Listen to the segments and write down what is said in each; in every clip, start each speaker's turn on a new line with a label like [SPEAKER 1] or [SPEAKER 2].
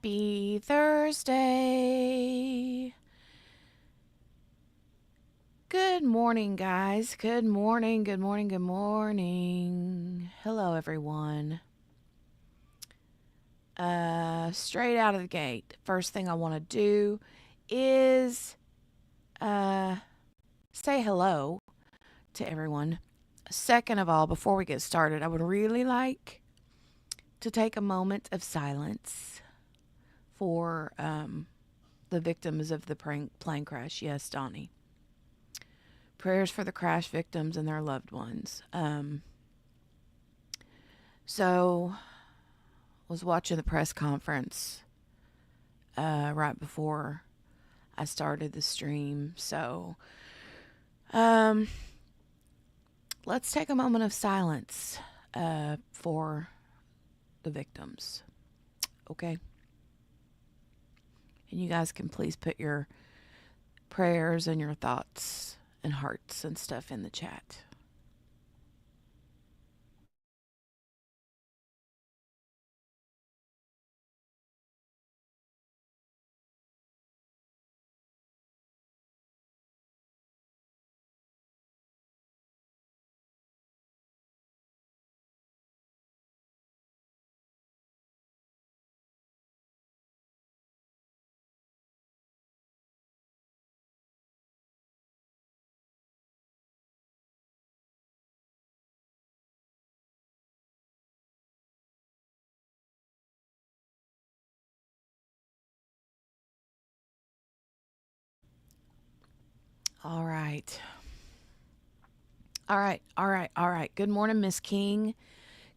[SPEAKER 1] Happy Thursday. Good morning, guys. Good morning, good morning, good morning. Hello, everyone. Straight out of the gate, first thing I want to do is say hello to everyone. Second of all, before we get started, I would really like to take a moment of silence for the victims of the plane crash. Yes, Donnie. Prayers for the crash victims and their loved ones. So, was watching the press conference right before I started the stream. So, let's take a moment of silence for the victims. Okay? And you guys can please put your prayers and your thoughts and hearts and stuff in the chat. All right. All right. Good morning, Miss King.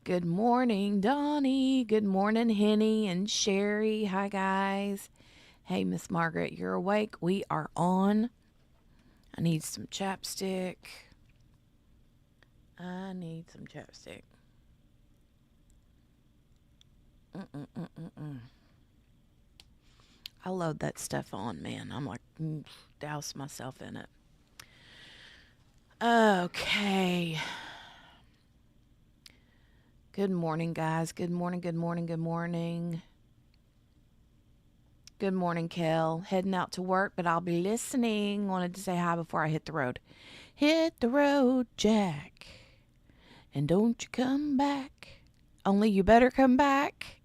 [SPEAKER 1] Good morning, Donnie. Good morning, Henny and Sherry. Hi, guys. Hey, Miss Margaret, you're awake? We are on. I need some chapstick. I'll load that stuff on, man. I'm like, douse myself in it. Okay. Good morning, guys. Good morning, good morning, good morning. Good morning, Kel. Heading out to work, but I'll be listening. Wanted to say hi before I hit the road. Hit the road, Jack. And don't you come back. Only you better come back.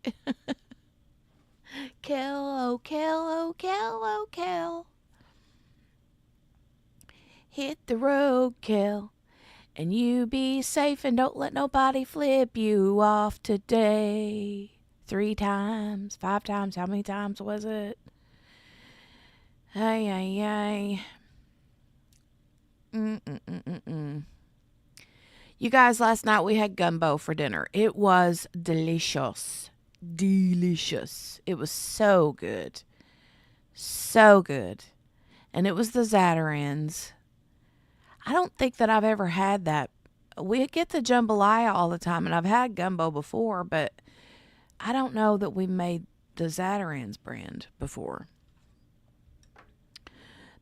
[SPEAKER 1] Kel, oh, Kel, oh, Kel, oh, Kel. Hit the road, Kel. And you be safe and don't let nobody flip you off today. 3 times, 5 times, how many times was it? Ay, ay, ay. You guys, last night we had gumbo for dinner. It was delicious. Delicious. It was so good. So good. And it was the Zatarans. I don't think that I've ever had that. We get the jambalaya all the time, and I've had gumbo before, but I don't know that we made the Zatarans brand before.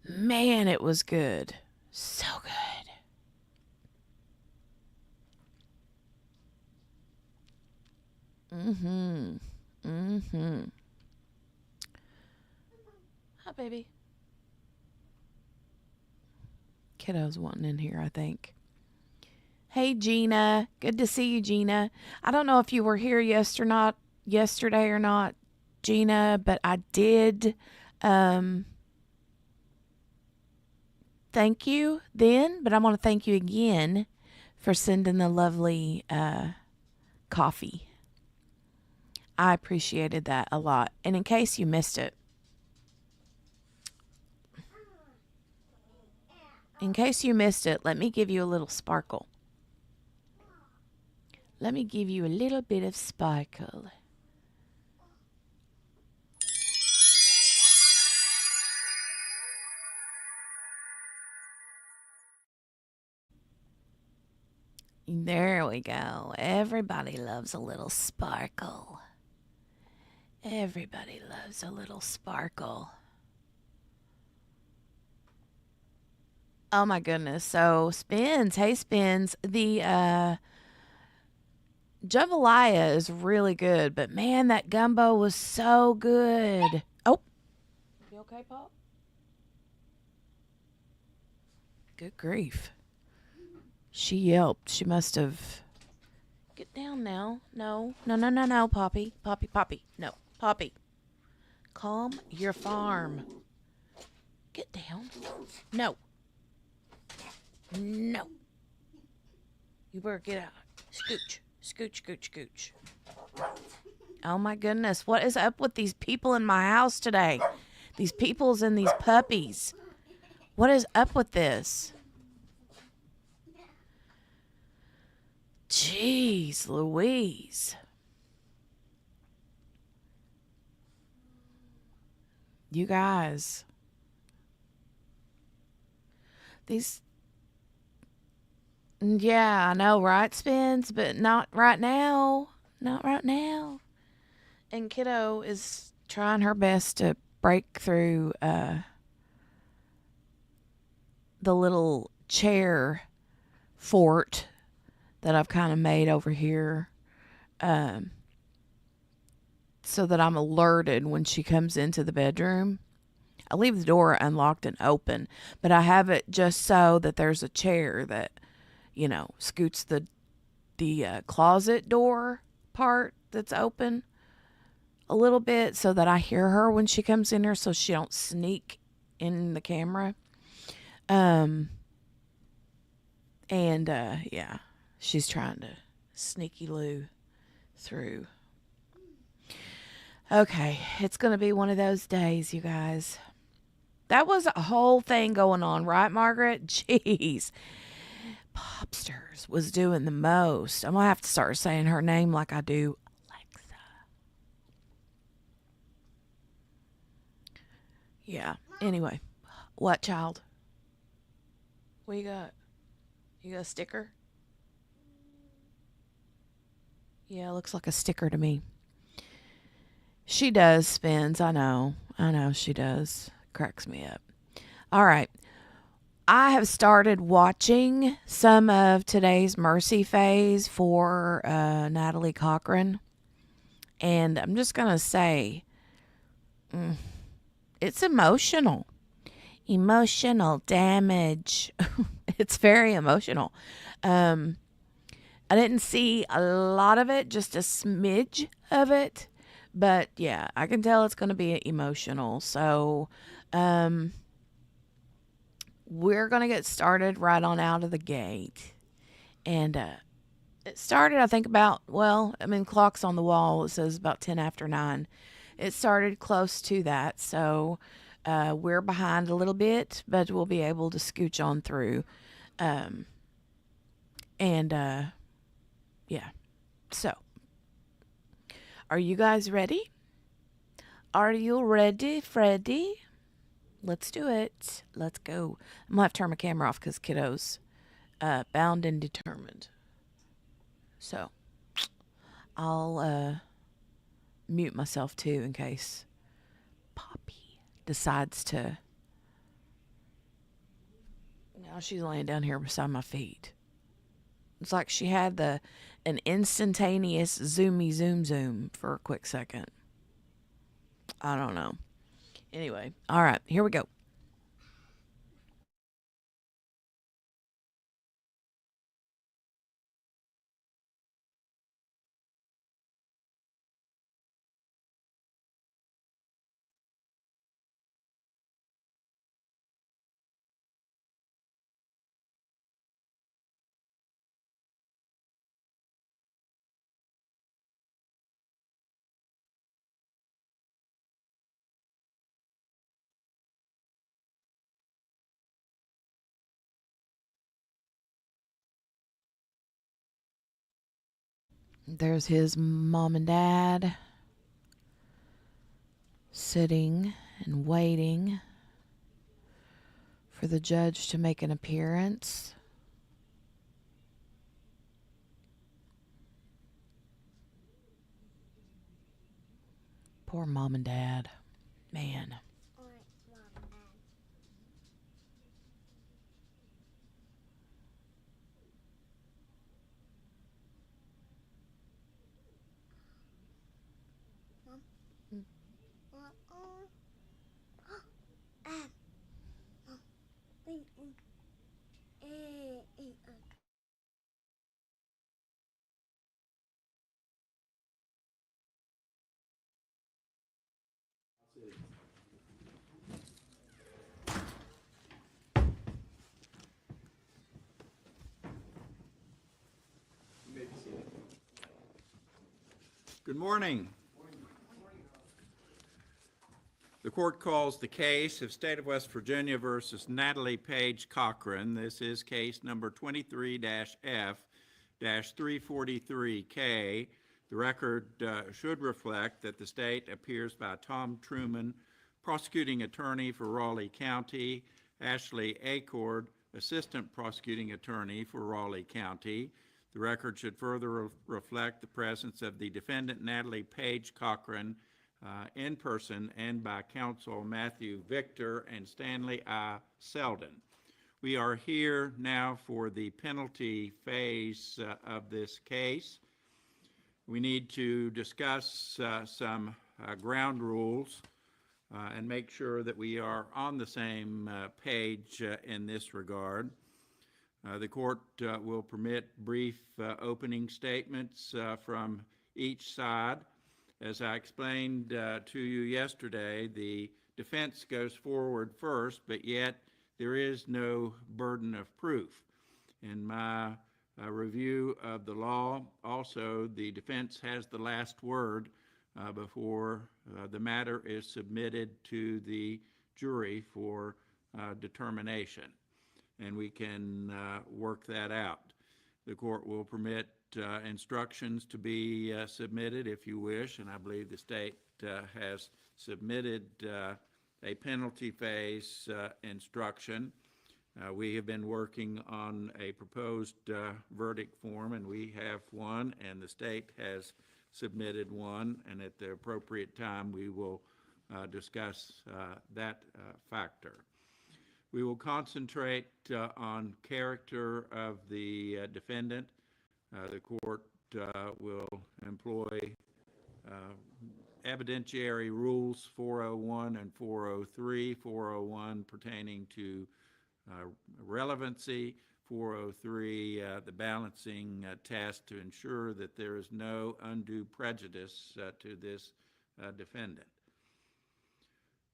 [SPEAKER 1] Man, it was good. So good. Hi, baby. Kiddo's wanting in here, I think. Hey, Gina. Good to see you, Gina. I don't know if you were here yesterday or not, Gina, but I did thank you then, but I want to thank you again for sending the lovely coffee. I appreciated that a lot. And in case you missed it, let me give you a little sparkle. Let me give you a little bit of sparkle. There we go. Everybody loves a little sparkle. Everybody loves a little sparkle. Oh my goodness. So Spins, hey Spins, the Jambalaya is really good, but man, that gumbo was so good. Oh, you okay, Pop? Good grief. She yelped. She must have. Get down now. No, no, no, no, no, Poppy. Poppy, Poppy. No, Poppy. Calm your farm. Get down. No. No. You better get out. Scooch. Scooch, scooch, scooch. Oh my goodness. What is up with these people in my house today? These peoples and these puppies. What is up with this? Jeez Louise. You guys. These. Yeah, I know, right, Spins? But not right now. Not right now. And Kiddo is trying her best to break through the little chair fort that I've kind of made over here, um, so that I'm alerted when she comes into the bedroom. I leave the door unlocked and open, but I have it just so that there's a chair that, scoots the closet door part that's open a little bit so that I hear her when she comes in here so she don't sneak in the camera. And yeah, she's trying to sneaky loo through. Okay, it's going to be one of those days, you guys. That was a whole thing going on, right, Margaret? Jeez. Popsters was doing the most. I'm going to have to start saying her name like I do Alexa. Yeah. Anyway, what, child? What you got? You got a sticker? Yeah, looks like a sticker to me. She does, Spins. I know. I know she does. Cracks me up. All right. I have started watching some of today's Mercy Phase for Natalie Cochran. And I'm just going to say, it's emotional. Emotional damage. It's very emotional. I didn't see a lot of it, just a smidge of it. But yeah, I can tell it's going to be emotional. So we're going to get started right on out of the gate. And it started, I think, clock's on the wall. It says about 10 after 9. It started close to that. So we're behind a little bit, but we'll be able to scooch on through. Yeah. So, are you guys ready? Are you ready, Freddy? Let's do it. Let's go. I'm going to have to turn my camera off because kiddo's bound and determined. So, I'll mute myself too in case Poppy decides to. Now she's laying down here beside my feet. It's like she had an instantaneous zoomy zoom for a quick second. I don't know. Anyway, all right, here we go. There's his mom and dad sitting and waiting for the judge to make an appearance. Poor mom and dad. Man.
[SPEAKER 2] Good morning. The court calls the case of State of West Virginia versus Natalie Cochran. This is case number 23-F-343K. The record should reflect that the state appears by Tom Truman, prosecuting attorney for Raleigh County, Ashley Acord, assistant prosecuting attorney for Raleigh County. The record should further reflect the presence of the defendant, Natalie Cochran, in person and by counsel Matthew Victor and Stanley I. Selden. We are here now for the penalty phase of this case. We need to discuss some ground rules and make sure that we are on the same page in this regard. The court will permit brief opening statements from each side. As I explained to you yesterday, the defense goes forward first, but yet there is no burden of proof. In my review of the law, also the defense has the last word before the matter is submitted to the jury for determination. And we can work that out. The court will permit instructions to be submitted if you wish, and I believe the state has submitted a penalty phase instruction. We have been working on a proposed verdict form, and we have one, and the state has submitted one, and at the appropriate time we will discuss that factor. We will concentrate on character of the defendant. The court will employ evidentiary rules 401 and 403, 401 pertaining to relevancy, 403 the balancing test to ensure that there is no undue prejudice to this defendant.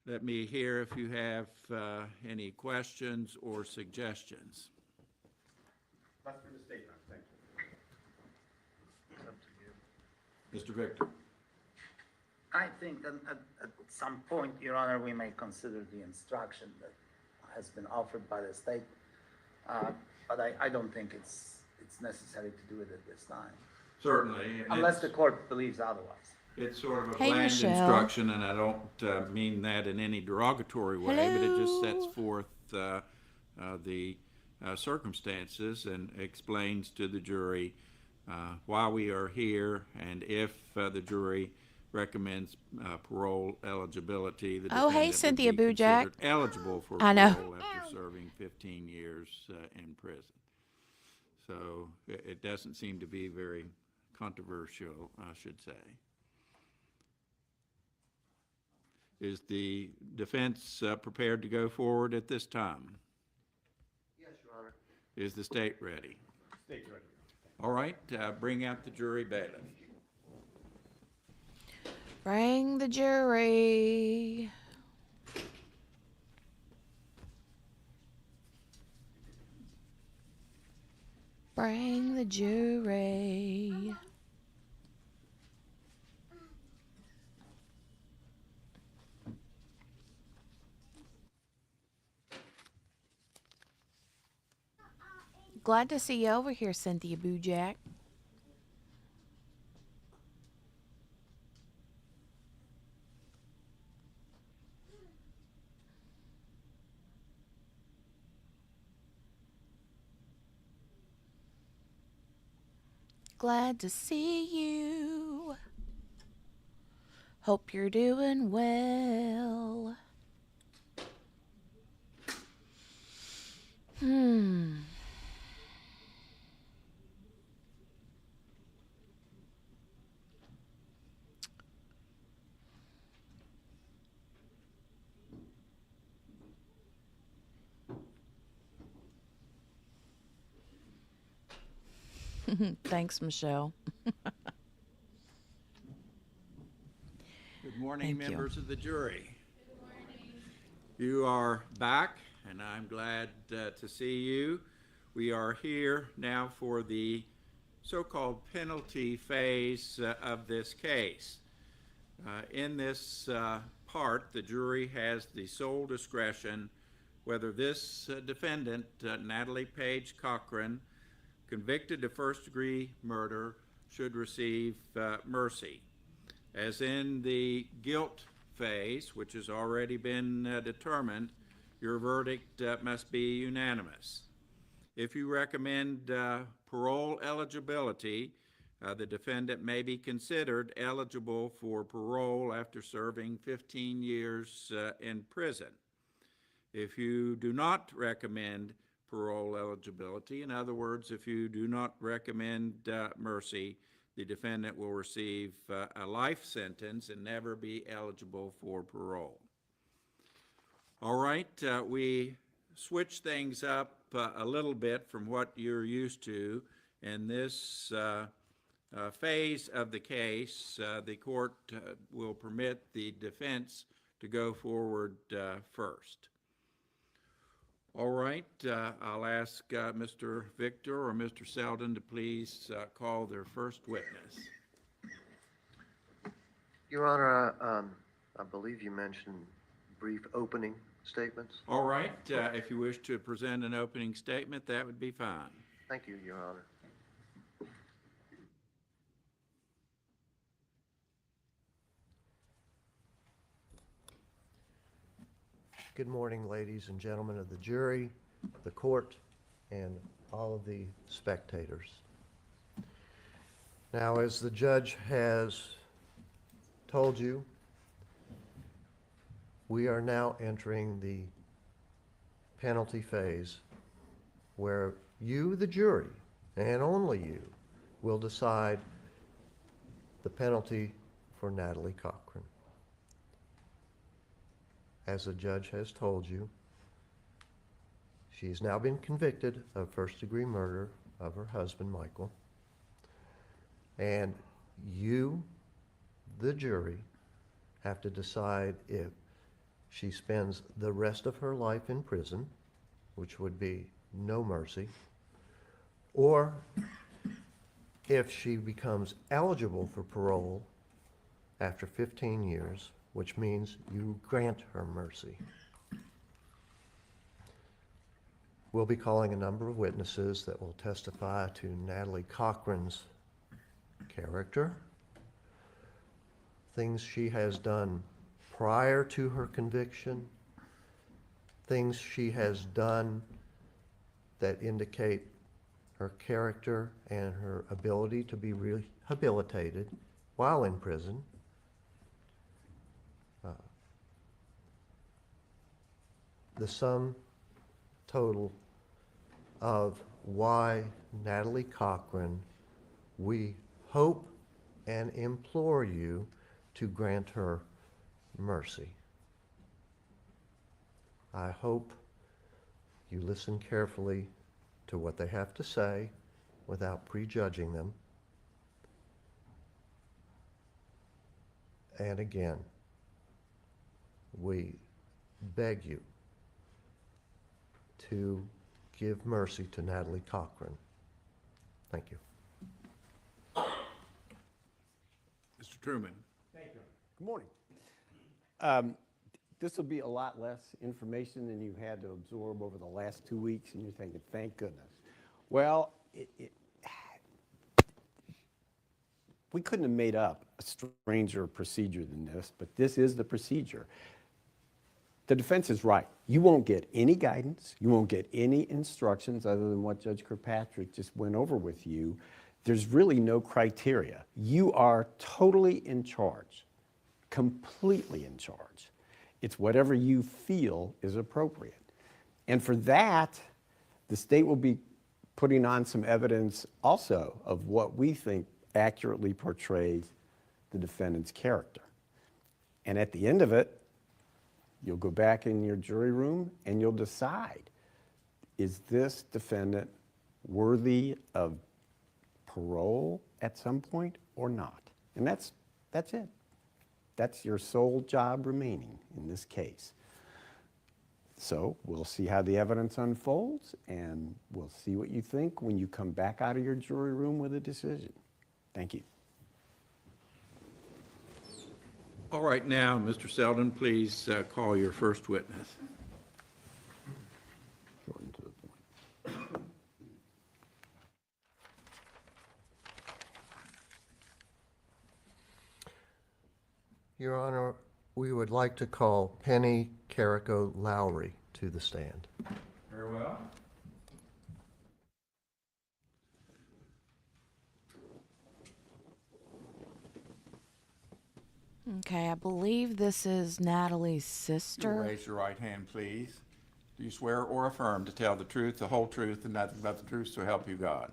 [SPEAKER 2] Let me hear if you have any questions or suggestions.
[SPEAKER 3] That's for the statement, thank you. It's up to you.
[SPEAKER 2] Mr. Victor.
[SPEAKER 4] I think that at some point, Your Honor, we may consider the instruction that has been offered by the state, but I don't think it's necessary to do it at this time.
[SPEAKER 2] Certainly.
[SPEAKER 4] Unless the court believes otherwise.
[SPEAKER 2] It's sort of a
[SPEAKER 1] Hey,
[SPEAKER 2] bland
[SPEAKER 1] Michelle.
[SPEAKER 2] instruction, and I don't mean that in any derogatory way, but it just sets
[SPEAKER 1] Hello.
[SPEAKER 2] forth the circumstances and explains to the jury why we are here, and if the jury recommends parole eligibility, the
[SPEAKER 1] Oh, hey,
[SPEAKER 2] defendant would
[SPEAKER 1] Cynthia
[SPEAKER 2] be
[SPEAKER 1] Bujak.
[SPEAKER 2] considered eligible for
[SPEAKER 1] I know.
[SPEAKER 2] parole after serving 15 years in prison. So it doesn't seem to be very controversial, I should say. Is the defense prepared to go forward at this time?
[SPEAKER 3] Yes, Your Honor.
[SPEAKER 2] Is the state ready?
[SPEAKER 3] State's ready.
[SPEAKER 2] All right, bring out the jury bailiff.
[SPEAKER 1] Bring the jury. Bring the jury. Glad to see you over here, Cynthia Bujak. Glad to see you. Hope you're doing well. Thanks, Michelle.
[SPEAKER 2] Good morning,
[SPEAKER 1] Thank you.
[SPEAKER 2] members of the jury. You are back, and I'm glad to see you. We are here now for the so-called penalty phase of this case. In this part, the jury has the sole discretion whether this defendant, Natalie Page Cochran, convicted of first-degree murder, should receive mercy. As in the guilt phase, which has already been determined, your verdict must be unanimous. If you recommend parole eligibility, the defendant may be considered eligible for parole after serving 15 years in prison. If you do not recommend parole eligibility, in other words, if you do not recommend mercy, the defendant will receive a life sentence and never be eligible for parole. All right, we switch things up a little bit from what you're used to. In this phase of the case, the court will permit the defense to go forward first. All right, I'll ask Mr. Victor or Mr. Selden to please call their first witness.
[SPEAKER 5] Your Honor, I believe you mentioned brief opening statements.
[SPEAKER 2] All right, if you wish to present an opening statement, that would be fine.
[SPEAKER 5] Thank you, Your Honor. Good morning, ladies and gentlemen of the jury, the court, and all of the spectators. Now, as the judge has told you, we are now entering the penalty phase where you, the jury, and only you, will decide the penalty for Natalie Cochran. As the judge has told you, she's now been convicted of first-degree murder of her husband, Michael. And you, the jury, have to decide if she spends the rest of her life in prison, which would be no mercy, or if she becomes eligible for parole after 15 years, which means you grant her mercy. We'll be calling a number of witnesses that will testify to Natalie Cochran's character, things she has done prior to her conviction, things she has done that indicate her character and her ability to be rehabilitated while in prison. The sum total of why Natalie Cochran, we hope and implore you to grant her mercy. I hope you listen carefully to what they have to say without prejudging them. And again, we beg you to give mercy to Natalie Cochran. Thank you.
[SPEAKER 2] Mr. Truman.
[SPEAKER 6] Thank you. Good morning. This will be a lot less information than you had to absorb over the last 2 weeks, and you're thinking, thank goodness. Well, we couldn't have made up a stranger procedure than this, but this is the procedure. The defense is right. You won't get any guidance. You won't get any instructions other than what Judge Kirkpatrick just went over with you. There's really no criteria. You are totally in charge, completely in charge. It's whatever you feel is appropriate. And for that, the state will be putting on some evidence also of what we think accurately portrays the defendant's character. And at the end of it, you'll go back in your jury room and you'll decide, is this defendant worthy of parole at some point or not. And that's it. That's your sole job remaining in this case. So we'll see how the evidence unfolds, and we'll see what you think when you come back out of your jury room with a decision. Thank you.
[SPEAKER 2] All right, now, Mr. Selden, please call your first witness.
[SPEAKER 6] Short and to the point.
[SPEAKER 5] Your Honor, we would like to call Penny Carrico Lowry to the stand.
[SPEAKER 2] Very well.
[SPEAKER 1] Okay, I believe this is Natalie's sister.
[SPEAKER 2] Raise your right hand, please. Do you swear or affirm to tell the truth, the whole truth, and nothing but the truth, so help you God?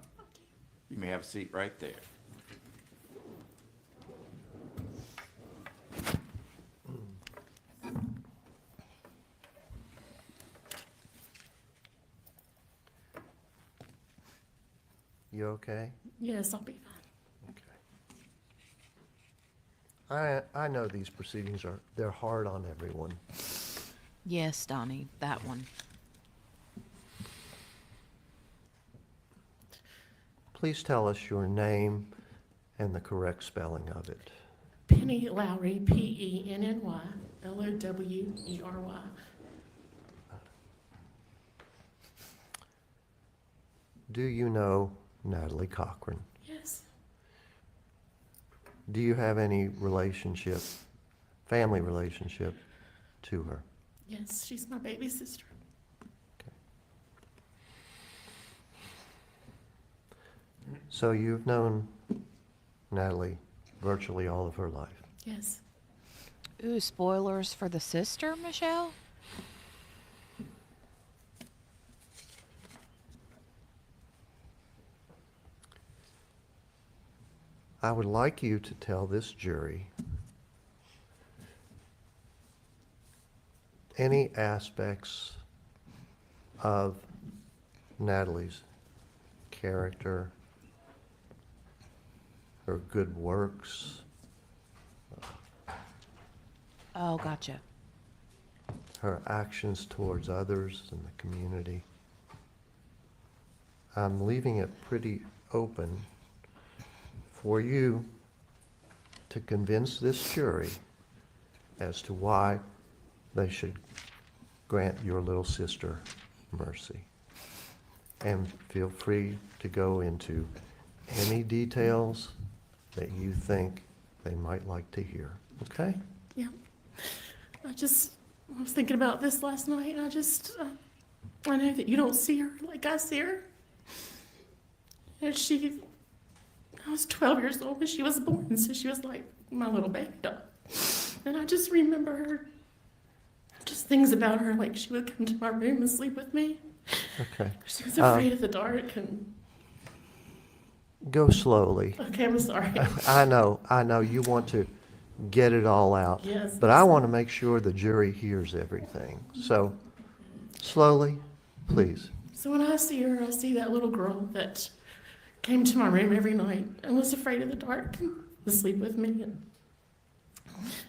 [SPEAKER 2] You may have a seat right there.
[SPEAKER 5] You okay?
[SPEAKER 7] Yes, I'll be fine.
[SPEAKER 5] I know these proceedings they're hard on everyone.
[SPEAKER 1] Yes, Donnie, that one.
[SPEAKER 5] Please tell us your name and the correct spelling of it.
[SPEAKER 7] Penny Lowry, Penny Lowry.
[SPEAKER 5] Do you know Natalie Cochran?
[SPEAKER 7] Yes,
[SPEAKER 5] Do you have any relationship, family relationship to her?
[SPEAKER 7] yes, she's my baby sister.
[SPEAKER 5] So you've known Natalie virtually all of her life.
[SPEAKER 7] Yes,
[SPEAKER 1] Ooh, spoilers for the sister, Michelle?
[SPEAKER 5] I would like you to tell this jury any aspects of Natalie's character, her good works,
[SPEAKER 1] Oh, gotcha.
[SPEAKER 5] her actions towards others in the community. I'm leaving it pretty open for you to convince this jury as to why they should grant your little sister mercy. And feel free to go into any details that you think they might like to hear, okay?
[SPEAKER 7] yeah. I was thinking about this last night, and I know that you don't see her like I see her. And I was 12 years old when she was born, so she was like my little baby doll. And I just remember her, just things about her, like she would come to my room and sleep with me.
[SPEAKER 5] Okay.
[SPEAKER 7] She was afraid of the dark, and
[SPEAKER 5] Go slowly.
[SPEAKER 7] okay, I'm sorry.
[SPEAKER 5] I know you want to get it all out.
[SPEAKER 7] Yes.
[SPEAKER 5] But I want to make sure the jury hears everything. So, slowly, please.
[SPEAKER 7] So when I see her, I see that little girl that came to my room every night and was afraid of the dark and would sleep with me. And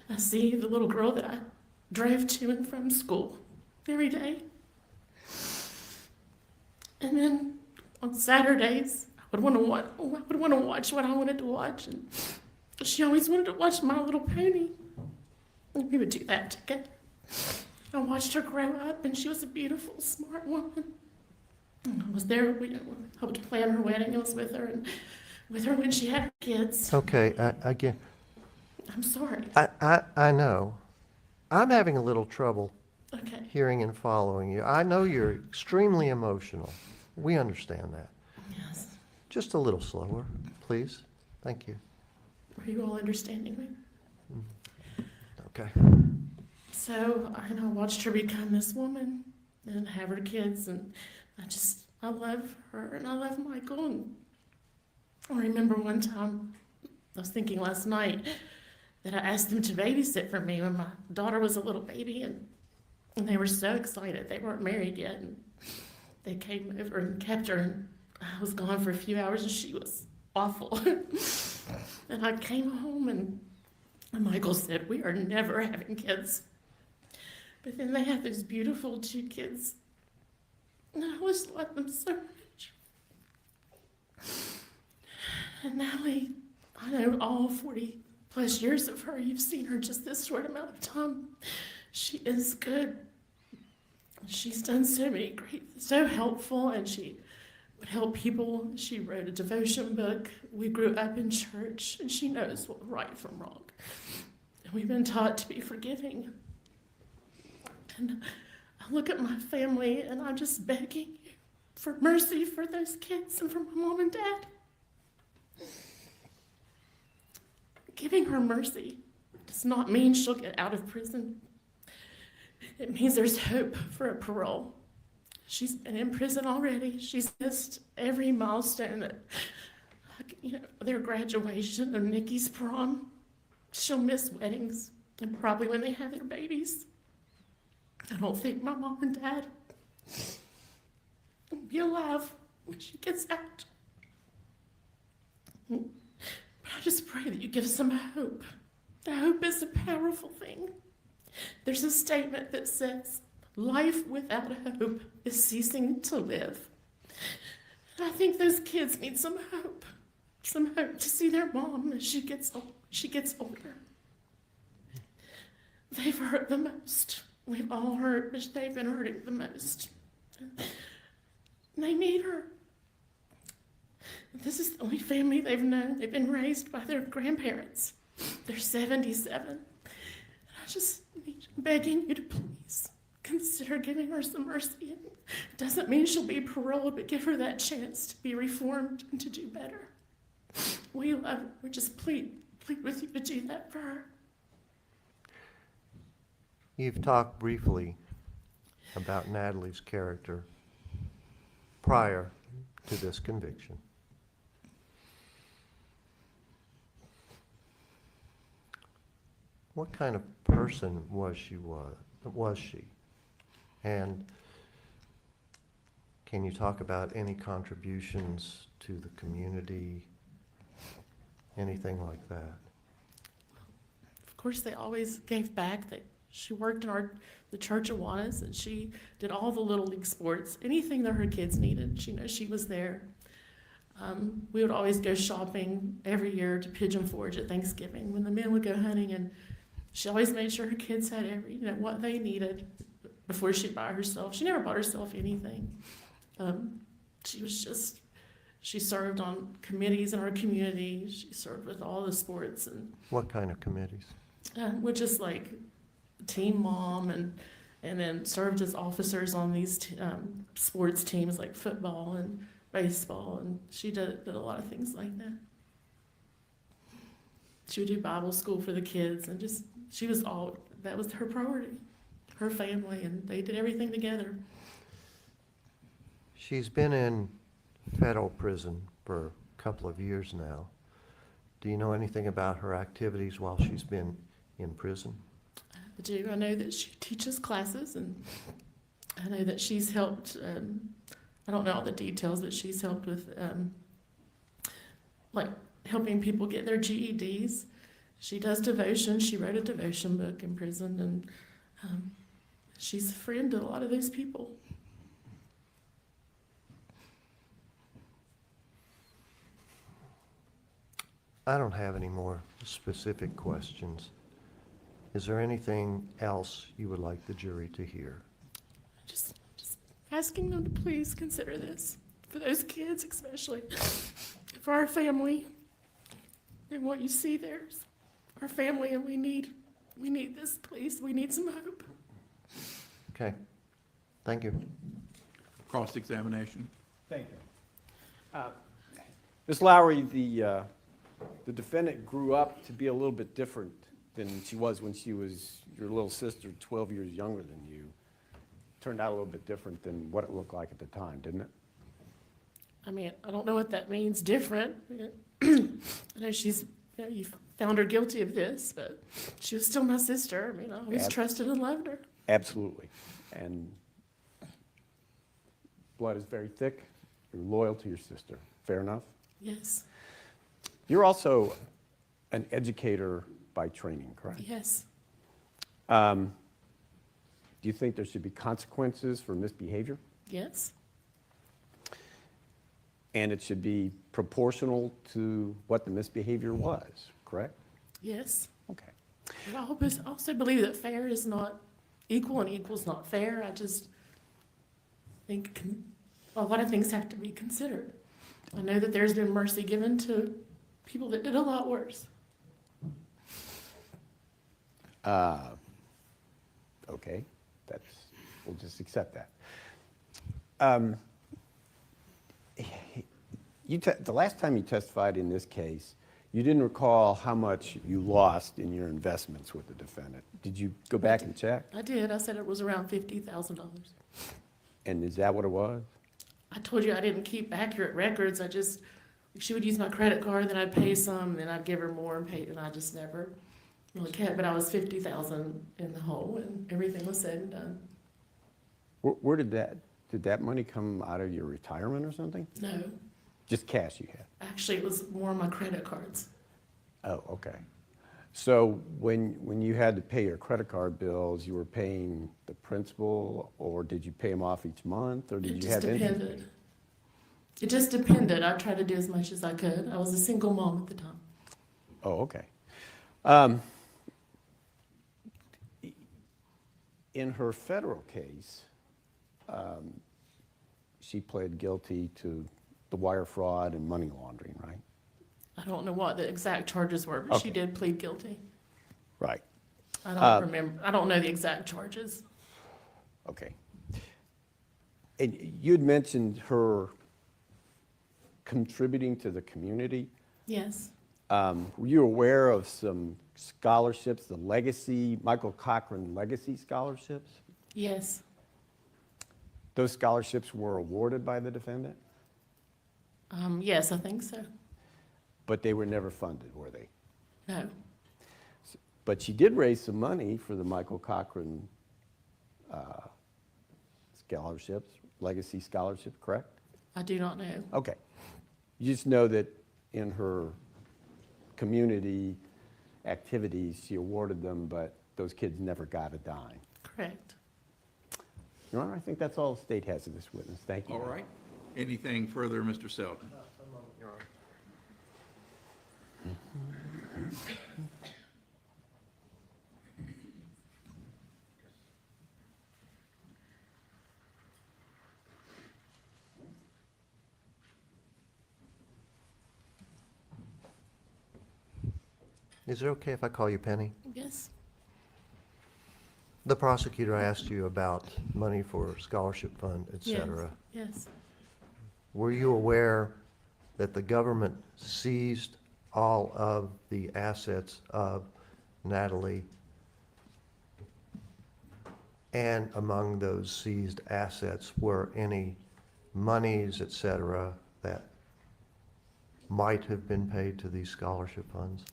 [SPEAKER 7] I see the little girl that I drove to and from school every day. And then on Saturdays, I would want to watch what I wanted to watch, and she always wanted to watch My Little Pony. And we would do that together. I watched her grow up, and she was a beautiful, smart woman. And I was there. We helped plan her wedding. I was with her, and with her when she had her kids.
[SPEAKER 5] Okay, again,
[SPEAKER 7] I'm sorry.
[SPEAKER 5] I know. I'm having a little trouble
[SPEAKER 7] Okay.
[SPEAKER 5] hearing and following you. I know you're extremely emotional. We understand that.
[SPEAKER 7] Yes.
[SPEAKER 5] Just a little slower, please. Thank you.
[SPEAKER 7] Are you all understanding me?
[SPEAKER 5] Okay.
[SPEAKER 7] So I watched her become this woman and have her kids, and I love her, and I love Michael. And I remember one time, I was thinking last night that I asked them to babysit for me when my daughter was a little baby, and they were so excited. They weren't married yet, and they came over and kept her, and I was gone for a few hours, and she was awful. And I came home and Michael said, we are never having kids. But then they had these beautiful 2 kids. And I always loved them so much. And Natalie, I know all 40 plus years of her, you've seen her just this short amount of time. She is good. She's done so many great, so helpful, and she would help people. She wrote a devotion book. We grew up in church, and she knows what right from wrong. And we've been taught to be forgiving. And I look at my family, and I'm just begging you for mercy for those kids and for my mom and dad. Giving her mercy does not mean she'll get out of prison. It means there's hope for a parole. She's been in prison already. She's missed every milestone at, their graduation and Nikki's prom. She'll miss weddings and probably when they have their babies. I don't think my mom and dad will be alive when she gets out. But I just pray that you give some hope. Hope is a powerful thing. There's a statement that says, life without hope is ceasing to live. And I think those kids need some hope to see their mom as she gets older. They've hurt the most. We've all hurt, but they've been hurting the most. They need her. This is the only family they've known. They've been raised by their grandparents. They're 77. And I just need begging you to please consider giving her some mercy. It doesn't mean she'll be paroled, but give her that chance to be reformed and to do better. We love her. We just plead with you to do that for her.
[SPEAKER 5] You've talked briefly about Natalie's character prior to this conviction. What kind of person was she? And can you talk about any contributions to the community, anything like that?
[SPEAKER 7] Of course, they always gave back. She worked in the Church of Awanas, and she did all the Little League sports. Anything that her kids needed, she was there. We would always go shopping every year to Pigeon Forge at Thanksgiving when the men would go hunting, and she always made sure her kids had what they needed before she'd buy herself. She never bought herself anything. She served on committees in our community. She served with all the sports. And
[SPEAKER 5] What kind of committees?
[SPEAKER 7] we're just like team mom, and then served as officers on these sports teams like football and baseball, and she did a lot of things like that. She would do Bible school for the kids, and that was her priority, her family, and they did everything together.
[SPEAKER 5] She's been in federal prison for a couple of years now. Do you know anything about her activities while she's been in prison?
[SPEAKER 7] I do. I know that she teaches classes, and I know that she's helped, I don't know all the details, but she's helped with helping people get their GEDs. She does devotion. She wrote a devotion book in prison, and she's a friend to a lot of those people.
[SPEAKER 5] I don't have any more specific questions. Is there anything else you would like the jury to hear?
[SPEAKER 7] Just asking them to please consider this, for those kids especially, for our family, and what you see there is our family, and we need this, please. We need some hope.
[SPEAKER 5] Okay. Thank you.
[SPEAKER 2] Cross-examination.
[SPEAKER 3] Thank you.
[SPEAKER 6] Ms. Lowry, the defendant grew up to be a little bit different than she was when she was your little sister, 12 years younger than you. Turned out a little bit different than what it looked like at the time, didn't it?
[SPEAKER 7] I mean, I don't know what that means, different. I know you found her guilty of this, but she was still my sister. I mean, I always trusted and loved her.
[SPEAKER 6] Absolutely. And blood is very thick. You're loyal to your sister. Fair enough?
[SPEAKER 7] Yes.
[SPEAKER 6] You're also an educator by training, correct?
[SPEAKER 7] Yes.
[SPEAKER 6] Do you think there should be consequences for misbehavior?
[SPEAKER 7] Yes.
[SPEAKER 6] And it should be proportional to what the misbehavior was, correct?
[SPEAKER 7] Yes.
[SPEAKER 6] Okay.
[SPEAKER 7] But I also believe that fair is not equal and equal is not fair. I just think a lot of things have to be considered. I know that there's been mercy given to people that did a lot worse.
[SPEAKER 6] Okay, we'll just accept that. The last time you testified in this case, you didn't recall how much you lost in your investments with the defendant. Did you go back and check?
[SPEAKER 7] I did. I said it was around $50,000.
[SPEAKER 6] And is that what it was?
[SPEAKER 7] I told you I didn't keep accurate records. She would use my credit card, then I'd pay some, then I'd give her more and pay, and I just never really kept. But I was 50,000 in the hole, and everything was said and done.
[SPEAKER 6] Where did that money come out of your retirement or something?
[SPEAKER 7] No,
[SPEAKER 6] Just cash you had?
[SPEAKER 7] actually, it was more on my credit cards.
[SPEAKER 6] Oh, okay. So when you had to pay your credit card bills, you were paying the principal, or did you pay them off each month, or
[SPEAKER 7] It
[SPEAKER 6] did you
[SPEAKER 7] just
[SPEAKER 6] have interest?
[SPEAKER 7] depended. It just depended. I tried to do as much as I could. I was a single mom at the time.
[SPEAKER 6] Oh, okay. In her federal case, she pled guilty to the wire fraud and money laundering, right?
[SPEAKER 7] I don't know what the exact charges were, but she
[SPEAKER 6] Okay.
[SPEAKER 7] did plead guilty.
[SPEAKER 6] Right.
[SPEAKER 7] I don't remember. I don't know the exact charges.
[SPEAKER 6] Okay. And you'd mentioned her contributing to the community.
[SPEAKER 7] Yes.
[SPEAKER 6] Were you aware of some scholarships, the Michael Cochran Legacy Scholarships?
[SPEAKER 7] Yes.
[SPEAKER 6] Those scholarships were awarded by the defendant,
[SPEAKER 7] Yes, I think so.
[SPEAKER 6] but they were never funded, were they?
[SPEAKER 7] No.
[SPEAKER 6] But she did raise some money for the Michael Cochran scholarships, Legacy Scholarship, correct?
[SPEAKER 7] I do not know.
[SPEAKER 6] Okay. You just know that in her community activities, she awarded them, but those kids never got a dime.
[SPEAKER 7] Correct.
[SPEAKER 6] Your Honor, I think that's all the state has of this witness. Thank you.
[SPEAKER 2] All right. Anything further, Mr. Selden?
[SPEAKER 5] Is it okay if I call you Penny?
[SPEAKER 7] Yes.
[SPEAKER 5] The prosecutor asked you about money for scholarship fund, et
[SPEAKER 7] Yes.
[SPEAKER 5] cetera.
[SPEAKER 7] Yes.
[SPEAKER 5] Were you aware that the government seized all of the assets of Natalie? And among those seized assets were any monies, et cetera, that might have been paid to these scholarship funds?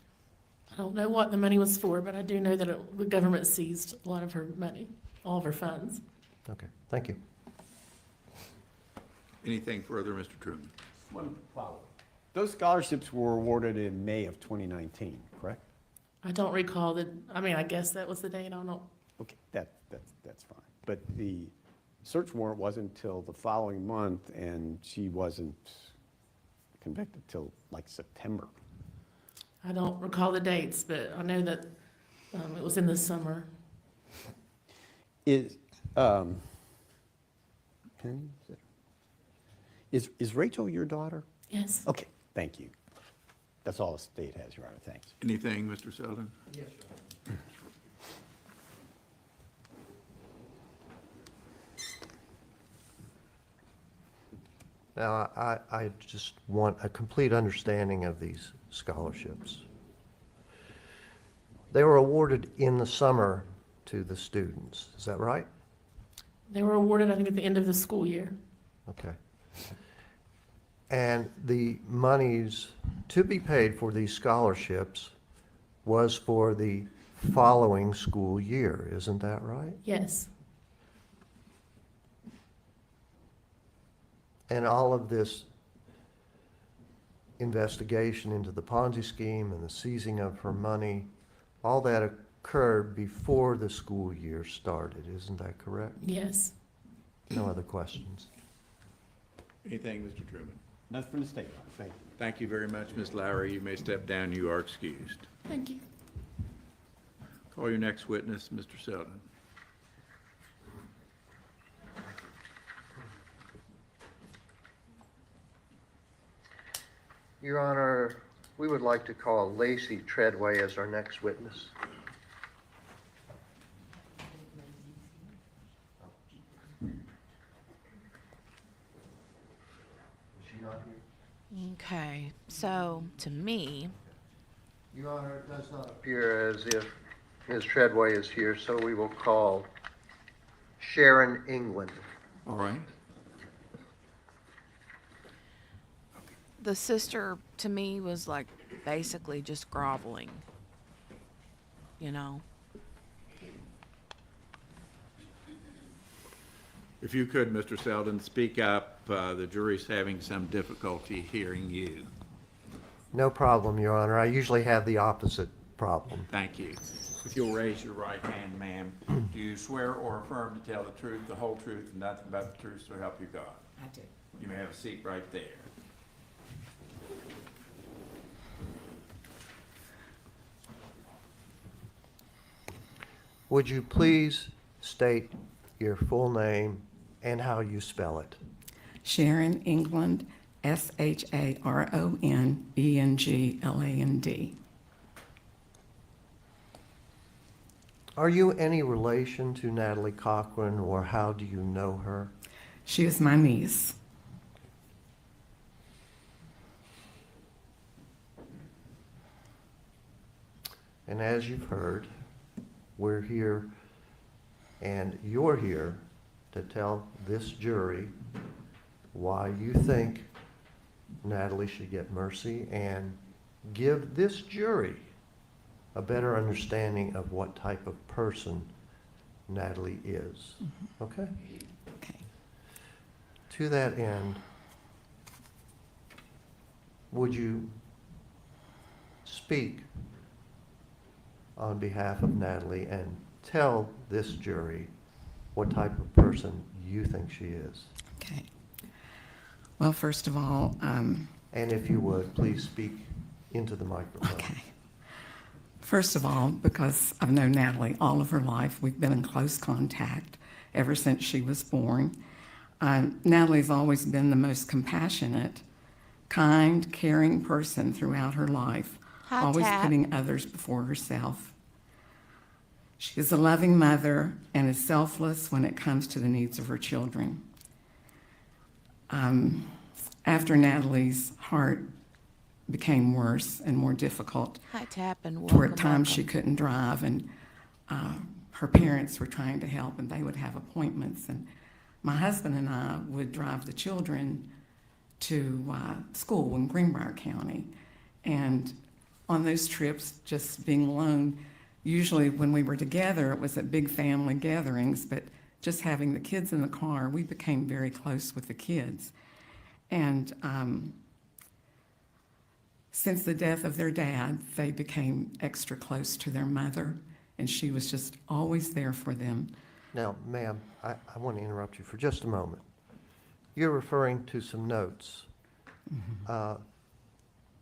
[SPEAKER 7] I don't know what the money was for, but I do know that the government seized a lot of her money, all of her funds.
[SPEAKER 5] Okay, thank you.
[SPEAKER 2] Anything further, Mr. Truman?
[SPEAKER 6] One follow-up. Those scholarships were awarded in May of 2019, correct?
[SPEAKER 7] I don't recall I guess that was the date. I don't know.
[SPEAKER 6] Okay, that's fine. But the search warrant wasn't until the following month, and she wasn't convicted till like September.
[SPEAKER 7] I don't recall the dates, but I know that it was in the summer.
[SPEAKER 6] Is Rachel your daughter?
[SPEAKER 7] Yes.
[SPEAKER 6] Okay, thank you. That's all the state has, Your Honor. Thanks.
[SPEAKER 2] Anything, Mr. Selden?
[SPEAKER 5] Yes, sir. Now, I just want a complete understanding of these scholarships. They were awarded in the summer to the students, is that right?
[SPEAKER 7] They were awarded, I think, at the end of the school year.
[SPEAKER 5] Okay. And the monies to be paid for these scholarships was for the following school year, isn't that right?
[SPEAKER 7] Yes.
[SPEAKER 5] And all of this investigation into the Ponzi scheme and the seizing of her money, all that occurred before the school year started, isn't that correct?
[SPEAKER 7] Yes.
[SPEAKER 5] No other questions?
[SPEAKER 2] Anything, Mr. Truman?
[SPEAKER 6] Nothing from the state, Your Honor. Thank you.
[SPEAKER 2] Thank you very much, Ms. Lowry. You may step down. You are excused.
[SPEAKER 7] Thank you.
[SPEAKER 2] Call your next witness, Mr. Selden.
[SPEAKER 5] Your Honor, we would like to call Lacey Treadway as our next witness. Is she not here?
[SPEAKER 1] Okay, so to me,
[SPEAKER 5] Your Honor, it does not appear as if Ms. Treadway is here, so we will call Sharon England.
[SPEAKER 2] All right.
[SPEAKER 1] the sister to me was like basically just groveling, you know.
[SPEAKER 2] If you could, Mr. Selden, speak up. The jury's having some difficulty hearing you.
[SPEAKER 5] No problem, Your Honor. I usually have the opposite problem.
[SPEAKER 2] Thank you. If you'll raise your right hand, ma'am, do you swear or affirm to tell the truth, the whole truth, and nothing but the truth, so help you God?
[SPEAKER 8] I do.
[SPEAKER 2] You may have a seat right there.
[SPEAKER 5] Would you please state your full name and how you spell it?
[SPEAKER 8] Sharon England, SharonEngland.
[SPEAKER 5] Are you any relation to Natalie Cochran, or how do you know her?
[SPEAKER 8] She is my niece.
[SPEAKER 5] And as you've heard, we're here and you're here to tell this jury why you think Natalie should get mercy and give this jury a better understanding of what type of person Natalie is. Okay?
[SPEAKER 8] Okay.
[SPEAKER 5] To that end, would you speak on behalf of Natalie and tell this jury what type of person you think she is?
[SPEAKER 8] Okay. Well, first of all,
[SPEAKER 5] And if you would, please speak into the microphone.
[SPEAKER 8] okay. First of all, because I've known Natalie all of her life, we've been in close contact ever since she was born. Natalie's always been the most compassionate, kind, caring person throughout her life,
[SPEAKER 1] Hi,
[SPEAKER 8] always
[SPEAKER 1] Tat.
[SPEAKER 8] putting others before herself. She is a loving mother and is selfless when it comes to the needs of her children. After Natalie's heart became worse and more difficult,
[SPEAKER 1] Hi, Tap, and
[SPEAKER 8] where
[SPEAKER 1] welcome.
[SPEAKER 8] at times she
[SPEAKER 1] welcome.
[SPEAKER 8] couldn't drive, and her parents were trying to help, and they would have appointments, and my husband and I would drive the children to school in Greenbrier County. And on those trips, just being alone, usually when we were together, it was at big family gatherings, but just having the kids in the car, we became very close with the kids. And since the death of their dad, they became extra close to their mother, and she was just always there for them.
[SPEAKER 5] Now, ma'am, I want to interrupt you for just a moment. You're referring to some notes.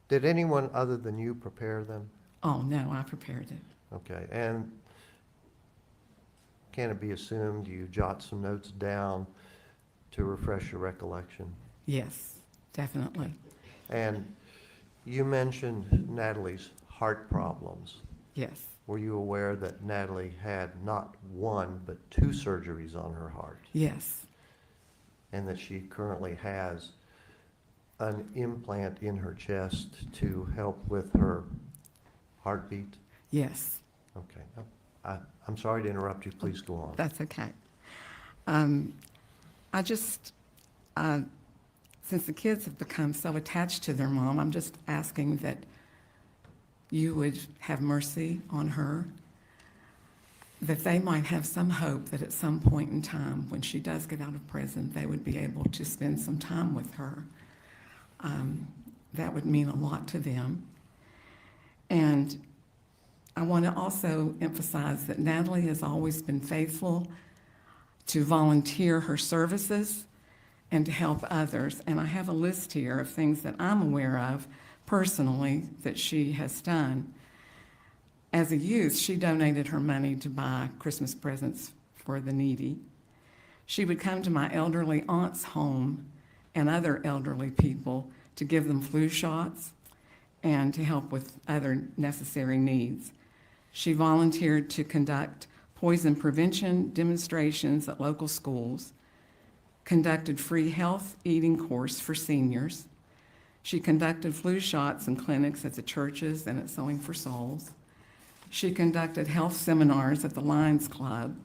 [SPEAKER 5] Did anyone other than you prepare them?
[SPEAKER 8] Oh, no, I prepared it.
[SPEAKER 5] Okay, and can it be assumed you jot some notes down to refresh your recollection?
[SPEAKER 8] Yes, definitely.
[SPEAKER 5] And you mentioned Natalie's heart problems.
[SPEAKER 8] Yes,
[SPEAKER 5] Were you aware that Natalie had not one, but 2 surgeries on her heart?
[SPEAKER 8] yes,
[SPEAKER 5] And that she currently has an implant in her chest to help with her heartbeat?
[SPEAKER 8] yes.
[SPEAKER 5] Okay. I'm sorry to interrupt you. Please go on.
[SPEAKER 8] That's okay. I just, since the kids have become so attached to their mom, I'm just asking that you would have mercy on her, that they might have some hope that at some point in time, when she does get out of prison, they would be able to spend some time with her. that would mean a lot to them. And I want to also emphasize that Natalie has always been faithful to volunteer her services and to help others. And I have a list here of things that I'm aware of personally that she has done. As a youth, she donated her money to buy Christmas presents for the needy. She would come to my elderly aunt's home and other elderly people to give them flu shots and to help with other necessary needs. She volunteered to conduct poison prevention demonstrations at local schools, conducted free health eating course for seniors. She conducted flu shots and clinics at the churches and at Sewing for Souls. She conducted health seminars at the Lions Club,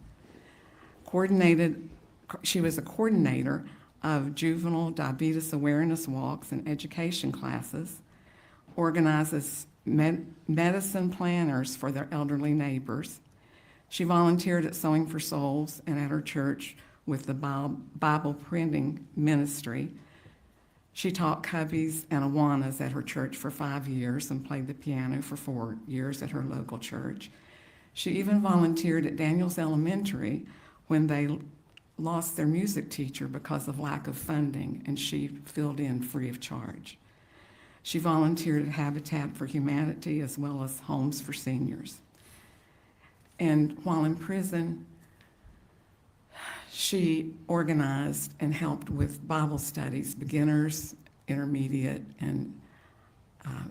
[SPEAKER 8] she was a coordinator of juvenile diabetes awareness walks and education classes, organizes medicine planners for their elderly neighbors. She volunteered at Sewing for Souls and at her church with the Bible printing ministry. She taught cubbies and awanas at her church for 5 years and played the piano for 4 years at her local church. She even volunteered at Daniels Elementary when they lost their music teacher because of lack of funding, and she filled in free of charge. She volunteered at Habitat for Humanity as well as Homes for Seniors. And while in prison, she organized and helped with Bible studies, beginners, intermediate, and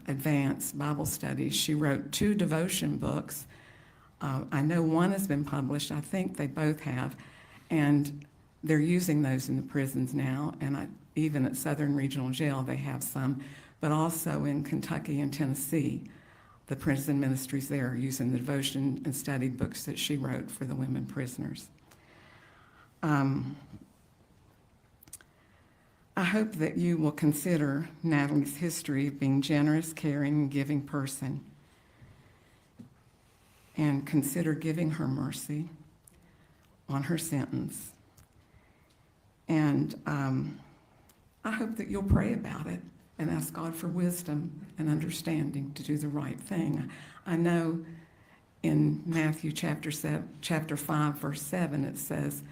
[SPEAKER 8] advanced Bible studies. She wrote 2 devotion books. I know one has been published. I think they both have. And they're using those in the prisons now. And even at Southern Regional Jail, they have some. But also in Kentucky and Tennessee, the prison ministries there are using the devotion and study books that she wrote for the women prisoners. I hope that you will consider Natalie's history of being generous, caring, and giving person, and consider giving her mercy on her sentence. And I hope that you'll pray about it and ask God for wisdom and understanding to do the right thing. I know in Matthew chapter 5, verse 7, it says,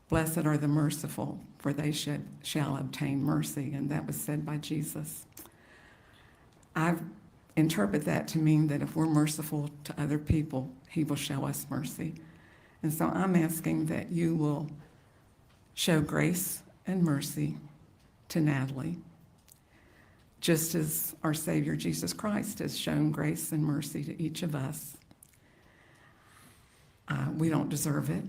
[SPEAKER 8] "Blessed are the merciful, for they shall obtain mercy." And that was said by Jesus. I interpret that to mean that if we're merciful to other people, he will show us mercy. And so I'm asking that you will show grace and mercy to Natalie, just as our Savior Jesus Christ has shown grace and mercy to each of us. We don't deserve it.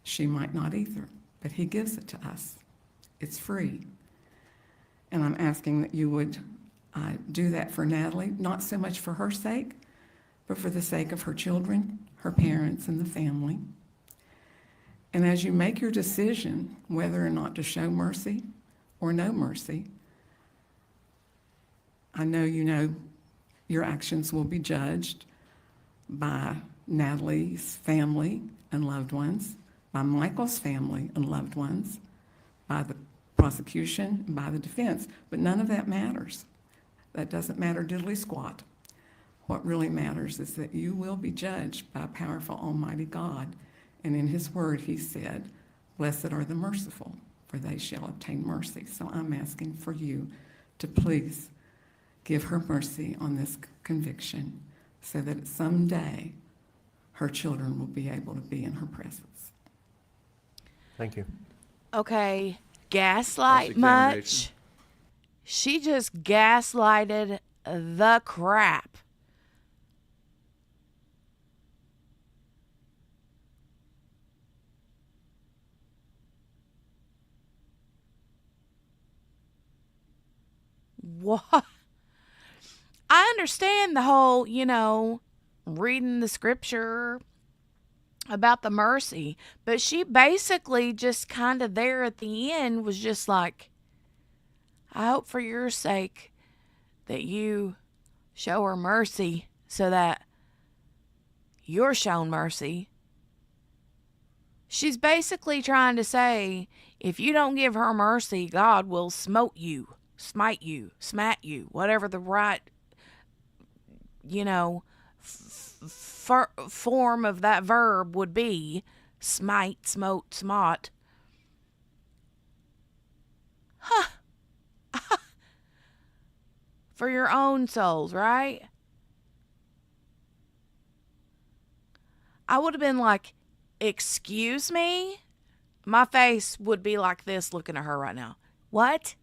[SPEAKER 8] She might not either, but he gives it to us. It's free. And I'm asking that you would do that for Natalie, not so much for her sake, but for the sake of her children, her parents, and the family. And as you make your decision whether or not to show mercy or no mercy, I know you know your actions will be judged by Natalie's family and loved ones, by Michael's family and loved ones, by the prosecution, and by the defense. But none of that matters. That doesn't matter diddly squat. What really matters is that you will be judged by a powerful Almighty God. And in his word, he said, "Blessed are the merciful, for they shall obtain mercy." So I'm asking for you to please give her mercy on this conviction so that someday her children will be able to be in her presence.
[SPEAKER 5] Thank you.
[SPEAKER 1] Okay, gaslight
[SPEAKER 2] Cross-examination.
[SPEAKER 1] much? She just gaslighted the crap. What? I understand the whole, reading the scripture about the mercy, but she basically just kind of there at the end was just like, I hope for your sake that you show her mercy so that you're shown mercy. She's basically trying to say, if you don't give her mercy, God will smote you. smite you, smat you, whatever the right, form of that verb would be. Smite, smote, smot. For your own souls, right? I would have been like, excuse me? My face would be like this looking at her right now. What?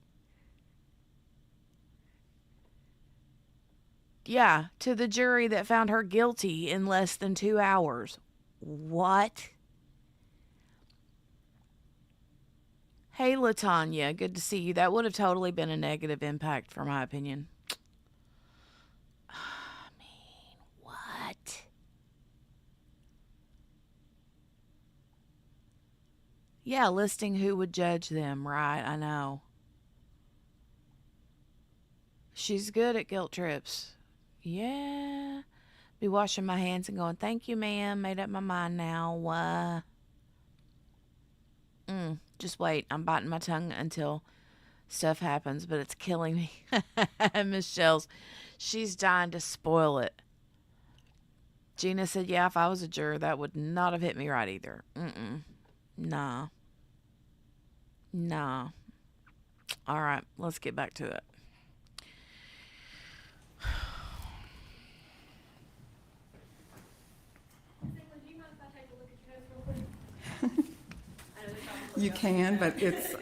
[SPEAKER 1] Yeah, to the jury that found her guilty in less than 2 hours. What? Hey, LaTanya, good to see you. That would have totally been a negative impact, for my opinion. I mean, what? Yeah, listing who would judge them, right? I know. She's good at guilt trips. Yeah. Be washing my hands and going, thank you, ma'am. Made up my mind now. Just wait. I'm biting my tongue until stuff happens, but it's killing me. Michelle's, she's dying to spoil it. Gina said, yeah, if I was a juror, that would not have hit me right either. Nah. All right, let's get back to it.
[SPEAKER 8] You can, but it's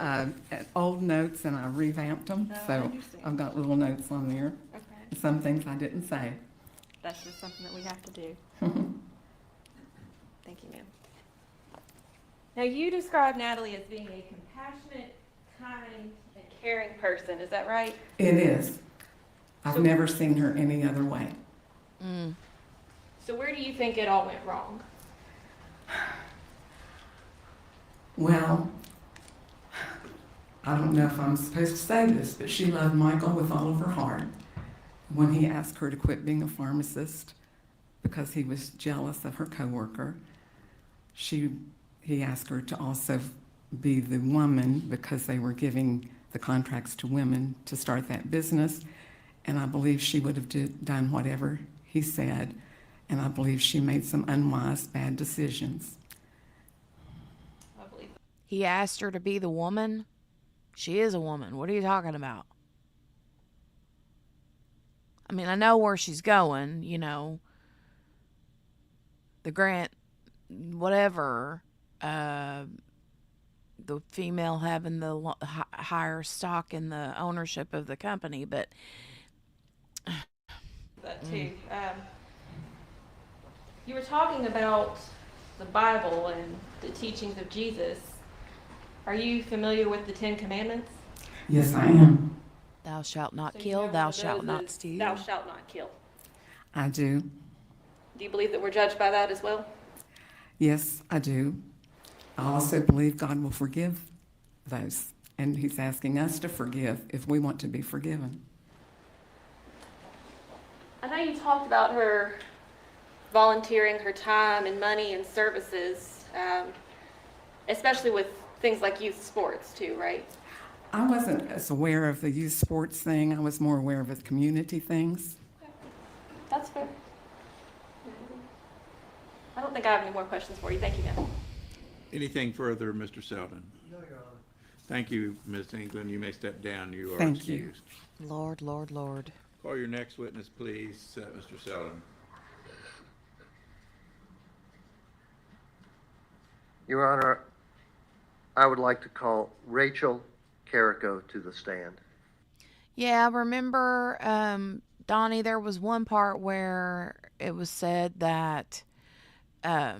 [SPEAKER 8] old notes and I revamped them, so I've got little notes on there.
[SPEAKER 9] Okay.
[SPEAKER 8] Some things I didn't say.
[SPEAKER 9] That's just something that we have to do. Thank you, ma'am. Now, you describe Natalie as being a compassionate, kind, and caring person. Is that right?
[SPEAKER 8] It is. I've
[SPEAKER 9] So-
[SPEAKER 8] never seen her any other way.
[SPEAKER 9] So where do you think it all went wrong?
[SPEAKER 8] Well, I don't know if I'm supposed to say this, but she loved Michael with all of her heart. When he asked her to quit being a pharmacist because he was jealous of her coworker, he asked her to also be the woman because they were giving the contracts to women to start that business. And I believe she would have done whatever he said. And I believe she made some unwise, bad decisions.
[SPEAKER 9] I believe.
[SPEAKER 1] He asked her to be the woman. She is a woman. What are you talking about? I mean, I know where she's going, the grant, whatever, the female having the higher stock in the ownership of the company, but
[SPEAKER 9] That too. You were talking about the Bible and the teachings of Jesus. Are you familiar with the Ten Commandments?
[SPEAKER 8] Yes, I am.
[SPEAKER 1] thou shalt not
[SPEAKER 9] So you
[SPEAKER 1] kill,
[SPEAKER 9] know
[SPEAKER 1] thou
[SPEAKER 9] one of
[SPEAKER 1] shalt
[SPEAKER 9] those
[SPEAKER 1] not
[SPEAKER 9] is,
[SPEAKER 1] steal.
[SPEAKER 9] Thou shalt not kill.
[SPEAKER 8] I do.
[SPEAKER 9] Do you believe that we're judged by that as well?
[SPEAKER 8] Yes, I do. I also believe God will forgive those. And he's asking us to forgive if we want to be forgiven.
[SPEAKER 9] I know you talked about her volunteering her time and money and services, especially with things like youth sports too, right?
[SPEAKER 8] I wasn't as aware of the youth sports thing. I was more aware of the community things.
[SPEAKER 9] That's fair. I don't think I have any more questions for you. Thank you, ma'am.
[SPEAKER 2] Anything further, Mr. Selden?
[SPEAKER 5] No, Your Honor.
[SPEAKER 2] Thank you, Ms. England. You may step down. You are
[SPEAKER 8] Thank you.
[SPEAKER 2] excused.
[SPEAKER 1] Lord, Lord, Lord.
[SPEAKER 2] Call your next witness, please, Mr. Selden.
[SPEAKER 5] Your Honor, I would like to call Rachel Carrico to the stand.
[SPEAKER 1] Yeah, remember, Donnie, there was one part where it was said that a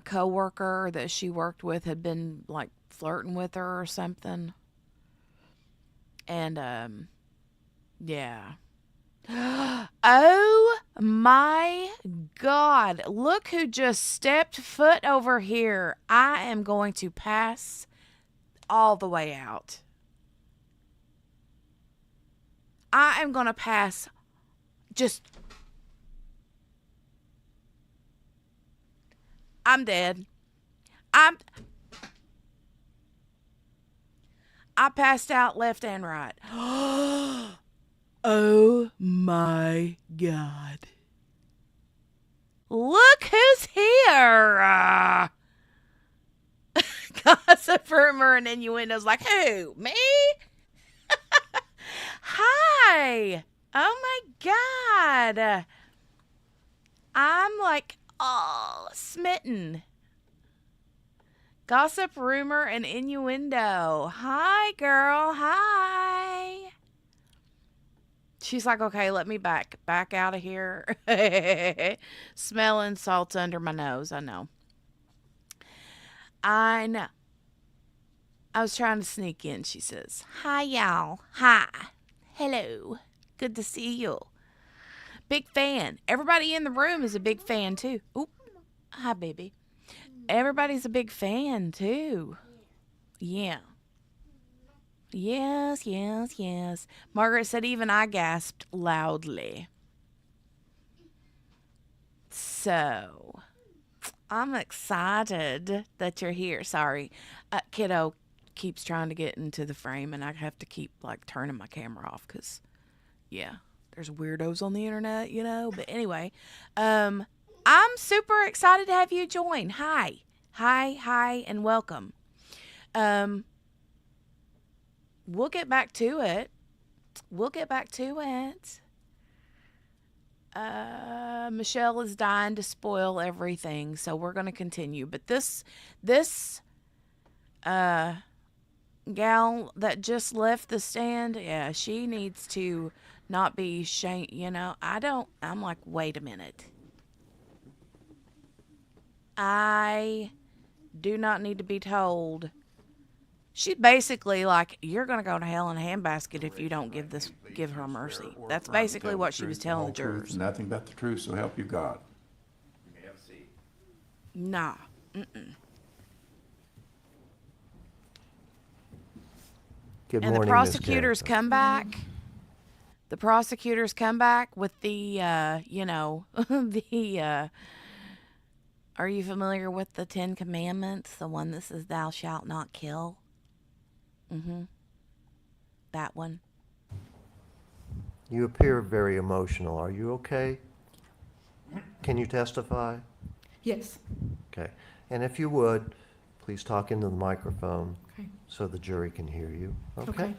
[SPEAKER 1] coworker that she worked with had been like flirting with her or something. And yeah. Oh my God. Look who just stepped foot over here. I am going to pass all the way out. I am going to pass I'm dead. I passed out left and right. Oh my God. Look who's here. Gossip, rumor, and innuendos like, who? Me? Hi. Oh my God. I'm like all smitten. Gossip, rumor, and innuendo. Hi, girl. Hi. She's like, okay, let me back out of here. Smelling salts under my nose. I know. I know. I was trying to sneak in, she says. Hi, y'all. Hi. Hello. Good to see you. Big fan. Everybody in the room is a big fan, too. Oop. Hi, baby. Everybody's a big fan, too. Yeah. Yes, yes, yes. Margaret said even I gasped loudly. So, I'm excited that you're here. Sorry. Kiddo keeps trying to get into the frame, and I have to keep, like, turning my camera off because, yeah, there's weirdos on the internet, you know. But anyway, I'm super excited to have you join. Hi. Hi, and welcome. We'll get back to it. Michelle is dying to spoil everything, so we're going to continue. But this gal that just left the stand, yeah, she needs to not be shame. You know, I'm like, wait a minute. I do not need to be told. She's basically like, you're going to go to hell in a handbasket if you don't give her mercy. That's basically what she was telling the jurors.
[SPEAKER 2] Nothing but the truth, so help you God.
[SPEAKER 3] You may have a seat.
[SPEAKER 1] Nah. Mm-mm.
[SPEAKER 5] Good
[SPEAKER 1] And
[SPEAKER 5] morning,
[SPEAKER 1] the
[SPEAKER 5] Ms.
[SPEAKER 1] prosecutors
[SPEAKER 5] Carrington.
[SPEAKER 1] come back. The prosecutors come back with the, are you familiar with the 10 Commandments? The one that says, thou shalt not kill? Mm-hmm. That one.
[SPEAKER 5] You appear very emotional. Are you okay? Can you testify?
[SPEAKER 8] Yes.
[SPEAKER 5] Okay. And if you would, please talk into the microphone
[SPEAKER 8] Okay.
[SPEAKER 5] so the jury can hear you.
[SPEAKER 8] Okay.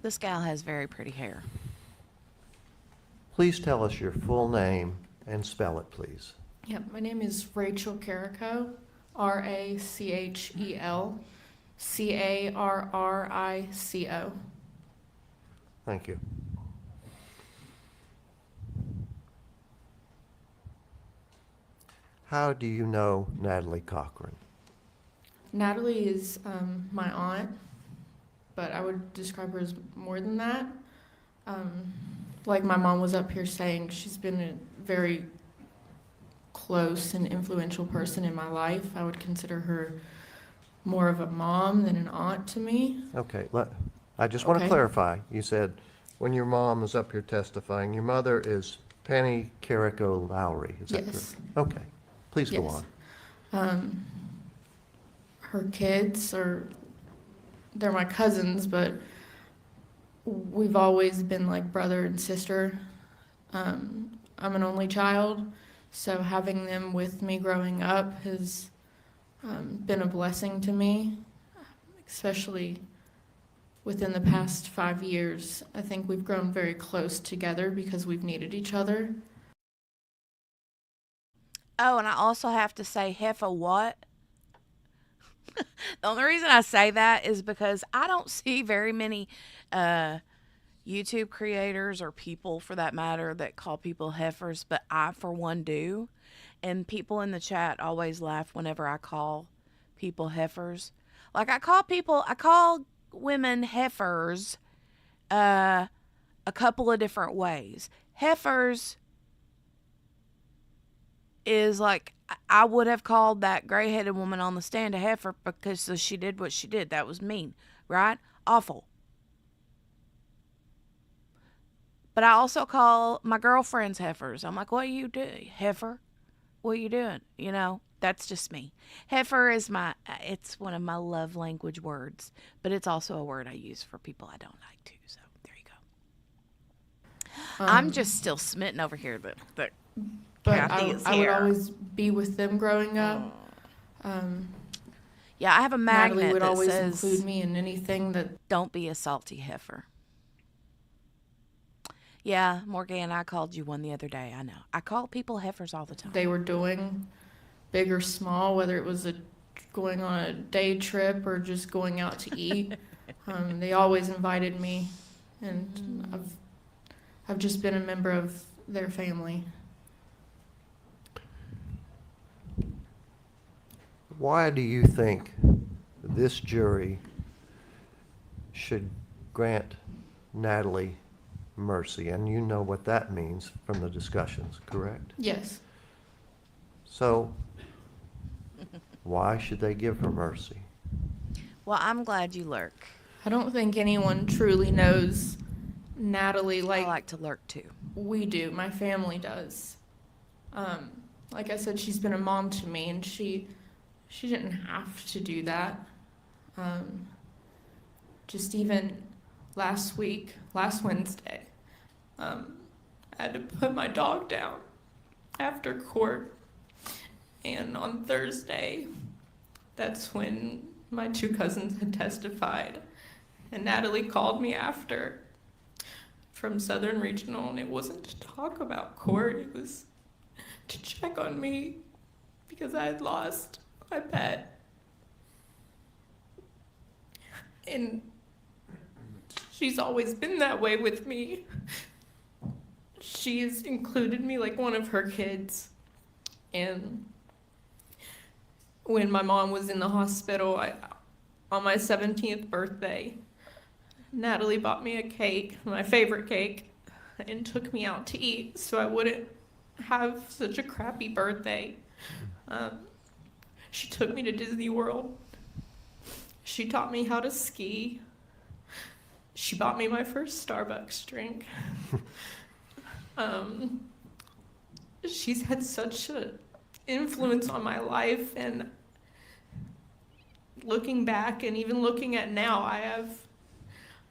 [SPEAKER 1] This gal has very pretty hair.
[SPEAKER 5] Please tell us your full name and spell it, please.
[SPEAKER 7] Yep, my name is Rachel Carrico, Rachel Carrico.
[SPEAKER 5] Thank you. How do you know Natalie Cochran?
[SPEAKER 7] Natalie is my aunt, but I would describe her as more than that. Like my mom was up here saying, she's been a very close and influential person in my life. I would consider her more of a mom than an aunt to me.
[SPEAKER 5] Okay, I just want to
[SPEAKER 7] Okay.
[SPEAKER 5] clarify. You said when your mom is up here testifying, your mother is Penny Carrico Lowry. Is that
[SPEAKER 7] Yes.
[SPEAKER 5] correct? Okay, please go
[SPEAKER 7] Yes.
[SPEAKER 5] on.
[SPEAKER 7] Her kids they're my cousins, but we've always been like brother and sister. I'm an only child, so having them with me growing up has been a blessing to me, especially within the past 5 years. I think we've grown very close together because we've needed each other.
[SPEAKER 1] Oh, and I also have to say, heifer what? The only reason I say that is because I don't see very many YouTube creators or people, for that matter, that call people heifers, but I, for one, do. And people in the chat always laugh whenever I call people heifers. Like, I call women heifers a couple of different ways. Heifers is like, I would have called that gray-headed woman on the stand a heifer because she did what she did. That was mean, right? Awful. But I also call my girlfriends heifers. I'm like, what are you doing, heifer? What are you doing? You know? That's just me. Heifer is it's one of my love language words, but it's also a word I use for people I don't like too. So there you go. I'm just still smitten over here that
[SPEAKER 7] But
[SPEAKER 1] Kathy is
[SPEAKER 7] I would
[SPEAKER 1] here.
[SPEAKER 7] always be with them growing up.
[SPEAKER 1] Yeah, I have a
[SPEAKER 7] Natalie
[SPEAKER 1] magnet
[SPEAKER 7] would
[SPEAKER 1] that
[SPEAKER 7] always
[SPEAKER 1] says,
[SPEAKER 7] include me in anything that
[SPEAKER 1] "Don't be a salty heifer." Yeah, Morgan, I called you one the other day. I know. I call people heifers all the time.
[SPEAKER 7] they were doing, big or small, whether it was going on a day trip or just going out to eat. They always invited me, and I've just been a member of their family.
[SPEAKER 5] Why do you think this jury should grant Natalie mercy? And you know what that means from the discussions, correct?
[SPEAKER 7] Yes.
[SPEAKER 5] So why should they give her mercy?
[SPEAKER 1] Well, I'm glad you lurk.
[SPEAKER 7] I don't think anyone truly knows Natalie
[SPEAKER 1] I
[SPEAKER 7] like
[SPEAKER 1] like to lurk too.
[SPEAKER 7] we do. My family does. Like I said, she's been a mom to me, and she didn't have to do that. Just even last Wednesday, I had to put my dog down after court. And on Thursday, that's when my two cousins had testified. And Natalie called me after from Southern Regional, and it wasn't to talk about court, it was to check on me because I had lost my pet. And she's always been that way with me. She has included me like one of her kids. And when my mom was in the hospital, on my 17th birthday, Natalie bought me a cake, my favorite cake, and took me out to eat so I wouldn't have such a crappy birthday. She took me to Disney World. She taught me how to ski. She bought me my first Starbucks drink. She's had such an influence on my life, and looking back and even looking at now,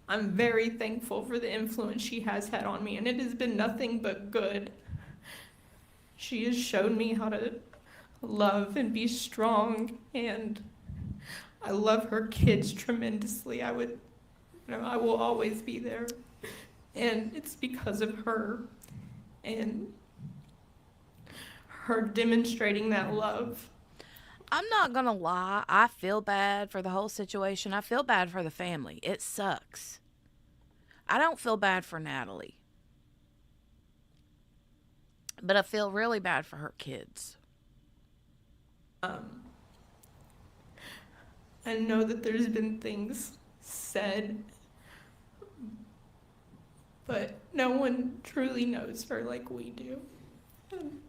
[SPEAKER 7] I'm very thankful for the influence she has had on me, and it has been nothing but good. She has shown me how to love and be strong, and I love her kids tremendously. I will always be there, and it's because of her and her demonstrating that love.
[SPEAKER 1] I'm not going to lie. I feel bad for the whole situation. I feel bad for the family. It sucks. I don't feel bad for Natalie. But I feel really bad for her kids.
[SPEAKER 7] I know that there's been things said, but no one truly knows her like we do. And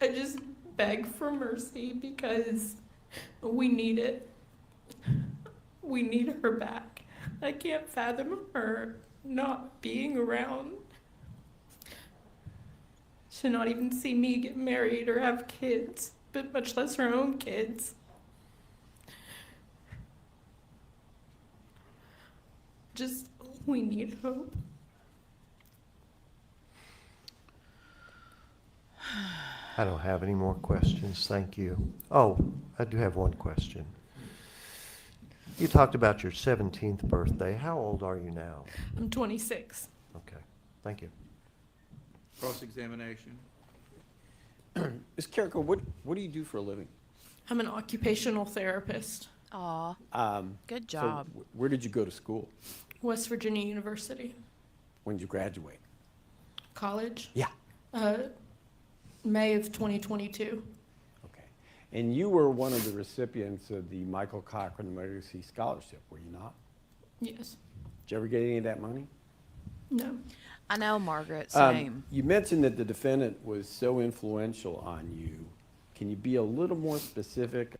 [SPEAKER 7] I just beg for mercy because we need it. We need her back. I can't fathom her not being around to not even see me get married or have kids, but much less her own kids. Just, we need hope.
[SPEAKER 5] I don't have any more questions, thank you. Oh, I do have one question. You talked about your 17th birthday. How old are you now?
[SPEAKER 7] I'm 26.
[SPEAKER 5] Okay, thank you.
[SPEAKER 2] Cross-examination.
[SPEAKER 6] Ms. Carrico, what do you do for a living?
[SPEAKER 7] I'm an occupational therapist,
[SPEAKER 1] Aw, good
[SPEAKER 6] So
[SPEAKER 1] job.
[SPEAKER 6] where did you go to school?
[SPEAKER 7] West Virginia University
[SPEAKER 6] When did you graduate?
[SPEAKER 7] College,
[SPEAKER 6] Yeah.
[SPEAKER 7] May of 2022.
[SPEAKER 6] Okay. And you were one of the recipients of the Michael Cochran Emergency Scholarship, were you not?
[SPEAKER 7] Yes.
[SPEAKER 6] Did you ever get any of that money?
[SPEAKER 7] No.
[SPEAKER 1] I know, Margaret, same.
[SPEAKER 6] You mentioned that the defendant was so influential on you. Can you be a little more specific?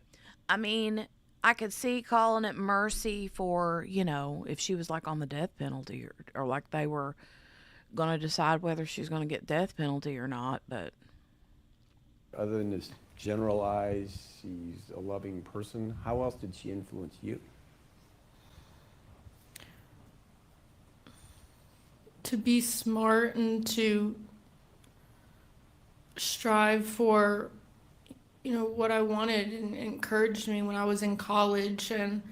[SPEAKER 1] I mean, I could see calling it mercy for, if she was like on the death penalty or like they were going to decide whether she's going to get death penalty or not, but
[SPEAKER 6] Other than this generalize she's a loving person. How else did she influence you?
[SPEAKER 7] To be smart and to strive for, what I wanted, and encouraged me when I was in college, and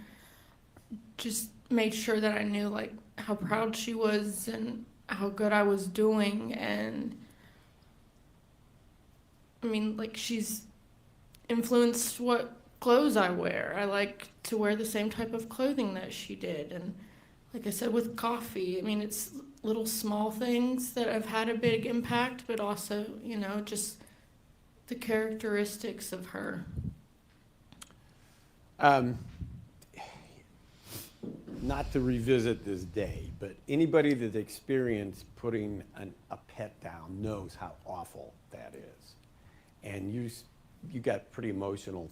[SPEAKER 7] just made sure that I knew like how proud she was and how good I was doing. And I mean, like, she's influenced what clothes I wear. I like to wear the same type of clothing that she did. And like I said, with coffee, I mean, it's little small things that have had a big impact, but also, just the characteristics of her.
[SPEAKER 6] Not to revisit this day, but anybody that's experienced putting a pet down knows how awful that is. And you got pretty emotional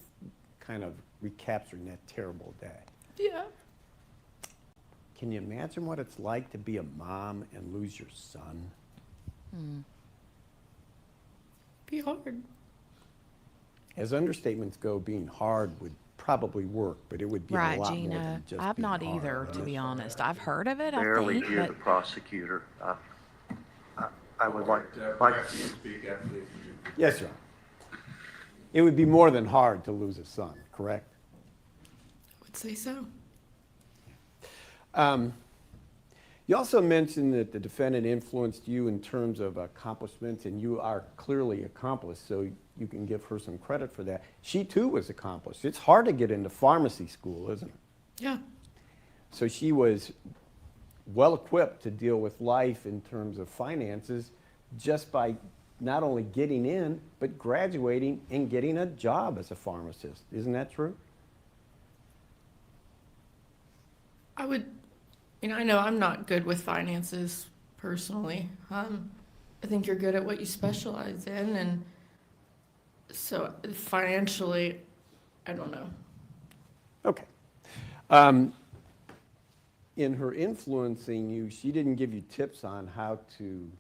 [SPEAKER 6] kind of recapturing that terrible day.
[SPEAKER 7] Yeah.
[SPEAKER 6] Can you imagine what it's like to be a mom and lose your son?
[SPEAKER 7] Be hard.
[SPEAKER 6] As understatements go, being hard would probably work, but it would be a
[SPEAKER 1] Right,
[SPEAKER 6] lot more
[SPEAKER 1] Gina.
[SPEAKER 6] than just
[SPEAKER 1] I've
[SPEAKER 6] being
[SPEAKER 1] not
[SPEAKER 6] hard.
[SPEAKER 1] either, to be honest. I've heard of it, I
[SPEAKER 5] Barely
[SPEAKER 1] think,
[SPEAKER 5] hear
[SPEAKER 1] but
[SPEAKER 5] the prosecutor. I would like,
[SPEAKER 2] Perhaps you can speak up, please.
[SPEAKER 6] Yes, sir. It would be more than hard to lose a son, correct?
[SPEAKER 7] I would say so.
[SPEAKER 6] You also mentioned that the defendant influenced you in terms of accomplishments, and you are clearly accomplished, so you can give her some credit for that. She too was accomplished. It's hard to get into pharmacy school, isn't it?
[SPEAKER 7] Yeah.
[SPEAKER 6] So she was well equipped to deal with life in terms of finances just by not only getting in, but graduating and getting a job as a pharmacist. Isn't that true?
[SPEAKER 7] I know I'm not good with finances personally. I think you're good at what you specialize in, and so financially, I don't know.
[SPEAKER 6] Okay. In her influencing you, she didn't give you tips on how to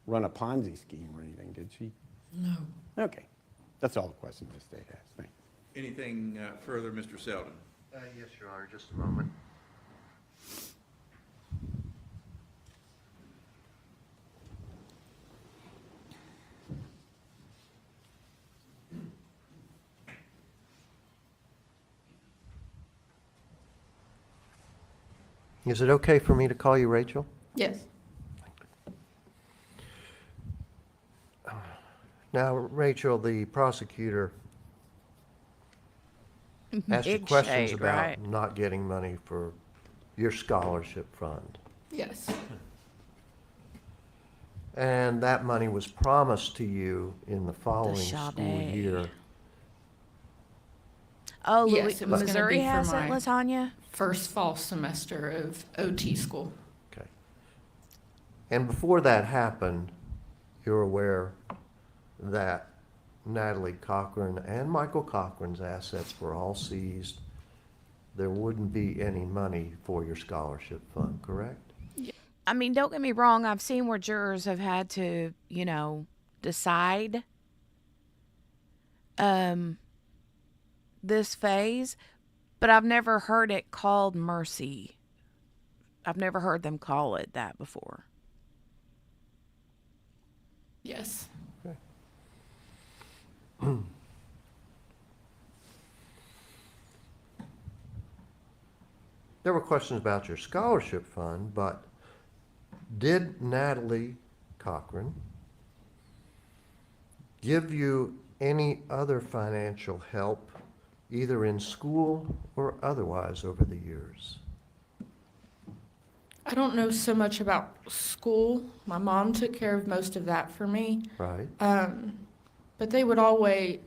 [SPEAKER 6] run a Ponzi scheme or anything, did she?
[SPEAKER 7] No.
[SPEAKER 6] Okay. That's all the questions the state has. Thanks.
[SPEAKER 2] Anything further, Mr. Selden?
[SPEAKER 5] yes, Your Honor, just a moment. Is it okay for me to call you Rachel?
[SPEAKER 7] Yes.
[SPEAKER 5] Now, Rachel, the prosecutor asked you
[SPEAKER 1] Big
[SPEAKER 5] questions
[SPEAKER 1] shade,
[SPEAKER 5] about
[SPEAKER 1] right?
[SPEAKER 5] not getting money for your scholarship fund.
[SPEAKER 7] Yes.
[SPEAKER 5] And that money was promised to you in the following school
[SPEAKER 1] Sade.
[SPEAKER 5] year.
[SPEAKER 1] Oh,
[SPEAKER 7] Yes, it was gonna
[SPEAKER 1] Missouri
[SPEAKER 7] be for
[SPEAKER 1] has it,
[SPEAKER 7] my-
[SPEAKER 1] Latanya?
[SPEAKER 7] First fall semester of OT school.
[SPEAKER 5] Okay. And before that happened, you're aware that Natalie Cochran and Michael Cochran's assets were all seized. There wouldn't be any money for your scholarship fund, correct?
[SPEAKER 1] I mean, don't get me wrong. I've seen where jurors have had to, decide this phase, but I've never heard it called mercy. I've never heard them call it that before.
[SPEAKER 7] Yes.
[SPEAKER 5] There were questions about your scholarship fund, but did Natalie Cochran give you any other financial help, either in school or otherwise, over the years?
[SPEAKER 7] I don't know so much about school. My mom took care of most of that for me.
[SPEAKER 5] Right?
[SPEAKER 7] But they would always,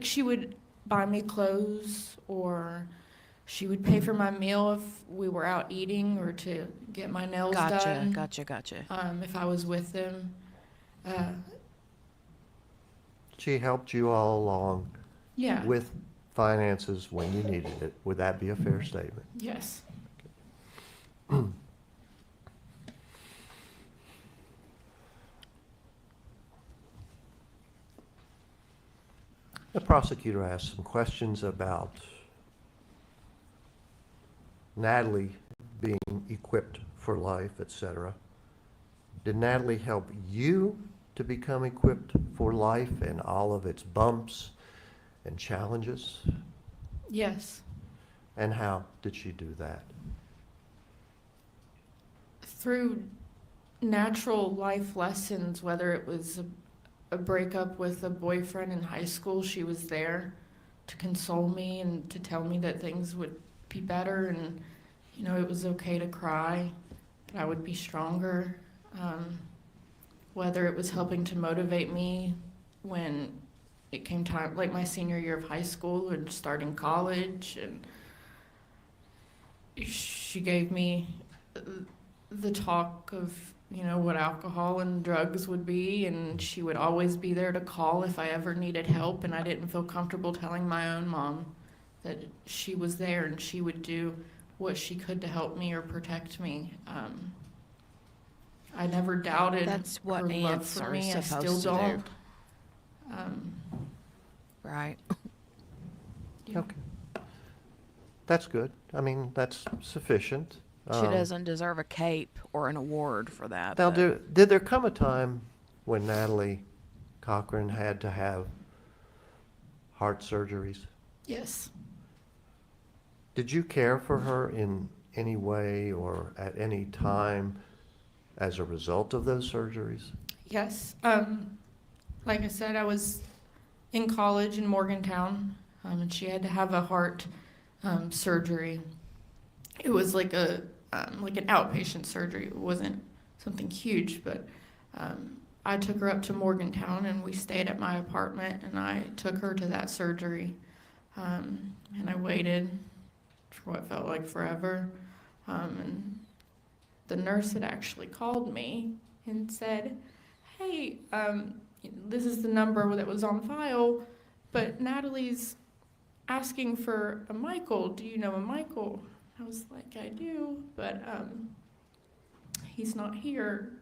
[SPEAKER 7] she would buy me clothes, or she would pay for my meal if we were out eating, or to get my nails done.
[SPEAKER 1] Gotcha.
[SPEAKER 7] If I was with them.
[SPEAKER 5] She helped you all along
[SPEAKER 7] Yeah.
[SPEAKER 5] with finances when you needed it. Would that be a fair statement?
[SPEAKER 7] Yes.
[SPEAKER 5] The prosecutor asked some questions about Natalie being equipped for life, etc. Did Natalie help you to become equipped for life and all of its bumps and challenges?
[SPEAKER 7] Yes.
[SPEAKER 5] And how did she do that?
[SPEAKER 7] Through natural life lessons, whether it was a breakup with a boyfriend in high school, she was there to console me and to tell me that things would be better and, you know, it was okay to cry, that I would be stronger. Whether it was helping to motivate me when it came time, like my senior year of high school and starting college, and she gave me the talk of, you know, what alcohol and drugs would be, and she would always be there to call if I ever needed help, and I didn't feel comfortable telling my own mom that she was there and she would do what she could to help me or protect me. I never doubted
[SPEAKER 1] That's what
[SPEAKER 7] her love
[SPEAKER 1] aunts
[SPEAKER 7] for
[SPEAKER 1] are
[SPEAKER 7] me. I still
[SPEAKER 1] supposed to do.
[SPEAKER 7] don't.
[SPEAKER 1] Right.
[SPEAKER 7] Yeah.
[SPEAKER 5] Okay. That's good. I mean, that's sufficient.
[SPEAKER 1] She doesn't deserve a cape or an award for that.
[SPEAKER 5] Now,
[SPEAKER 1] but-
[SPEAKER 5] did there come a time when Natalie Cochran had to have heart surgeries?
[SPEAKER 7] Yes.
[SPEAKER 5] Did you care for her in any way or at any time as a result of those surgeries?
[SPEAKER 7] Yes. Like I said, I was in college in Morgantown, and she had to have a heart surgery. It was like an outpatient surgery. It wasn't something huge, but I took her up to Morgantown, and we stayed at my apartment, and I took her to that surgery, and I waited for what felt like forever, and the nurse had actually called me and said, hey, this is the number that was on file, but Natalie's asking for a Michael. Do you know a Michael? I was like, I do, but he's not here.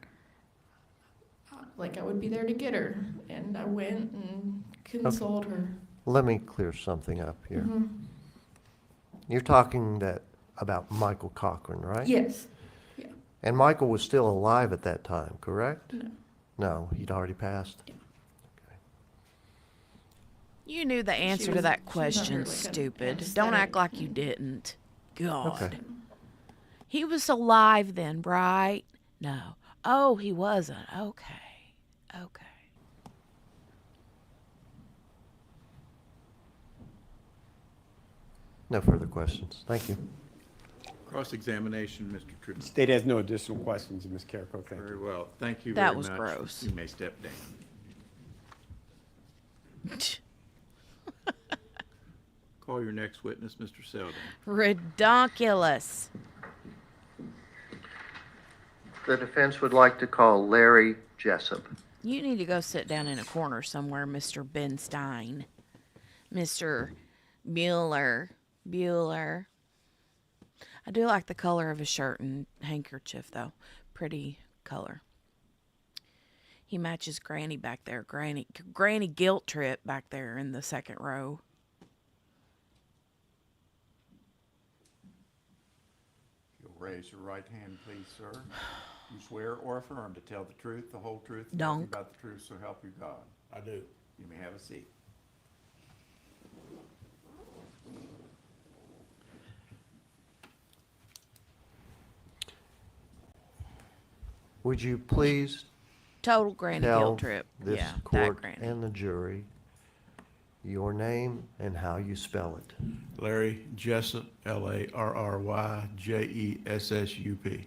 [SPEAKER 7] Like, I would be there to get her. And I went and consoled her.
[SPEAKER 5] Let me clear something up here.
[SPEAKER 7] Mhm.
[SPEAKER 5] You're talking about Michael Cochran, right?
[SPEAKER 7] Yes. Yeah.
[SPEAKER 5] And Michael was still alive at that time, correct?
[SPEAKER 7] No.
[SPEAKER 5] No, he'd already passed?
[SPEAKER 7] Yeah.
[SPEAKER 1] You knew the answer to
[SPEAKER 7] was-
[SPEAKER 1] that
[SPEAKER 7] she was under,
[SPEAKER 1] question,
[SPEAKER 7] like, an
[SPEAKER 1] stupid. Don't
[SPEAKER 7] anesthetic.
[SPEAKER 1] act like you didn't. God.
[SPEAKER 5] Okay.
[SPEAKER 1] He was alive then, right? No. Oh, he wasn't. Okay. Okay.
[SPEAKER 5] No further questions. Thank you.
[SPEAKER 2] Cross-examination, Mr. Truman.
[SPEAKER 6] State has no additional questions, Ms. Carrico, thank
[SPEAKER 2] Very
[SPEAKER 6] you.
[SPEAKER 2] well. Thank you
[SPEAKER 1] That
[SPEAKER 2] very much.
[SPEAKER 1] was gross.
[SPEAKER 2] You may step down. Call your next witness, Mr. Selden.
[SPEAKER 1] Redonkulous.
[SPEAKER 5] The defense would like to call Larry Jessup.
[SPEAKER 1] You need to go sit down in a corner somewhere, Mr. Benstein. Mr. Bueller. I do like the color of his shirt and handkerchief, though. Pretty color. He matches Granny back there. Granny guilt trip back there in the second row.
[SPEAKER 2] You'll raise your right hand, please, sir. You swear or affirm to tell the truth, the whole truth, and nothing
[SPEAKER 1] Donk.
[SPEAKER 2] but the truth, so help you God.
[SPEAKER 3] I do.
[SPEAKER 2] You may have a seat.
[SPEAKER 5] Would you please
[SPEAKER 1] Total Granny
[SPEAKER 5] tell
[SPEAKER 1] guilt trip.
[SPEAKER 5] this
[SPEAKER 1] Yeah, that
[SPEAKER 5] court
[SPEAKER 1] Granny.
[SPEAKER 5] and the jury your name and how you spell it?
[SPEAKER 10] Larry Jessup, LarryJessup.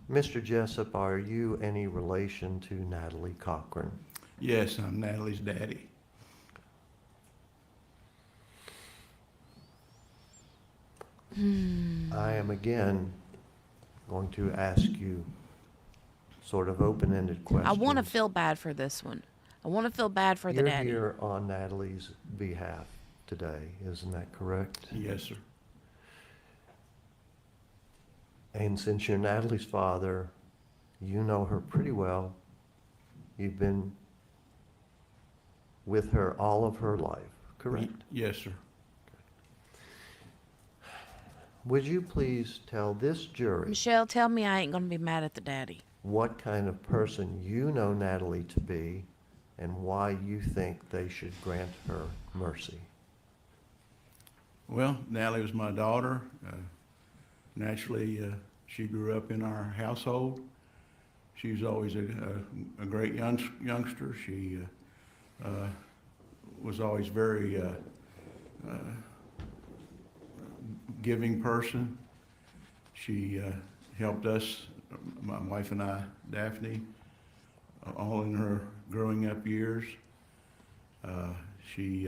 [SPEAKER 5] Mr. Jessup, are you any relation to Natalie Cochran?
[SPEAKER 10] Yes, I'm Natalie's daddy.
[SPEAKER 5] I am again going to ask you sort of open-ended questions.
[SPEAKER 1] I want to feel bad for this one. I want to feel bad for the
[SPEAKER 5] You're
[SPEAKER 1] daddy.
[SPEAKER 5] here on Natalie's behalf today, isn't that correct?
[SPEAKER 10] Yes, sir.
[SPEAKER 5] And since you're Natalie's father, you know her pretty well. You've been with her all of her life, correct?
[SPEAKER 10] Yes, sir.
[SPEAKER 5] Would you please tell this jury
[SPEAKER 1] Michelle, tell me I ain't gonna be mad at the daddy.
[SPEAKER 5] what kind of person you know Natalie to be and why you think they should grant her mercy?
[SPEAKER 10] Well, Natalie was my daughter. Naturally, she grew up in our household. She was always a great youngster. She was always very giving person. She helped us, my wife and I, Daphne, all in her growing up years. She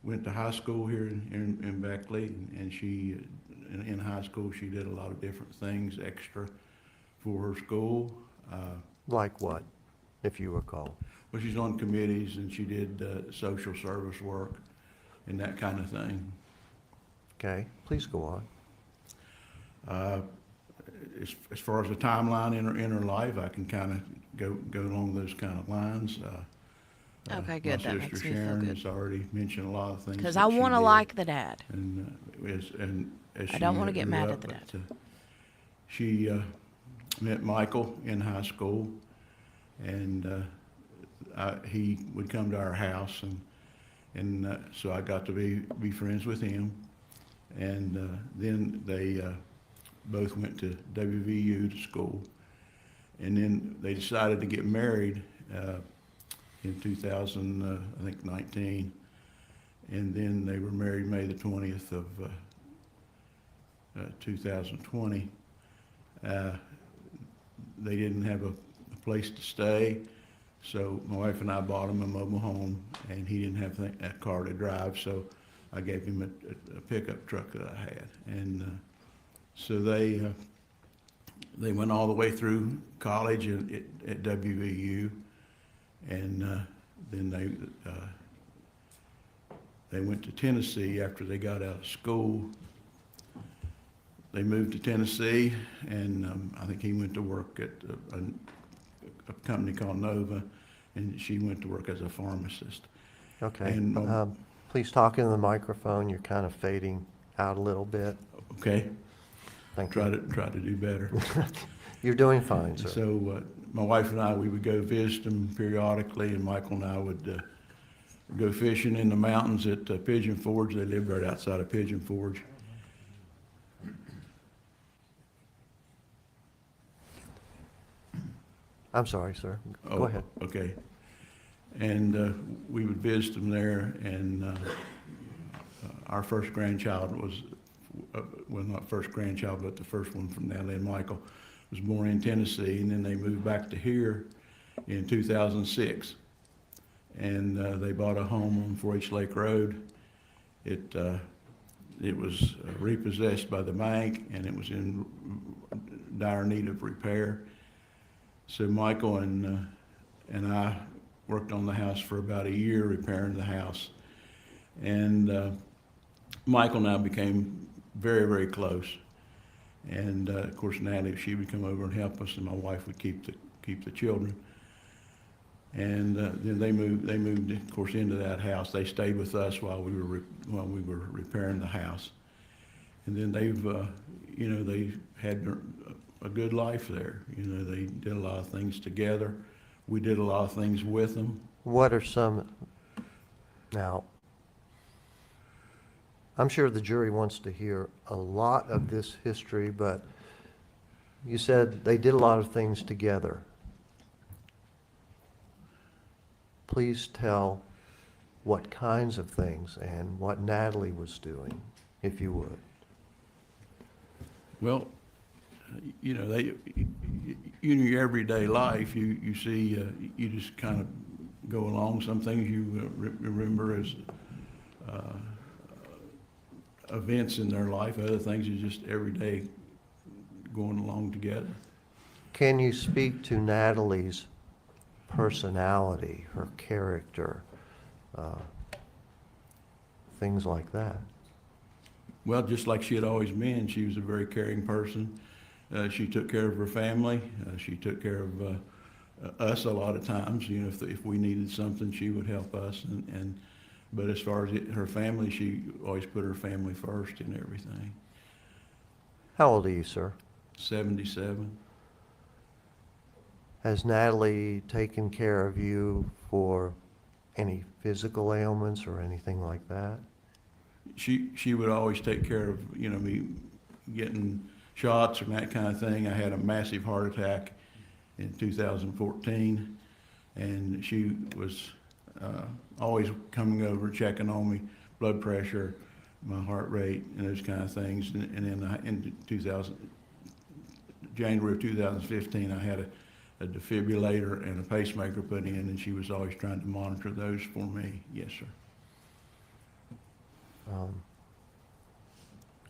[SPEAKER 10] went to high school here in Beckley, and she, in high school, she did a lot of different things extra for her school.
[SPEAKER 5] Like what, if you recall?
[SPEAKER 10] Well, she's on committees, and she did social service work and that kind of thing.
[SPEAKER 5] Okay, please go on.
[SPEAKER 10] As far as the timeline in her life, I can kind of go along those kind of lines.
[SPEAKER 1] Okay, good. That
[SPEAKER 10] My sister
[SPEAKER 1] makes me feel
[SPEAKER 10] Sharon
[SPEAKER 1] good.
[SPEAKER 10] has already mentioned a lot of things.
[SPEAKER 1] Because
[SPEAKER 10] that
[SPEAKER 1] I
[SPEAKER 10] she
[SPEAKER 1] want to
[SPEAKER 10] did.
[SPEAKER 1] like the dad.
[SPEAKER 10] And as
[SPEAKER 1] I don't
[SPEAKER 10] she
[SPEAKER 1] wanna get
[SPEAKER 10] grew
[SPEAKER 1] mad
[SPEAKER 10] up,
[SPEAKER 1] at the dad.
[SPEAKER 10] but, she met Michael in high school, and he would come to our house, and so I got to be friends with him. And then they both went to WVU to school, and then they decided to get married in 2019, and then they were married May the 20th of 2020. They didn't have a place to stay, so my wife and I bought him a mobile home, and he didn't have a car to drive, so I gave him a pickup truck that I had. And so they went all the way through college at WVU, and then they went to Tennessee after they got out of school. They moved to Tennessee, and I think he went to work at a company called Nova, and she went to work as a pharmacist.
[SPEAKER 5] Okay,
[SPEAKER 10] And,
[SPEAKER 5] please talk into the microphone. You're kind of fading out a little bit.
[SPEAKER 10] Okay,
[SPEAKER 5] Thank
[SPEAKER 10] try
[SPEAKER 5] you.
[SPEAKER 10] to do better.
[SPEAKER 5] You're doing fine, sir.
[SPEAKER 10] So my wife and I, we would go visit them periodically, and Michael and I would go fishing in the mountains at Pigeon Forge. They lived right outside of Pigeon Forge.
[SPEAKER 5] I'm sorry, sir. Go
[SPEAKER 10] Oh,
[SPEAKER 5] ahead.
[SPEAKER 10] Okay. And we would visit them there, and our first grandchild was, well, not first grandchild, but the first one from Natalie and Michael was born in Tennessee, and then they moved back to here in 2006. And they bought a home on 4H Lake Road. It was repossessed by the bank, and it was in dire need of repair. So Michael and I worked on the house for about a year, repairing the house. And Michael and I became very, very close. And of course, Natalie, she would come over and help us, and my wife would keep the children. And then they moved, of course, into that house. They stayed with us while we were repairing the house. And then they had a good life there. They did a lot of things together. We did a lot of things with them.
[SPEAKER 5] What are some, now, I'm sure the jury wants to hear a lot of this history, but you said they did a lot of things together. Please tell what kinds of things and what Natalie was doing, if you would.
[SPEAKER 10] Well, in your everyday life, you see, you just kind of go along. Some things you remember as events in their life. Other things are just every day going along together.
[SPEAKER 5] Can you speak to Natalie's personality, her character, things like that?
[SPEAKER 10] Well, just like she had always been, she was a very caring person. She took care of her family. She took care us a lot of times, you know, if we needed something, she would help us, but as far as her family, she always put her family first in everything.
[SPEAKER 5] How old are you, sir?
[SPEAKER 10] 77.
[SPEAKER 5] Has Natalie taken care of you for any physical ailments or anything like that?
[SPEAKER 10] She would always take care of, you know, me getting shots and that kind of thing. I had a massive heart attack in 2014, and she was always coming over, checking on me, blood pressure, my heart rate, and those kind of things. And then in January of 2015, I had a defibrillator and a pacemaker put in, and she was always trying to monitor those for me. Yes, sir.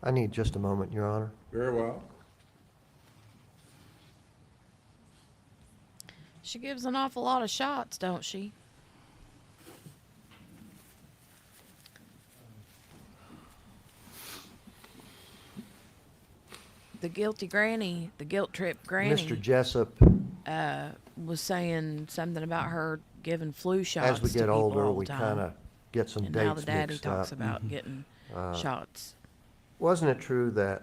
[SPEAKER 5] I need just a moment, Your Honor.
[SPEAKER 2] Very well.
[SPEAKER 1] She gives an awful lot of shots, don't she? The guilty granny, the guilt trip granny,
[SPEAKER 5] Mr. Jessup,
[SPEAKER 1] was saying something about her giving flu shots
[SPEAKER 5] as we
[SPEAKER 1] to
[SPEAKER 5] get
[SPEAKER 1] people
[SPEAKER 5] older,
[SPEAKER 1] all the
[SPEAKER 5] we
[SPEAKER 1] time.
[SPEAKER 5] kind of get some
[SPEAKER 1] And now the
[SPEAKER 5] dates
[SPEAKER 1] daddy
[SPEAKER 5] mixed
[SPEAKER 1] talks
[SPEAKER 5] up.
[SPEAKER 1] about getting shots.
[SPEAKER 5] Wasn't it true that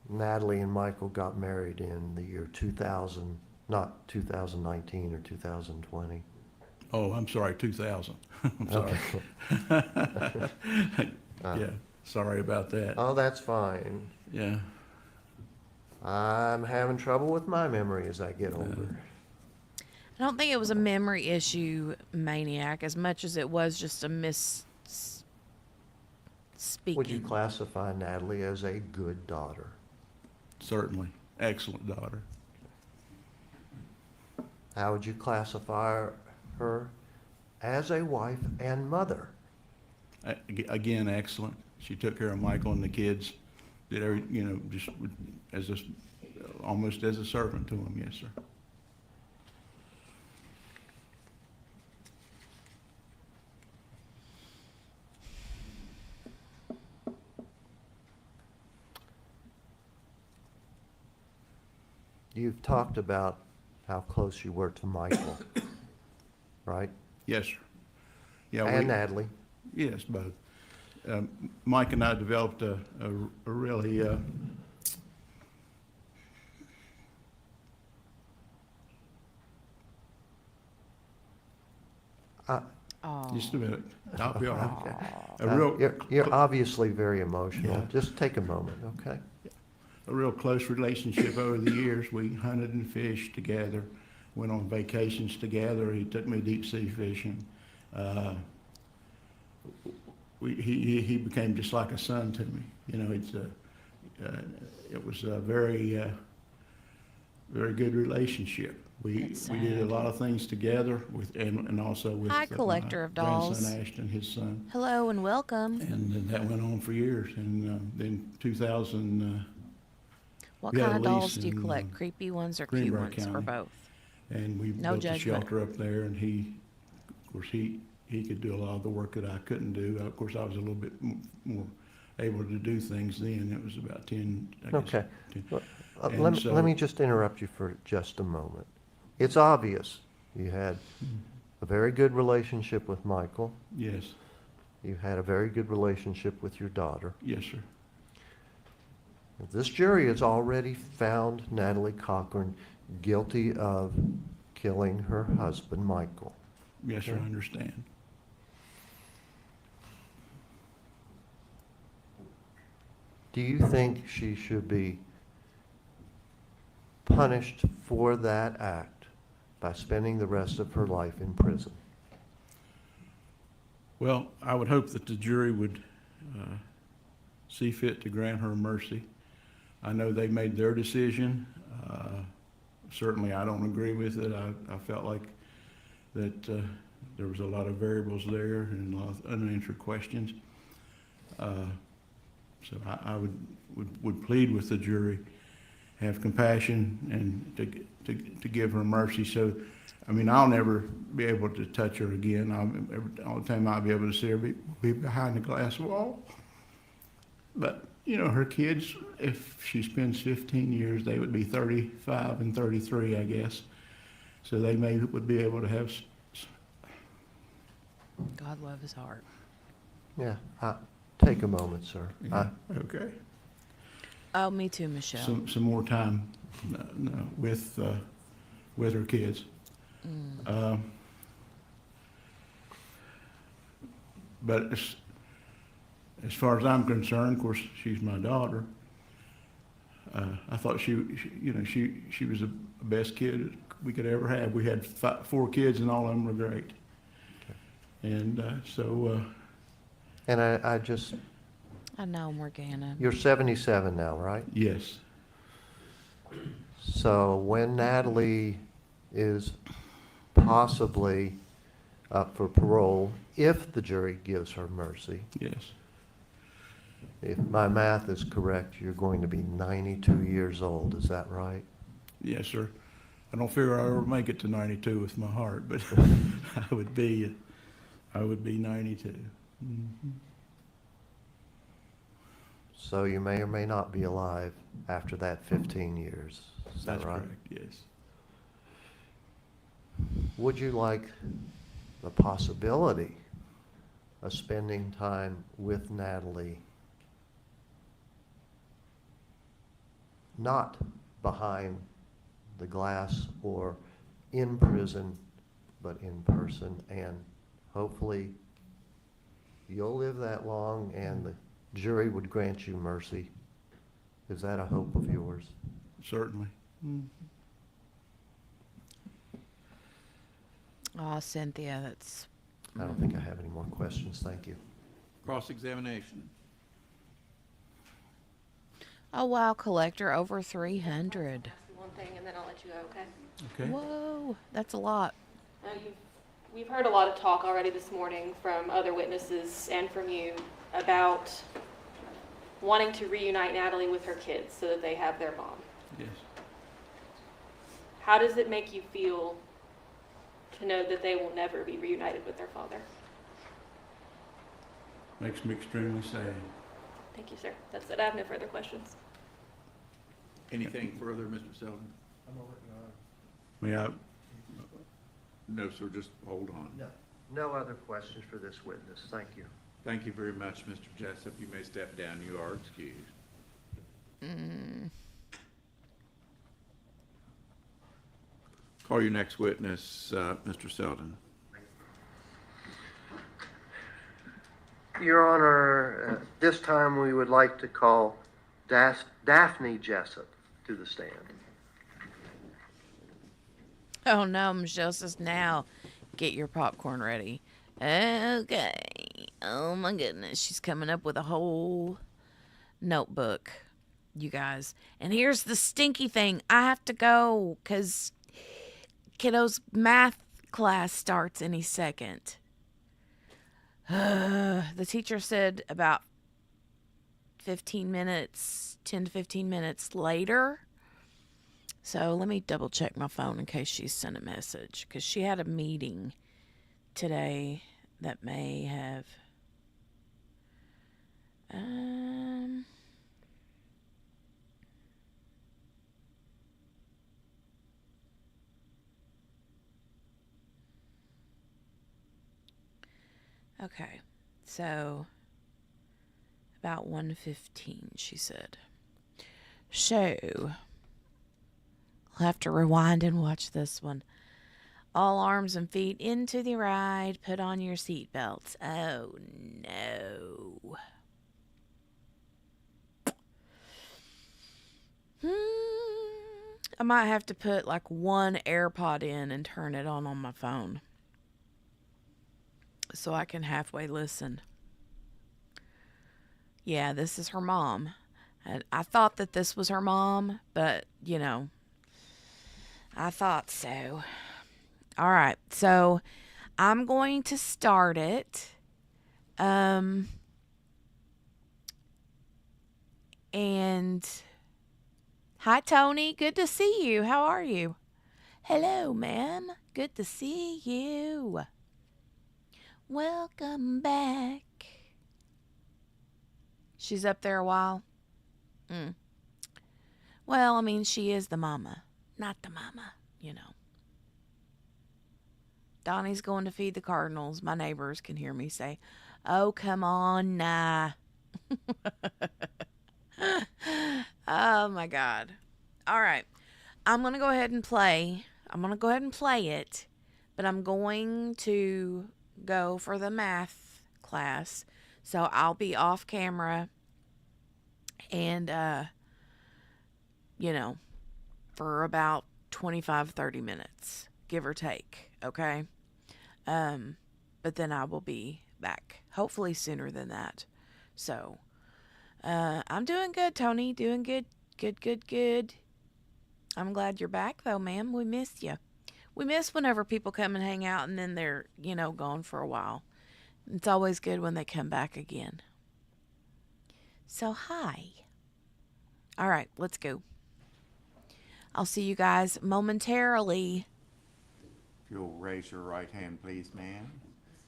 [SPEAKER 5] Natalie and Michael got married in the year 2000, not 2019 or 2020?
[SPEAKER 10] Oh, I'm sorry, 2000. I'm sorry. Yeah, sorry about that.
[SPEAKER 5] Oh, that's fine.
[SPEAKER 10] Yeah.
[SPEAKER 5] I'm having trouble with my memory as I get older.
[SPEAKER 1] I don't think it was a memory issue, Maniac, as much as it was just a speaking.
[SPEAKER 5] Would you classify Natalie as a good daughter?
[SPEAKER 10] Certainly. Excellent daughter.
[SPEAKER 5] How would you classify her as a wife and mother?
[SPEAKER 10] Again, excellent. She took care of Michael and the kids, did every, you know, just as almost as a servant to them. Yes, sir.
[SPEAKER 5] You've talked about how close you were to Michael, right?
[SPEAKER 10] Yes, sir. Yeah,
[SPEAKER 5] And Natalie.
[SPEAKER 10] Yes, both. Mike and I developed a really
[SPEAKER 1] Aw.
[SPEAKER 10] just a minute. I'll be all right.
[SPEAKER 5] Okay.
[SPEAKER 10] A real
[SPEAKER 5] You're obviously very emotional.
[SPEAKER 10] Yeah.
[SPEAKER 5] Just take a moment, okay?
[SPEAKER 10] a real close relationship over the years. We hunted and fished together, went on vacations together. He took me deep sea fishing. He became just like a son to me. You know, it was a very good relationship. We
[SPEAKER 1] That's
[SPEAKER 10] did a
[SPEAKER 1] sad.
[SPEAKER 10] lot of things together and also with
[SPEAKER 1] Hi, collector
[SPEAKER 10] my
[SPEAKER 1] of dolls.
[SPEAKER 10] grandson Ashton, his son.
[SPEAKER 1] Hello and welcome.
[SPEAKER 10] And then that went on for years. And then 2000,
[SPEAKER 1] What
[SPEAKER 10] we had
[SPEAKER 1] kind
[SPEAKER 10] a
[SPEAKER 1] of
[SPEAKER 10] lease
[SPEAKER 1] dolls do you
[SPEAKER 10] in,
[SPEAKER 1] collect? Creepy ones or cute
[SPEAKER 10] Greenbrier
[SPEAKER 1] ones, or
[SPEAKER 10] County.
[SPEAKER 1] both?
[SPEAKER 10] and we
[SPEAKER 1] No
[SPEAKER 10] built a
[SPEAKER 1] judgment.
[SPEAKER 10] shelter up there. And of course, he could do a lot of the work that I couldn't do. Of course, I was a little bit more able to do things then. It was about 10, I guess.
[SPEAKER 5] Okay.
[SPEAKER 10] 10.
[SPEAKER 5] Well,
[SPEAKER 10] And
[SPEAKER 5] Let
[SPEAKER 10] so-
[SPEAKER 5] me just interrupt you for just a moment. It's obvious you had a very good relationship with Michael.
[SPEAKER 10] Yes,
[SPEAKER 5] You had a very good relationship with your daughter.
[SPEAKER 10] yes, sir.
[SPEAKER 5] This jury has already found Natalie Cochran guilty of killing her husband, Michael.
[SPEAKER 10] Yes, sir, I
[SPEAKER 5] Okay.
[SPEAKER 10] understand.
[SPEAKER 5] Do you think she should be punished for that act by spending the rest of her life in prison?
[SPEAKER 10] Well, I would hope that the jury would see fit to grant her mercy. I know they made their decision. Certainly, I don't agree with it. I felt like that there was a lot of variables there and a lot of unanswered questions. So I would plead with the jury, have compassion and to give her mercy. So, I mean, I'll never be able to touch her again. All the time I'll be able to see her be behind the glass wall. But, you know, her kids, if she spends 15 years, they would be 35 and 33, I guess. So they would be able to have
[SPEAKER 1] God love his heart.
[SPEAKER 5] Yeah, take a moment, sir.
[SPEAKER 10] okay,
[SPEAKER 1] Oh, me too, Michelle.
[SPEAKER 10] some more time with her kids. But as far as I'm concerned, of course, she's my daughter. I thought she was the best kid we could ever have. We had 4 kids, and all of them were great. And
[SPEAKER 5] And I just,
[SPEAKER 1] I know, Morgana.
[SPEAKER 5] you're 77 now, right?
[SPEAKER 10] yes,
[SPEAKER 5] So when Natalie is possibly up for parole, if the jury gives her mercy,
[SPEAKER 10] yes,
[SPEAKER 5] if my math is correct, you're going to be 92 years old, is that right?
[SPEAKER 10] yes, sir. I don't figure I'll ever make it to 92 with my heart, but I would be 92. Mhm.
[SPEAKER 5] So you may or may not be alive after that 15 years, is that
[SPEAKER 10] That's
[SPEAKER 5] right?
[SPEAKER 10] correct, yes.
[SPEAKER 5] Would you like the possibility of spending time with Natalie, not behind the glass or in prison, but in person, and hopefully you'll live that long and the jury would grant you mercy? Is that a hope of yours?
[SPEAKER 10] Certainly.
[SPEAKER 1] Oh, Cynthia, that's
[SPEAKER 5] I don't think I have any more questions, thank you.
[SPEAKER 2] Cross-examination.
[SPEAKER 1] oh wow, collector over 300.
[SPEAKER 9] One thing, and then I'll let you go, okay?
[SPEAKER 10] Okay.
[SPEAKER 1] Whoa, that's a lot.
[SPEAKER 9] We've heard a lot of talk already this morning from other witnesses and from you about wanting to reunite Natalie with her kids so that they have their mom.
[SPEAKER 10] Yes.
[SPEAKER 9] How does it make you feel to know that they will never be reunited with their father?
[SPEAKER 10] Makes me extremely sad.
[SPEAKER 9] Thank you, sir. That's it. I have no further questions.
[SPEAKER 2] Anything further, Mr. Selden?
[SPEAKER 10] May I,
[SPEAKER 2] No, sir, just hold on.
[SPEAKER 5] No other questions for this witness, thank you.
[SPEAKER 2] Thank you very much, Mr. Jessup. You may step down. You are excused. Call your next witness, Mr. Selden.
[SPEAKER 5] Your Honor, this time we would like to call Daphne Jessup to the stand.
[SPEAKER 1] Oh no, Michelle says now get your popcorn ready. Okay. Oh my goodness. She's coming up with a whole notebook, you guys. And here's the stinky thing. I have to go because kiddo's math class starts any second. The teacher said about 15 minutes, 10 to 15 minutes later. So let me double check my phone in case she sent a message, because she had a meeting today that may have okay, so about 1:15 she said. So I'll have to rewind and watch this one. All arms and feet into the ride. Put on your seatbelts. Oh, no. I might have to put like one AirPod in and turn it on my phone so I can halfway listen. Yeah, this is her mom. And I thought that this was her mom, but, you know, I thought so. All right, so I'm going to start it. And hi, Tony. Good to see you. How are you? Hello, ma'am. Good to see you. Welcome back. She's up there a while. Well, I mean, she is the mama, not the mama, you know. Donnie's going to feed the Cardinals. My neighbors can hear me say, "Oh, come on, nah." Oh my God. All right. I'm going to go ahead and play. I'm going to go ahead and play it, but I'm going to go for the math class. So I'll be off camera and, for about 25-30 minutes, give or take. Okay. But then I will be back, hopefully sooner than that. So, I'm doing good, Tony. Doing good. Good. I'm glad you're back, though, ma'am. We missed you. We miss whenever people come and hang out and then they're, gone for a while. It's always good when they come back again. So, hi. All right, let's go. I'll see you guys momentarily.
[SPEAKER 2] If you'll raise your right hand, please, ma'am.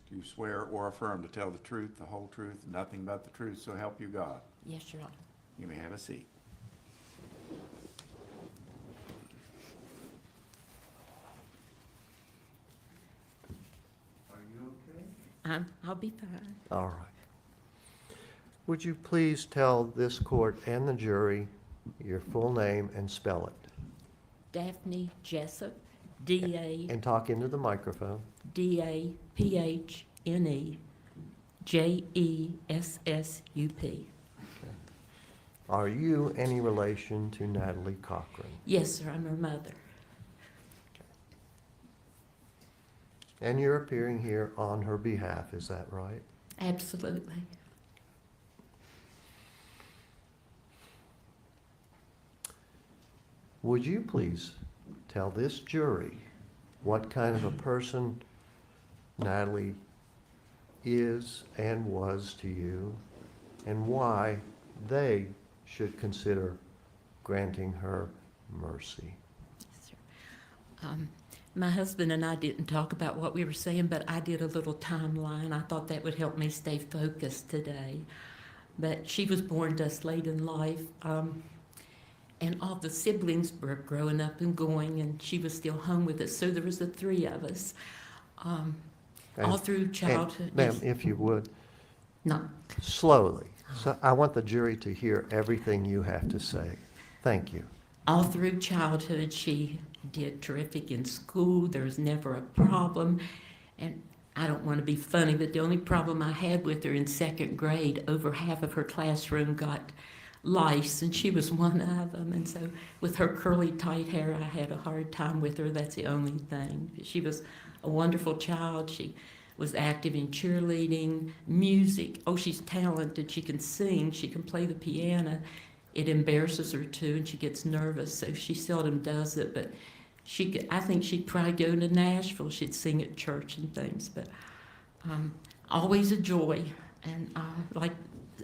[SPEAKER 2] Do you swear or affirm to tell the truth, the whole truth, nothing but the truth, so help you God?
[SPEAKER 8] Yes, Your Honor.
[SPEAKER 2] You may have a seat. Are you okay?
[SPEAKER 8] I'll be fine.
[SPEAKER 5] All right. Would you please tell this court and the jury your full name and spell it?
[SPEAKER 11] Daphne Jessup, D-A,
[SPEAKER 5] And talk into the microphone.
[SPEAKER 11] D-A-P-H-N-E, J-E-S-S-U-P.
[SPEAKER 5] Are you any relation to Natalie Cochran?
[SPEAKER 11] Yes, sir, I'm her mother.
[SPEAKER 5] And you're appearing here on her behalf, is that right?
[SPEAKER 11] Absolutely.
[SPEAKER 5] Would you please tell this jury what kind of a person Natalie is and was to you, and why they should consider granting her mercy?
[SPEAKER 11] Yes, sir. My husband and I didn't talk about what we were saying, but I did a little timeline. I thought that would help me stay focused today. But she was born to us late in life. And all the siblings were growing up and going, and she was still home with us. So there was the three of us, all through childhood.
[SPEAKER 5] Ma'am,
[SPEAKER 11] Yes.
[SPEAKER 5] if you would,
[SPEAKER 11] No,
[SPEAKER 5] slowly. So I want the jury to hear everything you have to say. Thank you.
[SPEAKER 11] all through childhood, she did terrific in school. There was never a problem. And I don't want to be funny, but the only problem I had with her in second grade, over half of her classroom got lice, and she was one of them. And so with her curly, tight hair, I had a hard time with her. That's the only thing. She was a wonderful child. She was active in cheerleading, music. Oh, she's talented. She can sing. She can play the piano. It embarrasses her too, and she gets nervous, so she seldom does it. But I think she'd probably go to Nashville. She'd sing at church and things. But always a joy. And like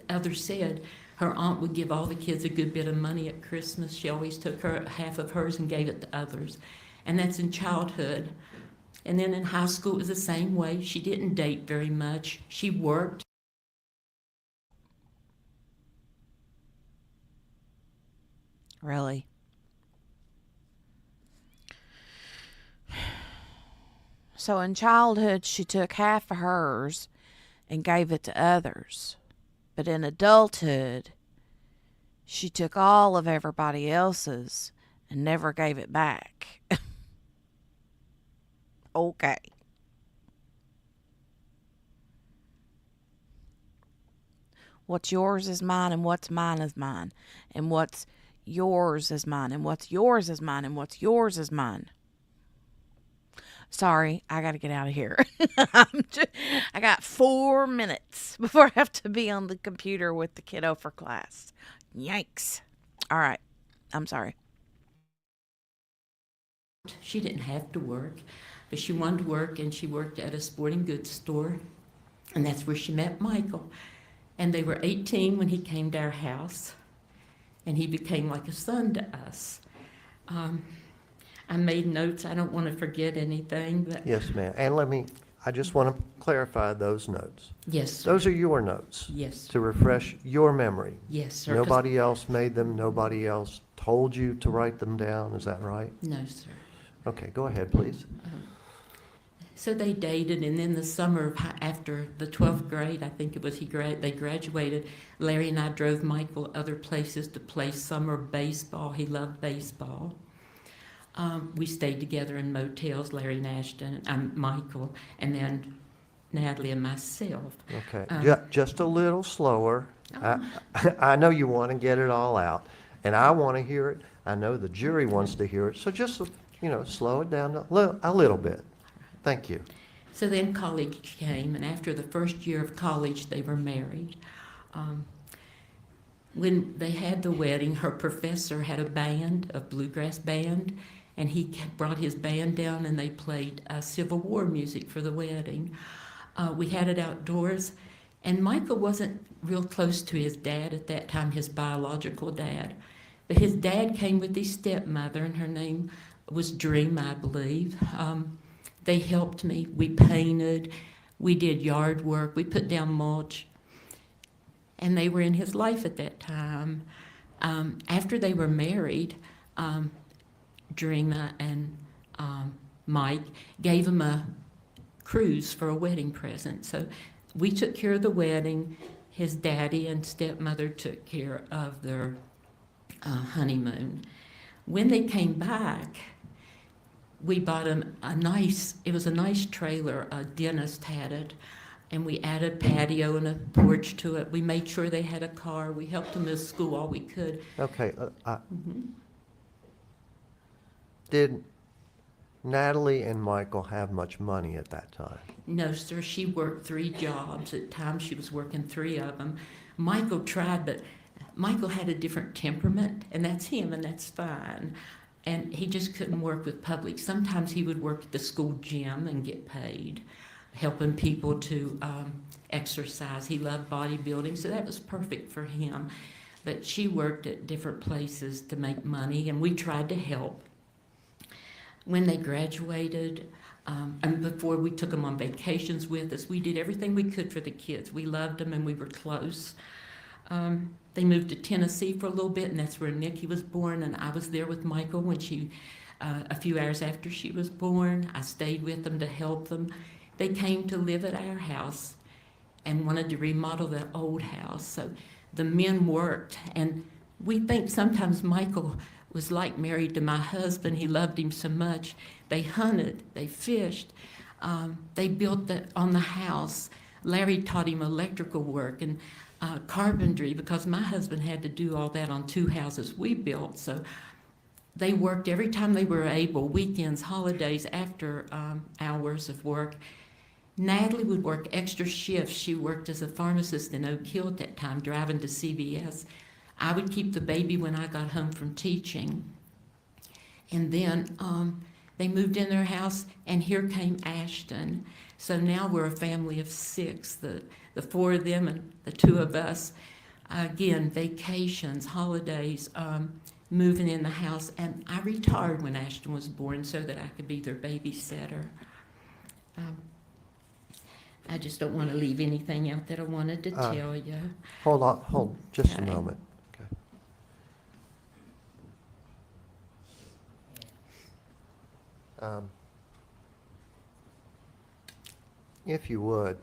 [SPEAKER 11] others said, her aunt would give all the kids a good bit of money at Christmas. She always took half of hers and gave it to others. And that's in childhood. And then in high school, it was the same way. She didn't date very much. She worked.
[SPEAKER 1] Really? So in childhood, she took half of hers and gave it to others. But in adulthood, she took all of everybody else's and never gave it back. Okay. What's yours is mine, and what's mine is mine. And what's yours is mine, and what's yours is mine, and what's yours is mine. Sorry, I got to get out of here. I got 4 minutes before I have to be on the computer with the kiddo for class. Yikes. All right. I'm sorry.
[SPEAKER 11] She didn't have to work, but she wanted to work, and she worked at a sporting goods store, and that's where she met Michael. And they were 18 when he came to our house, and he became like a son to us. I made notes. I don't want to forget anything, but
[SPEAKER 5] Yes, ma'am. And I just want to clarify those notes.
[SPEAKER 11] yes, sir.
[SPEAKER 5] Those are your notes.
[SPEAKER 11] Yes,
[SPEAKER 5] To refresh your memory.
[SPEAKER 11] yes, sir. 'Cause-
[SPEAKER 5] Nobody else made them, nobody else told you to write them down, is that right?
[SPEAKER 11] No, sir.
[SPEAKER 5] Okay, go ahead, please.
[SPEAKER 11] So they dated, and then the summer after the 12th grade, I think it was they graduated. Larry and I drove Michael other places to play summer baseball. He loved baseball. We stayed together in motels, Larry and Ashton, Michael, and then Natalie and myself.
[SPEAKER 5] Okay, just a little slower. I know you want to get it all out, and I want to hear it. I know the jury wants to hear it, so just, slow it down a little bit. Thank you.
[SPEAKER 11] So then college came, and after the first year of college, they were married. When they had the wedding, her professor had a band, a bluegrass band, and he brought his band down and they played Civil War music for the wedding. We had it outdoors, and Michael wasn't real close to his dad at that time, his biological dad. But his dad came with his stepmother, and her name was Dream, I believe. They helped me. We painted. We did yard work. We put down mulch. And they were in his life at that time. After they were married, Dreama and Mike gave him a cruise for a wedding present. So we took care of the wedding. His daddy and stepmother took care of their honeymoon. When they came back, we bought him it was a nice trailer, a dentist had it, and we added patio and a porch to it. We made sure they had a car. We helped them with school all we could.
[SPEAKER 5] Okay, did Natalie and Michael have much money at that time?
[SPEAKER 11] No, sir, she worked 3 jobs. At times she was working 3 of them. Michael tried, but Michael had a different temperament, and that's him, and that's fine. And he just couldn't work with public. Sometimes he would work at the school gym and get paid, helping people to exercise. He loved bodybuilding, so that was perfect for him. But she worked at different places to make money, and we tried to help. When they graduated, and before we took them on vacations with us, we did everything we could for the kids. We loved them, and we were close. They moved to Tennessee for a little bit, and that's where Nikki was born, and I was there with Michael when a few hours after she was born. I stayed with them to help them. They came to live at our house and wanted to remodel the old house. So the men worked, and we think sometimes Michael was like married to my husband. He loved him so much. They hunted, they fished, they built on the house. Larry taught him electrical work and carpentry, because my husband had to do all that on 2 houses we built. So they worked every time they were able, weekends, holidays, after hours of work. Natalie would work extra shifts. She worked as a pharmacist in Oak Hill at that time, driving to CVS. I would keep the baby when I got home from teaching. And then they moved in their house, and here came Ashton. So now we're a family of 6, the 4 of them and the 2 of us. Again, vacations, holidays, moving in the house. And I retired when Ashton was born so that I could be their babysitter. I just don't want to leave anything out that I wanted to tell you.
[SPEAKER 5] Hold just a
[SPEAKER 11] Okay.
[SPEAKER 5] moment. Okay. If you would,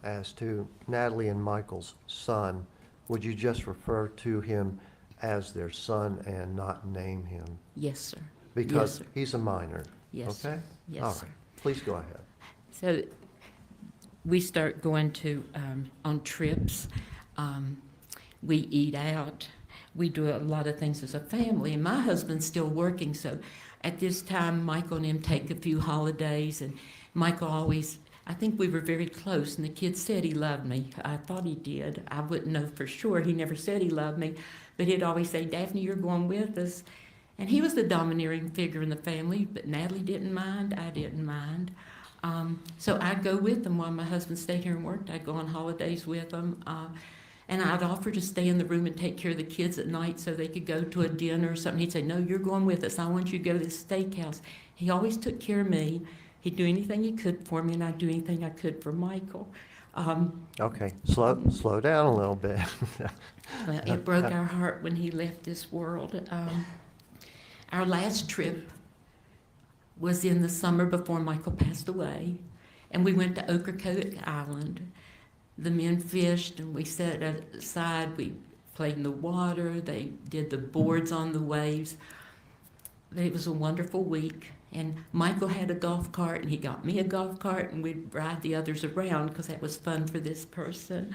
[SPEAKER 5] as to Natalie and Michael's son, would you just refer to him as their son and not name him?
[SPEAKER 11] Yes, sir.
[SPEAKER 5] Because
[SPEAKER 11] Yes, sir.
[SPEAKER 5] he's a minor.
[SPEAKER 11] Yes,
[SPEAKER 5] Okay?
[SPEAKER 11] sir. Yes,
[SPEAKER 5] All
[SPEAKER 11] sir.
[SPEAKER 5] right. Please go ahead.
[SPEAKER 11] So we start going to on trips. We eat out. We do a lot of things as a family. And my husband's still working, so at this time, Michael and him take a few holidays. And Michael always, I think we were very close, and the kids said he loved me. I thought he did. I wouldn't know for sure. He never said he loved me, but he'd always say, "Daphne, you're going with us." And he was the domineering figure in the family, but Natalie didn't mind. I didn't mind. So I'd go with them while my husband stayed here and worked. I'd go on holidays with them. And I'd offer to stay in the room and take care of the kids at night so they could go to a dinner or something. He'd say, "No, you're going with us. I want you to go to this steakhouse." He always took care of me. He'd do anything he could for me, and I'd do anything I could for Michael.
[SPEAKER 5] Okay, slow down a little bit.
[SPEAKER 11] Well, it broke our heart when he left this world. Our last trip, was in the summer before Michael passed away, and we went to Ocracoke Island. The men fished, and we sat aside. We played in the water. They did the boards on the waves. It was a wonderful week. And Michael had a golf cart, and he got me a golf cart, and we'd ride the others around because that was fun for this person.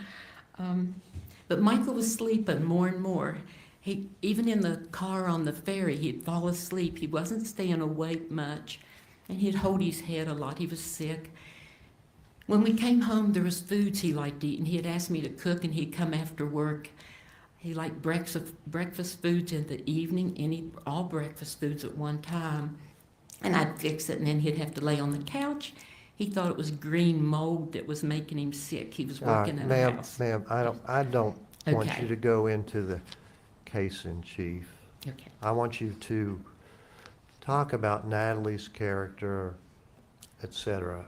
[SPEAKER 11] But Michael was sleeping more and more. He, even in the car on the ferry, he'd fall asleep. He wasn't staying awake much, and he'd hold his head a lot. He was sick. When we came home, there was foods he liked to eat, and he had asked me to cook, and he'd come after work. He liked breakfast foods in the evening, all breakfast foods at one time. And I'd fix it, and then he'd have to lay on the couch. He thought it was green mold that was making him sick. He was working in a house.
[SPEAKER 5] Ma'am, I don't want
[SPEAKER 11] Okay.
[SPEAKER 5] you to go into the case in chief.
[SPEAKER 11] Okay.
[SPEAKER 5] I want you to talk about Natalie's character, et cetera.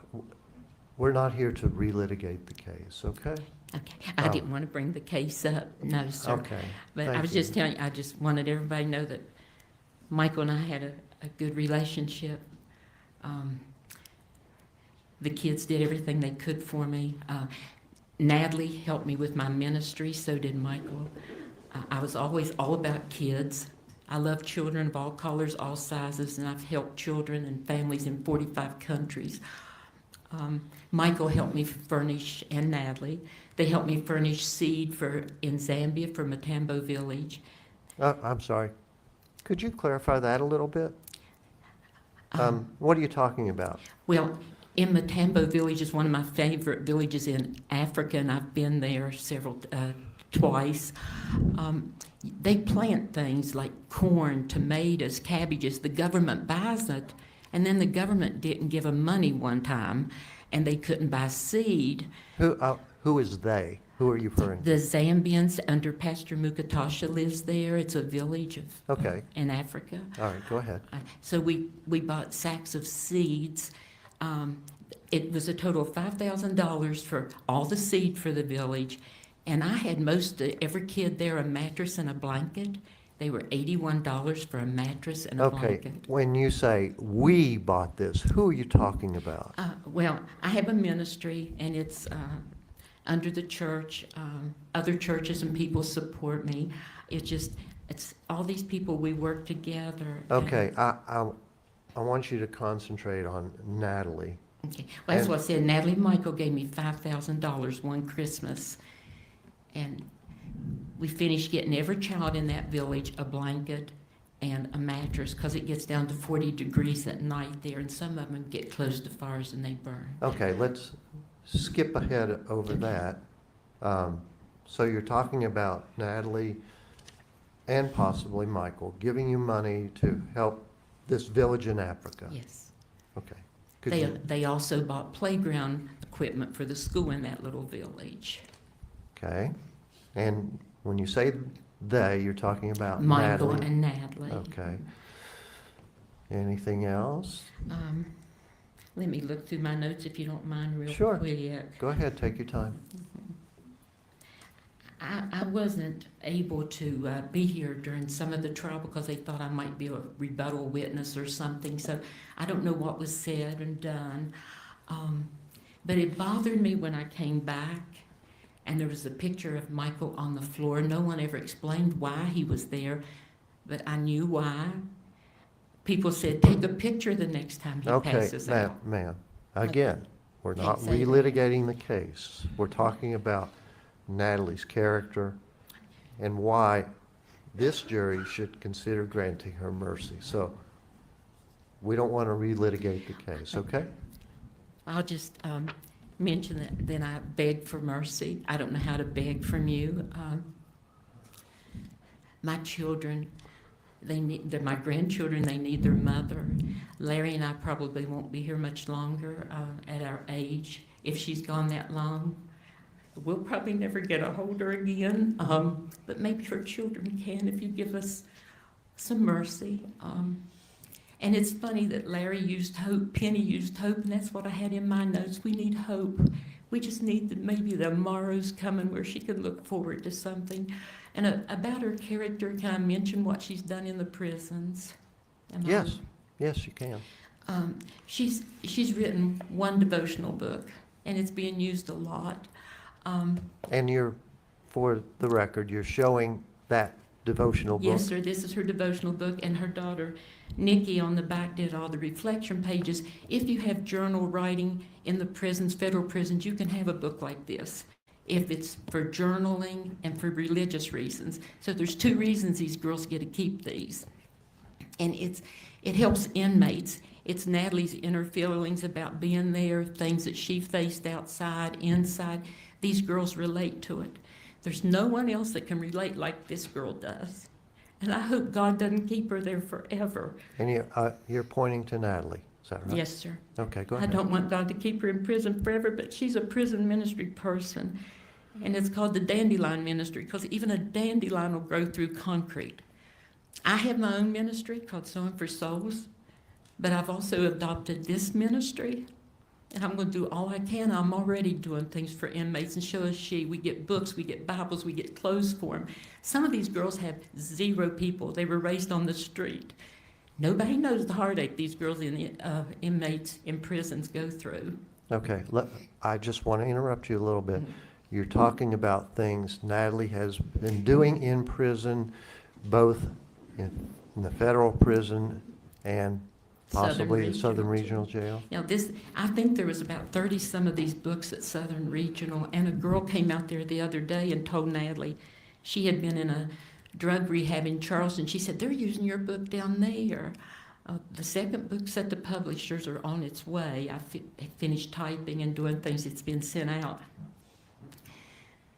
[SPEAKER 5] We're not here to relitigate the case, okay?
[SPEAKER 11] Okay. I didn't want to bring the case up. No, sir.
[SPEAKER 5] Okay.
[SPEAKER 11] But
[SPEAKER 5] Thank
[SPEAKER 11] I was
[SPEAKER 5] you.
[SPEAKER 11] just telling you, I just wanted everybody to know that Michael and I had a good relationship. The kids did everything they could for me. Natalie helped me with my ministry, so did Michael. I was always all about kids. I love children of all colors, all sizes, and I've helped children and families in 45 countries. Michael helped me furnish, and Natalie, they helped me furnish seed in Zambia for Matambo Village.
[SPEAKER 5] I'm sorry. Could you clarify that a little bit? What are you talking about?
[SPEAKER 11] Well, in Matambo Village is one of my favorite villages in Africa, and I've been there twice. They plant things like corn, tomatoes, cabbages. The government buys it, and then the government didn't give them money one time, and they couldn't buy seed.
[SPEAKER 5] Who is they? Who are you referring to?
[SPEAKER 11] The Zambians under Pastor Mukatasha lives there. It's a village in Africa.
[SPEAKER 5] All right, go ahead.
[SPEAKER 11] So we bought sacks of seeds. It was a total of $5,000 for all the seed for the village. And I had every kid there a mattress and a blanket. They were $81 for a mattress and a blanket.
[SPEAKER 5] Okay, when you say we bought this, who are you talking about?
[SPEAKER 11] Well, I have a ministry, and it's under the church. Other churches and people support me. It's all these people, we work together.
[SPEAKER 5] Okay, I want you to concentrate on Natalie.
[SPEAKER 11] Okay, well, that's what I said. Natalie and Michael gave me $5,000 one Christmas. And we finished getting every child in that village a blanket and a mattress, because it gets down to 40 degrees at night there, and some of them get close to fires and they burn.
[SPEAKER 5] Okay, let's skip ahead over that. So you're talking about Natalie and possibly Michael giving you money to help this village in Africa.
[SPEAKER 11] Yes.
[SPEAKER 5] Okay. Could you-
[SPEAKER 11] They also bought playground equipment for the school in that little village.
[SPEAKER 5] Okay. And when you say they, you're talking about
[SPEAKER 11] Michael
[SPEAKER 5] Natalie?
[SPEAKER 11] and Natalie.
[SPEAKER 5] Okay. Anything else?
[SPEAKER 11] Let me look through my notes if you don't mind real
[SPEAKER 5] Sure.
[SPEAKER 11] quick.
[SPEAKER 5] Go ahead, take your time.
[SPEAKER 11] I wasn't able to be here during some of the trial because they thought I might be a rebuttal witness or something, so I don't know what was said and done. But it bothered me when I came back, and there was a picture of Michael on the floor. No one ever explained why he was there, but I knew why. People said, take a picture the next time he
[SPEAKER 5] Okay,
[SPEAKER 11] passes out.
[SPEAKER 5] ma'am, again, we're not
[SPEAKER 11] Can't say that.
[SPEAKER 5] relitigating the case. We're talking about Natalie's character and why this jury should consider granting her mercy. So we don't want to relitigate the case, okay?
[SPEAKER 11] I'll just mention that then I begged for mercy. I don't know how to beg from you. My children, my grandchildren, they need their mother. Larry and I probably won't be here much longer at our age. If she's gone that long, we'll probably never get a hold of her again. But maybe her children can if you give us some mercy. And it's funny that Larry used hope, Penny used hope, and that's what I had in my notes. We need hope. We just need maybe the morrow's coming where she can look forward to something. And about her character, can I mention what she's done in the prisons?
[SPEAKER 5] Yes, you can.
[SPEAKER 11] She's written one devotional book, and it's being used a lot.
[SPEAKER 5] And you're, for the record, you're showing that devotional book?
[SPEAKER 11] Yes, sir, this is her devotional book, and her daughter, Nikki, on the back did all the reflection pages. If you have journal writing in the prisons, federal prisons, you can have a book like this, if it's for journaling and for religious reasons. So there's 2 reasons these girls get to keep these. And it helps inmates. It's Natalie's inner feelings about being there, things that she faced outside, inside. These girls relate to it. There's no one else that can relate like this girl does. And I hope God doesn't keep her there forever.
[SPEAKER 5] And you're pointing to Natalie, is that right?
[SPEAKER 11] Yes, sir.
[SPEAKER 5] Okay, go
[SPEAKER 11] I
[SPEAKER 5] ahead.
[SPEAKER 11] don't want God to keep her in prison forever, but she's a prison ministry person. And it's called the dandelion ministry, because even a dandelion will grow through concrete. I have my own ministry called Sowing for Souls, but I've also adopted this ministry. And I'm going to do all I can. I'm already doing things for inmates, and so is she. We get books, we get Bibles, we get clothes for them. Some of these girls have 0 people. They were raised on the street. Nobody knows the heartache these girls in inmates in prisons go through.
[SPEAKER 5] Okay, I just want to interrupt you a little bit. You're talking about things Natalie has been doing in prison, both in the federal prison and possibly at Southern Regional Jail.
[SPEAKER 11] Now I think there was about 30 some of these books at Southern Regional, and a girl came out there the other day and told Natalie she had been in a drug rehab in Charleston. She said, they're using your book down there. The second book's at the publishers are on its way. I finished typing and doing things. It's been sent out.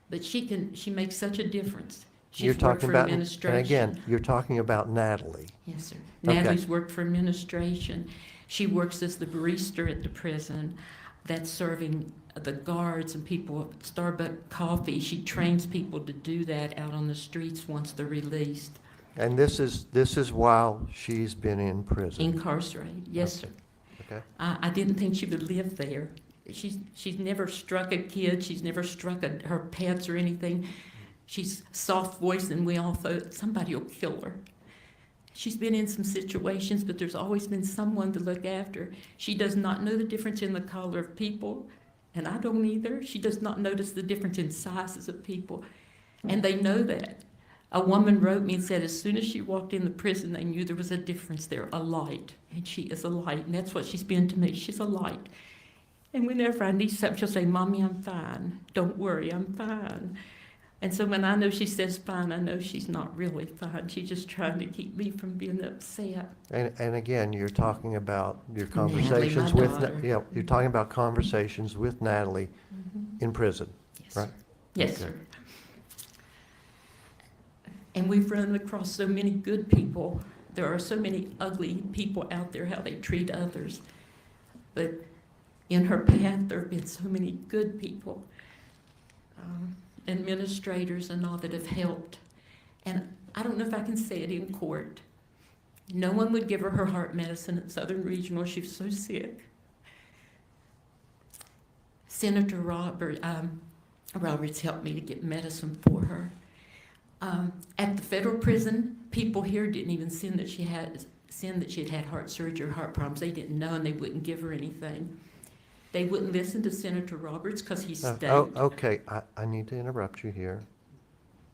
[SPEAKER 11] But she makes such a difference.
[SPEAKER 5] You're
[SPEAKER 11] She's worked
[SPEAKER 5] talking
[SPEAKER 11] for
[SPEAKER 5] about, and
[SPEAKER 11] administration.
[SPEAKER 5] again, you're talking about Natalie.
[SPEAKER 11] Yes, sir.
[SPEAKER 5] Okay.
[SPEAKER 11] Natalie's worked for administration. She works as the barista at the prison that's serving the guards and people Starbucks coffee. She trains people to do that out on the streets once they're released.
[SPEAKER 5] And this is while she's been in prison.
[SPEAKER 11] Incarcerated, yes, sir.
[SPEAKER 5] Okay.
[SPEAKER 11] I didn't think she would live there. She's never struck a kid. She's never struck her pets or anything. She's soft-voiced, and we all thought somebody will kill her. She's been in some situations, but there's always been someone to look after her. She does not know the difference in the color of people, and I don't either. She does not notice the difference in sizes of people, and they know that. A woman wrote me and said as soon as she walked in the prison, they knew there was a difference there, a light, and she is a light, and that's what she's been to me. She's a light. And whenever I need something, she'll say, Mommy, I'm fine. Don't worry, I'm fine. And so when I know she says fine, I know she's not really fine. She's just trying to keep me from being upset.
[SPEAKER 5] And again, you're talking about your
[SPEAKER 11] Natalie,
[SPEAKER 5] conversations
[SPEAKER 11] my
[SPEAKER 5] with,
[SPEAKER 11] daughter.
[SPEAKER 5] you're talking about conversations with Natalie in prison,
[SPEAKER 11] Yes,
[SPEAKER 5] right?
[SPEAKER 11] sir. Yes,
[SPEAKER 5] Okay.
[SPEAKER 11] sir. And we've run across so many good people. There are so many ugly people out there, how they treat others. But in her path, there have been so many good people, administrators and all that have helped. And I don't know if I can say it in court. No one would give her heart medicine at Southern Regional. She was so sick. Senator Roberts helped me to get medicine for her. At the federal prison, people here didn't even sin that she had had heart surgery or heart problems. They didn't know, and they wouldn't give her anything. They wouldn't listen to Senator Roberts because he stayed.
[SPEAKER 5] Okay, I need to interrupt you here.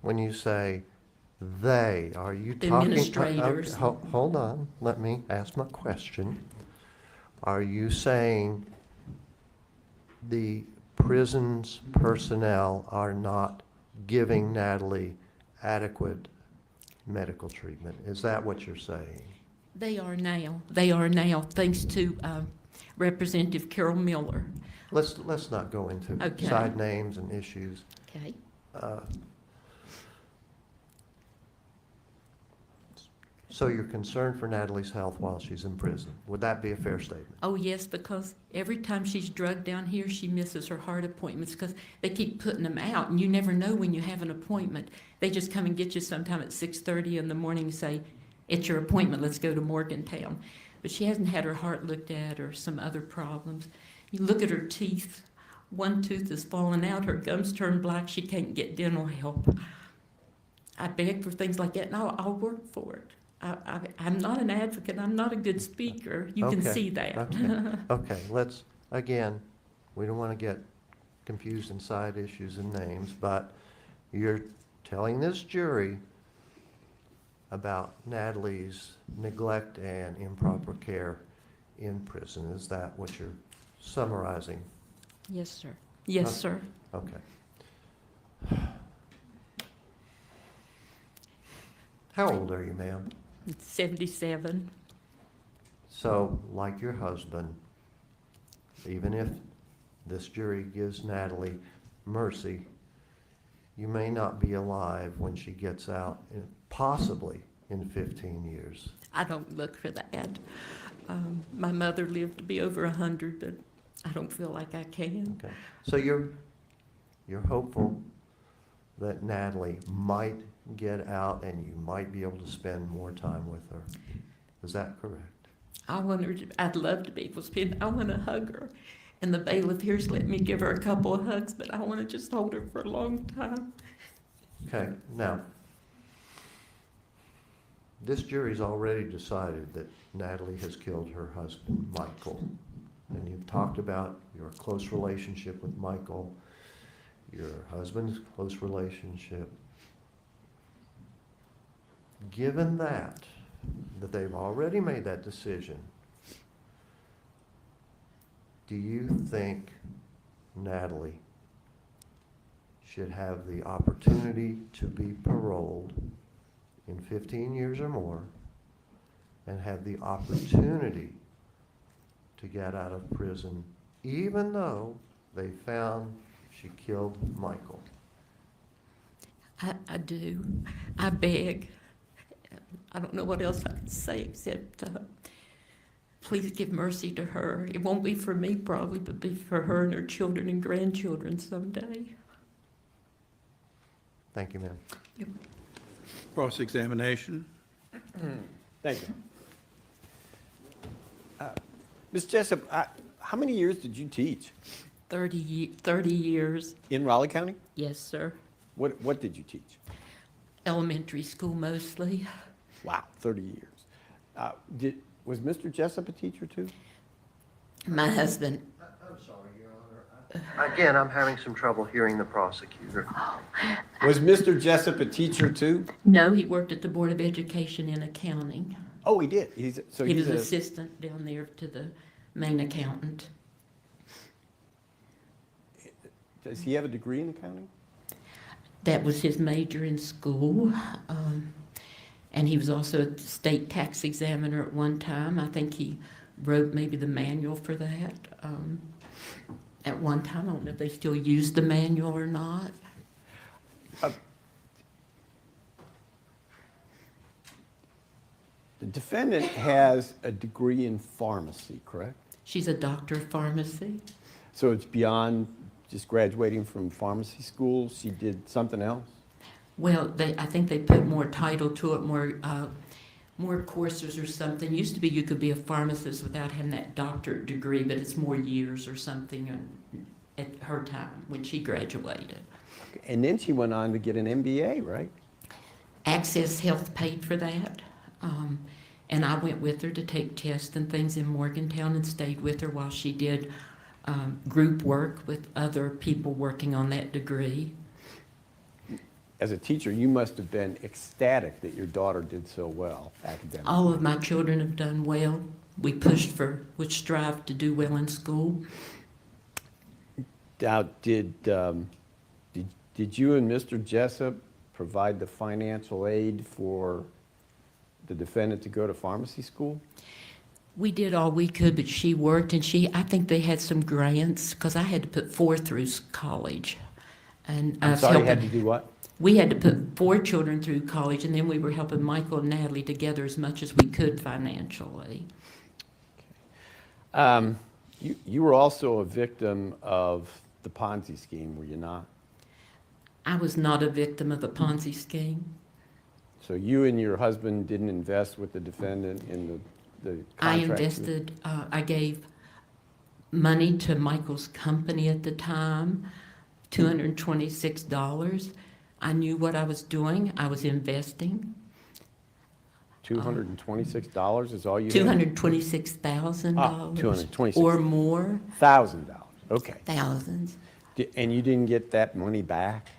[SPEAKER 5] When you say they, are you
[SPEAKER 11] The
[SPEAKER 5] talking?
[SPEAKER 11] administrators.
[SPEAKER 5] Hold on, let me ask my question. Are you saying the prison's personnel are not giving Natalie adequate medical treatment? Is that what you're saying?
[SPEAKER 11] They are now. They are now, thanks to Representative Carol Miller.
[SPEAKER 5] Let's not go into
[SPEAKER 11] Okay.
[SPEAKER 5] side names and issues.
[SPEAKER 11] Okay.
[SPEAKER 5] So you're concerned for Natalie's health while she's in prison. Would that be a fair statement?
[SPEAKER 11] Oh, yes, because every time she's drugged down here, she misses her heart appointments because they keep putting them out, and you never know when you have an appointment. They just come and get you sometime at 6:30 in the morning and say, it's your appointment, let's go to Morgantown. But she hasn't had her heart looked at or some other problems. You look at her teeth. One tooth has fallen out, her gums turn black, she can't get dental help. I beg for things like that, and I'll work for it. I'm not an advocate, I'm not a good speaker, you can
[SPEAKER 5] Okay,
[SPEAKER 11] see that.
[SPEAKER 5] Okay, okay, let's, again, we don't want to get confused in side issues and names, but you're telling this jury about Natalie's neglect and improper care in prison. Is that what you're summarizing?
[SPEAKER 11] Yes, sir. Yes, sir.
[SPEAKER 5] Okay. How old are you, ma'am?
[SPEAKER 11] 77.
[SPEAKER 5] So, like your husband, even if this jury gives Natalie mercy, you may not be alive when she gets out, possibly in 15 years.
[SPEAKER 11] I don't look for that. My mother lived to be over 100, but I don't feel like I can.
[SPEAKER 5] Okay. So you're hopeful that Natalie might get out and you might be able to spend more time with her. Is that correct?
[SPEAKER 11] I'd love to be able to spend, I want to hug her. And the bailiff here's let me give her a couple of hugs, but I want to just hold her for a long time.
[SPEAKER 5] Okay, now, this jury's already decided that Natalie has killed her husband, Michael. And you've talked about your close relationship with Michael, your husband's close relationship. Given that they've already made that decision, do you think Natalie should have the opportunity to be paroled in 15 years or more and have the opportunity to get out of prison even though they found she killed Michael?
[SPEAKER 11] I do. I beg. I don't know what else I can say except please give mercy to her. It won't be for me probably, but be for her and her children and grandchildren someday.
[SPEAKER 5] Thank you, ma'am.
[SPEAKER 2] Cross-examination.
[SPEAKER 6] Thank you. Ms. Jessup, how many years did you teach
[SPEAKER 11] 30 years.
[SPEAKER 6] in Raleigh County?
[SPEAKER 11] Yes, sir.
[SPEAKER 6] What did you teach?
[SPEAKER 11] Elementary school mostly.
[SPEAKER 6] Wow, 30 years. Was Mr. Jessup a teacher too?
[SPEAKER 11] My husband,
[SPEAKER 5] I'm sorry, Your Honor. Again, I'm having some trouble hearing the prosecutor.
[SPEAKER 6] Was Mr. Jessup a teacher too?
[SPEAKER 11] no, he worked at the Board of Education in accounting.
[SPEAKER 6] Oh, he did.
[SPEAKER 11] He was assistant down there to the main accountant.
[SPEAKER 6] Does he have a degree in accounting?
[SPEAKER 11] That was his major in school. And he was also a state tax examiner at one time. I think he wrote maybe the manual for that. At one time, I don't know if they still use the manual or not.
[SPEAKER 6] The defendant has a degree in pharmacy, correct?
[SPEAKER 11] She's a doctor of pharmacy.
[SPEAKER 6] So it's beyond just graduating from pharmacy school? She did something else?
[SPEAKER 11] Well, I think they put more title to it, more courses or something. Used to be you could be a pharmacist without having that doctorate degree, but it's more years or something at her time when she graduated.
[SPEAKER 6] And then she went on to get an MBA, right?
[SPEAKER 11] Access Health paid for that. And I went with her to take tests and things in Morgantown and stayed with her while she did group work with other people working on that degree.
[SPEAKER 6] As a teacher, you must have been ecstatic that your daughter did so well academically.
[SPEAKER 11] All of my children have done well. We would strive to do well in school.
[SPEAKER 6] Now, did you and Mr. Jessup provide the financial aid for the defendant to go to pharmacy school?
[SPEAKER 11] We did all we could, but she worked, and I think they had some grants, because I had to put 4 through college. And
[SPEAKER 6] I'm sorry, you had to do what?
[SPEAKER 11] We had to put 4 children through college, and then we were helping Michael and Natalie together as much as we could financially.
[SPEAKER 6] You were also a victim of the Ponzi scheme, were you not?
[SPEAKER 11] I was not a victim of the Ponzi scheme.
[SPEAKER 6] So you and your husband didn't invest with the defendant in the
[SPEAKER 11] I
[SPEAKER 6] contract?
[SPEAKER 11] invested, I gave money to Michael's company at the time, $226. I knew what I was doing. I was investing.
[SPEAKER 6] $226 is all you had?
[SPEAKER 11] $226,000.
[SPEAKER 6] $226,000.
[SPEAKER 11] Or more,
[SPEAKER 6] $1,000, okay.
[SPEAKER 11] thousands.
[SPEAKER 6] And you didn't get that money back?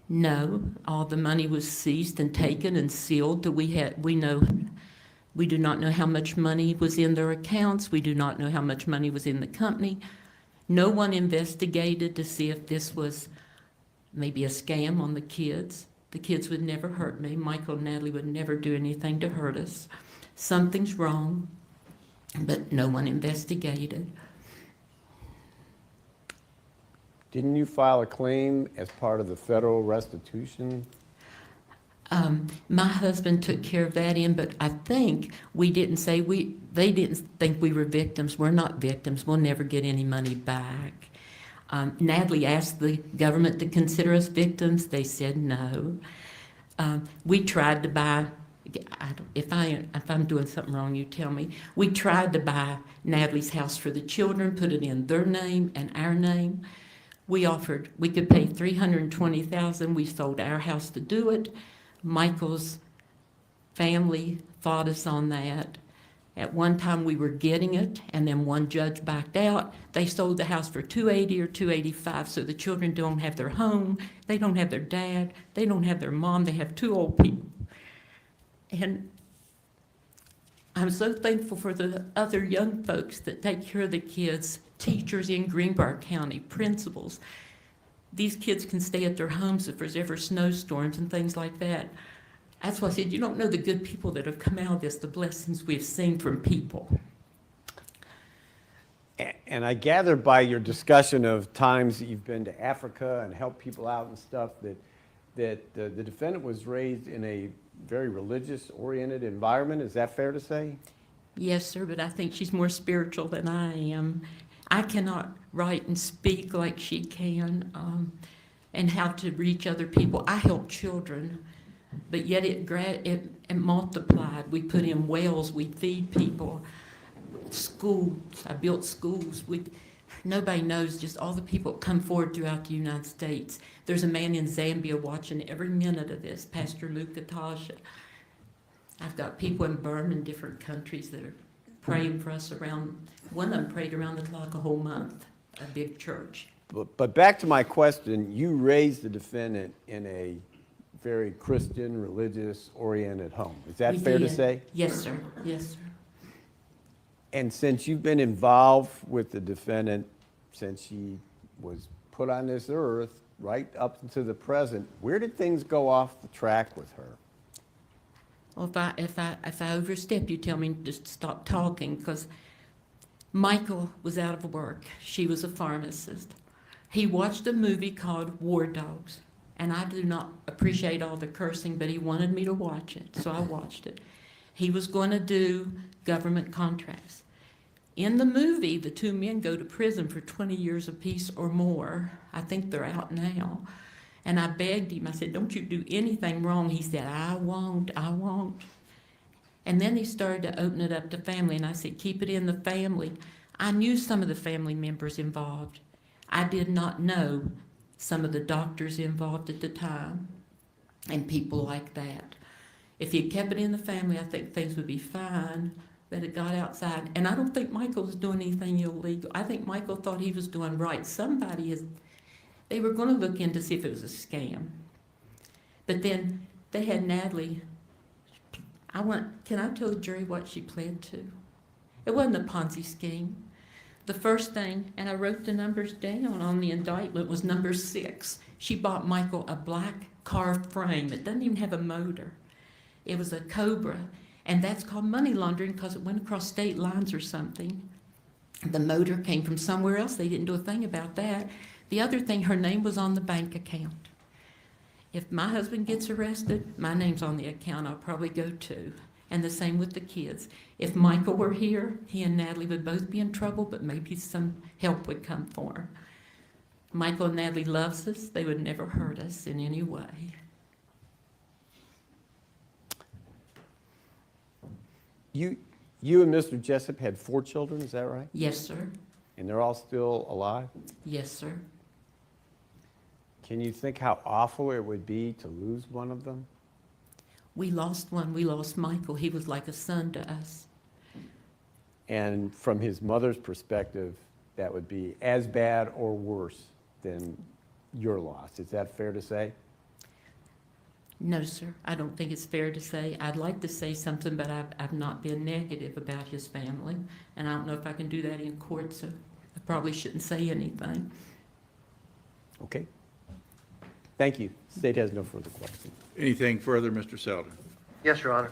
[SPEAKER 11] No, all the money was seized and taken and sealed till we do not know how much money was in their accounts. We do not know how much money was in the company. No one investigated to see if this was maybe a scam on the kids. The kids would never hurt me. Michael and Natalie would never do anything to hurt us. Something's wrong, but no one investigated.
[SPEAKER 6] Didn't you file a claim as part of the federal restitution?
[SPEAKER 11] My husband took care of that but I think they didn't think we were victims. We're not victims. We'll never get any money back. Natalie asked the government to consider us victims. They said no. We tried to buy, if I'm doing something wrong, you tell me. We tried to buy Natalie's house for the children, put it in their name and our name. We offered, we could pay $320,000. We sold our house to do it. Michael's family fought us on that. At one time we were getting it, and then one judge backed out. They sold the house for $280,000 or $285,000, so the children don't have their home, they don't have their dad, they don't have their mom, they have two old people. And I'm so thankful for the other young folks that take care of the kids, teachers in Greenbrier County, principals. These kids can stay at their homes if there's ever snowstorms and things like that. That's why I said, you don't know the good people that have come out of this, the blessings we've seen from people.
[SPEAKER 6] And I gather by your discussion of times that you've been to Africa and helped people out and stuff that the defendant was raised in a very religious-oriented environment. Is that fair to say?
[SPEAKER 11] Yes, sir, but I think she's more spiritual than I am. I cannot write and speak like she can, and how to reach other people. I help children, but yet it multiplied. We put in wells, we feed people, schools. I built schools. Nobody knows just all the people that come forward throughout the United States. There's a man in Zambia watching every minute of this, Pastor Luke Katasha. I've got people in Burma and different countries that are praying for us around. One of them prayed around the clock a whole month, a big church.
[SPEAKER 6] But back to my question, you raised the defendant in a very Christian, religious-oriented home. Is that
[SPEAKER 11] We
[SPEAKER 6] fair to
[SPEAKER 11] did.
[SPEAKER 6] say?
[SPEAKER 11] Yes, sir. Yes, sir.
[SPEAKER 6] And since you've been involved with the defendant since she was put on this earth, right up to the present, where did things go off the track with her?
[SPEAKER 11] Well, if I overstep, you tell me to stop talking, because Michael was out of work. She was a pharmacist. He watched a movie called War Dogs, and I do not appreciate all the cursing, but he wanted me to watch it, so I watched it. He was going to do government contracts. In the movie, the two men go to prison for 20 years apiece or more. I think they're out now. And I begged him, I said, don't you do anything wrong. He said, I won't. And then he started to open it up to family, and I said, keep it in the family. I knew some of the family members involved. I did not know some of the doctors involved at the time and people like that. If you kept it in the family, I think things would be fine, but it got outside. And I don't think Michael was doing anything illegal. I think Michael thought he was doing right. They were going to look in to see if it was a scam. But then they had Natalie. Can I tell the jury what she pled to? It wasn't a Ponzi scheme. The first thing, and I wrote the numbers down on the indictment, was number 6. She bought Michael a black car frame. It doesn't even have a motor. It was a Cobra, and that's called money laundering because it went across state lines or something. The motor came from somewhere else. They didn't do a thing about that. The other thing, her name was on the bank account. If my husband gets arrested, my name's on the account. I'll probably go too. And the same with the kids. If Michael were here, he and Natalie would both be in trouble, but maybe some help would come for them. Michael and Natalie loves us. They would never hurt us in any way.
[SPEAKER 6] You and Mr. Jessup had 4 children, is that right?
[SPEAKER 11] Yes, sir.
[SPEAKER 6] And they're all still alive?
[SPEAKER 11] Yes, sir.
[SPEAKER 6] Can you think how awful it would be to lose one of them?
[SPEAKER 11] We lost one. We lost Michael. He was like a son to us.
[SPEAKER 6] And from his mother's perspective, that would be as bad or worse than your loss. Is that fair to say?
[SPEAKER 11] No, sir. I don't think it's fair to say. I'd like to say something, but I've not been negative about his family. And I don't know if I can do that in court, so I probably shouldn't say anything.
[SPEAKER 6] Okay. Thank you. State has no further questions.
[SPEAKER 2] Anything further, Mr. Selden?
[SPEAKER 5] Yes, Your Honor.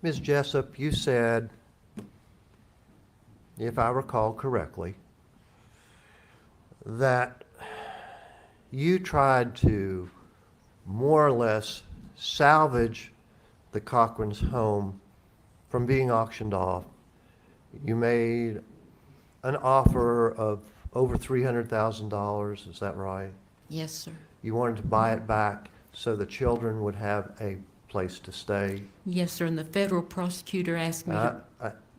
[SPEAKER 5] Ms. Jessup, you said, if I recall correctly, that you tried to more or less salvage the Cochran's home from being auctioned off. You made an offer of over $300,000, is that right?
[SPEAKER 11] Yes, sir.
[SPEAKER 5] You wanted to buy it back so the children would have a place to stay.
[SPEAKER 11] Yes, sir. And the federal prosecutor asked me to...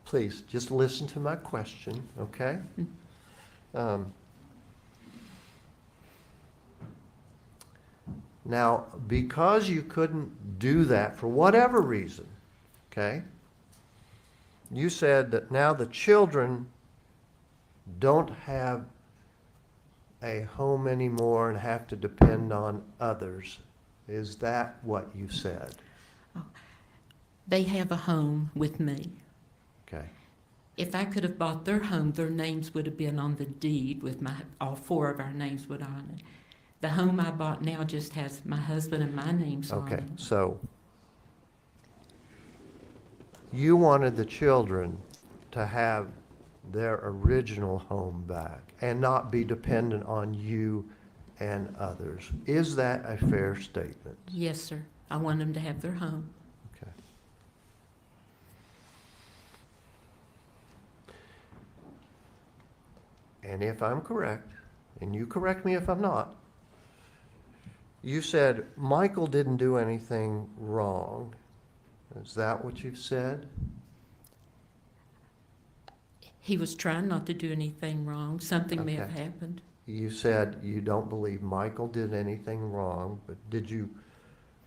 [SPEAKER 5] Please, just listen to my question, okay? Now, because you couldn't do that for whatever reason, okay? You said that now the children don't have a home anymore and have to depend on others. Is that what you said?
[SPEAKER 11] They have a home with me.
[SPEAKER 5] Okay.
[SPEAKER 11] If I could have bought their home, their names would have been on the deed with all four of our names would on it. The home I bought now just has my husband and my names on
[SPEAKER 5] Okay,
[SPEAKER 11] it.
[SPEAKER 5] so you wanted the children to have their original home back and not be dependent on you and others. Is that a fair statement?
[SPEAKER 11] Yes, sir. I want them to have their home.
[SPEAKER 5] Okay. And if I'm correct, and you correct me if I'm not, you said Michael didn't do anything wrong. Is that what you've said?
[SPEAKER 11] He was trying not to do anything wrong. Something may have
[SPEAKER 5] Okay.
[SPEAKER 11] happened.
[SPEAKER 5] You said you don't believe Michael did anything wrong, but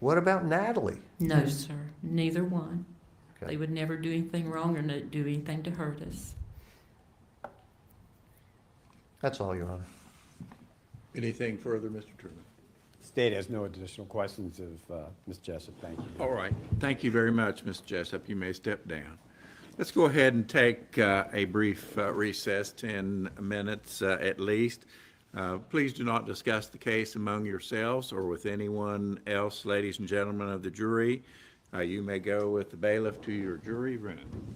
[SPEAKER 5] what about Natalie?
[SPEAKER 11] No, sir. Neither one.
[SPEAKER 5] Okay.
[SPEAKER 11] They would never do anything wrong or not do anything to hurt us.
[SPEAKER 5] That's all, Your Honor.
[SPEAKER 2] Anything further, Mr. Truman?
[SPEAKER 6] State has no additional questions of Ms. Jessup. Thank you.
[SPEAKER 2] All right. Thank you very much, Ms. Jessup. You may step down. Let's go ahead and take a brief recess, 10 minutes at least. Please do not discuss the case among yourselves or with anyone else, ladies and gentlemen of the jury. You may go with the bailiff to your jury room.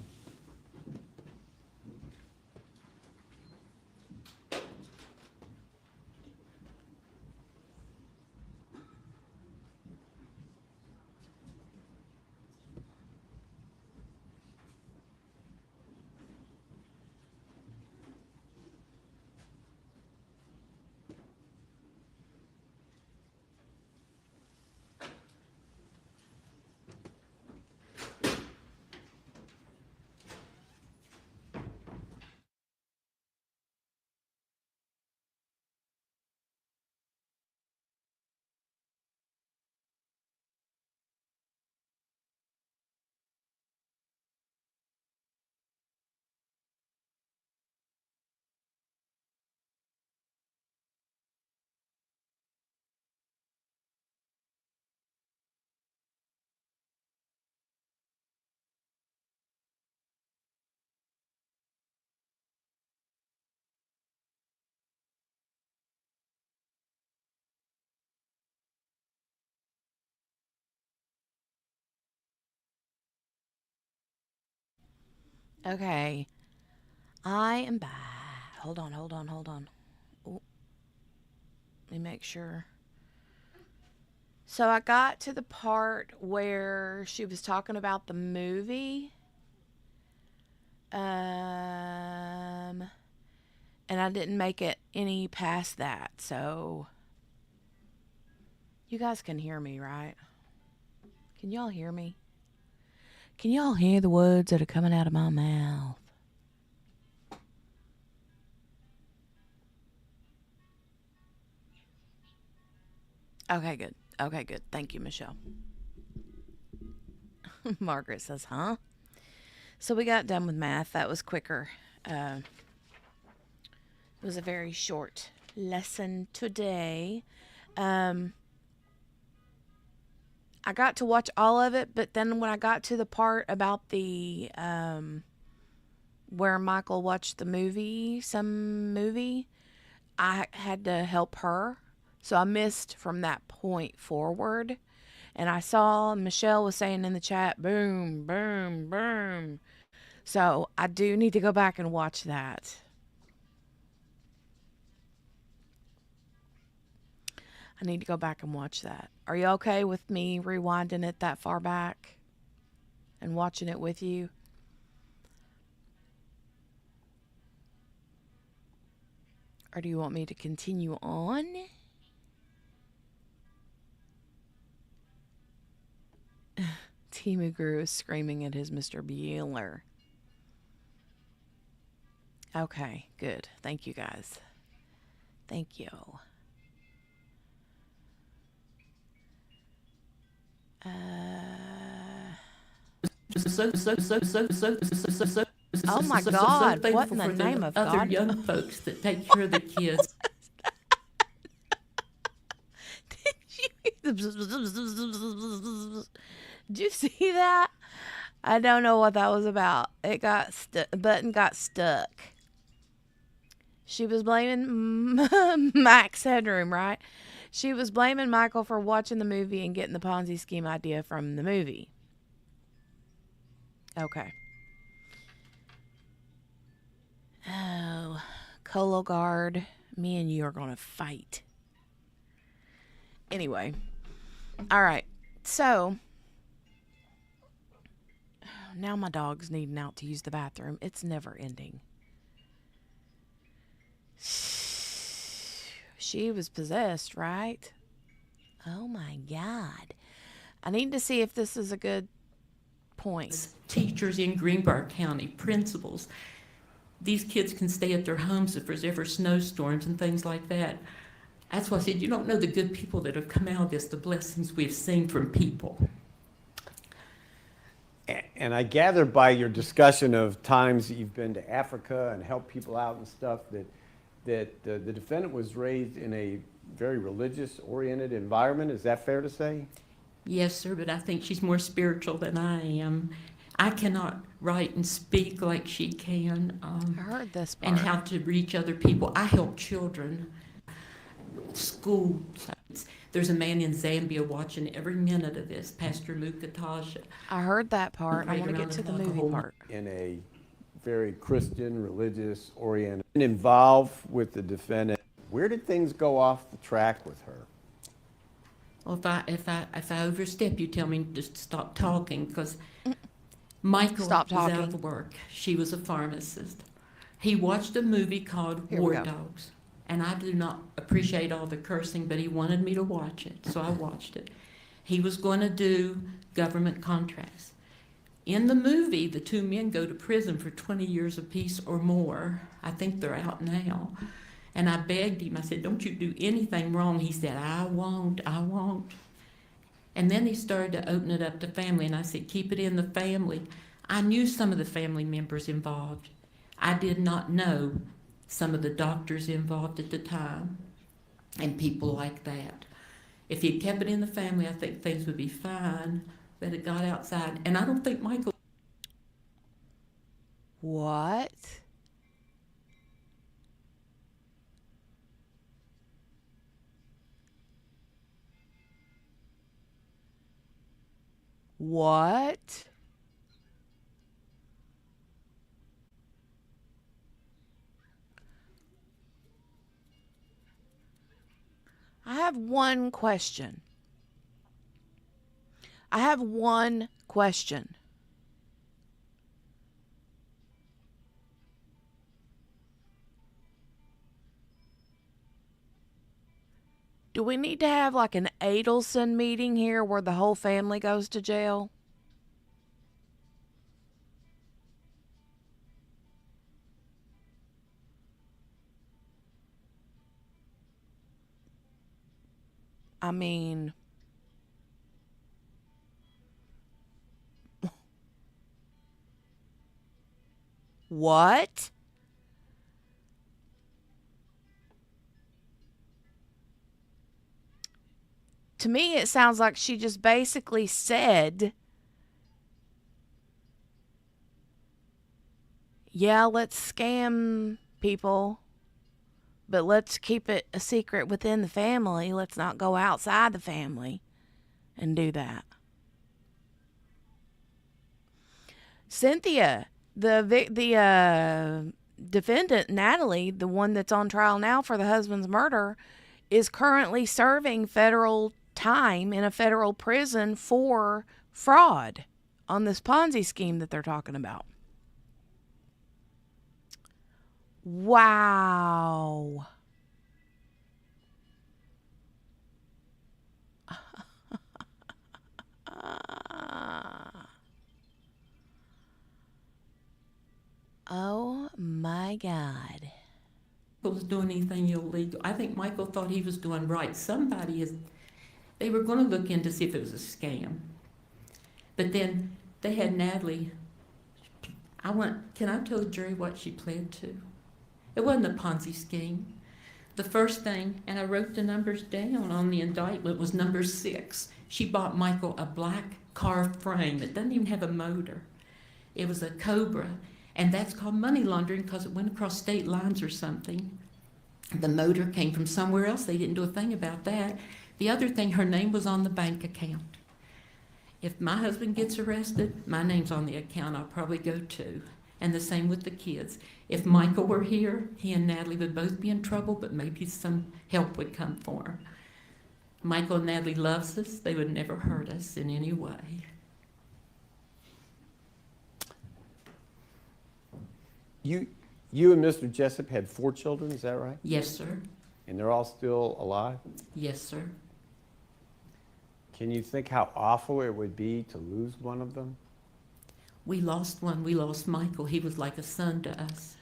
[SPEAKER 1] Okay. I am back. Hold on. Ooh, let me make sure. So I got to the part where she was talking about the movie. And I didn't make it any past that. So you guys can hear me, right? Can y'all hear me? Can y'all hear the words that are coming out of my mouth? Okay, good. Okay, good. Thank you, Michelle. Margaret says, huh? So we got done with math. That was quicker. It was a very short lesson today. I got to watch all of it, but then when I got to the part about the where Michael watched the movie, some movie, I had to help her. So I missed from that point forward. And I saw Michelle was saying in the chat, boom, boom, boom. So I do need to go back and watch that. I need to go back and watch that. Are you okay with me rewinding it that far back and watching it with you? Or do you want me to continue on? Timu Guru is screaming at his Mr. Bueller. Okay, good. Thank you, guys. Thank you. Oh my God! What in the name of
[SPEAKER 11] other
[SPEAKER 1] God?
[SPEAKER 11] young folks that take care of the kids.
[SPEAKER 1] Did you see that? I don't know what that was about. It got button got stuck. She was blaming Max Headroom, right? She was blaming Michael for watching the movie and getting the Ponzi scheme idea from the movie. Okay. Oh, Cologard, me and you are going to fight. Anyway. All right. So, now my dog's needing out to use the bathroom. It's never ending. She was possessed, right? Oh my God. I need to see if this is a good point.
[SPEAKER 11] Teachers in Greenbrier County, principals. These kids can stay at their homes if there's ever snowstorms and things like that. That's why I said, you don't know the good people that have come out of this, the blessings we've seen from people.
[SPEAKER 6] And I gather by your discussion of times that you've been to Africa and helped people out and stuff that the defendant was raised in a very religious-oriented environment. Is that fair to say?
[SPEAKER 11] Yes, sir, but I think she's more spiritual than I am. I cannot write and speak like she can.
[SPEAKER 1] I heard this part.
[SPEAKER 11] And how to reach other people. I help children, school sites. There's a man in Zambia watching every minute of this, Pastor Luke Ataja.
[SPEAKER 1] I heard that part. I want to get to the movie part.
[SPEAKER 6] In a very Christian, religious-oriented, involved with the defendant. Where did things go off the track with her?
[SPEAKER 11] Well, if I overstep, you tell me to stop talking, because Michael was out of work. She was a pharmacist. He watched a movie called War Dogs, and I do not appreciate all the cursing, but he wanted me to watch it, so I watched it. He was going to do government contracts. In the movie, the two men go to prison for 20 years apiece or more. I think they're out now. And I begged him, I said, don't you do anything wrong. He said, I won't. And then he started to open it up to family, and I said, keep it in the family. I knew some of the family members involved. I did not know some of the doctors involved at the time and people like that. If he kept it in the family, I think things would be fine, but it got outside. And I don't think Michael...
[SPEAKER 1] What? What? I have one question. Do we need to have like an Adelson meeting here where the whole family goes to jail? I mean, what? To me, it sounds like she just basically said, yeah, let's scam people, but let's keep it a secret within the family. Let's not go outside the family and do that. Cynthia, the defendant, Natalie, the one that's on trial now for the husband's murder, is currently serving federal time in a federal prison for fraud on this Ponzi scheme that they're talking about. Wow. Oh my God.
[SPEAKER 11] Was doing anything illegal. I think Michael thought he was doing right. They were going to look in to see if it was a scam. But then they had Natalie. Can I tell the jury what she pled to? It wasn't a Ponzi scheme. The first thing, and I wrote the numbers down on the indictment, was number 6. She bought Michael a black car frame. It doesn't even have a motor. It was a Cobra. And that's called money laundering because it went across state lines or something. The motor came from somewhere else. They didn't do a thing about that. The other thing, her name was on the bank account. If my husband gets arrested, my name's on the account. I'll probably go too. And the same with the kids. If Michael were here, he and Natalie would both be in trouble, but maybe some help would come for him. Michael and Natalie loves us. They would never hurt us in any way.
[SPEAKER 6] You and Mr. Jessup had 4 children, is that right?
[SPEAKER 11] Yes, sir.
[SPEAKER 6] And they're all still alive?
[SPEAKER 11] Yes, sir.
[SPEAKER 6] Can you think how awful it would be to lose one of them?
[SPEAKER 11] We lost one. We lost Michael. He was like a son to us.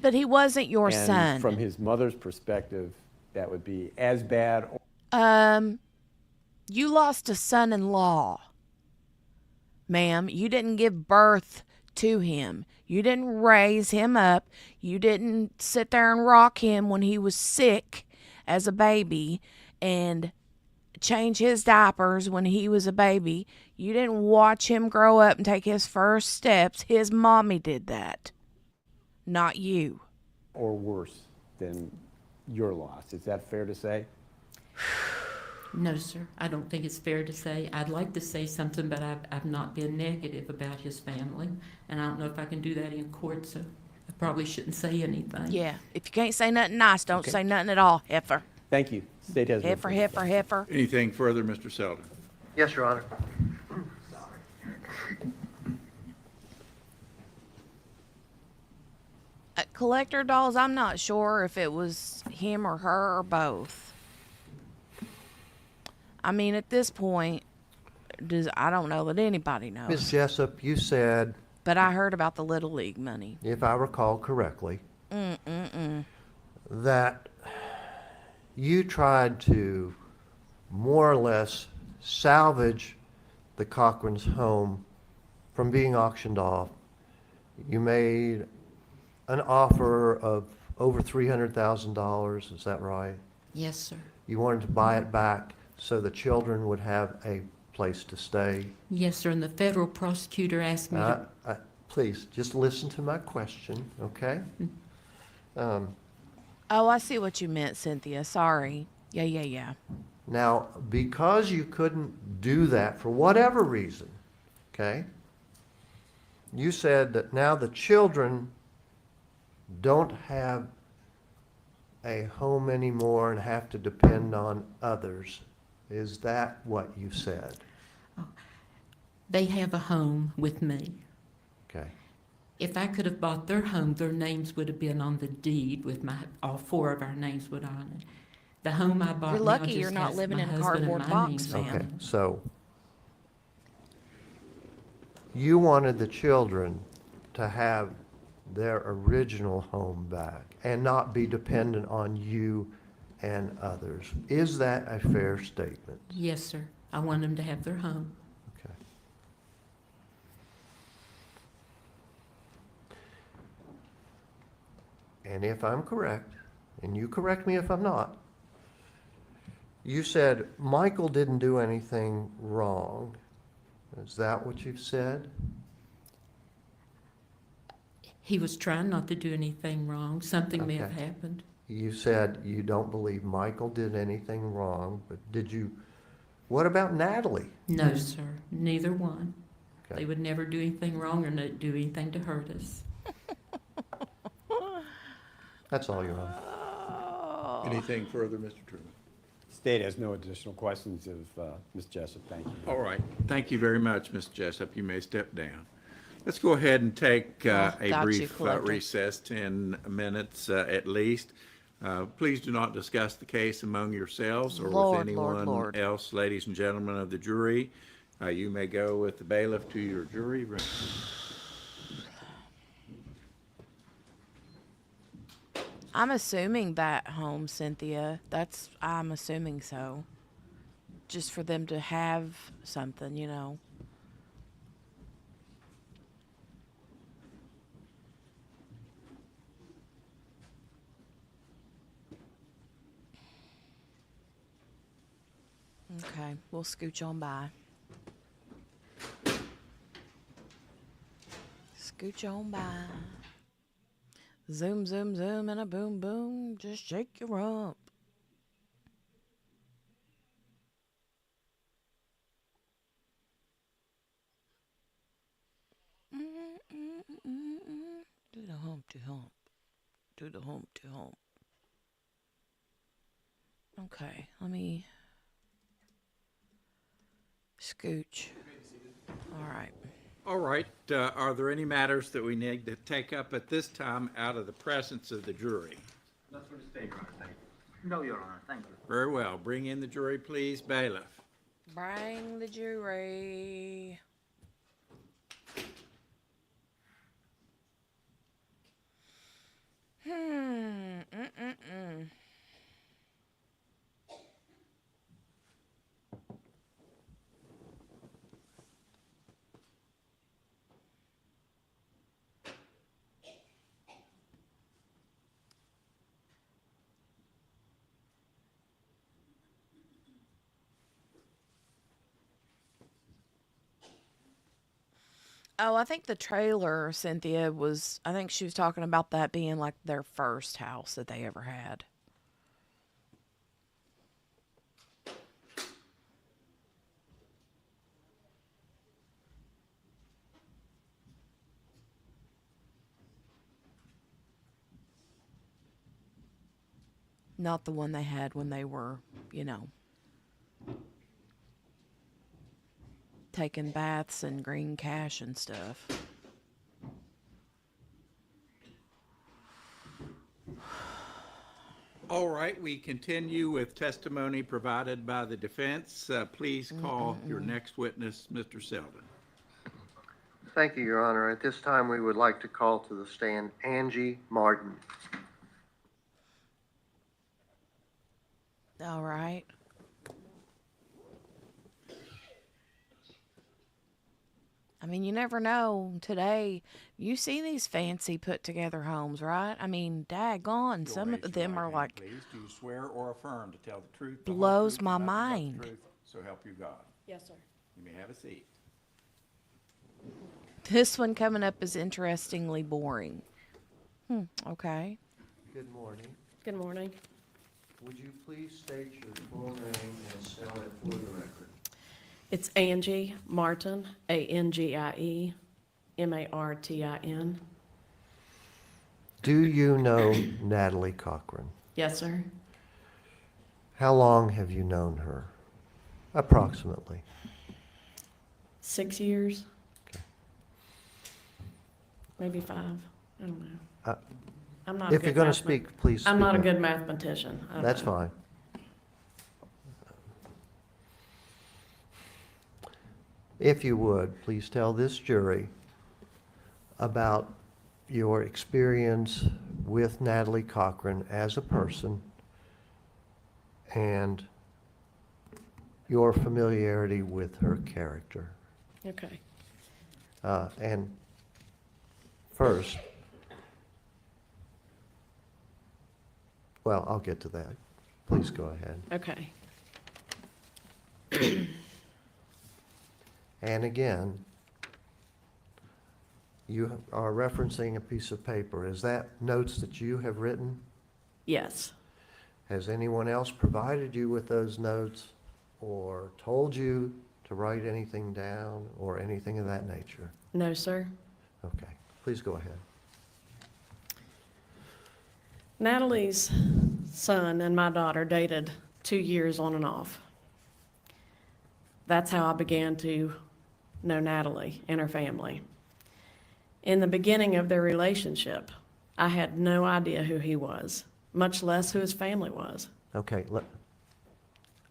[SPEAKER 1] But he wasn't your
[SPEAKER 6] And
[SPEAKER 1] son.
[SPEAKER 6] from his mother's perspective, that would be as bad.
[SPEAKER 1] You lost a son-in-law, ma'am. You didn't give birth to him. You didn't raise him up. You didn't sit there and rock him when he was sick as a baby and change his diapers when he was a baby. You didn't watch him grow up and take his first steps. His mommy did that, not you.
[SPEAKER 6] Or worse than your loss. Is that fair to say?
[SPEAKER 11] No, sir. I don't think it's fair to say. I'd like to say something, but I've not been negative about his family. And I don't know if I can do that in court, so I probably shouldn't say anything.
[SPEAKER 1] Yeah, if you can't say nothing nice, don't
[SPEAKER 6] Okay.
[SPEAKER 1] say nothing at all, heifer.
[SPEAKER 6] Thank you. State has no
[SPEAKER 1] Heifer,
[SPEAKER 6] further
[SPEAKER 1] heifer,
[SPEAKER 6] questions.
[SPEAKER 1] heifer.
[SPEAKER 2] Anything further, Mr. Selden?
[SPEAKER 3] Yes, Your Honor.
[SPEAKER 1] Collector Dolls, I'm not sure if it was him or her or both. I mean, at this point, I don't know that anybody knows.
[SPEAKER 5] Ms. Jessup, you said,
[SPEAKER 1] But I heard about the Little League money.
[SPEAKER 5] if I recall correctly, that you tried to more or less salvage the Cochran's home from being auctioned off. You made an offer of over $300,000, is that right?
[SPEAKER 11] Yes, sir.
[SPEAKER 5] You wanted to buy it back so the children would have a place to stay.
[SPEAKER 11] Yes, sir. And the federal prosecutor asked me to...
[SPEAKER 5] Please, just listen to my question, okay?
[SPEAKER 1] Oh, I see what you meant, Cynthia. Sorry. Yeah.
[SPEAKER 5] Now, because you couldn't do that for whatever reason, okay? You said that now the children don't have a home anymore and have to depend on others. Is that what you said?
[SPEAKER 11] They have a home with me.
[SPEAKER 5] Okay.
[SPEAKER 11] If I could have bought their home, their names would have been on the deed with all 4 of our names would on it. The home I bought
[SPEAKER 1] You're
[SPEAKER 11] now
[SPEAKER 1] lucky
[SPEAKER 11] just
[SPEAKER 1] you're not
[SPEAKER 11] has
[SPEAKER 1] living
[SPEAKER 11] my
[SPEAKER 1] in a
[SPEAKER 11] husband and
[SPEAKER 1] cardboard
[SPEAKER 11] my
[SPEAKER 1] box,
[SPEAKER 11] names on
[SPEAKER 1] ma'am.
[SPEAKER 11] it.
[SPEAKER 5] Okay, so you wanted the children to have their original home back and not be dependent on you and others. Is that a fair statement?
[SPEAKER 11] Yes, sir. I want them to have their home.
[SPEAKER 5] Okay. And if I'm correct, and you correct me if I'm not, you said Michael didn't do anything wrong. Is that what you've said?
[SPEAKER 11] He was trying not to do anything wrong. Something may have
[SPEAKER 5] Okay.
[SPEAKER 11] happened.
[SPEAKER 5] You said you don't believe Michael did anything wrong, but did you, what about Natalie?
[SPEAKER 11] No, sir. Neither one.
[SPEAKER 5] Okay.
[SPEAKER 11] They would never do anything wrong or not do anything to hurt us.
[SPEAKER 5] That's all, Your Honor.
[SPEAKER 1] Oh.
[SPEAKER 10] Anything further, Mr. Truman?
[SPEAKER 6] State has no additional questions of Ms. Jessup. Thank you.
[SPEAKER 2] All right. Thank you very much, Ms. Jessup. You may step down. Let's go ahead and take a
[SPEAKER 1] got you,
[SPEAKER 2] brief
[SPEAKER 1] collector.
[SPEAKER 2] recess, 10 minutes at least. Please do not discuss the case among yourselves or
[SPEAKER 1] Lord,
[SPEAKER 2] with anyone
[SPEAKER 1] Lord.
[SPEAKER 2] else. Ladies and gentlemen of the jury, you may go with the bailiff to your jury room.
[SPEAKER 1] I'm assuming that home, Cynthia. I'm assuming so. Just for them to have something, you know. Okay, we'll scooch on by. Scooch on by. Zoom, zoom, zoom, and a boom, boom. Just shake your rump. Do the hump to hump. Do the hump to hump. Okay, let me scooch. All right.
[SPEAKER 2] All right. Are there any matters that we need to take up at this time out of the presence of the jury?
[SPEAKER 3] That's for the state, Your Honor, thank you.
[SPEAKER 4] No, Your Honor, thank you.
[SPEAKER 2] Very well. Bring in the jury, please. Bailiff.
[SPEAKER 1] Bring the jury. Mm-mm-mm. Oh, I think the trailer, Cynthia, I think she was talking about that being like their first house that they ever had. Not the one they had when they were, taking baths and green cash and stuff.
[SPEAKER 2] All right, we continue with testimony provided by the defense. Please call your next witness, Mr. Selden.
[SPEAKER 5] Thank you, Your Honor. At this time, we would like to call to the stand Angie Martin.
[SPEAKER 1] All right. I mean, you never know. Today, you see these fancy put together homes, right? I mean, daggone, some of them are like,
[SPEAKER 2] Please, do you swear or affirm to tell the truth,
[SPEAKER 1] blows my mind.
[SPEAKER 2] so help you God?
[SPEAKER 9] Yes, sir.
[SPEAKER 2] You may have a seat.
[SPEAKER 1] This one coming up is interestingly boring. Okay.
[SPEAKER 5] Good morning.
[SPEAKER 7] Good morning.
[SPEAKER 5] Would you please state your full name and spell it for the record?
[SPEAKER 7] It's Angie Martin, Angie Martin.
[SPEAKER 5] Do you know Natalie Cochran?
[SPEAKER 7] Yes, sir.
[SPEAKER 5] How long have you known her? Approximately.
[SPEAKER 7] 6 years.
[SPEAKER 5] Okay.
[SPEAKER 7] Maybe 5. I don't know.
[SPEAKER 5] Uh,
[SPEAKER 7] I'm not.
[SPEAKER 5] If you're going to speak, please speak
[SPEAKER 7] I'm not a
[SPEAKER 5] up.
[SPEAKER 7] good mathematician.
[SPEAKER 5] That's fine. if you would, please tell this jury about your experience with Natalie Cochran as a person and your familiarity with her character.
[SPEAKER 7] Okay.
[SPEAKER 5] And first, well, I'll get to that. Please go ahead.
[SPEAKER 7] Okay.
[SPEAKER 5] And again, you are referencing a piece of paper. Is that notes that you have written?
[SPEAKER 7] Yes.
[SPEAKER 5] Has anyone else provided you with those notes or told you to write anything down or anything of that nature?
[SPEAKER 7] No, sir.
[SPEAKER 5] Okay, please go ahead.
[SPEAKER 7] Natalie's son and my daughter dated 2 years on and off. That's how I began to know Natalie and her family. In the beginning of their relationship, I had no idea who he was, much less who his family was.
[SPEAKER 5] Okay,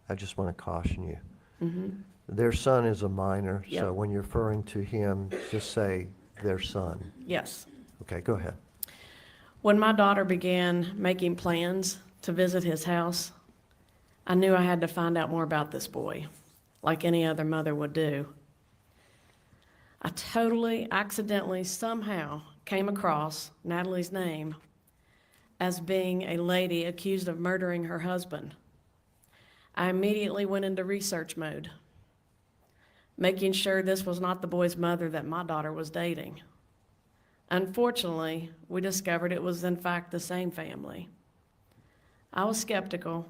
[SPEAKER 5] I just want to caution you.
[SPEAKER 7] Mm-hmm.
[SPEAKER 5] Their son is a minor, so
[SPEAKER 7] Yep.
[SPEAKER 5] when you're referring to him, just say their son.
[SPEAKER 7] Yes.
[SPEAKER 5] Okay, go ahead.
[SPEAKER 7] When my daughter began making plans to visit his house, I knew I had to find out more about this boy, like any other mother would do. I totally accidentally somehow came across Natalie's name as being a lady accused of murdering her husband. I immediately went into research mode, making sure this was not the boy's mother that my daughter was dating. Unfortunately, we discovered it was in fact the same family. I was skeptical.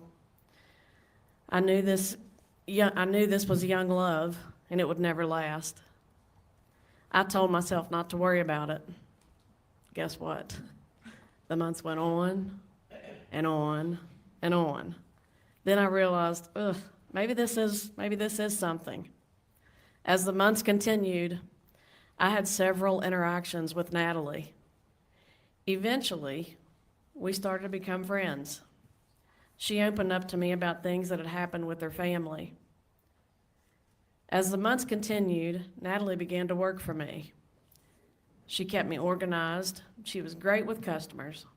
[SPEAKER 7] I knew this was young love and it would never last. I told myself not to worry about it. Guess what? The months went on and on and on. Then I realized, maybe this is something. As the months continued, I had several interactions with Natalie. Eventually, we started to become friends. She opened up to me about things that had happened with her family. As the months continued, Natalie began to work for me. She kept me organized. She was great with customers,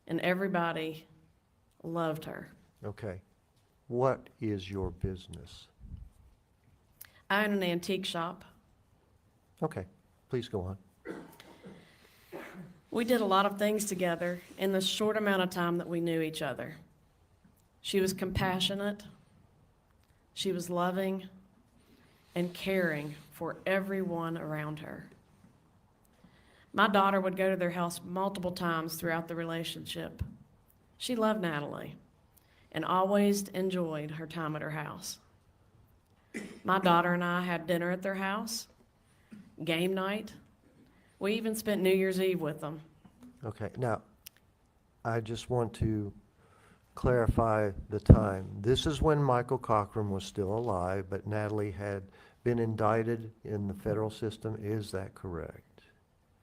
[SPEAKER 7] and everybody loved her.
[SPEAKER 5] Okay. What is your business?
[SPEAKER 7] I own an antique shop.
[SPEAKER 5] Okay, please go on.
[SPEAKER 7] We did a lot of things together in the short amount of time that we knew each other. She was compassionate. She was loving and caring for everyone around her. My daughter would go to their house multiple times throughout the relationship. She loved Natalie and always enjoyed her time at her house. My daughter and I had dinner at their house, game night. We even spent New Year's Eve with them.
[SPEAKER 5] Okay, now, I just want to clarify the time. This is when Michael Cochran was still alive, but Natalie had been indicted in the federal system. Is that correct?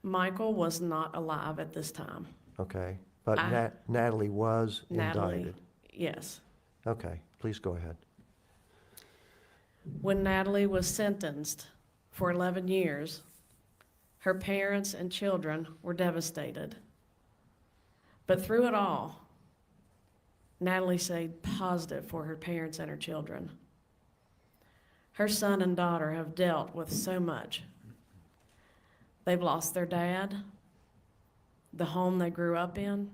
[SPEAKER 7] Michael was not alive at this time.
[SPEAKER 5] Okay, but Natalie was
[SPEAKER 7] Natalie,
[SPEAKER 5] indicted.
[SPEAKER 7] yes.
[SPEAKER 5] Okay, please go ahead.
[SPEAKER 7] When Natalie was sentenced for 11 years, her parents and children were devastated. But through it all, Natalie stayed positive for her parents and her children. Her son and daughter have dealt with so much. They've lost their dad, the home they grew up in,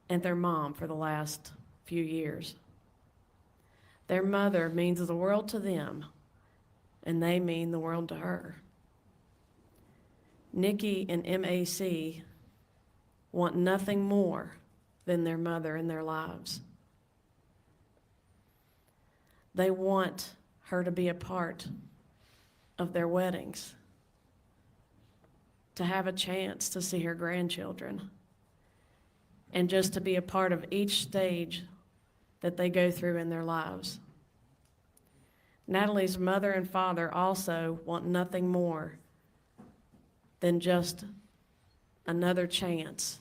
[SPEAKER 7] and their mom for the last few years. Their mother means the world to them, and they mean the world to her. Nikki and MAC want nothing more than their mother in their lives. They want her to be a part of their weddings, to have a chance to see her grandchildren, and just to be a part of each stage that they go through in their lives. Natalie's mother and father also want nothing more than just another chance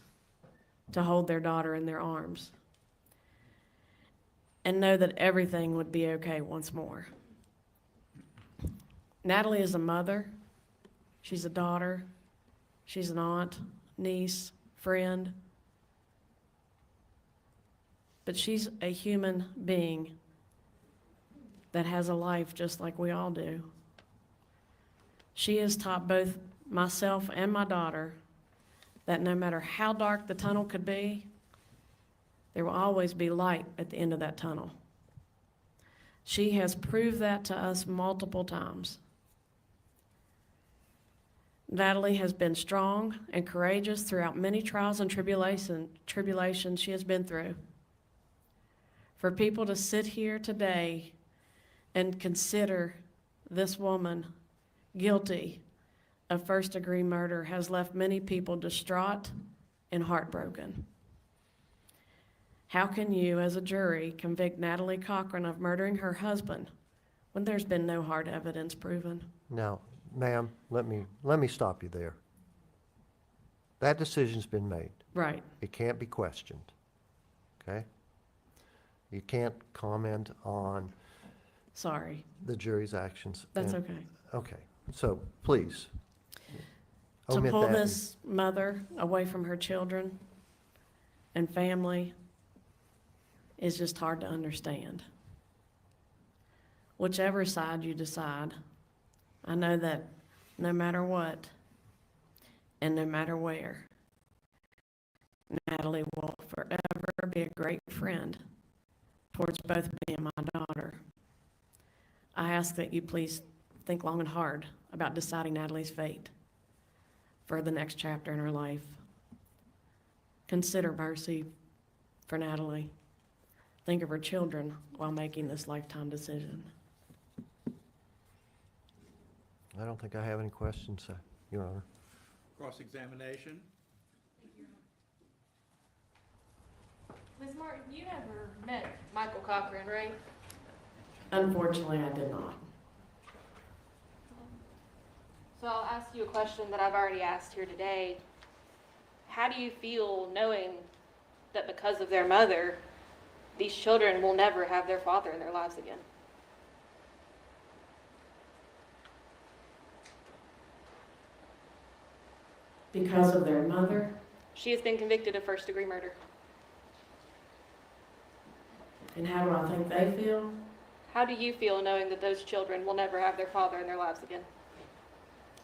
[SPEAKER 7] to hold their daughter in their arms and know that everything would be okay once more. Natalie is a mother, she's a daughter, she's an aunt, niece, friend, but she's a human being that has a life just like we all do. She has taught both myself and my daughter that no matter how dark the tunnel could be, there will always be light at the end of that tunnel. She has proved that to us multiple times. Natalie has been strong and courageous throughout many trials and tribulations she has been through. For people to sit here today and consider this woman guilty of first-degree murder has left many people distraught and heartbroken. How can you, as a jury, convict Natalie Cochran of murdering her husband when there's been no hard evidence proven?
[SPEAKER 5] Now, ma'am, let me stop you there. That decision's been made.
[SPEAKER 7] Right.
[SPEAKER 5] It can't be questioned, okay? You can't comment on
[SPEAKER 7] Sorry.
[SPEAKER 5] the jury's actions.
[SPEAKER 7] That's
[SPEAKER 5] And-
[SPEAKER 7] okay.
[SPEAKER 5] Okay, so please.
[SPEAKER 7] To
[SPEAKER 5] omit
[SPEAKER 7] pull
[SPEAKER 5] that.
[SPEAKER 7] this mother away from her children and family is just hard to understand. Whichever side you decide, I know that no matter what and no matter where, Natalie will forever be a great friend towards both me and my daughter. I ask that you please think long and hard about deciding Natalie's fate for the next chapter in her life. Consider mercy for Natalie. Think of her children while making this lifetime decision.
[SPEAKER 5] I don't think I have any questions, Your Honor.
[SPEAKER 2] Cross-examination?
[SPEAKER 9] Ms. Martin, you never met Michael Cochran, right?
[SPEAKER 7] Unfortunately, I did not.
[SPEAKER 9] So I'll ask you a question that I've already asked here today. How do you feel knowing that because of their mother, these children will never have their father in their lives again?
[SPEAKER 7] Because of their mother,
[SPEAKER 9] She has been convicted of first-degree murder.
[SPEAKER 7] and how do I think they feel?
[SPEAKER 9] How do you feel knowing that those children will never have their father in their lives again?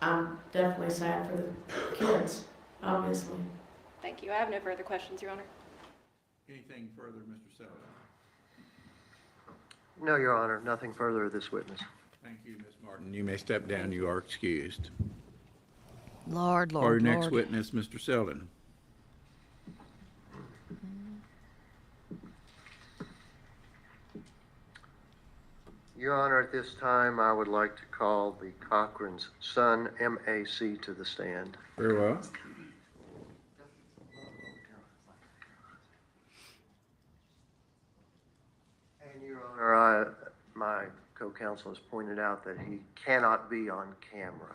[SPEAKER 7] I'm definitely sad for the kids, obviously.
[SPEAKER 9] Thank you. I have no further questions, Your Honor.
[SPEAKER 2] Anything further, Mr. Sullivan?
[SPEAKER 5] No, Your Honor, nothing further of this witness.
[SPEAKER 2] Thank you, Ms. Martin. You may step down. You are excused.
[SPEAKER 1] Lord,
[SPEAKER 2] Our
[SPEAKER 1] Lord,
[SPEAKER 2] next
[SPEAKER 1] Lord.
[SPEAKER 2] witness, Mr. Selden.
[SPEAKER 5] Your Honor, at this time, I would like to call the Cochran's son, M.A.C., to the stand.
[SPEAKER 2] Very well.
[SPEAKER 5] And Your Honor, my co-counsel has pointed out that he cannot be on camera,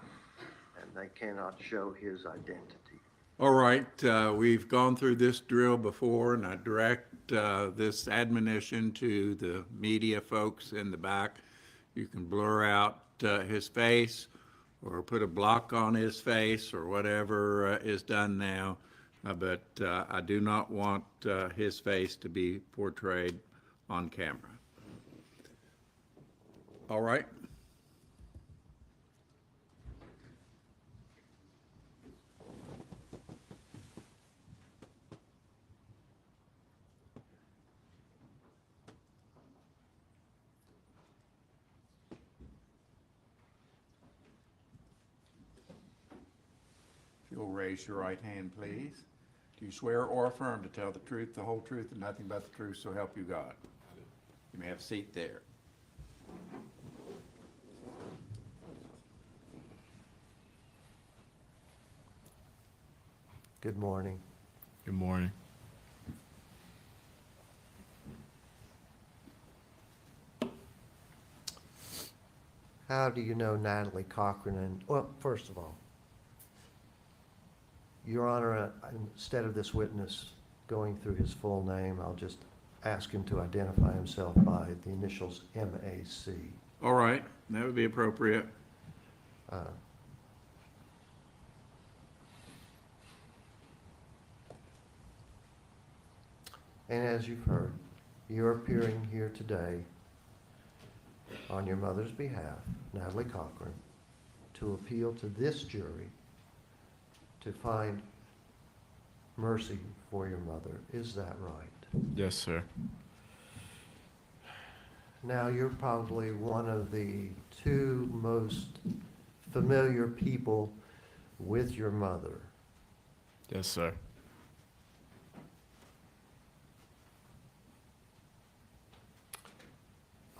[SPEAKER 5] and they cannot show his identity.
[SPEAKER 2] All right, we've gone through this drill before, and I direct this admonition to the media folks in the back. You can blur out his face or put a block on his face or whatever is done now, but I do not want his face to be portrayed on camera. All right? If you'll raise your right hand, please. Do you swear or affirm to tell the truth, the whole truth, and nothing but the truth, so help you God? You may have a seat there.
[SPEAKER 5] Good morning.
[SPEAKER 12] Good morning.
[SPEAKER 5] How do you know Natalie Cochran? And, well, first of all, Your Honor, instead of this witness going through his full name, I'll just ask him to identify himself by the initials M.A.C.
[SPEAKER 2] All right, that would be appropriate.
[SPEAKER 5] Uh, And as you've heard, you're appearing here today on your mother's behalf, Natalie Cochran, to appeal to this jury to find mercy for your mother. Is that right?
[SPEAKER 12] Yes, sir.
[SPEAKER 5] Now, you're probably one of the two most familiar people with your mother.
[SPEAKER 12] Yes, sir.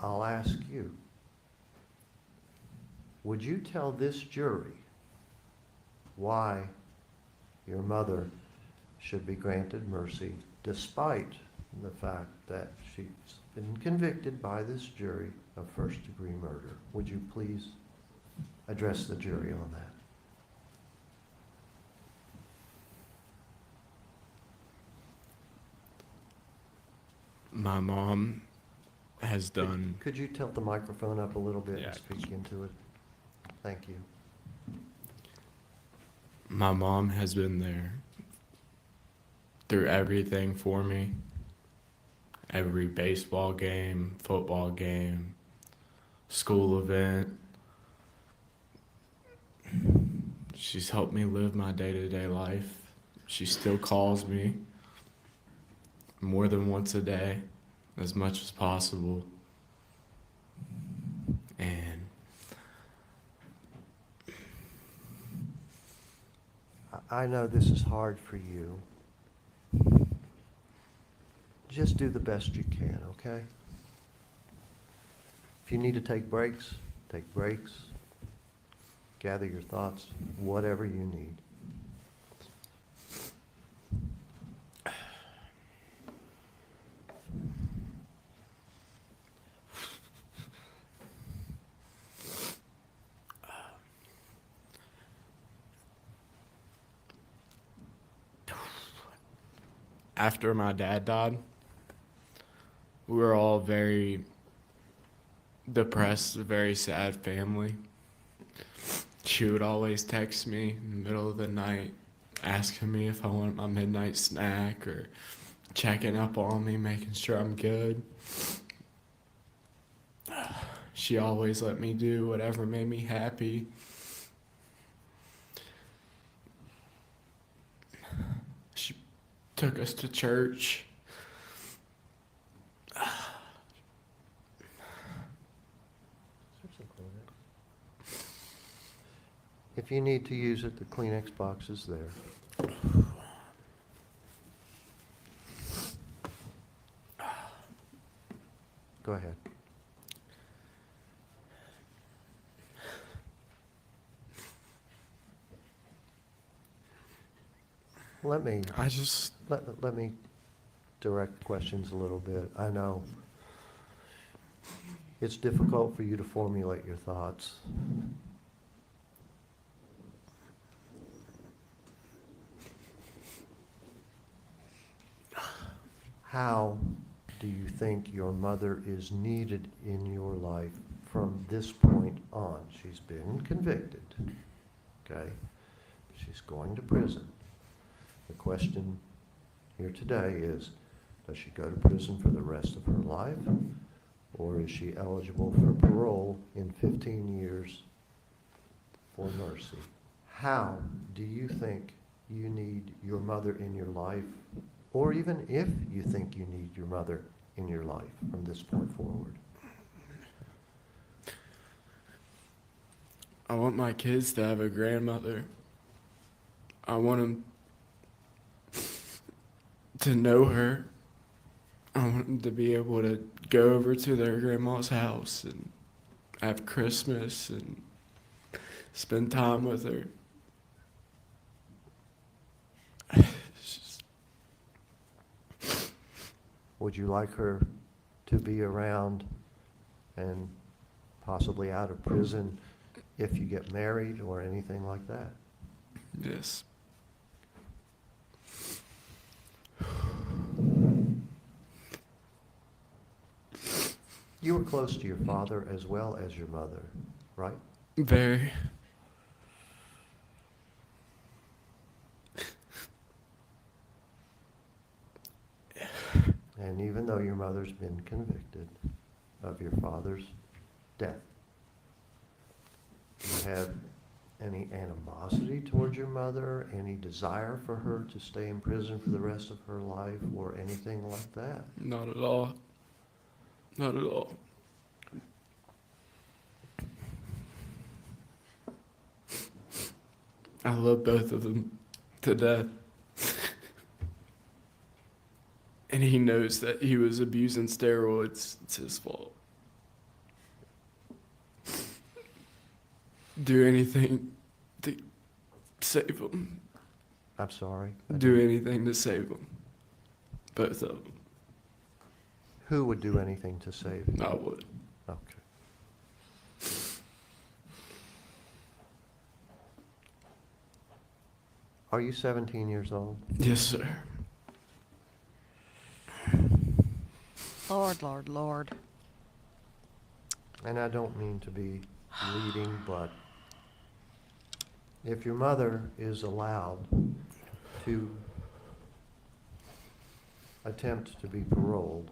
[SPEAKER 5] I'll ask you, would you tell this jury why your mother should be granted mercy despite the fact that she's been convicted by this jury of first-degree murder? Would you please address the jury on that?
[SPEAKER 12] My mom has done.
[SPEAKER 5] Could you tilt the microphone up a little bit
[SPEAKER 12] Yeah.
[SPEAKER 5] and speak into it? Thank you.
[SPEAKER 12] My mom has been there through everything for me. Every baseball game, football game, school event. She's helped me live my day-to-day life. She still calls me more than once a day, as much as possible. And
[SPEAKER 5] I know this is hard for you. Just do the best you can, okay? If you need to take breaks, take breaks. Gather your thoughts, whatever you need.
[SPEAKER 12] after my dad died, we were all very depressed, a very sad family. She would always text me in the middle of the night, asking me if I wanted my midnight snack or checking up on me, making sure I'm good. She always let me do whatever made me happy. She took us to church.
[SPEAKER 5] If you need to use it, the Kleenex box is there. Go ahead. Let me let me direct questions a little bit. I know it's difficult for you to formulate your thoughts. How do you think your mother is needed in your life from this point on? She's been convicted, okay? She's going to prison. The question here today is, does she go to prison for the rest of her life, or is she eligible for parole in 15 years for mercy? How do you think you need your mother in your life, or even if you think you need your mother in your life from this point forward?
[SPEAKER 12] I want my kids to have a grandmother. I want them to know her. I want them to be able to go over to their grandma's house and have Christmas and spend time with her.
[SPEAKER 5] Would you like her to be around and possibly out of prison if you get married or anything like that?
[SPEAKER 12] Yes.
[SPEAKER 5] You were close to your father as well as your mother, right?
[SPEAKER 12] Very.
[SPEAKER 5] And even though your mother's been convicted of your father's death, do you have any animosity towards your mother, any desire for her to stay in prison for the rest of her life, or anything like that?
[SPEAKER 12] Not at all. Not at all. I love both of them to death. And he knows that he was abusing steroids. It's his fault. Do anything to save him.
[SPEAKER 5] I'm sorry.
[SPEAKER 12] Do anything to save him. Both of them.
[SPEAKER 5] Who would do anything to save you?
[SPEAKER 12] I would.
[SPEAKER 5] Okay. Are you 17 years old?
[SPEAKER 12] Yes, sir.
[SPEAKER 1] Lord, Lord, Lord.
[SPEAKER 5] And I don't mean to be leading, but if your mother is allowed to attempt to be paroled,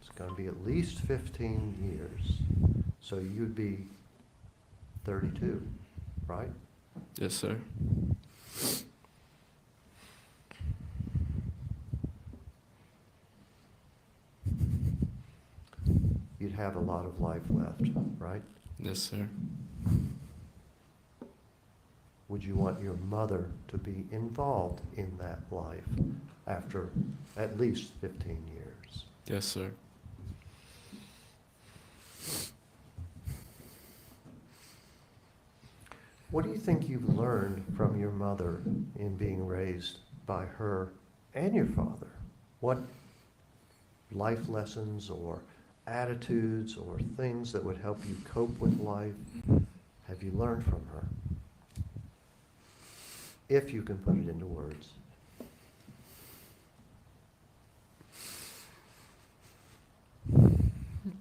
[SPEAKER 5] it's going to be at least 15 years. So you'd be 32, right?
[SPEAKER 12] Yes, sir.
[SPEAKER 5] You'd have a lot of life left, right?
[SPEAKER 12] Yes, sir.
[SPEAKER 5] Would you want your mother to be involved in that life after at least 15 years?
[SPEAKER 12] Yes, sir.
[SPEAKER 5] What do you think you've learned from your mother in being raised by her and your father? What life lessons or attitudes or things that would help you cope with life have you learned from her? If you can put it into words.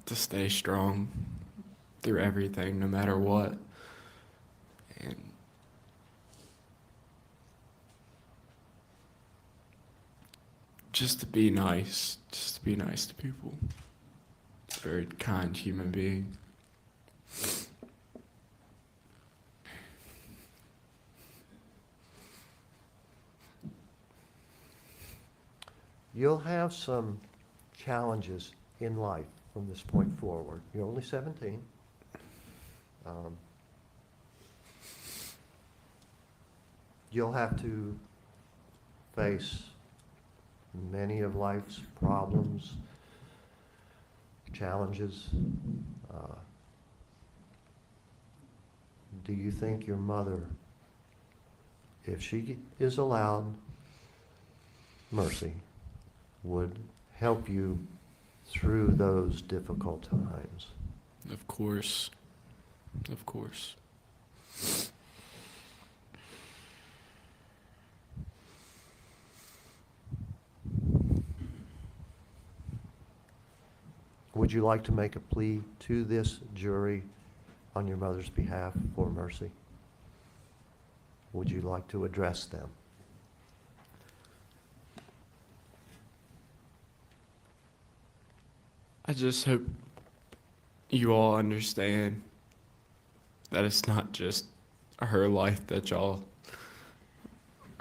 [SPEAKER 12] To stay strong through everything, no matter what. And just to be nice. Just to be nice to people. A very kind human being.
[SPEAKER 5] You'll have some challenges in life from this point forward. You're only 17. You'll have to face many of life's problems, challenges. Do you think your mother, if she is allowed mercy, would help you through those difficult times?
[SPEAKER 12] Of course. Of course.
[SPEAKER 5] Would you like to make a plea to this jury on your mother's behalf for mercy? Would you like to address them?
[SPEAKER 12] I just hope you all understand that it's not just her life that y'all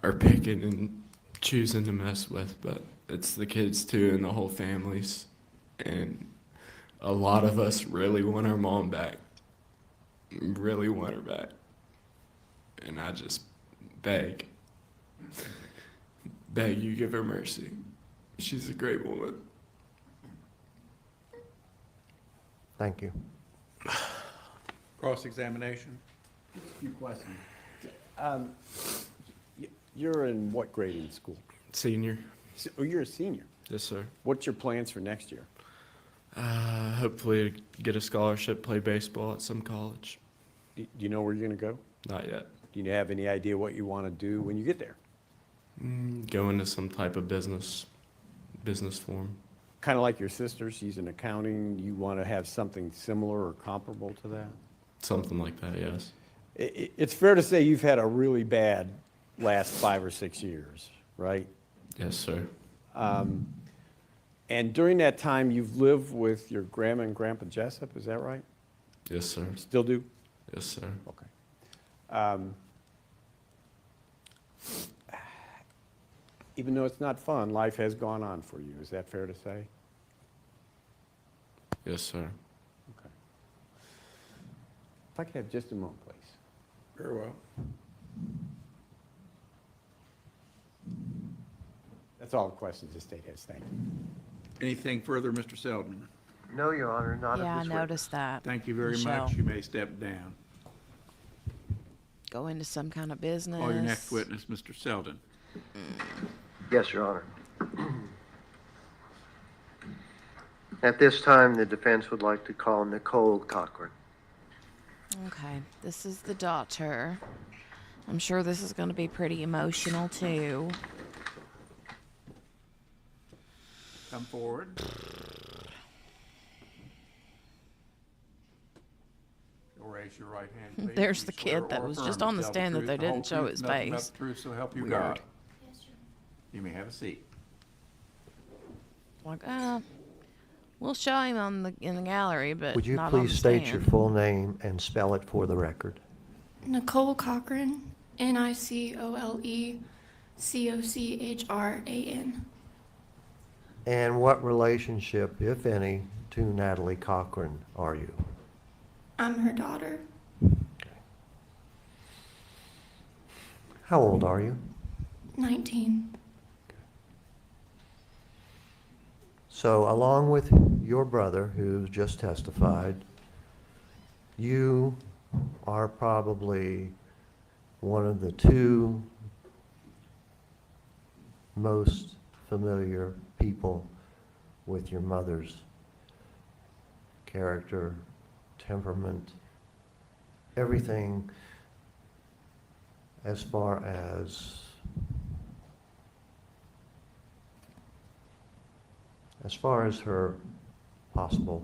[SPEAKER 12] are picking and choosing to mess with, but it's the kids too and the whole families. And a lot of us really want our mom back. Really want her back. And I just beg you give her mercy. She's a great woman.
[SPEAKER 5] Thank you.
[SPEAKER 2] Cross-examination?
[SPEAKER 6] A few questions. You're in what grade in school?
[SPEAKER 12] Senior.
[SPEAKER 6] Oh, you're a senior.
[SPEAKER 12] Yes, sir.
[SPEAKER 6] What's your plans for next year?
[SPEAKER 12] Hopefully get a scholarship, play baseball at some college.
[SPEAKER 6] Do you know where you're going to go?
[SPEAKER 12] Not yet.
[SPEAKER 6] Do you have any idea what you want to do when you get there?
[SPEAKER 12] Go into some type of business form.
[SPEAKER 6] Kind of like your sister, she's in accounting. You want to have something similar or comparable to that?
[SPEAKER 12] Something like that, yes.
[SPEAKER 6] It's fair to say you've had a really bad last 5 or 6 years, right?
[SPEAKER 12] Yes, sir.
[SPEAKER 6] And during that time, you've lived with your grandma and grandpa Jessup, is that right?
[SPEAKER 12] Yes, sir.
[SPEAKER 6] Still do?
[SPEAKER 12] Yes, sir.
[SPEAKER 6] Okay. Even though it's not fun, life has gone on for you. Is that fair to say?
[SPEAKER 12] Yes, sir.
[SPEAKER 6] Okay. If I could have just a moment, please.
[SPEAKER 2] Very well.
[SPEAKER 6] That's all the questions the state has. Thank you.
[SPEAKER 2] Anything further, Mr. Selden?
[SPEAKER 5] No, Your Honor, not
[SPEAKER 1] Yeah, I
[SPEAKER 5] of this witness.
[SPEAKER 1] noticed that.
[SPEAKER 2] Thank you very
[SPEAKER 1] Michelle.
[SPEAKER 2] much. You may step down.
[SPEAKER 1] Go into some kind of business.
[SPEAKER 2] Call your next witness, Mr. Selden.
[SPEAKER 5] Yes, Your Honor. At this time, the defense would like to call Nicole Cochran.
[SPEAKER 1] Okay, this is the daughter. I'm sure this is going to be pretty emotional too.
[SPEAKER 2] Come forward. You'll raise your right hand, please.
[SPEAKER 1] There's
[SPEAKER 2] You
[SPEAKER 1] the
[SPEAKER 2] swear
[SPEAKER 1] kid that
[SPEAKER 2] or
[SPEAKER 1] was
[SPEAKER 2] affirm
[SPEAKER 1] just
[SPEAKER 2] to
[SPEAKER 1] on the
[SPEAKER 2] tell
[SPEAKER 1] stand that
[SPEAKER 2] truth,
[SPEAKER 1] they
[SPEAKER 2] the whole
[SPEAKER 1] didn't show
[SPEAKER 2] truth,
[SPEAKER 1] his
[SPEAKER 2] nothing but
[SPEAKER 1] face.
[SPEAKER 2] the truth, so help you
[SPEAKER 1] Weird.
[SPEAKER 2] God. You may have a seat.
[SPEAKER 1] Like, we'll show him in the gallery, but
[SPEAKER 5] Would you
[SPEAKER 1] not on
[SPEAKER 5] please
[SPEAKER 1] the
[SPEAKER 5] state
[SPEAKER 1] stand.
[SPEAKER 5] your full name and spell it for the record?
[SPEAKER 7] Nicole Cochran, NicoleCochran.
[SPEAKER 5] And what relationship, if any, to Natalie Cochran are you?
[SPEAKER 7] I'm her daughter.
[SPEAKER 5] How old are you?
[SPEAKER 7] 19.
[SPEAKER 5] So along with your brother, who just testified, you are probably one of the two most familiar people with your mother's character, temperament, everything as far as her possible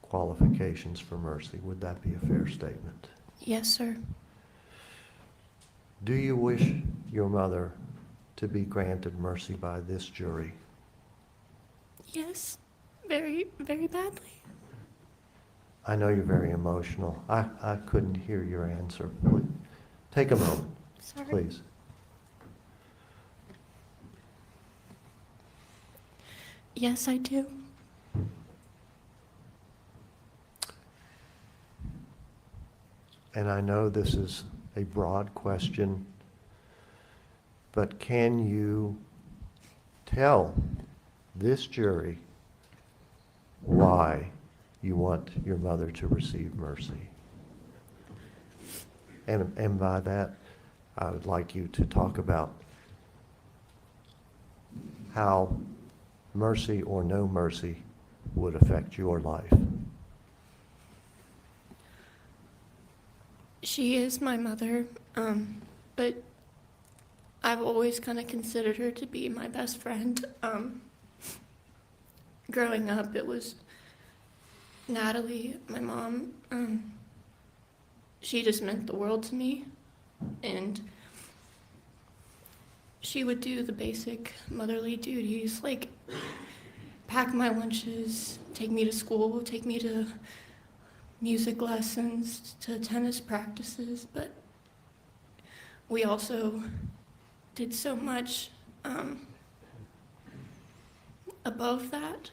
[SPEAKER 5] qualifications for mercy. Would that be a fair statement?
[SPEAKER 7] Yes, sir.
[SPEAKER 5] Do you wish your mother to be granted mercy by this jury?
[SPEAKER 7] Yes, very, very badly.
[SPEAKER 5] I know you're very emotional. I couldn't hear your answer. Please, take a moment,
[SPEAKER 7] Sorry.
[SPEAKER 5] please.
[SPEAKER 7] Yes, I do.
[SPEAKER 5] And I know this is a broad question, but can you tell this jury why you want your mother to receive mercy? And by that, I would like you to talk about how mercy or no mercy would affect your life.
[SPEAKER 7] She is my mother, but I've always kind of considered her to be my best friend. Growing up, it was Natalie, my mom. She just meant the world to me, and she would do the basic motherly duties, like pack my lunches, take me to school, take me to music lessons, to tennis practices, but we also did so much above that.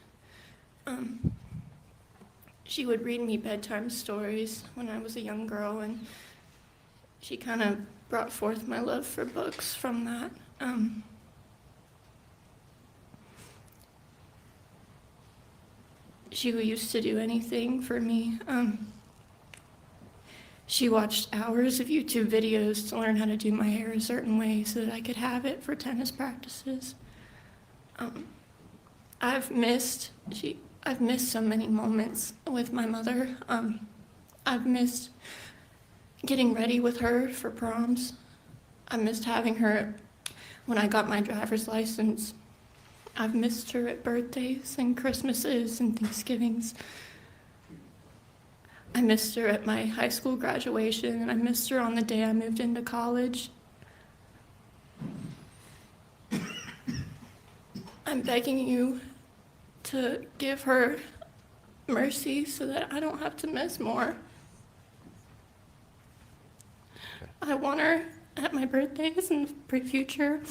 [SPEAKER 7] She would read me bedtime stories when I was a young girl, and she kind of brought forth my love for books from that. She used to do anything for me. She watched hours of YouTube videos to learn how to do my hair a certain way so that I could have it for tennis practices. I've missed so many moments with my mother. I've missed getting ready with her for proms. I missed having her when I got my driver's license. I've missed her at birthdays and Christmases and Thanksgivings. I missed her at my high school graduation, and I missed her on the day I moved into college. I'm begging you to give her mercy so that I don't have to miss more. I want her at my birthdays in the future.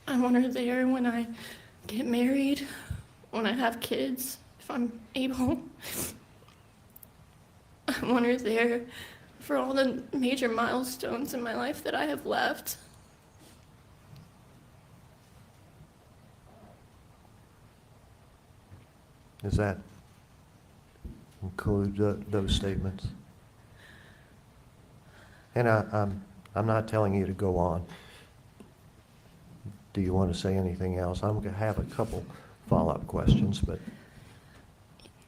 [SPEAKER 7] I want her there when I get married, when I have kids, if I'm able. I want her there for all the major milestones in my life that I have left.
[SPEAKER 5] Does that include those statements? And I'm not telling you to go on. Do you want to say anything else? I'm going to have a couple follow-up questions, but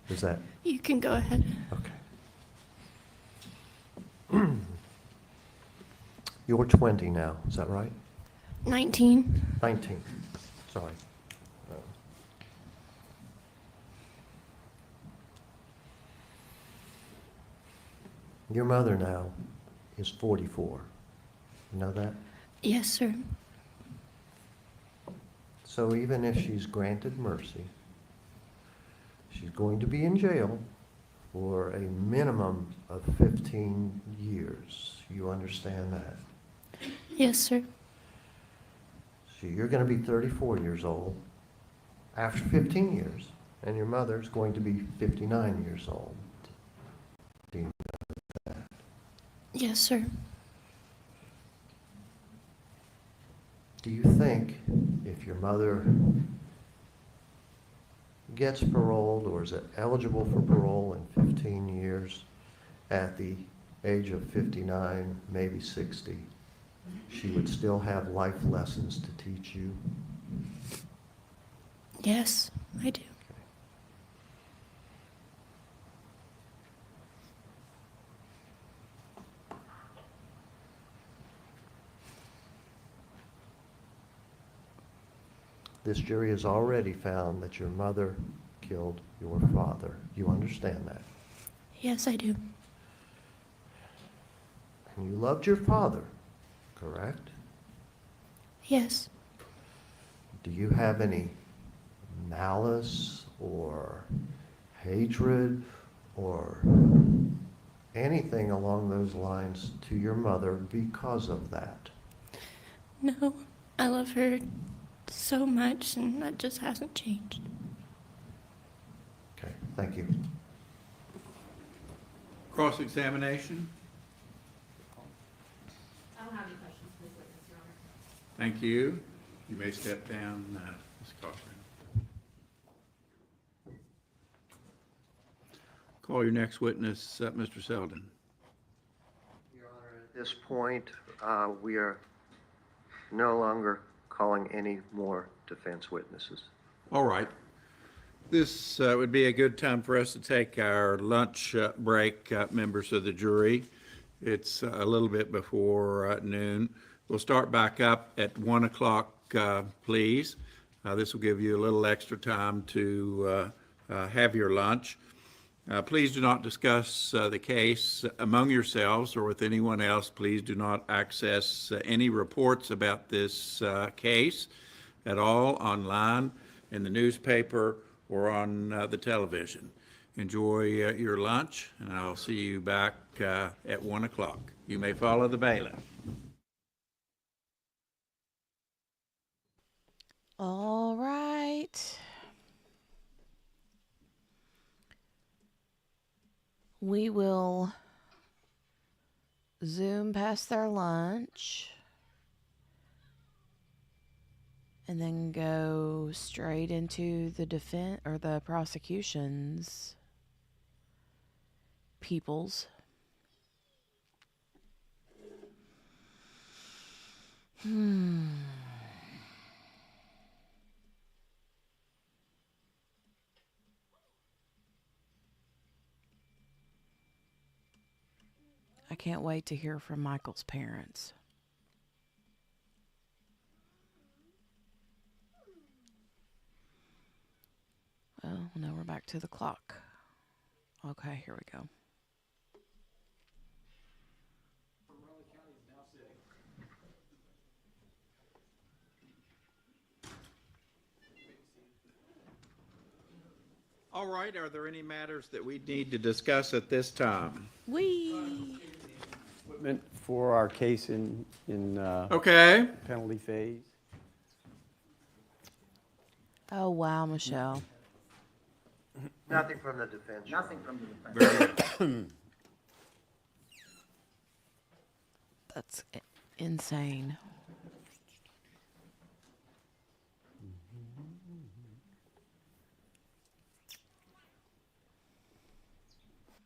[SPEAKER 5] is that?
[SPEAKER 7] You can go ahead.
[SPEAKER 5] Okay. You're 20 now, is that right?
[SPEAKER 7] 19.
[SPEAKER 5] 19, sorry. Your mother now is 44. You know that?
[SPEAKER 7] Yes, sir.
[SPEAKER 5] So even if she's granted mercy, she's going to be in jail for a minimum of 15 years. You understand that?
[SPEAKER 7] Yes, sir.
[SPEAKER 5] So you're going to be 34 years old after 15 years, and your mother's going to be 59 years old. Do you know that?
[SPEAKER 7] Yes, sir.
[SPEAKER 5] Do you think if your mother gets paroled or is eligible for parole in 15 years at the age of 59, maybe 60, she would still have life lessons to teach you?
[SPEAKER 7] Yes, I do.
[SPEAKER 5] This jury has already found that your mother killed your father. You understand that?
[SPEAKER 7] Yes, I do.
[SPEAKER 5] And you loved your father, correct?
[SPEAKER 7] Yes.
[SPEAKER 5] Do you have any malice or hatred or anything along those lines to your mother because of that?
[SPEAKER 7] No, I love her so much, and that just hasn't changed.
[SPEAKER 5] Okay, thank you.
[SPEAKER 2] Cross-examination?
[SPEAKER 11] I don't have any questions for this witness, Your Honor.
[SPEAKER 2] Thank you. You may step down, Ms. Cochran. Call your next witness, Mr. Selden.
[SPEAKER 5] Your Honor, at this point, we are no longer calling any more defense witnesses.
[SPEAKER 2] All right. This would be a good time for us to take our lunch break, members of the jury. It's a little bit before noon. We'll start back up at 1 o'clock, please. This will give you a little extra time to have your lunch. Please do not discuss the case among yourselves or with anyone else. Please do not access any reports about this case at all online, in the newspaper, or on the television. Enjoy your lunch, and I'll see you back at 1 o'clock. You may follow the bailiff.
[SPEAKER 1] All right. We will zoom past their lunch and then go straight into the defense or the prosecution's people's. I can't wait to hear from Michael's parents. Well, now we're back to the clock. Okay, here we go.
[SPEAKER 2] All right, are there any matters that we need to discuss at this time?
[SPEAKER 1] We.
[SPEAKER 6] Equipment for our case in
[SPEAKER 2] Okay.
[SPEAKER 6] penalty phase.
[SPEAKER 1] Oh, wow, Michelle.
[SPEAKER 5] Nothing from the defense. Your
[SPEAKER 4] Nothing from the defense.
[SPEAKER 2] Very good.
[SPEAKER 1] That's insane.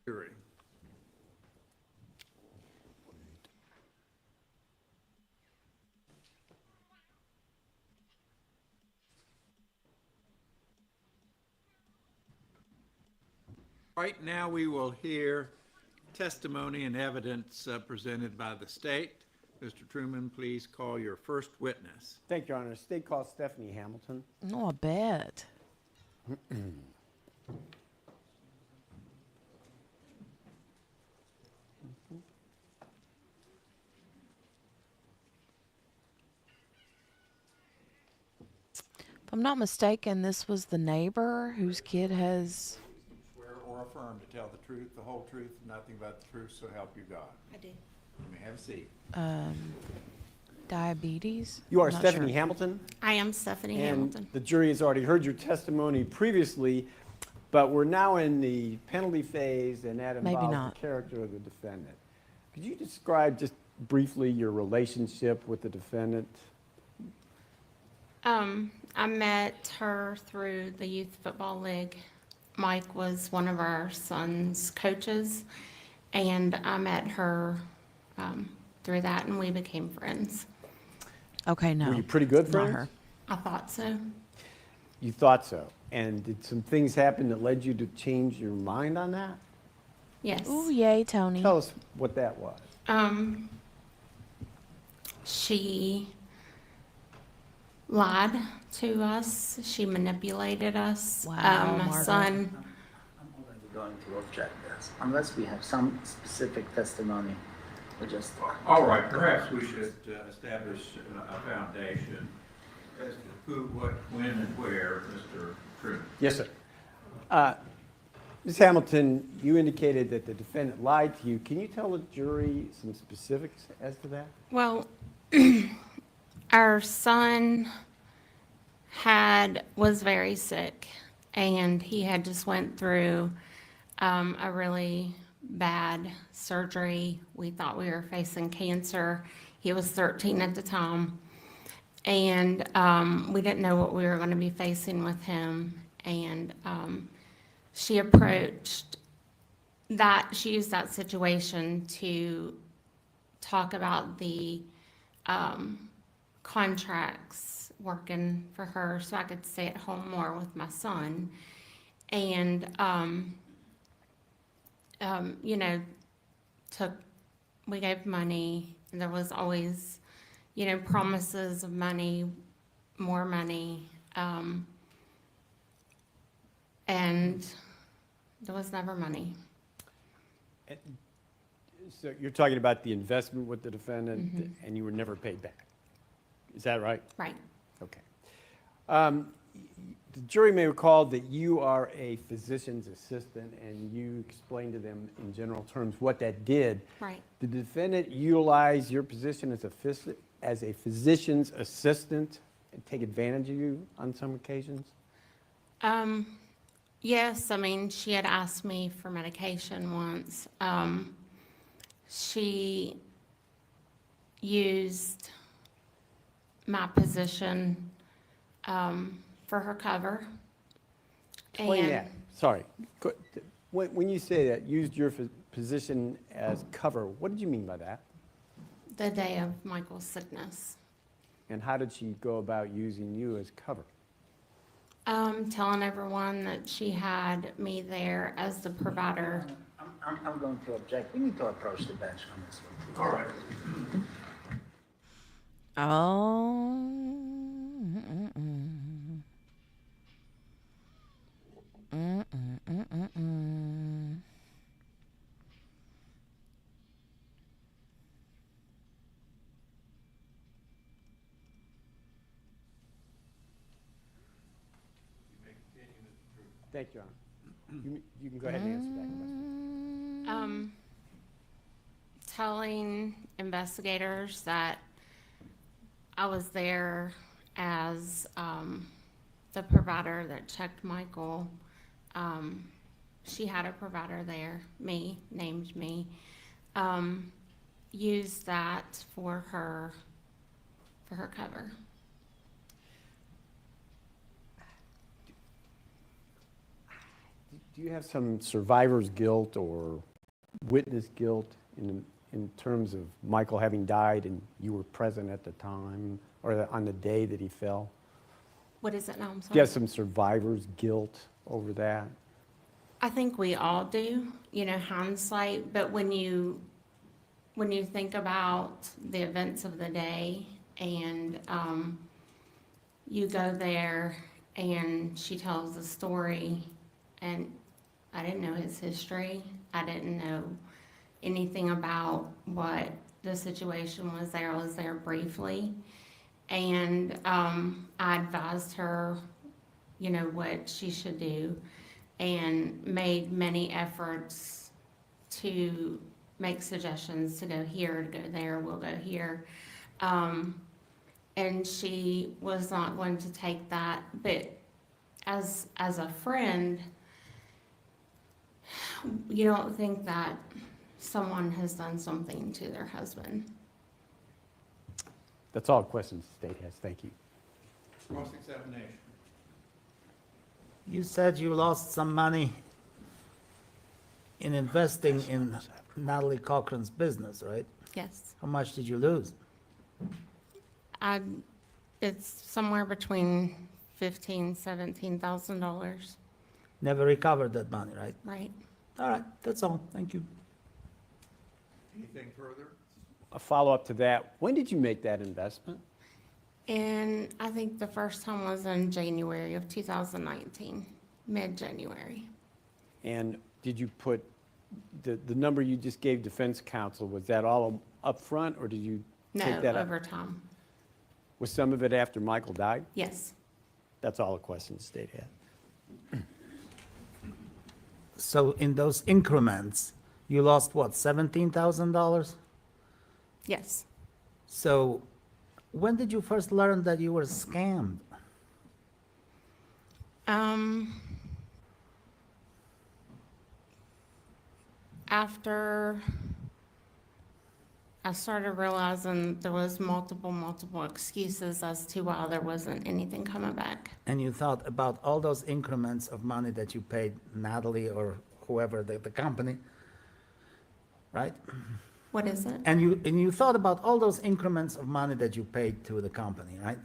[SPEAKER 2] Jury. Right now, we will hear testimony and evidence presented by the state. Mr. Truman, please call your first witness.
[SPEAKER 6] Thank you, Your Honor. State called Stephanie Hamilton.
[SPEAKER 1] No, I bet. If I'm not mistaken, this was the neighbor whose kid has.
[SPEAKER 2] Swear or affirm to tell the truth, the whole truth, and nothing but the truth, so help you God.
[SPEAKER 9] I do.
[SPEAKER 2] You may have a seat.
[SPEAKER 1] Diabetes?
[SPEAKER 6] You are
[SPEAKER 1] I'm not
[SPEAKER 6] Stephanie
[SPEAKER 1] sure.
[SPEAKER 6] Hamilton,
[SPEAKER 7] I am Stephanie Hamilton.
[SPEAKER 6] and the jury has already heard your testimony previously, but we're now in the penalty phase, and that
[SPEAKER 1] Maybe
[SPEAKER 6] involves
[SPEAKER 1] not.
[SPEAKER 6] the character of the defendant. Could you describe just briefly your relationship with the defendant?
[SPEAKER 7] I met her through the Youth Football League. Mike was one of our son's coaches, and I met her through that, and we became friends.
[SPEAKER 1] Okay, no.
[SPEAKER 6] Were you pretty good
[SPEAKER 1] not
[SPEAKER 6] friends?
[SPEAKER 1] her.
[SPEAKER 7] I thought so.
[SPEAKER 6] You thought so. And did some things happen that led you to change your mind on that?
[SPEAKER 7] Yes.
[SPEAKER 1] Ooh, yay, Tony.
[SPEAKER 6] Tell us what that was.
[SPEAKER 7] She lied to us. She manipulated us.
[SPEAKER 1] Wow,
[SPEAKER 7] My
[SPEAKER 1] Margaret.
[SPEAKER 7] son,
[SPEAKER 4] I'm already going to object this, unless we have some specific testimony. We just.
[SPEAKER 2] All right, perhaps we should establish a foundation as to who, what, when, and where, Mr. Truman.
[SPEAKER 6] Yes, sir. Ms. Hamilton, you indicated that the defendant lied to you. Can you tell the jury some specifics as to that?
[SPEAKER 7] well, our son was very sick, and he had just went through a really bad surgery. We thought we were facing cancer. He was 13 at the time, and we didn't know what we were going to be facing with him. And she used that situation to talk about the contracts working for her so I could stay at home more with my son. And, we gave money, and there was always, promises of money, more money, and there was never money.
[SPEAKER 6] So you're talking about the investment with the defendant, and you were never paid back. Is that right?
[SPEAKER 7] Right.
[SPEAKER 6] Okay. The jury may recall that you are a physician's assistant, and you explained to them in general terms what that did.
[SPEAKER 7] Right.
[SPEAKER 6] Did the defendant utilize your position as a physician's assistant and take advantage of you on some occasions?
[SPEAKER 7] Yes, I mean, she had asked me for medication once. She used my position for her cover.
[SPEAKER 6] Explain
[SPEAKER 7] And-
[SPEAKER 6] that. Sorry. When you say that, used your position as cover, what did you mean by that?
[SPEAKER 7] The day of Michael's sickness.
[SPEAKER 6] And how did she go about using you as cover?
[SPEAKER 7] Telling everyone that she had me there as the provider.
[SPEAKER 4] I'm going to object. We need to approach the bench on this one.
[SPEAKER 2] All right.
[SPEAKER 1] Oh.
[SPEAKER 6] Thank you, Your You can go ahead and answer that question.
[SPEAKER 7] Telling investigators that I was there as the provider that checked Michael. She had a provider there, named me, used that for her cover.
[SPEAKER 6] Do you have some survivor's guilt or witness guilt in terms of Michael having died and you were present at the time or on the day that he fell?
[SPEAKER 7] What is it now? I'm sorry.
[SPEAKER 6] Do you have some survivor's guilt over that?
[SPEAKER 7] I think we all do, hindsight, but when you think about the events of the day and you go there and she tells the story, and I didn't know his history. I didn't know anything about what the situation was there. I was there briefly, and I advised her, what she should do, and made many efforts to make suggestions to go here, to go there, we'll go here. And she was not going to take that, but as a friend, you don't think that someone has done something to their husband.
[SPEAKER 6] That's all questions the state has. Thank you.
[SPEAKER 2] Cross-examination.
[SPEAKER 4] You said you lost some money in investing in Natalie Cochran's business, right?
[SPEAKER 7] Yes.
[SPEAKER 4] How much did you lose?
[SPEAKER 7] It's somewhere between $15,000-$17,000,
[SPEAKER 4] Never recovered that money, right?
[SPEAKER 7] right?
[SPEAKER 4] All right, that's all. Thank you.
[SPEAKER 2] Anything further?
[SPEAKER 6] A follow-up to that, when did you make that investment?
[SPEAKER 7] And I think the first time was in January of 2019, mid-January.
[SPEAKER 6] And did you put, the number you just gave defense counsel, was that all up front, or did you
[SPEAKER 7] No,
[SPEAKER 6] take that up?
[SPEAKER 7] over time.
[SPEAKER 6] Was some of it after Michael died?
[SPEAKER 7] Yes.
[SPEAKER 6] That's all the questions the state had.
[SPEAKER 4] So in those increments, you lost what, $17,000?
[SPEAKER 7] Yes.
[SPEAKER 4] So when did you first learn that you were scammed?
[SPEAKER 7] After I started realizing there was multiple excuses as to why there wasn't anything coming back.
[SPEAKER 4] And you thought about all those increments of money that you paid Natalie or whoever, the company, right?
[SPEAKER 7] What is it?
[SPEAKER 4] And you thought about all those increments of money that you paid to the company, right?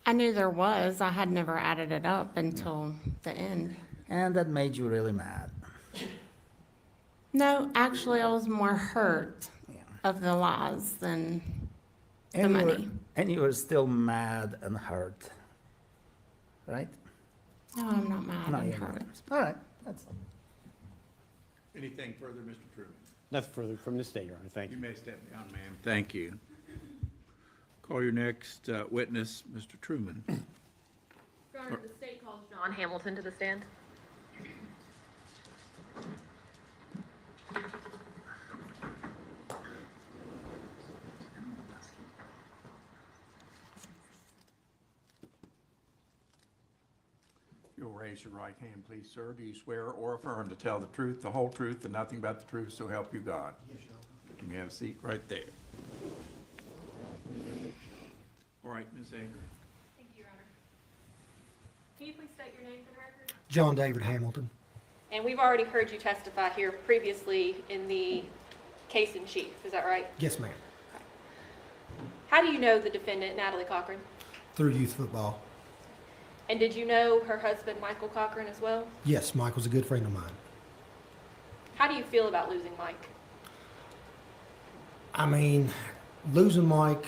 [SPEAKER 7] I knew there was. I had never added it up until the end.
[SPEAKER 4] And that made you really mad.
[SPEAKER 7] No, actually, I was more hurt
[SPEAKER 4] Yeah.
[SPEAKER 7] of the lies than the
[SPEAKER 4] And
[SPEAKER 7] money.
[SPEAKER 4] and you were still mad and hurt, right?
[SPEAKER 7] No, I'm not mad.
[SPEAKER 4] No,
[SPEAKER 7] I'm
[SPEAKER 4] you're not.
[SPEAKER 7] hurt.
[SPEAKER 4] All right, that's all.
[SPEAKER 2] Anything further, Mr. Truman?
[SPEAKER 6] Nothing further from the state, Your Honor. Thank
[SPEAKER 2] You
[SPEAKER 6] you.
[SPEAKER 2] may step down, ma'am. Thank you. Call your next witness, Mr. Truman.
[SPEAKER 9] Your Honor, the state calls John Hamilton to the stand.
[SPEAKER 2] You'll raise your right hand, please, sir. Do you swear or affirm to tell the truth, the whole truth, and nothing but the truth, so help you God? Yes, Your Honor. You may have a seat right there. All right, Ms. Anger.
[SPEAKER 9] Thank you, Your Honor. Can you please state your name for the record?
[SPEAKER 13] John David Hamilton.
[SPEAKER 9] And we've already heard you testify here previously in the case in chief, is that right?
[SPEAKER 13] Yes, ma'am.
[SPEAKER 9] How do you know the defendant, Natalie Cochran?
[SPEAKER 13] Through youth football.
[SPEAKER 9] And did you know her husband, Michael Cochran, as well?
[SPEAKER 13] Yes, Mike was a good friend of mine.
[SPEAKER 9] How do you feel about losing Mike?
[SPEAKER 13] I mean, losing Mike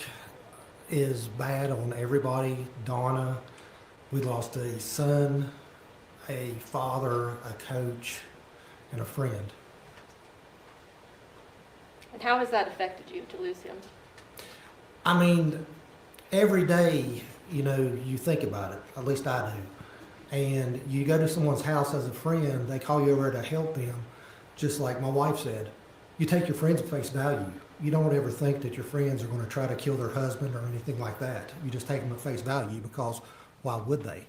[SPEAKER 13] is bad on everybody. Donna, we lost a son, a father, a coach, and a friend.
[SPEAKER 9] And how has that affected you to lose him?
[SPEAKER 13] I mean, every day, you know, you think about it. At least I do. and you go to someone's house as a friend, they call you over to help them, just like my wife said. You take your friends at face value. You don't ever think that your friends are going to try to kill their husband or anything like that. You just take them at face value, because why would they?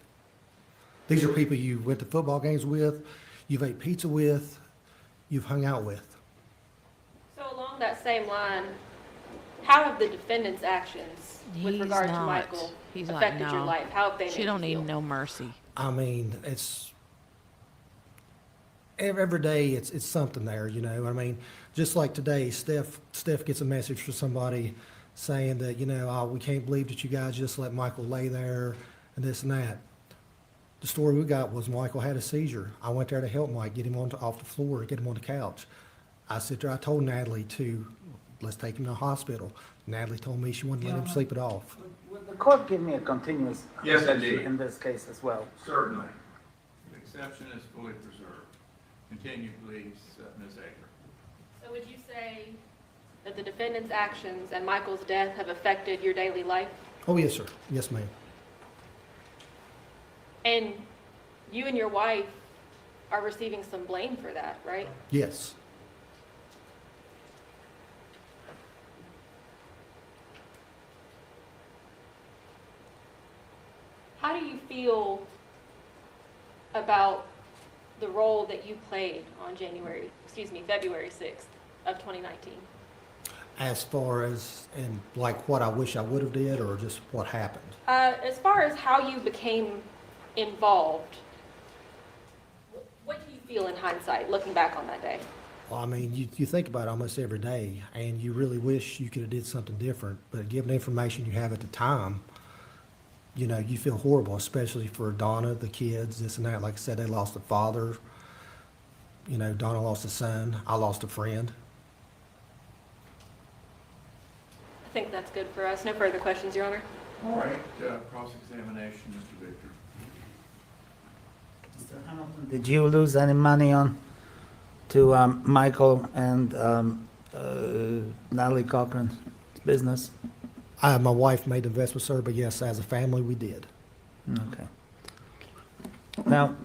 [SPEAKER 13] These are people you went to football games with, you've ate pizza with, you've hung out with.
[SPEAKER 9] So along that same line, how have the defendant's actions with
[SPEAKER 1] He's
[SPEAKER 9] regard to
[SPEAKER 1] not.
[SPEAKER 9] Michael
[SPEAKER 1] He's like,
[SPEAKER 9] affected your
[SPEAKER 1] no.
[SPEAKER 9] life? How have they
[SPEAKER 1] She
[SPEAKER 9] made
[SPEAKER 1] don't
[SPEAKER 9] you
[SPEAKER 1] need
[SPEAKER 9] feel?
[SPEAKER 1] no mercy.
[SPEAKER 13] I mean, it's every day it's something there, you know. I mean, just like today, Steph gets a message from somebody saying that, you know, oh, we can't believe that you guys just let Michael lay there and this and that. The story we got was Michael had a seizure. I went there to help Mike, get him off the floor, get him on the couch. I sit there, I told Natalie let's take him to the hospital. Natalie told me she wanted to let him sleep it off.
[SPEAKER 4] Would the court give me a continuous
[SPEAKER 2] Yes,
[SPEAKER 4] exception
[SPEAKER 2] indeed.
[SPEAKER 4] in this case as well?
[SPEAKER 2] Certainly. The exception is fully preserved. Continue, please, Ms. Aker.
[SPEAKER 9] So would you say that the defendant's actions and Michael's death have affected your daily life?
[SPEAKER 13] Oh, yes, sir. Yes, ma'am.
[SPEAKER 9] And you and your wife are receiving some blame for that, right?
[SPEAKER 13] Yes.
[SPEAKER 9] How do you feel about the role that you played on February 6th of 2019?
[SPEAKER 13] As far as, and like what I wish I would have did, or just what happened?
[SPEAKER 9] As far as how you became involved, what do you feel in hindsight, looking back on that day?
[SPEAKER 13] Well, I mean, you think about it almost every day, and you really wish you could have did something different, but given the information you have at the time, you know, you feel horrible, especially for Donna, the kids, this and that. Like I said, they lost a father. You know, Donna lost a son. I lost a friend.
[SPEAKER 9] I think that's good for us. No further questions, Your Honor.
[SPEAKER 2] All right, cross-examination, Mr. Victor.
[SPEAKER 4] Mr. Hamilton, did you lose any money to Michael and Natalie Cochran's business?
[SPEAKER 13] My wife made the investment, sir, but yes, as a family, we did.
[SPEAKER 4] Okay. Now,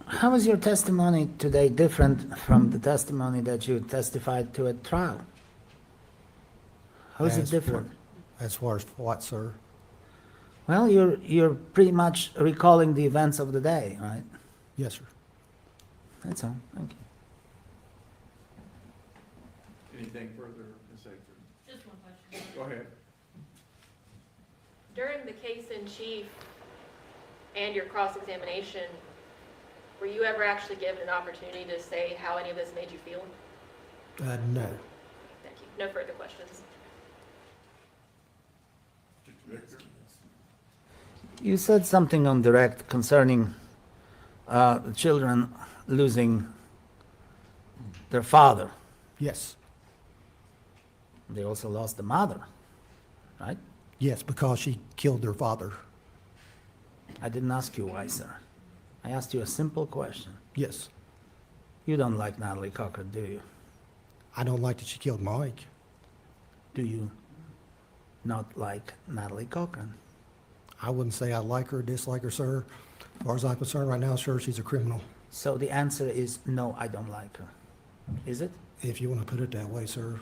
[SPEAKER 4] how is your testimony today different from the testimony that you testified to at trial? How is it
[SPEAKER 13] As
[SPEAKER 4] different?
[SPEAKER 13] As far as what, sir?
[SPEAKER 4] Well, you're pretty much recalling the events of the day, right?
[SPEAKER 13] Yes, sir.
[SPEAKER 4] That's all. Thank you.
[SPEAKER 2] Anything further, Ms. Aker?
[SPEAKER 9] Just one question.
[SPEAKER 2] Go ahead.
[SPEAKER 9] During the case in chief and your cross-examination, were you ever actually given an opportunity to say how any of this made you feel?
[SPEAKER 13] No.
[SPEAKER 9] Thank you. No further questions.
[SPEAKER 2] Mr. Victor?
[SPEAKER 4] You said something on direct concerning the children losing their father.
[SPEAKER 13] Yes.
[SPEAKER 4] They also lost the mother, right?
[SPEAKER 13] Yes, because she killed their father.
[SPEAKER 4] I didn't ask you why, sir. I asked you a simple question.
[SPEAKER 13] Yes.
[SPEAKER 4] You don't like Natalie Cochran, do you?
[SPEAKER 13] I don't like that she killed Mike.
[SPEAKER 4] Do you not like Natalie Cochran?
[SPEAKER 13] I wouldn't say I like her or dislike her, sir. As far as I'm concerned right now, sir, she's a criminal.
[SPEAKER 4] So the answer is no, I don't like her. Is it?
[SPEAKER 13] If you want to put it that way, sir.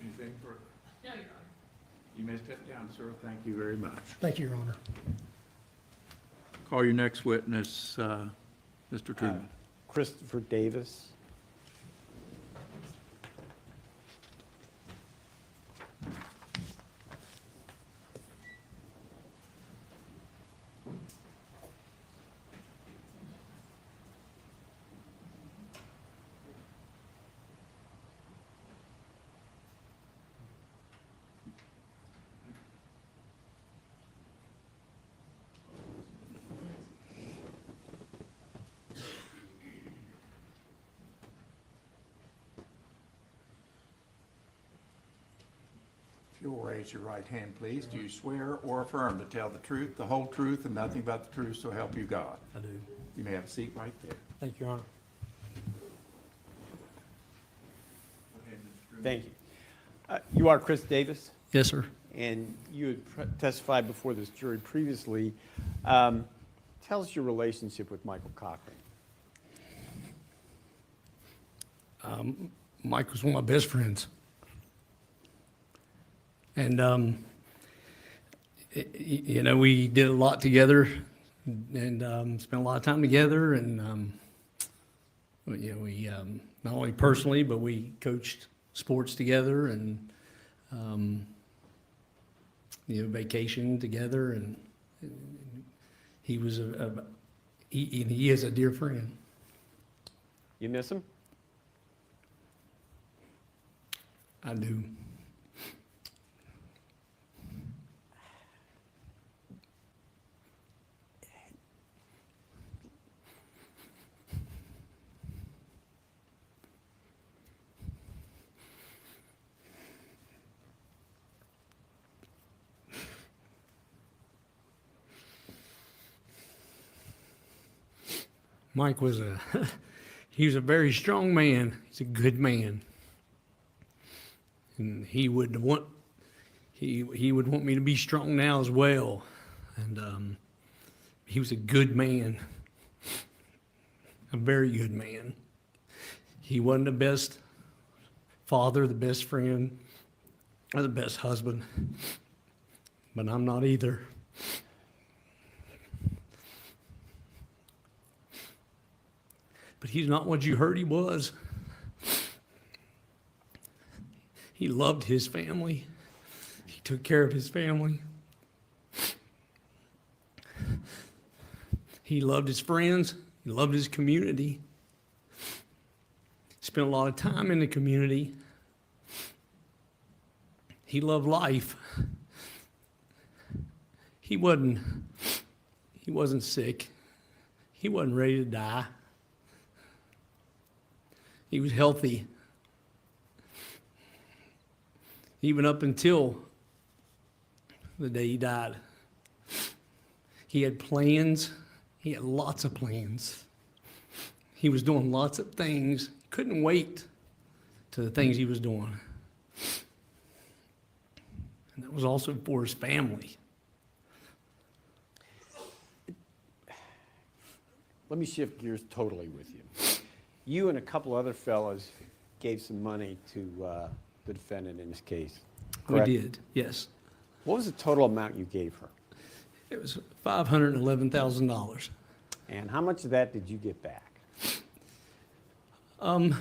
[SPEAKER 2] Anything further? No, Your Honor. You may step down, sir. Thank you very much.
[SPEAKER 13] Thank you, Your Honor.
[SPEAKER 2] Call your next witness, Mr. Truman.
[SPEAKER 6] Christopher Davis.
[SPEAKER 2] If you'll raise your right hand, please. Do you swear or affirm to tell the truth, the whole truth, and nothing but the truth, so help you God?
[SPEAKER 13] I do.
[SPEAKER 2] You may have a seat right there.
[SPEAKER 13] Thank you, Your Honor.
[SPEAKER 6] Thank you. You are Chris Davis,
[SPEAKER 13] Yes, sir.
[SPEAKER 6] and you had testified before this jury previously. Tell us your relationship with Michael Cochran.
[SPEAKER 14] Mike was one of my best friends. And, you know, we did a lot together and spent a lot of time together. And, you know, we not only personally, but we coached sports together and, you know, vacationed together. And he was he is a dear friend.
[SPEAKER 6] You miss him?
[SPEAKER 14] I do. Mike was he was a very strong man. He's a good man. And he would want me to be strong now as well. And he was a good man, a very good man. He wasn't the best father, the best friend, or the best husband, but I'm not either. But he's not what you heard he was. He loved his family. He took care of his family. He loved his friends. He loved his community. Spent a lot of time in the community. He loved life. He wasn't sick. He wasn't ready to die. He was healthy. Even up until the day he died. He had plans. He had lots of plans. He was doing lots of things. Couldn't wait to the things he was doing. And that was also for his family.
[SPEAKER 6] Let me shift gears totally with you. You and a couple other fellas gave some money to the defendant in this case, correct?
[SPEAKER 14] We did, yes.
[SPEAKER 6] What was the total amount you gave her?
[SPEAKER 14] It was $511,000.
[SPEAKER 6] And how much of that did you get back?
[SPEAKER 14] The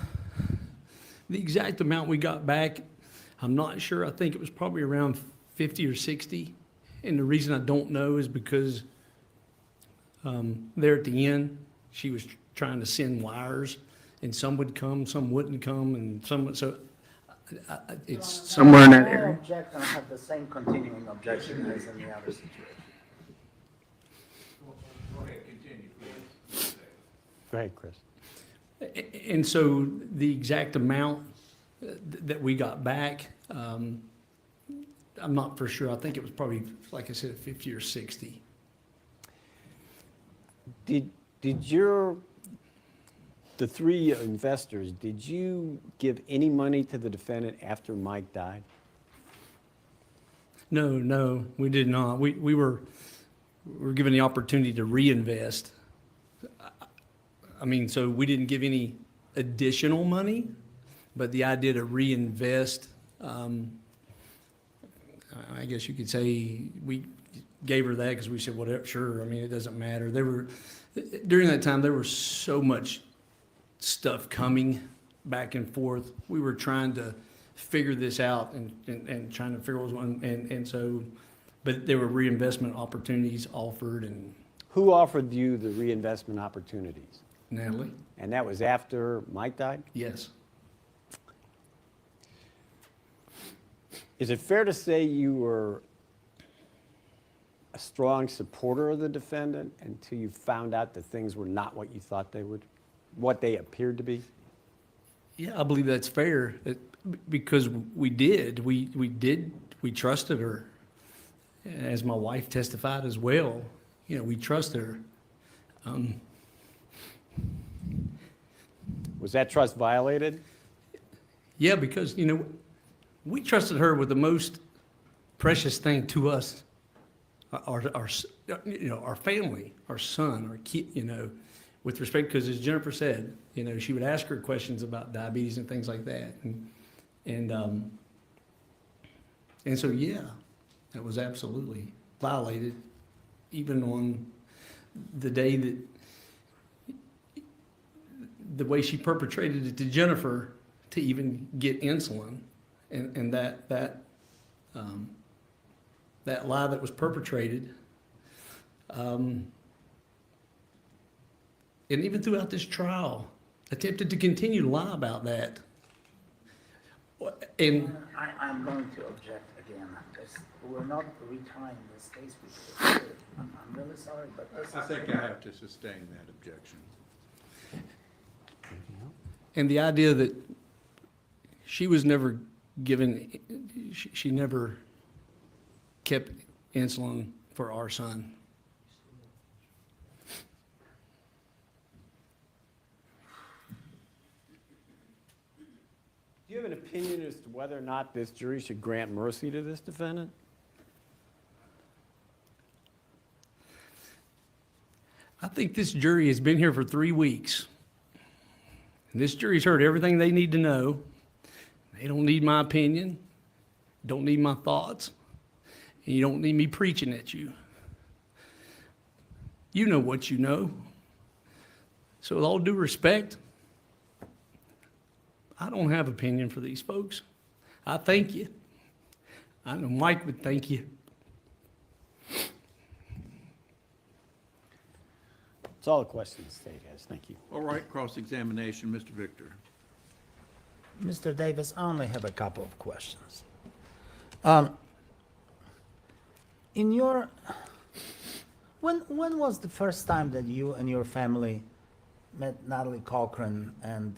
[SPEAKER 14] exact amount we got back, I'm not sure. I think it was probably around 50 or 60. And the reason I don't know is because there at the end, she was trying to send wires, and some would come, some wouldn't come, and some would, so it's somewhere in that
[SPEAKER 4] I
[SPEAKER 14] area.
[SPEAKER 4] object and I have the same continuing objection as in the other situation.
[SPEAKER 2] Go ahead, continue, please.
[SPEAKER 6] Go ahead, Chris.
[SPEAKER 14] And so the exact amount that we got back, I'm not for sure. I think it was probably, like I said, 50 or 60.
[SPEAKER 6] Did the three investors, did you give any money to the defendant after Mike died?
[SPEAKER 14] No, we did not. We were given the opportunity to reinvest. I mean, so we didn't give any additional money, but the idea to reinvest, I guess you could say we gave her that because we said, whatever, sure. I mean, it doesn't matter. During that time, there was so much stuff coming back and forth. We were trying to figure this out and trying to figure out what was going, and so, but there were reinvestment opportunities offered. And
[SPEAKER 6] Who offered you the reinvestment opportunities?
[SPEAKER 14] Natalie?
[SPEAKER 6] And that was after Mike died?
[SPEAKER 14] Yes.
[SPEAKER 6] Is it fair to say you were a strong supporter of the defendant until you found out that things were not what you thought they would, what they appeared to be?
[SPEAKER 14] Yeah, I believe that's fair, because we trusted her. As my wife testified as well, we trusted her.
[SPEAKER 6] Was that trust violated?
[SPEAKER 14] Yeah, because, we trusted her with the most precious thing to us, our family, our son, our kid, with respect, because as Jennifer said, she would ask her questions about diabetes and things like that. And so, yeah, that was absolutely violated, even on the day that, the way she perpetrated it to Jennifer to even get insulin, and that lie that was perpetrated, and even throughout this trial, attempted to continue to lie about that. And
[SPEAKER 4] I'm going to object again, because we're not retrying this case. I'm really sorry, but this
[SPEAKER 2] I
[SPEAKER 4] is.
[SPEAKER 2] think I have to sustain that objection.
[SPEAKER 14] And the idea that she was never given, she never kept insulin for our son.
[SPEAKER 6] Do you have an opinion as to whether or not this jury should grant mercy to this defendant?
[SPEAKER 14] I think this jury has been here for 3 weeks. And this jury's heard everything they need to know. They don't need my opinion, don't need my thoughts, and you don't need me preaching at you. You know what you know. So with all due respect, I don't have opinion for these folks. I thank you. I know Mike would thank you.
[SPEAKER 6] That's all the questions the state has. Thank you.
[SPEAKER 2] All right, cross-examination, Mr. Victor.
[SPEAKER 4] Mr. Davis, I only have a couple of questions. When was the first time that you and your family met Natalie Cochran and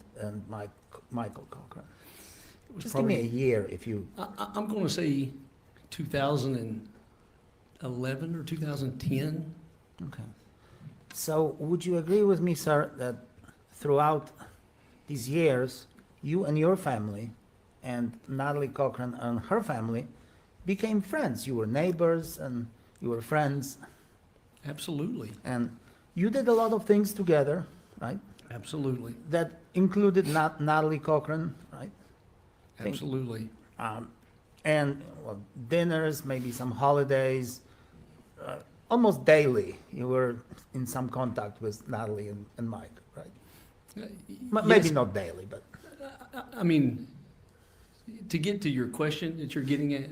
[SPEAKER 4] Michael Cochran? Just give me a year if you.
[SPEAKER 14] I'm going to say 2011 or 2010.
[SPEAKER 4] Okay. So would you agree with me, sir, that throughout these years, you and your family and Natalie Cochran and her family became friends? You were neighbors and you were friends.
[SPEAKER 14] Absolutely.
[SPEAKER 4] And you did a lot of things together, right?
[SPEAKER 14] Absolutely.
[SPEAKER 4] That included Natalie Cochran, right?
[SPEAKER 14] Absolutely.
[SPEAKER 4] And well, dinners, maybe some holidays, almost daily. You were in some contact with Natalie and Mike, right? Maybe
[SPEAKER 14] Yes.
[SPEAKER 4] not daily, but.
[SPEAKER 14] I mean, to get to your question that you're getting at,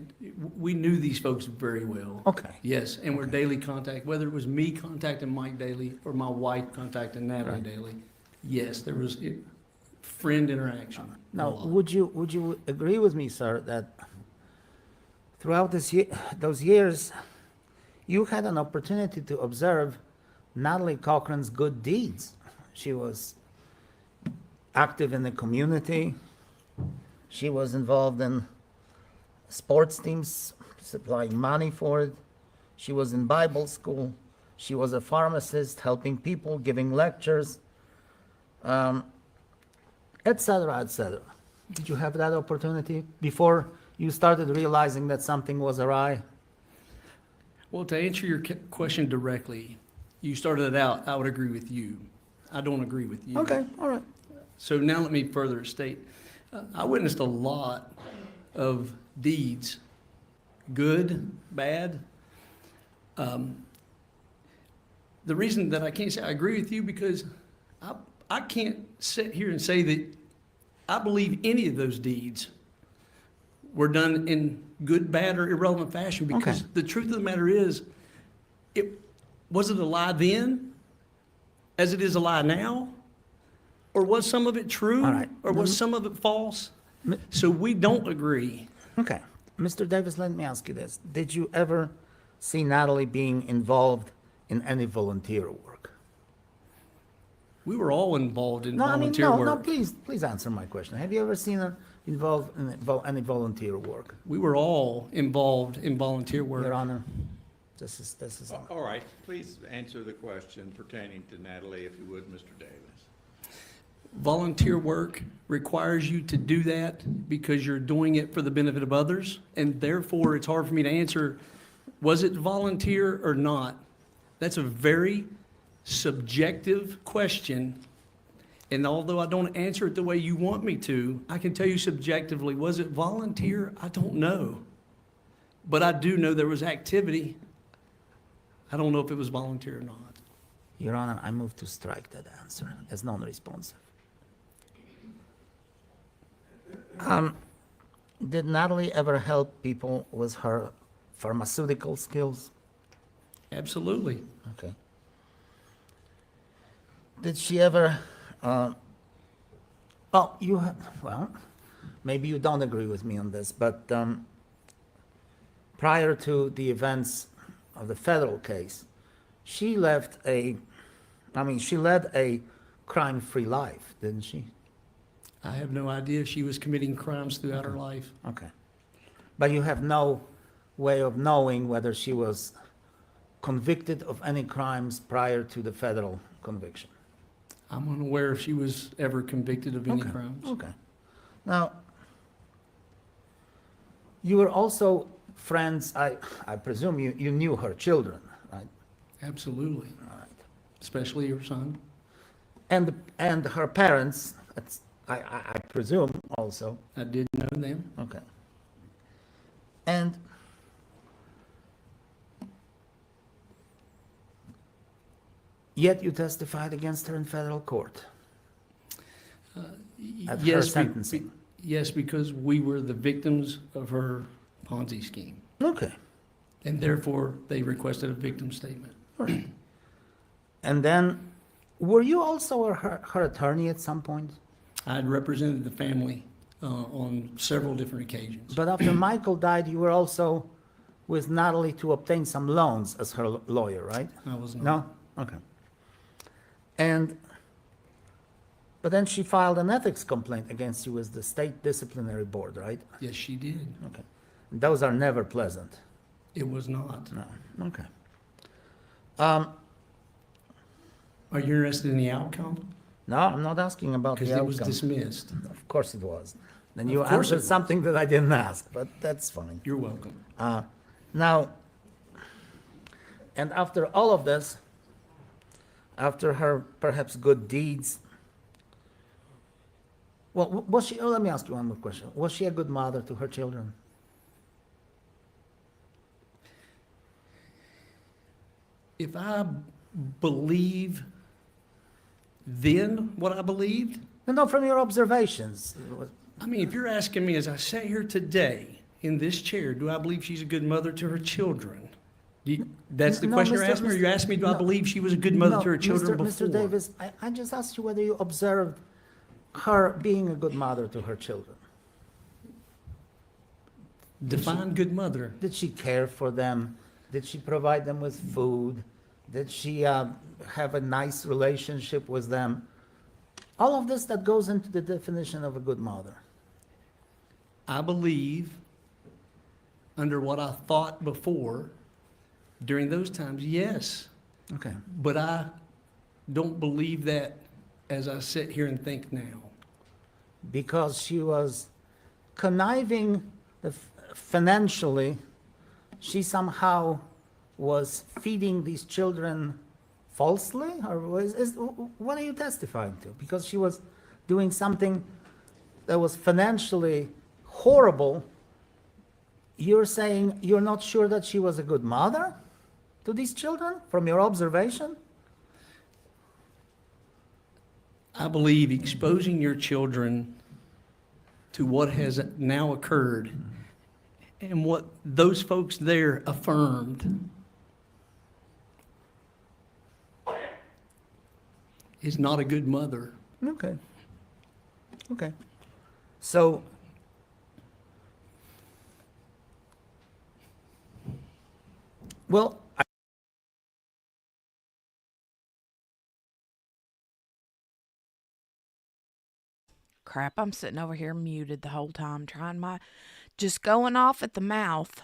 [SPEAKER 14] we knew these folks very well.
[SPEAKER 4] Okay.
[SPEAKER 14] Yes, and we're daily contact, whether it was me contacting Mike daily or my wife contacting Natalie
[SPEAKER 4] Right.
[SPEAKER 14] daily. Yes, there was friend interaction. a
[SPEAKER 4] Now,
[SPEAKER 14] lot.
[SPEAKER 4] would you agree with me, sir, that throughout those years, you had an opportunity to observe Natalie Cochran's good deeds? She was active in the community. She was involved in sports teams, supplying money for it. She was in Bible school. She was a pharmacist, helping people, giving lectures, et cetera, et cetera. Did you have that opportunity before you started realizing that something was awry?
[SPEAKER 14] Well, to answer your question directly, you started it out, I would agree with you. I don't agree with you.
[SPEAKER 4] Okay, all right.
[SPEAKER 14] So now let me further state, I witnessed a lot of deeds, good, bad. The reason that I can't say I agree with you because I can't sit here and say that I believe any of those deeds were done in good, bad, or irrelevant fashion because
[SPEAKER 4] Okay.
[SPEAKER 14] the truth of the matter is, was it a lie then as it is a lie now? Or was some of it true?
[SPEAKER 4] All right.
[SPEAKER 14] Or was some of it false? So we don't agree.
[SPEAKER 4] Okay. Mr. Davis, let me ask you this. Did you ever see Natalie being involved in any volunteer work?
[SPEAKER 14] We were all involved in
[SPEAKER 4] No, I mean,
[SPEAKER 14] volunteer
[SPEAKER 4] no,
[SPEAKER 14] work.
[SPEAKER 4] please answer my question. Have you ever seen her involved in any volunteer work?
[SPEAKER 14] We were all involved in volunteer work.
[SPEAKER 4] Your Honor, this is.
[SPEAKER 2] All right, please answer the question pertaining to Natalie, if you would, Mr. Davis.
[SPEAKER 14] Volunteer work requires you to do that because you're doing it for the benefit of others, and therefore it's hard for me to answer, was it volunteer or not? That's a very subjective question, and although I don't answer it the way you want me to, I can tell you subjectively, was it volunteer? I don't know. But I do know there was activity. I don't know if it was volunteer or not.
[SPEAKER 4] Your Honor, I move to strike that answer as non-responsive. Did Natalie ever help people with her pharmaceutical skills?
[SPEAKER 14] Absolutely.
[SPEAKER 4] Okay. Did she ever, well, maybe you don't agree with me on this, but prior to the events of the federal case, she led a crime-free life, didn't she?
[SPEAKER 14] I have no idea if she was committing crimes throughout her life.
[SPEAKER 4] Okay. But you have no way of knowing whether she was convicted of any crimes prior to the federal conviction?
[SPEAKER 14] I'm unaware if she was ever convicted of any
[SPEAKER 4] Okay.
[SPEAKER 14] crimes.
[SPEAKER 4] Okay. Now, you were also friends, I presume you knew her children, right?
[SPEAKER 14] Absolutely.
[SPEAKER 4] All right.
[SPEAKER 14] Especially your son.
[SPEAKER 4] And her parents, I presume also.
[SPEAKER 14] I did know them.
[SPEAKER 4] Okay. And yet you testified against her in federal court at her
[SPEAKER 14] Yes,
[SPEAKER 4] sentencing.
[SPEAKER 14] yes, because we were the victims of her Ponzi scheme.
[SPEAKER 4] Okay.
[SPEAKER 14] And therefore, they requested a victim statement.
[SPEAKER 4] All right. And then, were you also her attorney at some point?
[SPEAKER 14] I had represented the family on several different occasions.
[SPEAKER 4] But after Michael died, you were also with Natalie to obtain some loans as her lawyer, right?
[SPEAKER 14] I was not.
[SPEAKER 4] No? Okay. But then she filed an ethics complaint against you with the state disciplinary board, right?
[SPEAKER 14] Yes, she did.
[SPEAKER 4] Okay. Those are never pleasant.
[SPEAKER 14] It was not.
[SPEAKER 4] No. Okay.
[SPEAKER 14] Are you interested in the outcome?
[SPEAKER 4] No, I'm not asking about the
[SPEAKER 14] Because it was
[SPEAKER 4] outcome.
[SPEAKER 14] dismissed.
[SPEAKER 4] Of course it was. Then you
[SPEAKER 14] Of course it
[SPEAKER 4] answered
[SPEAKER 14] was.
[SPEAKER 4] something that I didn't ask, but that's fine.
[SPEAKER 14] You're welcome.
[SPEAKER 4] Now, and after all of this, after her perhaps good deeds, well, was she, let me ask you one more question. Was she a good mother to her children?
[SPEAKER 14] If I believe then what I believed,
[SPEAKER 4] No, from your observations.
[SPEAKER 14] I mean, if you're asking me as I sat here today in this chair, do I believe she's a good mother to her children? That's the
[SPEAKER 4] No,
[SPEAKER 14] question you're
[SPEAKER 4] Mr.
[SPEAKER 14] asking me, or you asked me, do I
[SPEAKER 4] no.
[SPEAKER 14] believe she was a good mother
[SPEAKER 4] No,
[SPEAKER 14] to her children
[SPEAKER 4] Mr.
[SPEAKER 14] before?
[SPEAKER 4] Davis, I just asked you whether you observed her being a good mother to her children.
[SPEAKER 14] Define good mother.
[SPEAKER 4] Did she care for them? Did she provide them with food? Did she have a nice relationship with them? All of this that goes into the definition of a good mother.
[SPEAKER 14] I believe, under what I thought before, during those times, yes.
[SPEAKER 4] Okay.
[SPEAKER 14] But I don't believe that as I sit here and think now.
[SPEAKER 4] Because she was conniving financially, she somehow was feeding these children falsely? Or what are you testifying to? Because she was doing something that was financially horrible, you're saying you're not sure that she was a good mother to these children from your observation?
[SPEAKER 14] I believe exposing your children to what has now occurred and what those folks there affirmed is not a good mother.
[SPEAKER 4] Okay. Okay. So, well,
[SPEAKER 1] Crap, I'm sitting over here muted the whole time, just going off at the mouth.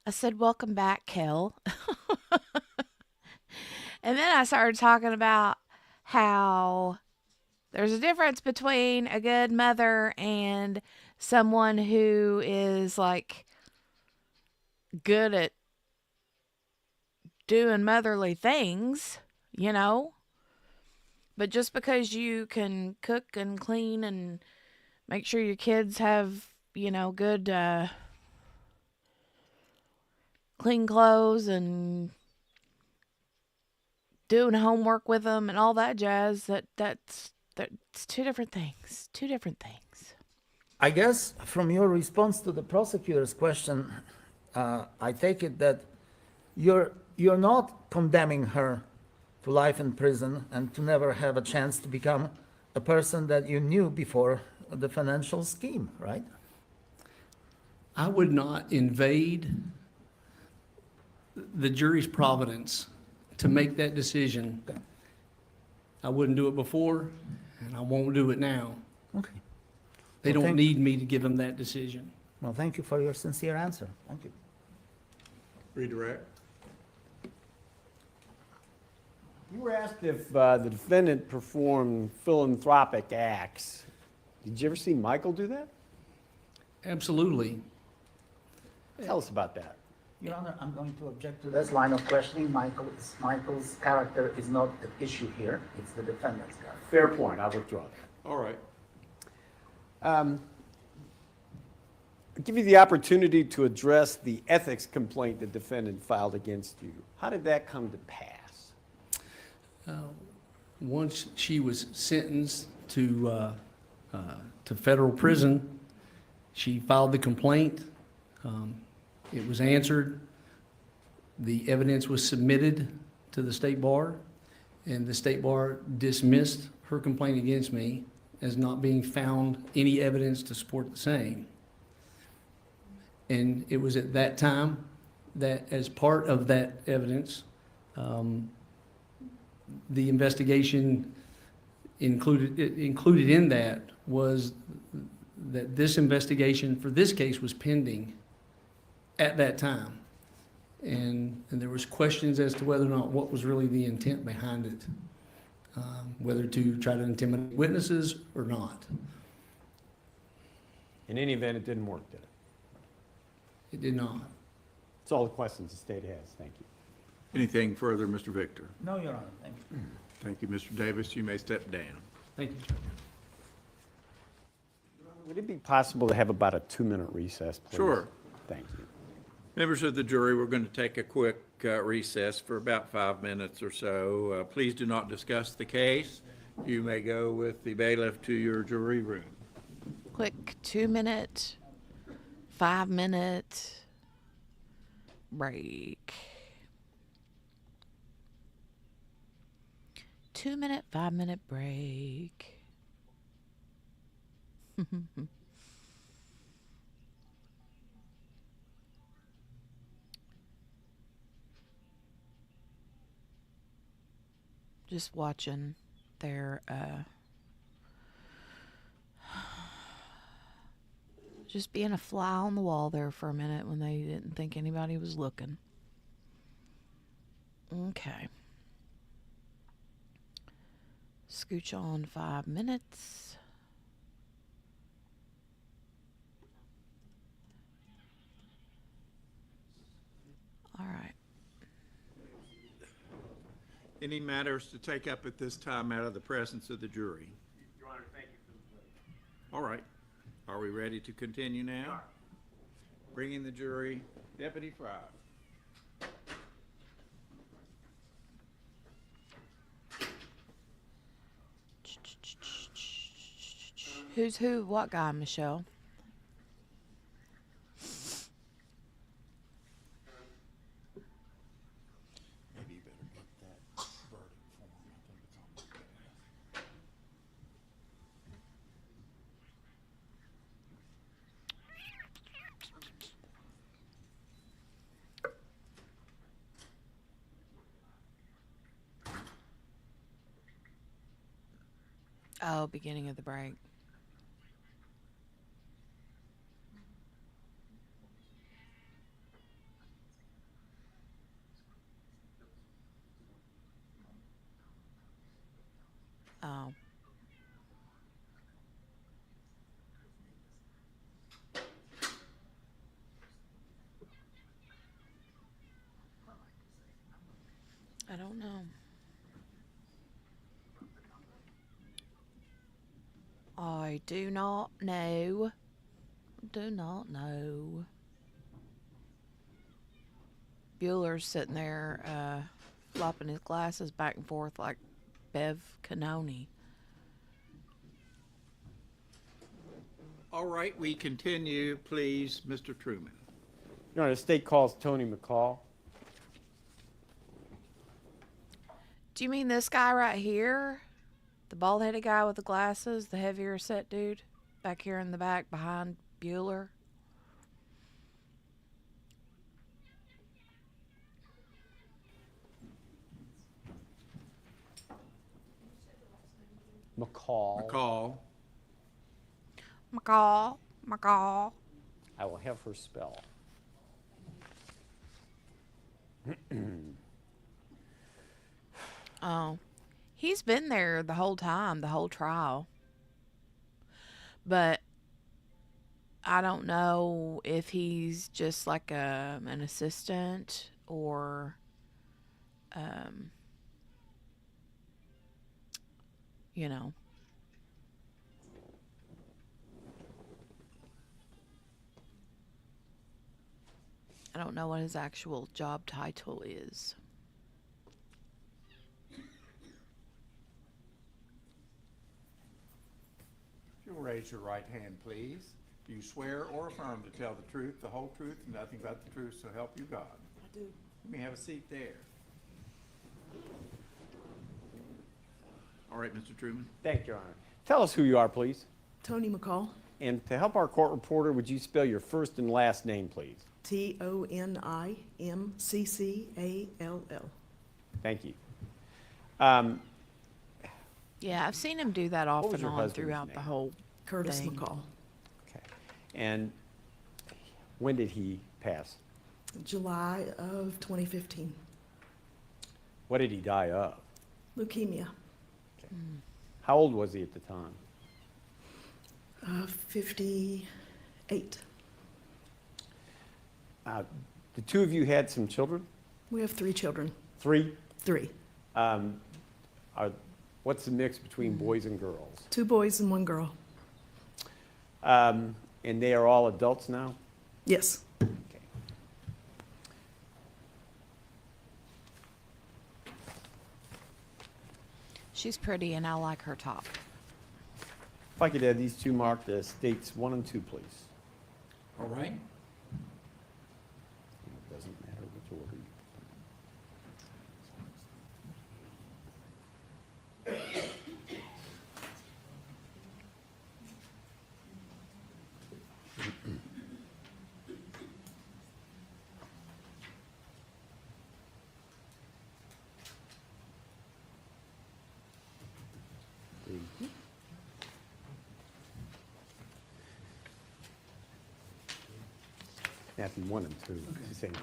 [SPEAKER 1] I said, welcome back, Kel. And then I started talking about how there's a difference between a good mother and someone who is like good at doing motherly things, you know? But just because you can cook and clean and make sure your kids have, good clean clothes and doing homework with them and all that jazz, that's two different things. Two different things.
[SPEAKER 4] I guess from your response to the prosecutor's question, I take it that you're not condemning her to life in prison and to never have a chance to become a person that you knew before the financial scheme, right?
[SPEAKER 14] I would not invade the jury's providence to make that decision. I wouldn't do it before, and I won't do it now.
[SPEAKER 4] Okay.
[SPEAKER 14] They
[SPEAKER 4] Well,
[SPEAKER 14] don't need me to give them that decision.
[SPEAKER 4] Well, thank you for your sincere answer. Thank you.
[SPEAKER 2] Redirect.
[SPEAKER 6] You were asked if the defendant performed philanthropic acts. Did you ever see Michael do that?
[SPEAKER 14] Absolutely.
[SPEAKER 6] Tell us about that.
[SPEAKER 4] Your Honor, I'm going to object to this line of questioning. Michael's character is not the issue here. It's the defendant's character.
[SPEAKER 6] Fair point. I withdraw that.
[SPEAKER 2] All right.
[SPEAKER 6] I'll give you the opportunity to address the ethics complaint the defendant filed against you. How did that come to pass?
[SPEAKER 14] Once she was sentenced to federal prison, she filed the complaint. It was answered. The evidence was submitted to the state bar, and the state bar dismissed her complaint against me as not being found any evidence to support the same. And it was at that time that, as part of that evidence, the investigation included in that was that this investigation for this case was pending at that time. And there was questions as to whether or not what was really the intent behind it, whether to try to intimidate witnesses or not.
[SPEAKER 6] In any event, it didn't work, did it?
[SPEAKER 14] It did not.
[SPEAKER 6] That's all the questions the state has. Thank you.
[SPEAKER 2] Anything further, Mr. Victor?
[SPEAKER 4] No, Your Honor. Thank you.
[SPEAKER 2] Thank you, Mr. Davis. You may step down.
[SPEAKER 14] Thank you, Judge.
[SPEAKER 6] Would it be possible to have about a 2-minute recess, please?
[SPEAKER 2] Sure.
[SPEAKER 6] Thank you.
[SPEAKER 2] Members of the jury, we're going to take a quick recess for about 5 minutes or so. Please do not discuss the case. You may go with the bailiff to your jury room.
[SPEAKER 1] Quick 2-minute, 5-minute break. 2-minute, 5-minute break. Just watching their just being a fly on the wall there for a minute when they didn't think anybody was looking. Okay. Scooch on 5 minutes. All right.
[SPEAKER 2] Any matters to take up at this time out of the presence of the jury?
[SPEAKER 3] Your Honor, thank you for the vote.
[SPEAKER 2] All right. Are we ready to continue now? Bringing the jury, Deputy Fry.
[SPEAKER 1] Who's who? What guy, Michelle?
[SPEAKER 2] Maybe you better get that verdict form. I think it's on the desk.
[SPEAKER 1] Oh, beginning of the break. I don't know. I do not know. Do not know. Bueller's sitting there, flopping his glasses back and forth like Bev Canoni.
[SPEAKER 2] All right, we continue, please, Mr. Truman.
[SPEAKER 6] Your Honor, the state calls Tony McCall.
[SPEAKER 1] Do you mean this guy right here? The bald-headed guy with the glasses, the heavier set dude? Back here in the back behind Bueller?
[SPEAKER 6] McCall.
[SPEAKER 1] McCall.
[SPEAKER 6] I will have her spell.
[SPEAKER 1] Oh. He's been there the whole time, the whole trial. But I don't know if he's just like an assistant or, you know. I don't know what his actual job title is.
[SPEAKER 2] If you'll raise your right hand, please. Do you swear or affirm to tell the truth, the whole truth, and nothing but the truth, so help you God?
[SPEAKER 7] I do.
[SPEAKER 2] You may have a seat there. All right, Mr. Truman.
[SPEAKER 6] Thank you, Your Honor. Tell us who you are, please.
[SPEAKER 7] Tony McCall,
[SPEAKER 6] And to help our court reporter, would you spell your first and last name, please?
[SPEAKER 7] TONIMCCALL.
[SPEAKER 6] Thank you.
[SPEAKER 1] Yeah, I've seen him do that off
[SPEAKER 6] was
[SPEAKER 1] and
[SPEAKER 6] your
[SPEAKER 1] on
[SPEAKER 6] husband's
[SPEAKER 1] throughout the
[SPEAKER 6] name?
[SPEAKER 1] whole
[SPEAKER 7] Curtis
[SPEAKER 1] thing.
[SPEAKER 7] McCall.
[SPEAKER 6] Okay. And when did he pass?
[SPEAKER 7] July of 2015.
[SPEAKER 6] What did he die of?
[SPEAKER 7] Leukemia.
[SPEAKER 6] How old was he at the time?
[SPEAKER 7] 58.
[SPEAKER 6] The two of you had some children?
[SPEAKER 7] We have 3 children.
[SPEAKER 6] 3?
[SPEAKER 7] 3.
[SPEAKER 6] What's the mix between boys and girls?
[SPEAKER 7] 2 boys and 1 girl.
[SPEAKER 6] And they are all adults now?
[SPEAKER 7] Yes.
[SPEAKER 6] Okay.
[SPEAKER 1] She's pretty and I like her top.
[SPEAKER 6] If I could have these two marked as states 1 and 2, please.
[SPEAKER 2] All right.
[SPEAKER 6] It doesn't matter which order you put. Matthew 1 and 2, the same thing.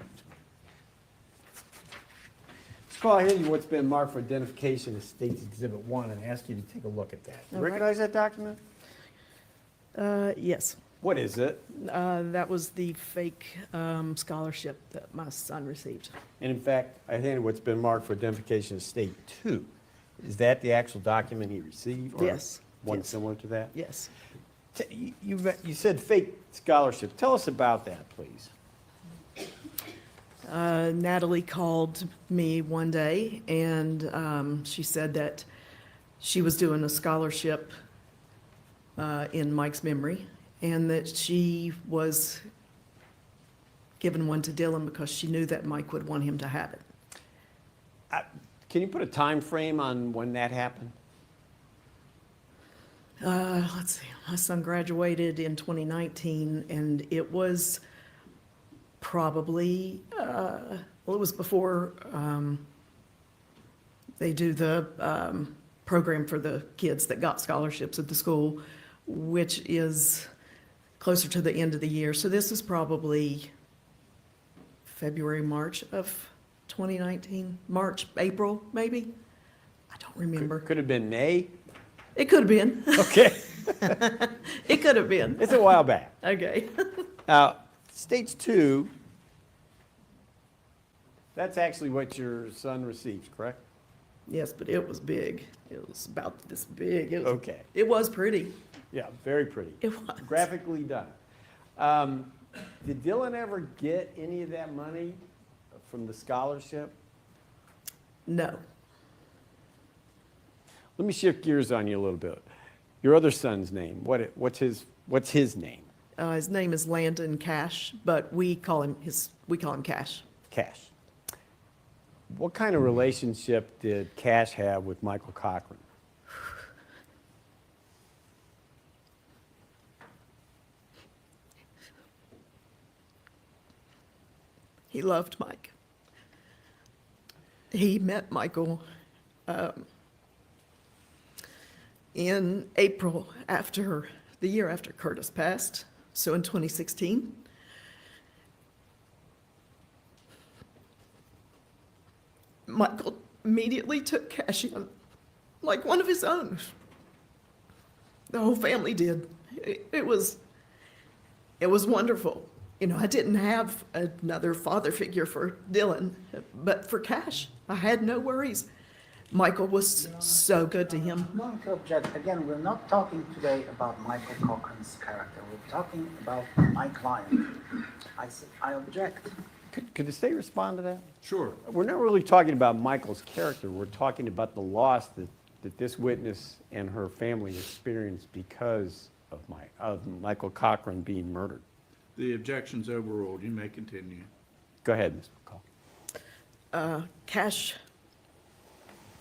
[SPEAKER 6] Let's call ahead you what's been marked for identification as State's Exhibit 1 and ask you to take a look at that. You
[SPEAKER 7] All right.
[SPEAKER 6] recognize that document?
[SPEAKER 7] Yes.
[SPEAKER 6] What is it?
[SPEAKER 7] That was the fake scholarship that my son received.
[SPEAKER 6] And in fact, I handed what's been marked for identification as State 2. Is that the actual document he received? Or
[SPEAKER 7] Yes.
[SPEAKER 6] one
[SPEAKER 7] Yes.
[SPEAKER 6] similar to that?
[SPEAKER 7] Yes.
[SPEAKER 6] You said fake scholarship. Tell us about that, please.
[SPEAKER 7] Natalie called me one day and she said that she was doing a scholarship in Mike's memory and that she was giving one to Dylan because she knew that Mike would want him to have it.
[SPEAKER 6] Can you put a time frame on when that happened?
[SPEAKER 7] Let's see, my son graduated in 2019 and it was probably, well, it was before they do the program for the kids that got scholarships at the school, which is closer to the end of the year. So this is probably February, March of 2019, March, April, maybe? I don't remember.
[SPEAKER 6] Could have been May?
[SPEAKER 7] It could have been.
[SPEAKER 6] Okay.
[SPEAKER 7] It could have been.
[SPEAKER 6] It's a while back.
[SPEAKER 7] Okay.
[SPEAKER 6] Stage 2, That's actually what your son receives, correct?
[SPEAKER 7] Yes, but it was big. It was about this big. It was,
[SPEAKER 6] Okay.
[SPEAKER 7] It was pretty.
[SPEAKER 6] Yeah, very pretty.
[SPEAKER 7] It was.
[SPEAKER 6] Graphically done. Did Dylan ever get any of that money from the scholarship?
[SPEAKER 7] No.
[SPEAKER 6] Let me shift gears on you a little bit. Your other son's name, what's his name?
[SPEAKER 7] His name is Landon Cash, but we call him Cash.
[SPEAKER 6] Cash. What kind of relationship did Cash have with Michael Cochran?
[SPEAKER 7] He loved Mike. He met Michael in April the year after Curtis passed, so in 2016. Michael immediately took Cash in like one of his own. The whole family did. It was wonderful. You know, I didn't have another father figure for Dylan, but for Cash, I had no worries. Michael was so good to him.
[SPEAKER 4] I'm going to object. Again, we're not talking today about Michael Cochran's character. We're talking about my client. I object.
[SPEAKER 6] Could the state respond to that?
[SPEAKER 2] Sure.
[SPEAKER 6] We're not really talking about Michael's character. We're talking about the loss that this witness and her family experienced because of Michael Cochran being murdered.
[SPEAKER 2] The objection's overruled. You may continue.
[SPEAKER 6] Go ahead, Ms. McCall.
[SPEAKER 7] Cash,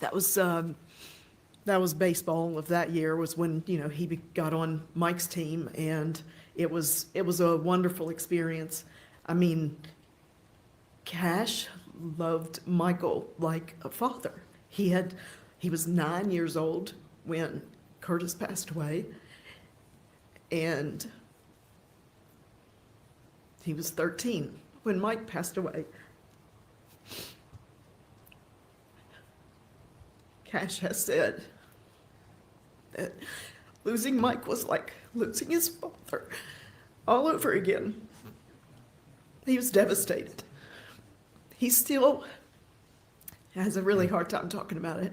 [SPEAKER 7] that was baseball of that year, was when, you know, he got on Mike's team, and it was a wonderful experience. I mean, Cash loved Michael like a father. He was 9 years old when Curtis passed away, and he was 13 when Mike passed away. Cash has said that losing Mike was like losing his father all over again. He was devastated. He still has a really hard time talking about it.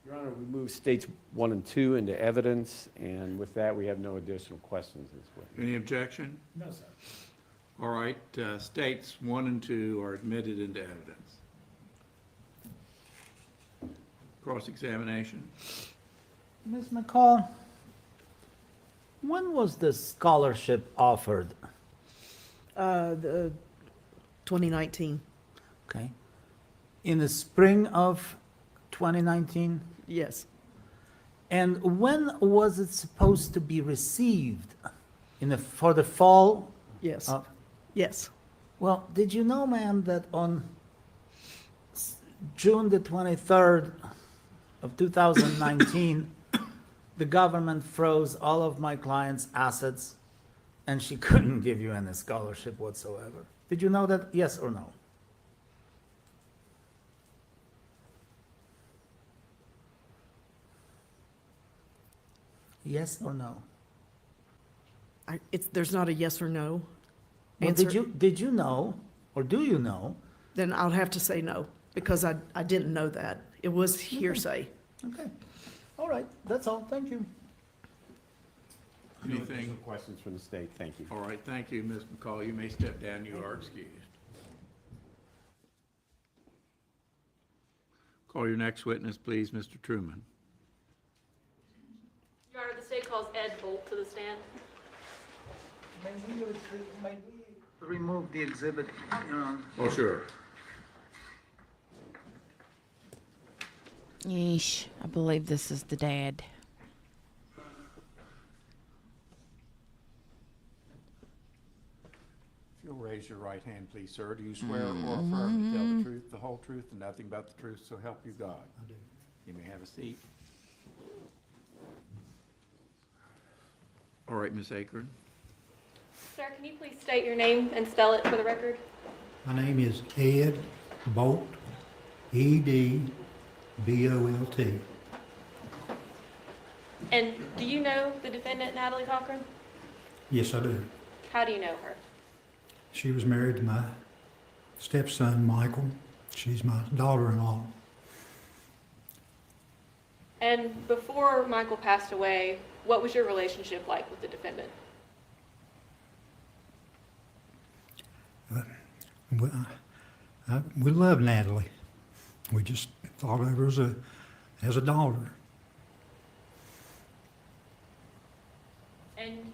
[SPEAKER 6] Your Honor, we move states 1 and 2 into evidence, and with that, we have no additional questions this way.
[SPEAKER 2] Any objection?
[SPEAKER 3] No, sir.
[SPEAKER 2] All right, states 1 and 2 are admitted into evidence. Cross-examination.
[SPEAKER 15] Ms. McCall, when was the scholarship offered?
[SPEAKER 7] The 2019,
[SPEAKER 15] Okay. In the spring of 2019?
[SPEAKER 7] yes.
[SPEAKER 15] And when was it supposed to be received? For the fall?
[SPEAKER 7] Yes.
[SPEAKER 15] of-
[SPEAKER 7] Yes.
[SPEAKER 15] Well, did you know, ma'am, that on June the 23rd of 2019, the government froze all of my client's assets, and she couldn't give you any scholarship whatsoever? Did you know that, yes or no? Yes or no?
[SPEAKER 7] There's not a yes or no
[SPEAKER 15] Well,
[SPEAKER 7] answer.
[SPEAKER 15] did you know, or do you know?
[SPEAKER 7] Then I'll have to say no, because I didn't know that. It was hearsay.
[SPEAKER 15] Okay, all right, that's all, thank you.
[SPEAKER 6] No
[SPEAKER 2] Anything?
[SPEAKER 6] additional questions from the state, thank you.
[SPEAKER 2] All right, thank you, Ms. McCall. You may step down. You are excused. Call your next witness, please, Mr. Truman.
[SPEAKER 9] Your Honor, the state calls Ed Bolt to the stand.
[SPEAKER 4] Remove the exhibit, you know.
[SPEAKER 2] Oh, sure.
[SPEAKER 1] Yeesh, I believe this is the dad.
[SPEAKER 2] If you'll raise your right hand, please, sir. Do you swear or affirm to tell the truth, the whole truth, and nothing but the truth, so help you God? I do. You may have a seat. All right, Ms. Akron.
[SPEAKER 9] Sir, can you please state your name and spell it for the record?
[SPEAKER 13] My name is Ed Bolt, E-D-B-O-L-T.
[SPEAKER 9] And do you know the defendant, Natalie Cochran?
[SPEAKER 16] Yes, I do.
[SPEAKER 9] How do you know her?
[SPEAKER 16] She was married to my stepson, Michael. She's my daughter-in-law.
[SPEAKER 9] And before Michael passed away, what was your relationship like with the defendant?
[SPEAKER 16] We love Natalie. We just thought of her as a daughter.
[SPEAKER 9] And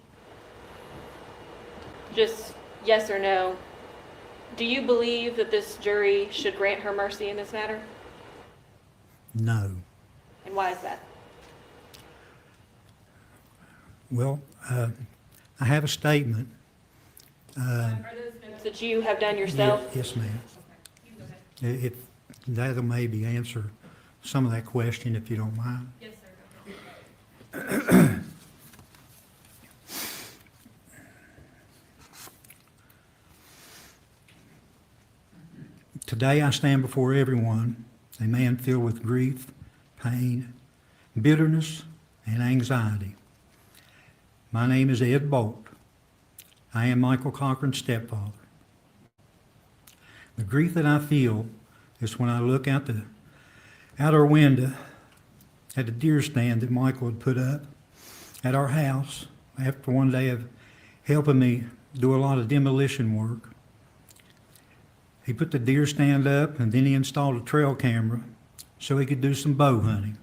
[SPEAKER 9] just yes or no, do you believe that this jury should grant her mercy in this matter?
[SPEAKER 16] No.
[SPEAKER 9] And why is that?
[SPEAKER 16] Well, I have a statement.
[SPEAKER 9] Are those notes that you have done yourself?
[SPEAKER 16] Yes, ma'am. That'll maybe answer some of that question if you don't mind.
[SPEAKER 9] Yes, sir.
[SPEAKER 16] Today I stand before everyone, a man filled with grief, pain, bitterness, and anxiety. My name is Ed Bolt. I am Michael Cochran's stepfather. The grief that I feel is when I look out our window at the deer stand that Michael had put up at our house after one day of helping me do a lot of demolition work. He put the deer stand up and then he installed a trail camera so he could do some bow hunting.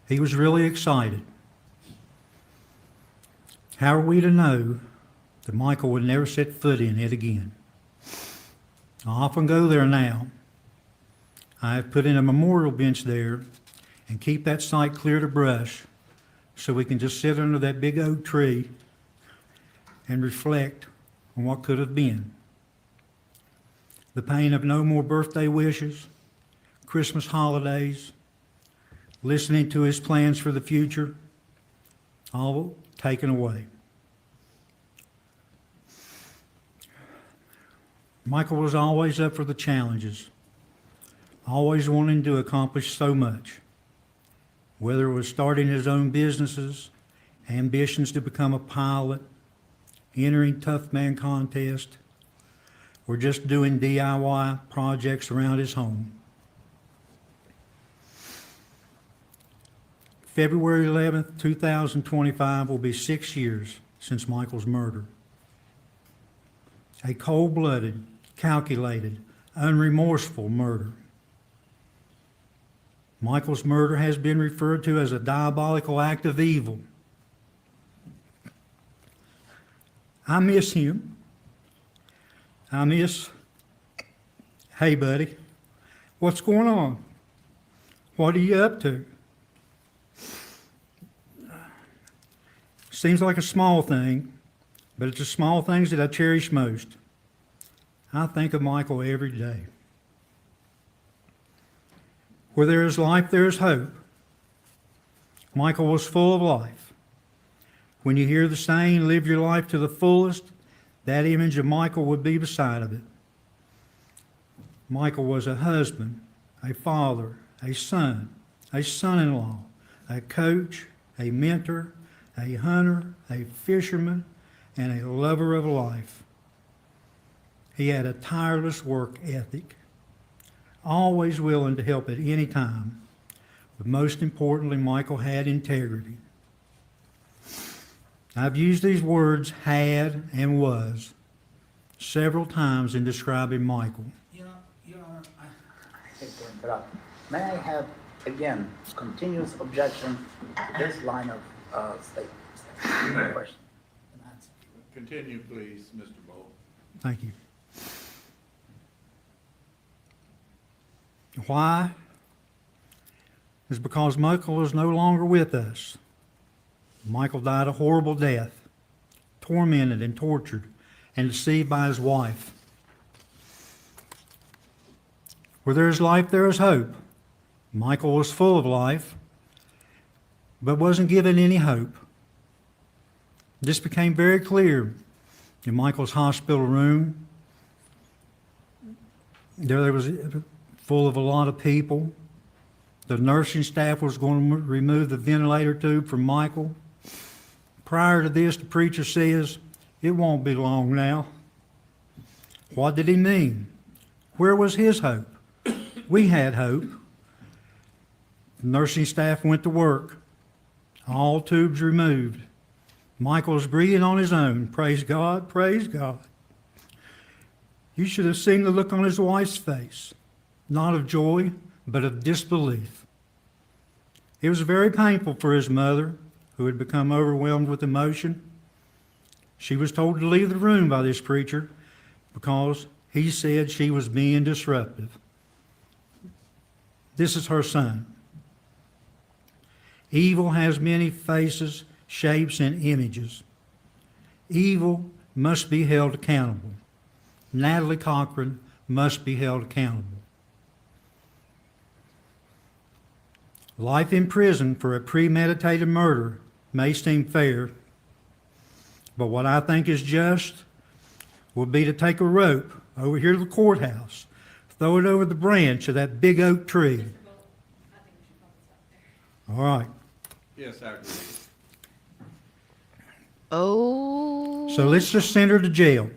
[SPEAKER 16] He was really excited. How are we to know that Michael would never set foot in it again? I often go there now. I have put in a memorial bench there and keep that site clear to brush so we can just sit under that big oak tree and reflect on what could have been. The pain of no more birthday wishes, Christmas holidays, listening to his plans for the future, all taken away. Michael was always up for the challenges, always wanting to accomplish so much, whether it was starting his own businesses, ambitions to become a pilot, entering tough man contest, or just doing DIY projects around his home. February 11th, 2025 will be 6 years since Michael's murder. A cold-blooded, calculated, unremorseful murder. Michael's murder has been referred to as a diabolical act of evil. I miss him. Hey buddy, what's going on? What are you up to? Seems like a small thing, but it's the small things that I cherish most. I think of Michael every day. Where there is life, there is hope. Michael was full of life. When you hear the saying, live your life to the fullest, that image of Michael would be beside of it. Michael was a husband, a father, a son, a son-in-law, a coach, a mentor, a hunter, a fisherman, and a lover of life. He had a tireless work ethic, always willing to help at any time. But most importantly, Michael had integrity. I've used these words, had and was, several times in describing Michael.
[SPEAKER 4] Your Honor, I hate to interrupt. May I have, again, continuous objection to this line of statement? Question and answer.
[SPEAKER 2] Continue, please, Mr. Bolt.
[SPEAKER 16] Thank you. Why? It's because Michael is no longer with us. Michael died a horrible death, tormented and tortured and deceived by his wife. Where there is life, there is hope. Michael was full of life, but wasn't given any hope. This became very clear in Michael's hospital room. There was full of a lot of people. The nursing staff was going to remove the ventilator tube from Michael. Prior to this, the preacher says, it won't be long now. What did he mean? Where was his hope? We had hope. The nursing staff went to work. All tubes removed. Michael's breathing on his own. Praise God, praise God. You should have seen the look on his wife's face, not of joy, but of disbelief. It was very painful for his mother, who had become overwhelmed with emotion. She was told to leave the room by this preacher because he said she was being disruptive. This is her son. Evil has many faces, shapes, and images. Evil must be held accountable. Natalie Cochran must be held accountable. Life in prison for a premeditated murder may seem fair, but what I think is just would be to take a rope over here to the courthouse, throw it over the branch of that big oak tree. All right.
[SPEAKER 2] Yes, I agree.
[SPEAKER 1] Oh.
[SPEAKER 16] So let's just send her to jail.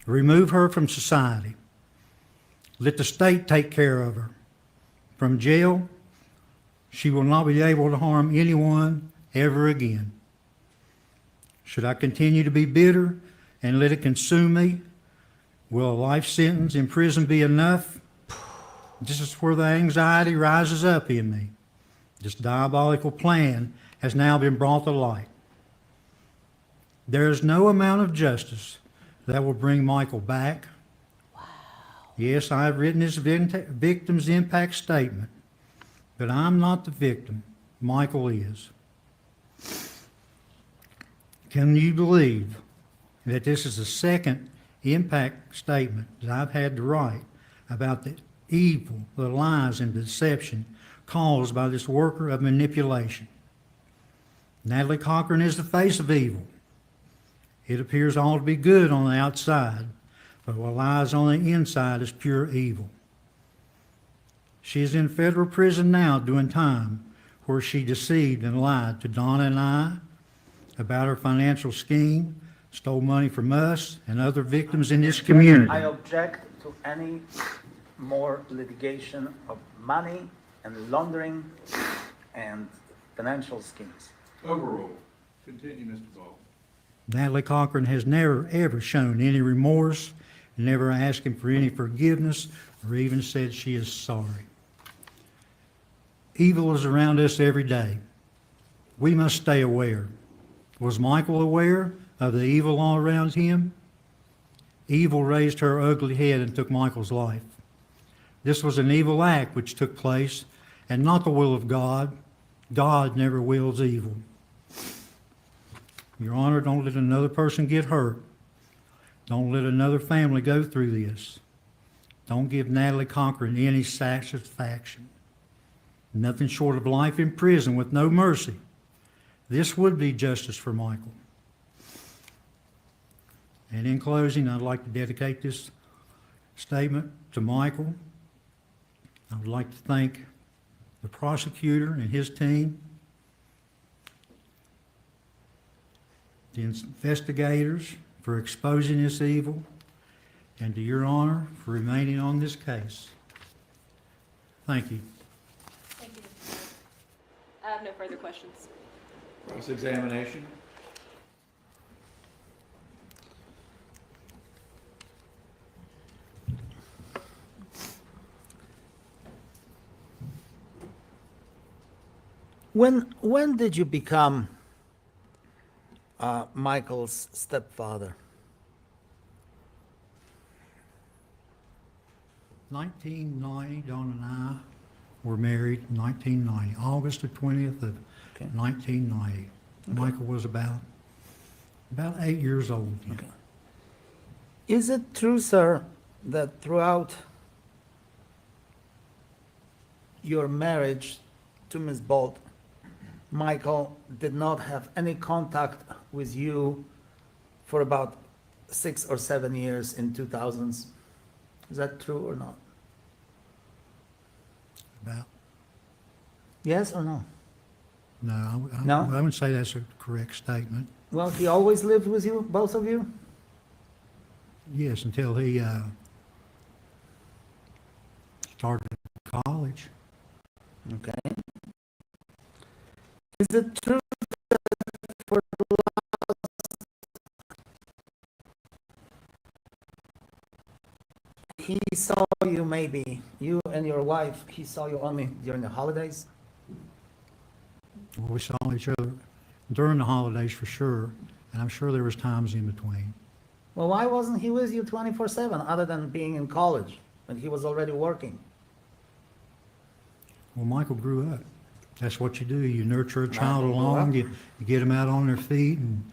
[SPEAKER 16] Remove her from society. Let the state take care of her. From jail, she will not be able to harm anyone ever again. Should I continue to be bitter and let it consume me? Will a life sentence in prison be enough? This is where the anxiety rises up in me. This diabolical plan has now been brought to light. There is no amount of justice that will bring Michael back. Wow. Yes, I have written his victim's impact statement, but I'm not the victim. Michael is. Can you believe that this is the second impact statement that I've had to write about the evil, the lies and deception caused by this worker of manipulation? Natalie Cochran is the face of evil. It appears all to be good on the outside, but what lies on the inside is pure evil. She is in federal prison now doing time where she deceived and lied to Donna and I about her financial scheme, stole money from us and other victims in this community.
[SPEAKER 4] I object to any more litigation of money and laundering and financial schemes.
[SPEAKER 2] Overruled. Continue, Mr. Ball.
[SPEAKER 16] Natalie Cochran has never, ever shown any remorse, never asked him for any forgiveness, or even said she is sorry. Evil is around us every day. We must stay aware. Was Michael aware of the evil all around him? Evil raised her ugly head and took Michael's life. This was an evil act which took place, and not the will of God. God never wills evil. Your Honor, don't let another person get hurt. Don't let another family go through this. Don't give Natalie Cochran any satisfaction. Nothing short of life in prison with no mercy. This would be justice for Michael. And in closing, I'd like to dedicate this statement to Michael. I would like to thank the prosecutor and his team, the investigators for exposing this evil, and to Your Honor for remaining on this case. Thank you.
[SPEAKER 9] Thank you, Mr. Chair. I have no further questions.
[SPEAKER 2] Cross-examination.
[SPEAKER 15] When did you become Michael's stepfather?
[SPEAKER 16] 1990, Dawn and I were married in 1990, August the 20th of 1990. Michael was about 8 years old. Yeah.
[SPEAKER 15] Okay. Is it true, sir, that throughout your marriage to Ms. Bolt, Michael did not have any contact with you for about 6 or 7 years in 2000s? Is that true or not?
[SPEAKER 16] About
[SPEAKER 15] Yes or no?
[SPEAKER 16] No,
[SPEAKER 15] No?
[SPEAKER 16] I wouldn't say that's a correct statement.
[SPEAKER 15] Well, he always lived with you, both of you?
[SPEAKER 16] Yes, until he started college.
[SPEAKER 15] Okay. Is it true that for the he saw you maybe, you and your wife, he saw you only during the holidays?
[SPEAKER 16] We saw each other during the holidays for sure, and I'm sure there was times in between.
[SPEAKER 15] Well, why wasn't he with you 24/7 other than being in college when he was already working?
[SPEAKER 16] Well, Michael grew up. That's what you do. You nurture a child
[SPEAKER 15] Michael grew
[SPEAKER 16] along,
[SPEAKER 15] up.
[SPEAKER 16] you get them out on their feet and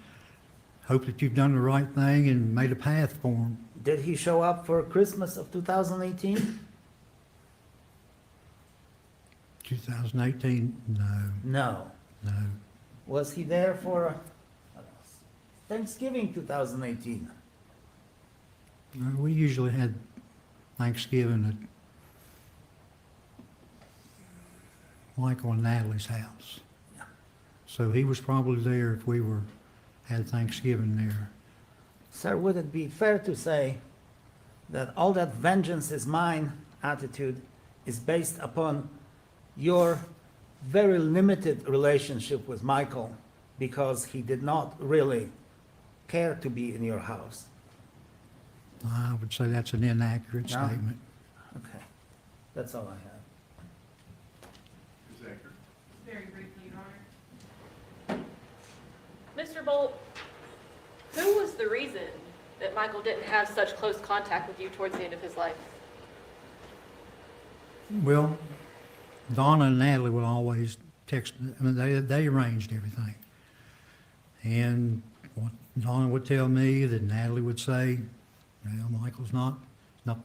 [SPEAKER 16] hope that you've done the right thing and made a path for them.
[SPEAKER 15] Did he show up for Christmas of 2018?
[SPEAKER 16] 2018, no,
[SPEAKER 15] No.
[SPEAKER 16] no.
[SPEAKER 15] Was he there for Thanksgiving 2018?
[SPEAKER 16] We usually had Thanksgiving at Michael and Natalie's house. So he was probably there if we had Thanksgiving there.
[SPEAKER 15] Sir, would it be fair to say that all that vengeance is mine attitude is based upon your very limited relationship with Michael because he did not really care to be in your house?
[SPEAKER 16] I would say that's an inaccurate
[SPEAKER 15] No?
[SPEAKER 16] statement.
[SPEAKER 15] Okay, that's all I have.
[SPEAKER 9] Very briefly, Your Honor. Mr. Bolt, who was the reason that Michael didn't have such close contact with you towards the end of his life?
[SPEAKER 16] Well, Donna and Natalie would always text, I mean, they arranged everything. And what Donna would tell me, that Natalie would say, well, Michael's not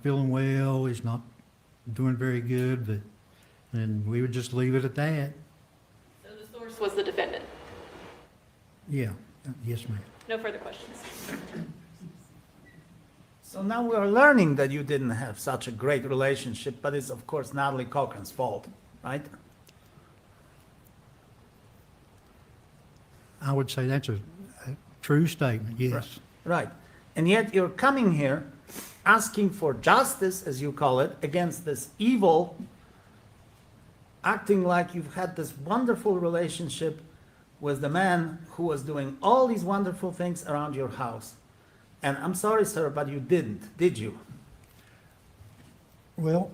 [SPEAKER 16] feeling well, he's not doing very good, but, and we would just leave it at that.
[SPEAKER 9] So the source was the defendant.
[SPEAKER 16] Yeah, yes, ma'am.
[SPEAKER 9] No further questions.
[SPEAKER 15] So now we are learning that you didn't have such a great relationship, but it's of course Natalie Cochran's fault, right?
[SPEAKER 16] I would say that's a true statement, yes.
[SPEAKER 15] Right. And yet you're coming here asking for justice, as you call it, against this evil, acting like you've had this wonderful relationship with the man who was doing all these wonderful things around your house. And I'm sorry, sir, but you didn't, did you?
[SPEAKER 16] Well,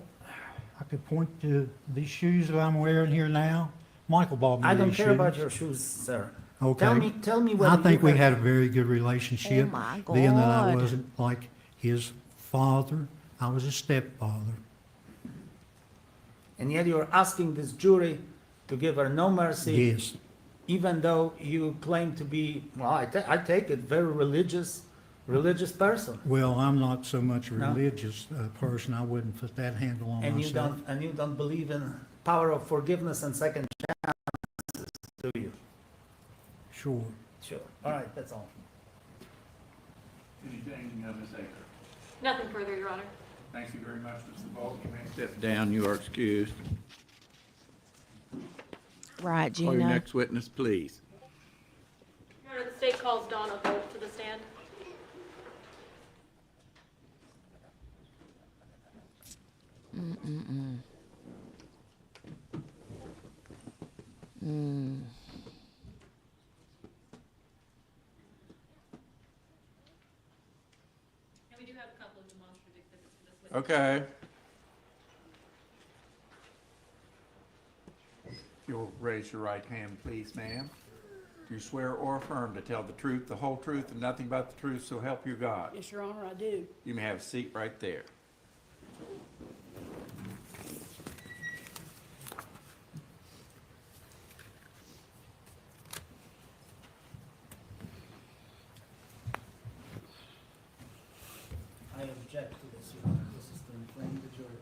[SPEAKER 16] I could point to these shoes that I'm wearing here now. Michael bought me
[SPEAKER 15] I don't
[SPEAKER 16] these
[SPEAKER 15] care about
[SPEAKER 16] shoes.
[SPEAKER 15] your shoes, sir.
[SPEAKER 16] Okay.
[SPEAKER 15] Tell me whether
[SPEAKER 16] I think
[SPEAKER 15] you
[SPEAKER 16] we
[SPEAKER 15] have-
[SPEAKER 16] had a very good relationship.
[SPEAKER 1] Oh, my
[SPEAKER 16] Being that I
[SPEAKER 1] God.
[SPEAKER 16] wasn't like his father, I was a stepfather.
[SPEAKER 15] And yet you're asking this jury to give her no mercy.
[SPEAKER 16] Yes.
[SPEAKER 15] Even though you claim to be, well, I take it, very religious person.
[SPEAKER 16] Well, I'm not so much a
[SPEAKER 15] No?
[SPEAKER 16] religious person. I wouldn't put that handle on
[SPEAKER 15] And
[SPEAKER 16] myself.
[SPEAKER 15] you don't believe in power of forgiveness and second chances, do you?
[SPEAKER 16] Sure.
[SPEAKER 15] Sure. All right, that's all.
[SPEAKER 2] Anything, Ms. Aker?
[SPEAKER 9] Nothing further, Your Honor.
[SPEAKER 2] Thank you very much, Mr. Bolt. You may step down. You are excused.
[SPEAKER 1] Right,
[SPEAKER 2] Call your
[SPEAKER 1] Gina.
[SPEAKER 2] next witness, please.
[SPEAKER 9] Your Honor, the state calls Donna Bolt to the stand. And we do have a couple of demonstrative exhibits for this witness.
[SPEAKER 2] Okay. You'll raise your right hand, please, ma'am. Do you swear or affirm to tell the truth, the whole truth, and nothing but the truth, so help you God?
[SPEAKER 17] Yes, Your Honor, I do.
[SPEAKER 2] You may have a seat right there.
[SPEAKER 15] I object to this, Your Honor. This is to inflame the jury.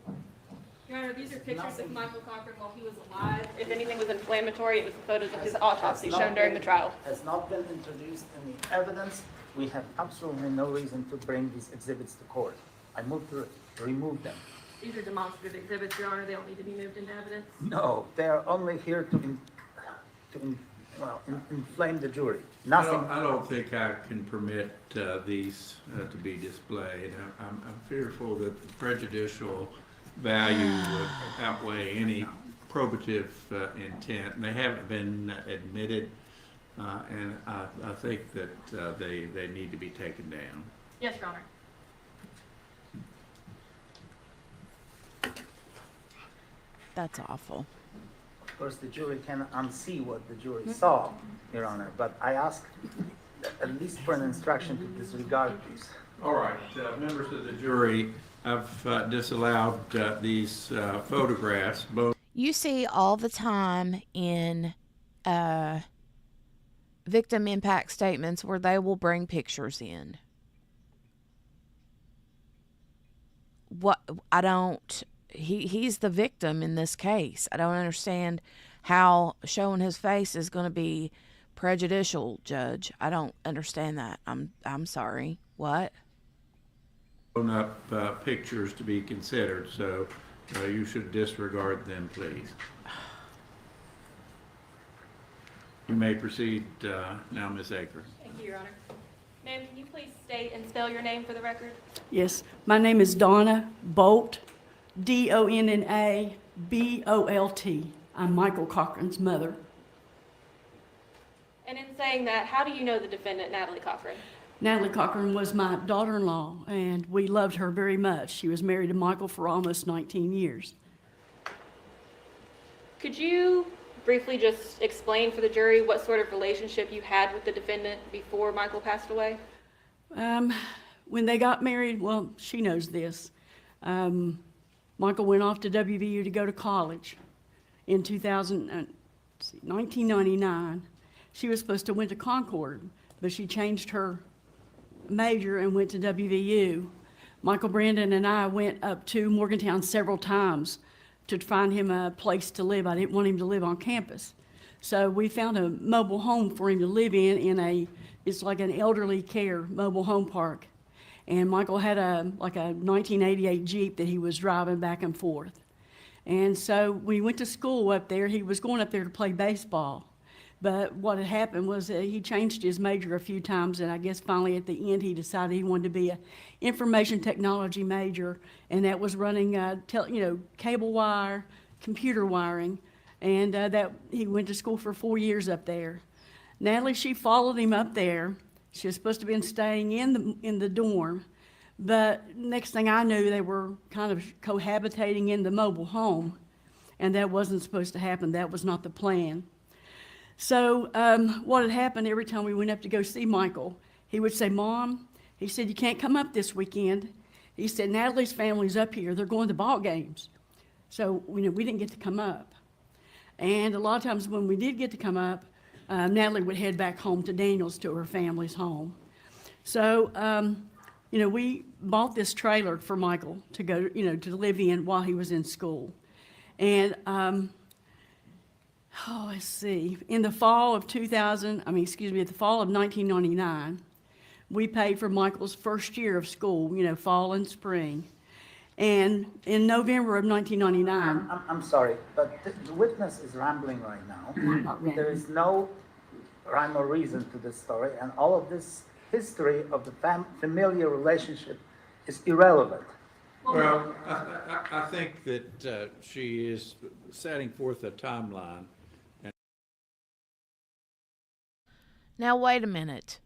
[SPEAKER 9] Your Honor, these are pictures of Michael Cochran while he was alive. If anything was inflammatory, it was the photos of his autopsy shown during the trial.
[SPEAKER 15] Has not been introduced in the evidence. We have absolutely no reason to bring these exhibits to court. I move to remove them.
[SPEAKER 9] These are demonstrative exhibits, Your Honor. They don't need to be moved into evidence.
[SPEAKER 15] No, they are only here to
[SPEAKER 4] inflame the jury.
[SPEAKER 2] I
[SPEAKER 4] Nothing.
[SPEAKER 2] don't think I can permit these to be displayed. I'm fearful that the prejudicial value would outweigh any probative intent. And they haven't been admitted, and I think that they need to be taken down.
[SPEAKER 9] Yes, Your Honor.
[SPEAKER 1] That's awful.
[SPEAKER 4] Of course, the jury can unsee what the jury saw, Your Honor, but I ask at least for an instruction to disregard these.
[SPEAKER 2] All right, members of the jury, I've disallowed these photographs, both.
[SPEAKER 1] You see all the time in victim impact statements where they will bring pictures in. He's the victim in this case. I don't understand how showing his face is going to be prejudicial, Judge. I don't understand that. I'm sorry. What?
[SPEAKER 2] Grown up pictures to be considered, so you should disregard them, please. You may proceed now, Ms. Akers.
[SPEAKER 9] Thank you, Your Honor. Ma'am, can you please state and spell your name for the record?
[SPEAKER 17] Yes, my name is Donna Bolt, Donna Bolt. I'm Michael Cochran's mother.
[SPEAKER 9] And in saying that, how do you know the defendant, Natalie Cochran?
[SPEAKER 17] Natalie Cochran was my daughter-in-law, and we loved her very much. She was married to Michael for almost 19 years.
[SPEAKER 9] Could you briefly just explain for the jury what sort of relationship you had with the defendant before Michael passed away?
[SPEAKER 17] When they got married, well, she knows this. Michael went off to WVU to go to college in 1999. She was supposed to went to Concord, but she changed her major and went to WVU. Michael Brandon and I went up to Morgantown several times to find him a place to live. I didn't want him to live on campus. So we found a mobile home for him to live in it's like an elderly care mobile home park. And Michael had a 1988 Jeep that he was driving back and forth. And so we went to school up there. He was going up there to play baseball. But what had happened was that he changed his major a few times, and I guess finally at the end he decided he wanted to be an information technology major, and that was running cable wire, computer wiring, and that he went to school for 4 years up there. Natalie, she followed him up there. She was supposed to have been staying in the dorm, but next thing I knew, they were kind of cohabitating in the mobile home, and that wasn't supposed to happen. That was not the plan. So what had happened, every time we went up to go see Michael, he would say, "Mom," he said, "you can't come up this weekend." He said, "Natalie's family's up here. They're going to ball games." So we didn't get to come up. And a lot of times when we did get to come up, Natalie would head back home to Daniels, to her family's home. So, we bought this trailer for Michael to go, to live in while he was in school. And, let's see, in the fall of 1999, we paid for Michael's first year of school, fall and spring. And in November of 1999.
[SPEAKER 4] I'm sorry, but the witness is rambling right now. There is no rhyme or reason to this story, and all of this history of the familiar relationship is irrelevant.
[SPEAKER 2] Well, I think that she is setting forth a timeline.
[SPEAKER 1] Now, wait a minute.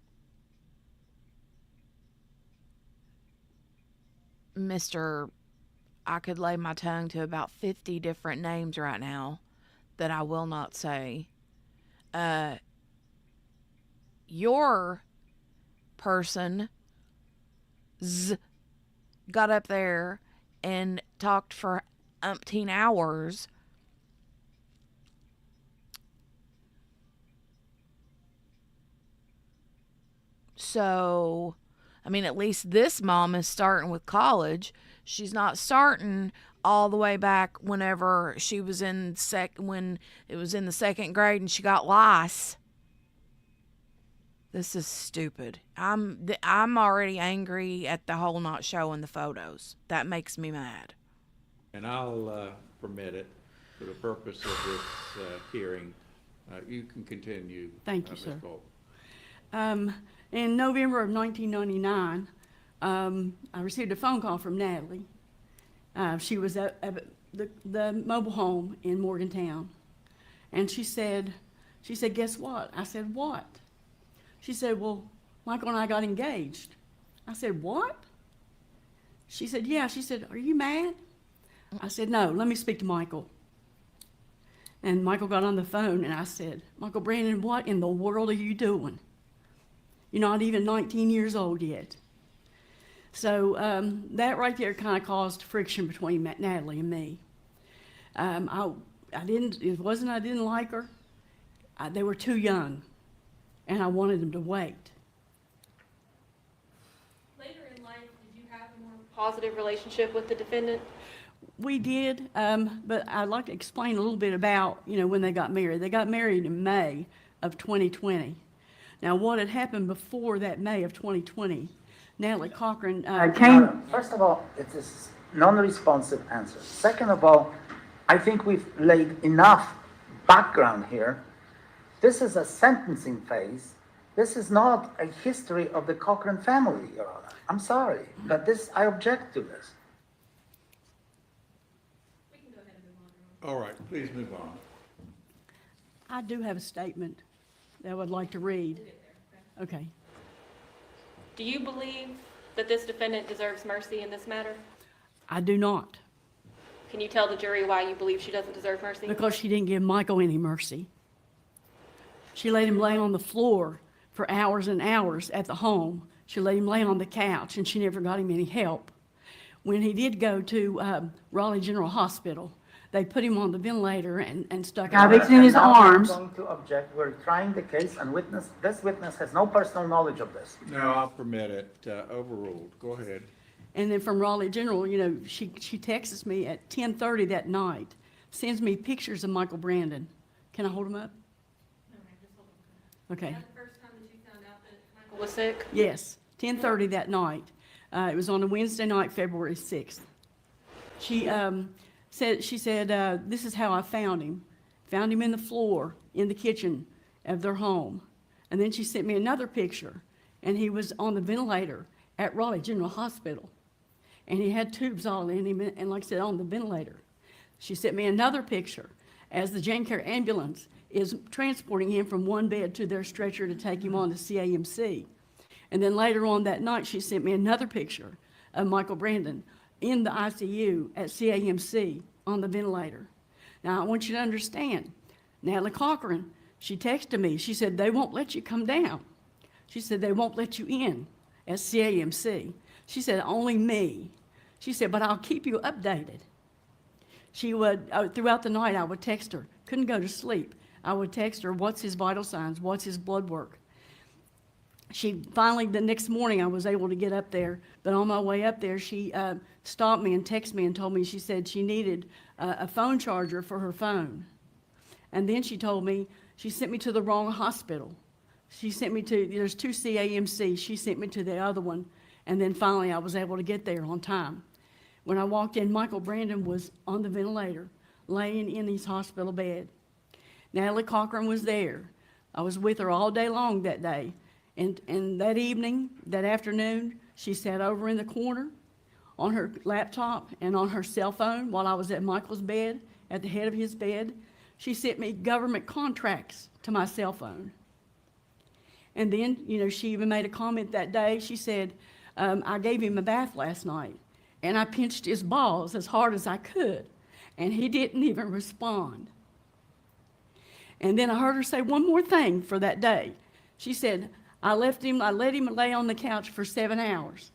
[SPEAKER 1] Mr. I could lay my tongue to about 50 different names right now that I will not say. Your person got up there and talked for umpteen hours. So, at least this mom is starting with college. She's not starting all the way back whenever she was when it was in the second grade and she got lice. This is stupid. I'm already angry at the whole not showing the photos. That makes me mad.
[SPEAKER 2] And I'll permit it for the purpose of this hearing You can continue.
[SPEAKER 17] Thank you,
[SPEAKER 2] Ms.
[SPEAKER 17] sir.
[SPEAKER 2] Bolton.
[SPEAKER 17] In November of 1999, I received a phone call from Natalie. She was at the mobile home in Morgantown. And she said, guess what? I said, what? She said, well, Michael and I got engaged. I said, what? She said, yeah. She said, are you mad? I said, no, let me speak to Michael. And Michael got on the phone and I said, Michael Brandon, what in the world are you doing? You're not even 19 years old yet. So that right there kind of caused friction between Natalie and me. It wasn't I didn't like her. They were too young, and I wanted them to wait.
[SPEAKER 9] Later in life, did you have a more positive relationship with the defendant?
[SPEAKER 17] We did, but I'd like to explain a little bit about, when they got married. They got married in May of 2020. Now, what had happened before that May of 2020, Natalie Cochran
[SPEAKER 4] First of all, it is non-responsive answer. Second of all, I think we've laid enough background here. This is a sentencing phase. This is not a history of the Cochran family, Your Honor. I'm sorry, but I object to this.
[SPEAKER 9] We can go ahead and move on.
[SPEAKER 2] All right, please move on.
[SPEAKER 17] I do have a statement that I would like to read. Okay.
[SPEAKER 9] Do you believe that this defendant deserves mercy in this matter?
[SPEAKER 17] I do not,
[SPEAKER 9] Can you tell the jury why you believe she doesn't deserve mercy?
[SPEAKER 17] because she didn't give Michael any mercy. She let him lay on the floor for hours and hours at the home. She let him lay on the couch, and she never got him any help. When he did go to Raleigh General Hospital, they put him on the ventilator and stuck it in his arms.
[SPEAKER 4] I'm going to object. We're trying the case, and this witness has no personal knowledge of this.
[SPEAKER 2] No, I'll permit it. Overruled. Go ahead.
[SPEAKER 17] And then from Raleigh General, she texts me at 10:30 that night, sends me pictures of Michael Brandon. Can I hold him up?
[SPEAKER 9] No, ma'am, just hold on.
[SPEAKER 17] Okay.
[SPEAKER 9] Was that the first time that you found out that Michael was sick?
[SPEAKER 17] Yes, 10:30 that night. It was on a Wednesday night, February 6th. She said, this is how I found him. Found him in the floor in the kitchen of their home. And then she sent me another picture, and he was on the ventilator at Raleigh General Hospital. And he had tubes all in him, and like I said, on the ventilator. She sent me another picture as the Jane Care ambulance is transporting him from one bed to their stretcher to take him on to CAMC. And then later on that night, she sent me another picture of Michael Brandon in the ICU at CAMC on the ventilator. Now, I want you to understand, Natalie Cochran, she texted me. She said, they won't let you come down. She said, they won't let you in at CAMC. She said, only me. She said, but I'll keep you updated. She would, throughout the night, I would text her. Couldn't go to sleep. I would text her, what's his vital signs? What's his blood work? She finally, the next morning, I was able to get up there. But on my way up there, she stopped me and texted me and told me, she said she needed a phone charger for her phone. And then she told me, she sent me to the wrong hospital. She sent me to, there's 2 CAMC. She sent me to the other one. And then finally, I was able to get there on time. When I walked in, Michael Brandon was on the ventilator, laying in his hospital bed. Natalie Cochran was there. I was with her all day long that day. And that evening, that afternoon, she sat over in the corner on her laptop and on her cell phone while I was at Michael's bed, at the head of his bed. She sent me government contracts to my cell phone. And then, she even made a comment that day. She said, I gave him a bath last night, and I pinched his balls as hard as I could, and he didn't even respond. And then I heard her say one more thing for that day. She said, I let him lay on the couch for 7 hours.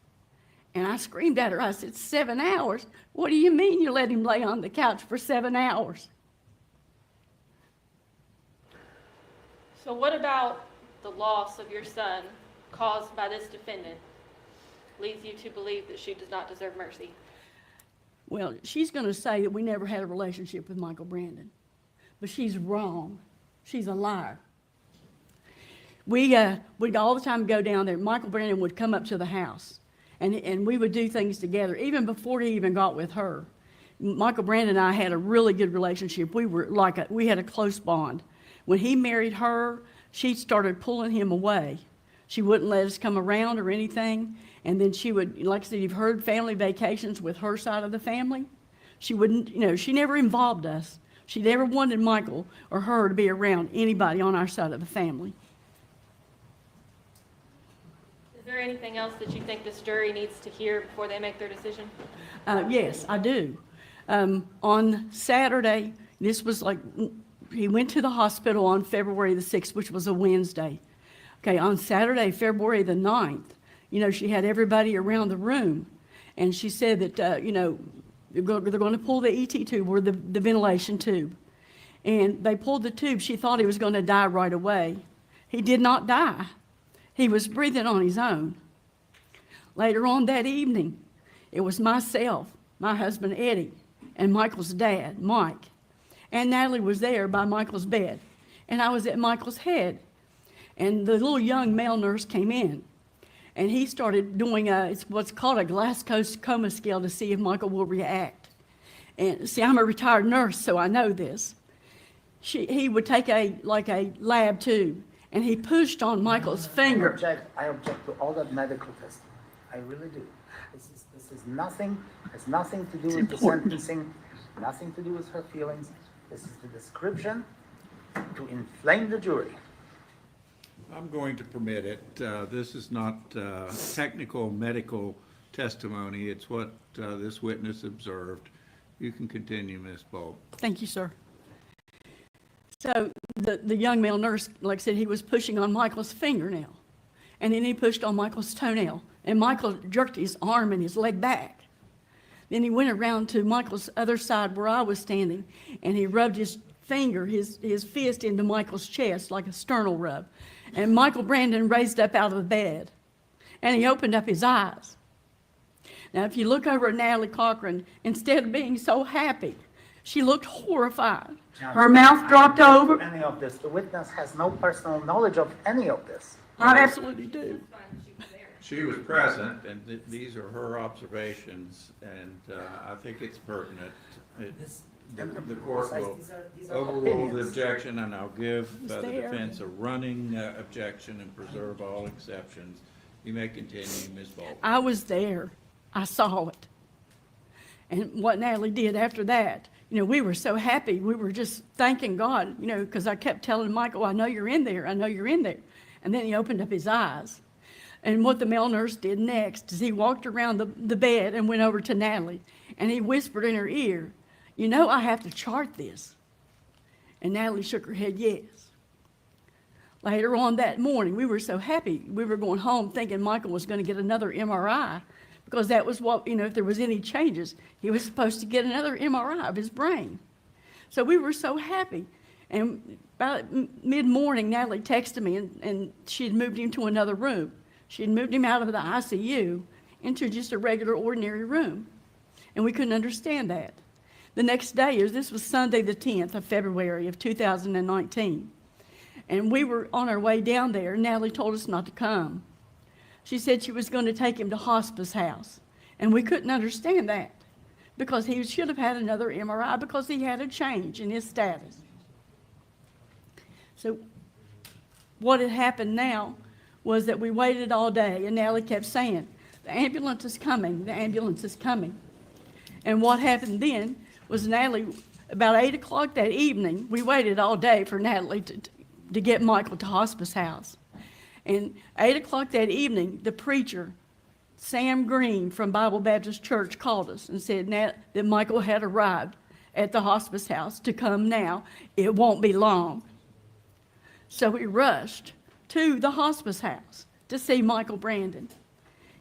[SPEAKER 17] And I screamed at her. I said, 7 hours? What do you mean you let him lay on the couch for 7 hours?
[SPEAKER 9] So what about the loss of your son caused by this defendant leads you to believe that she does not deserve mercy?
[SPEAKER 17] Well, she's going to say that we never had a relationship with Michael Brandon. But she's wrong. She's a liar. We'd all the time go down there. Michael Brandon would come up to the house, and we would do things together, even before he even got with her. Michael Brandon and I had a really good relationship. We had a close bond. When he married her, she started pulling him away. She wouldn't let us come around or anything. And then she would, like I said, you've heard family vacations with her side of the family. She wouldn't, she never involved us. She never wanted Michael or her to be around anybody on our side of the family.
[SPEAKER 9] Is there anything else that you think this jury needs to hear before they make their decision?
[SPEAKER 17] Yes, I do. On Saturday, this was like, he went to the hospital on February the 6th, which was a Wednesday. Okay, on Saturday, February the 9th, she had everybody around the room. And she said that, they're going to pull the ET tube or the ventilation tube. And they pulled the tube. She thought he was going to die right away. He did not die. He was breathing on his own. Later on that evening, it was myself, my husband Eddie, and Michael's dad, Mike. And Natalie was there by Michael's bed. And I was at Michael's head. And the little young male nurse came in. And he started doing it's what's called a Glasgow coma scale to see if Michael will react. And see, I'm a retired nurse, so I know this. He would take a lab tube, and he pushed on Michael's finger.
[SPEAKER 4] I object to all that medical testing. I really do. This is nothing, has nothing to do with the sentencing, nothing to do with her feelings. This is the description to inflame the jury.
[SPEAKER 2] I'm going to permit it. This is not technical medical testimony. It's what this witness observed. You can continue, Ms. Bolt.
[SPEAKER 17] Thank you, sir. So the young male nurse, like I said, he was pushing on Michael's fingernail. And then he pushed on Michael's toenail. And Michael jerked his arm and his leg back. Then he went around to Michael's other side where I was standing, and he rubbed his finger, his fist into Michael's chest like a sternal rub. And Michael Brandon raised up out of the bed, and he opened up his eyes. Now, if you look over at Natalie Cochran, instead of being so happy, she looked horrified.
[SPEAKER 4] Now,
[SPEAKER 17] her mouth dropped over.
[SPEAKER 4] Any of this, the witness has no personal knowledge of any of this.
[SPEAKER 17] I absolutely do.
[SPEAKER 2] She was present, and these are her observations, and I think it's pertinent. The court will overrule the objection, and I'll give the defense a running objection and preserve all exceptions. You may continue, Ms. Bolt.
[SPEAKER 17] I was there. I saw it. And what Natalie did after that, we were so happy. We were just thanking God, because I kept telling Michael, I know you're in there. I know you're in there. And then he opened up his eyes. And what the male nurse did next is he walked around the bed and went over to Natalie, and he whispered in her ear, I have to chart this. And Natalie shook her head yes. Later on that morning, we were so happy. We were going home thinking Michael was going to get another MRI, because that was what, if there was any changes, he was supposed to get another MRI of his brain. So we were so happy. And about mid-morning, Natalie texted me, and she had moved him to another room. She had moved him out of the ICU into just a regular, ordinary room. And we couldn't understand that. The next day, this was Sunday the 10th of February of 2019. And we were on our way down there, and Natalie told us not to come. She said she was going to take him to hospice house. And we couldn't understand that, because he should have had another MRI because he had a change in his status. So what had happened now was that we waited all day, and Natalie kept saying, the ambulance is coming, the ambulance is coming. And what happened then was Natalie, about 8 o'clock that evening, we waited all day for Natalie to get Michael to hospice house. And 8 o'clock that evening, the preacher, Sam Green from Bible Baptist Church, called us and said that Michael had arrived at the hospice house to come now. It won't be long. So we rushed to the hospice house to see Michael Brandon.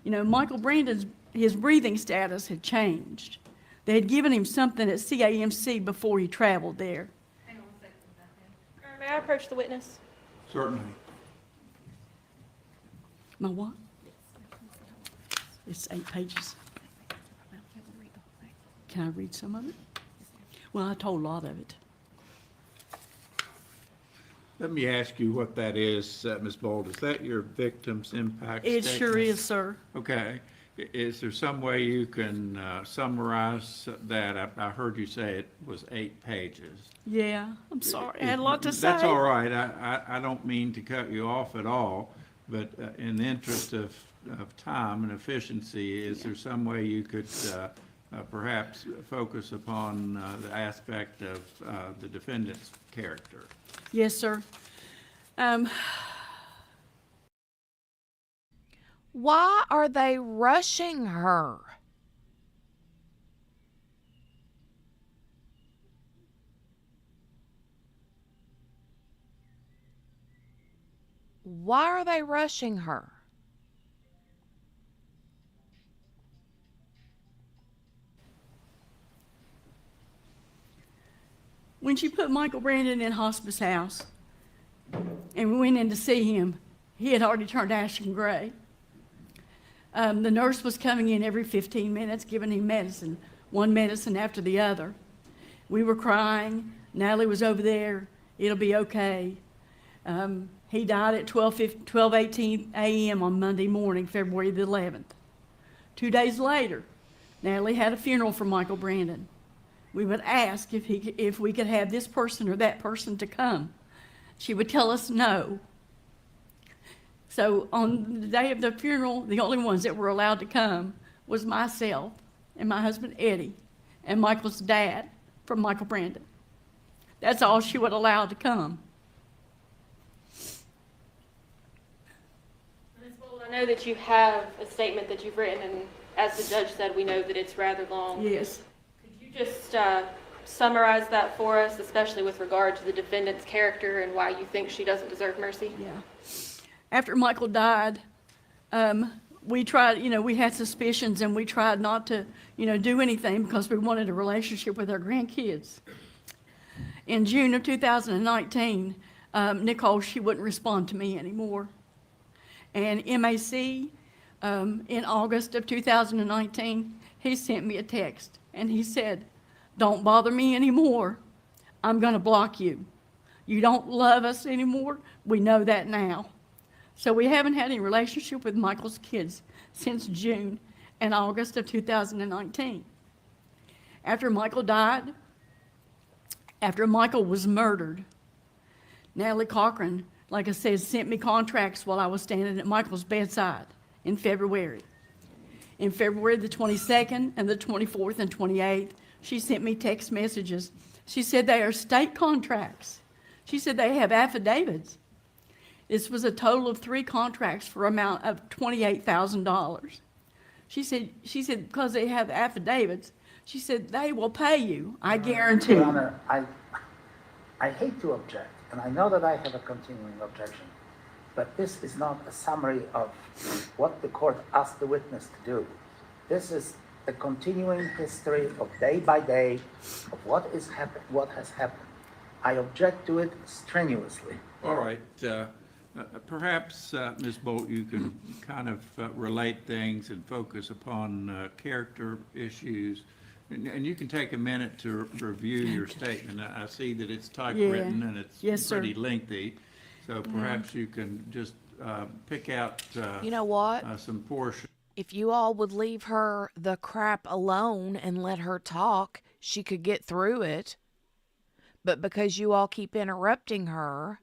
[SPEAKER 17] Michael Brandon's, his breathing status had changed. They had given him something at CAMC before he traveled there.
[SPEAKER 9] Hang on a second. May I approach the witness?
[SPEAKER 2] Certainly.
[SPEAKER 17] My what? It's 8 pages. Can I read some of it? Well, I told a lot of it.
[SPEAKER 2] Let me ask you what that is, Ms. Bolt. Is that your victim's impact
[SPEAKER 17] It
[SPEAKER 2] statement?
[SPEAKER 17] sure is, sir.
[SPEAKER 2] Okay. Is there some way you can summarize that? I heard you say it was 8 pages.
[SPEAKER 17] Yeah, I'm sorry. I had a lot to say.
[SPEAKER 2] That's all right. I don't mean to cut you off at all, but in the interest of time and efficiency, is there some way you could perhaps focus upon the aspect of the defendant's character?
[SPEAKER 17] Yes, sir.
[SPEAKER 1] Why are they rushing her? Why are they rushing her?
[SPEAKER 17] When she put Michael Brandon in hospice house and we went in to see him, he had already turned ashen gray. The nurse was coming in every 15 minutes, giving him medicine, one medicine after the other. We were crying. Natalie was over there. It'll be okay. He died at 12:18 a.m. on Monday morning, February the 11th. 2 days later, Natalie had a funeral for Michael Brandon. We would ask if we could have this person or that person to come. She would tell us no. So on the day of the funeral, the only ones that were allowed to come was myself and my husband Eddie and Michael's dad from Michael Brandon. That's all she would allow to come.
[SPEAKER 9] Ms. Bold, I know that you have a statement that you've written, and as the judge said, we know that it's rather long.
[SPEAKER 17] Yes.
[SPEAKER 9] Could you just summarize that for us, especially with regard to the defendant's character and why you think she doesn't deserve mercy?
[SPEAKER 17] Yeah. After Michael died, we tried, we had suspicions and we tried not to, do anything because we wanted a relationship with our grandkids. In June of 2019, Nicole, she wouldn't respond to me anymore. And MAC, in August of 2019, he sent me a text and he said, "Don't bother me anymore. I'm going to block you. You don't love us anymore. We know that now." So we haven't had any relationship with Michael's kids since June and August of 2019. After Michael died, after Michael was murdered, Natalie Cochran, like I said, sent me contracts while I was standing at Michael's bedside in February. In February the 22nd and the 24th and 28th, she sent me text messages. She said they are state contracts. She said they have affidavits. This was a total of 3 contracts for an amount of $28,000. She said because they have affidavits, she said they will pay you, I guarantee.
[SPEAKER 4] Your Honor, I hate to object, and I know that I have a continuing objection, but this is not a summary of what the court asked the witness to do. This is a continuing history of day by day of what has happened. I object to it strenuously.
[SPEAKER 2] All right. Perhaps, Ms. Bolt, you can kind of relate things and focus upon character issues. And you can take a minute to review your statement. I see that it's typewritten and it's pretty lengthy. So perhaps you can just pick out
[SPEAKER 1] You know what?
[SPEAKER 2] some portions.
[SPEAKER 1] If you all would leave her the crap alone and let her talk, she could get through it. But because you all keep interrupting her,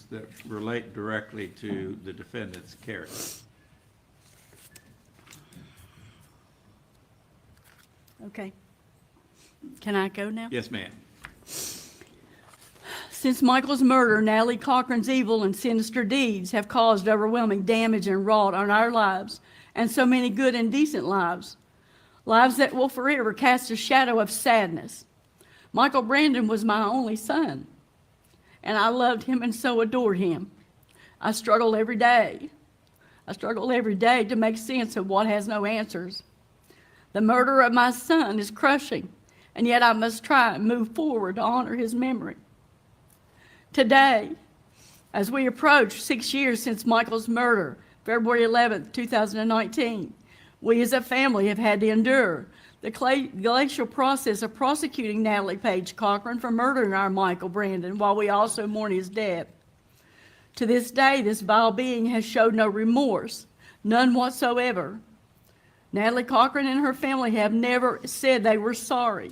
[SPEAKER 2] that relate directly to the defendant's character.
[SPEAKER 17] Okay. Can I go now?
[SPEAKER 2] Yes, ma'am.
[SPEAKER 17] Since Michael's murder, Natalie Cochran's evil and sinister deeds have caused overwhelming damage and wrought on our lives and so many good and decent lives, lives that will forever cast a shadow of sadness. Michael Brandon was my only son, and I loved him and so adored him. I struggle every day. I struggle every day to make sense of what has no answers. The murder of my son is crushing, and yet I must try and move forward to honor his memory. Today, as we approach 6 years since Michael's murder, February 11th, 2019, we as a family have had to endure the glacial process of prosecuting Natalie Page Cochran for murdering our Michael Brandon while we also mourn his death. To this day, this vile being has showed no remorse, none whatsoever. Natalie Cochran and her family have never said they were sorry.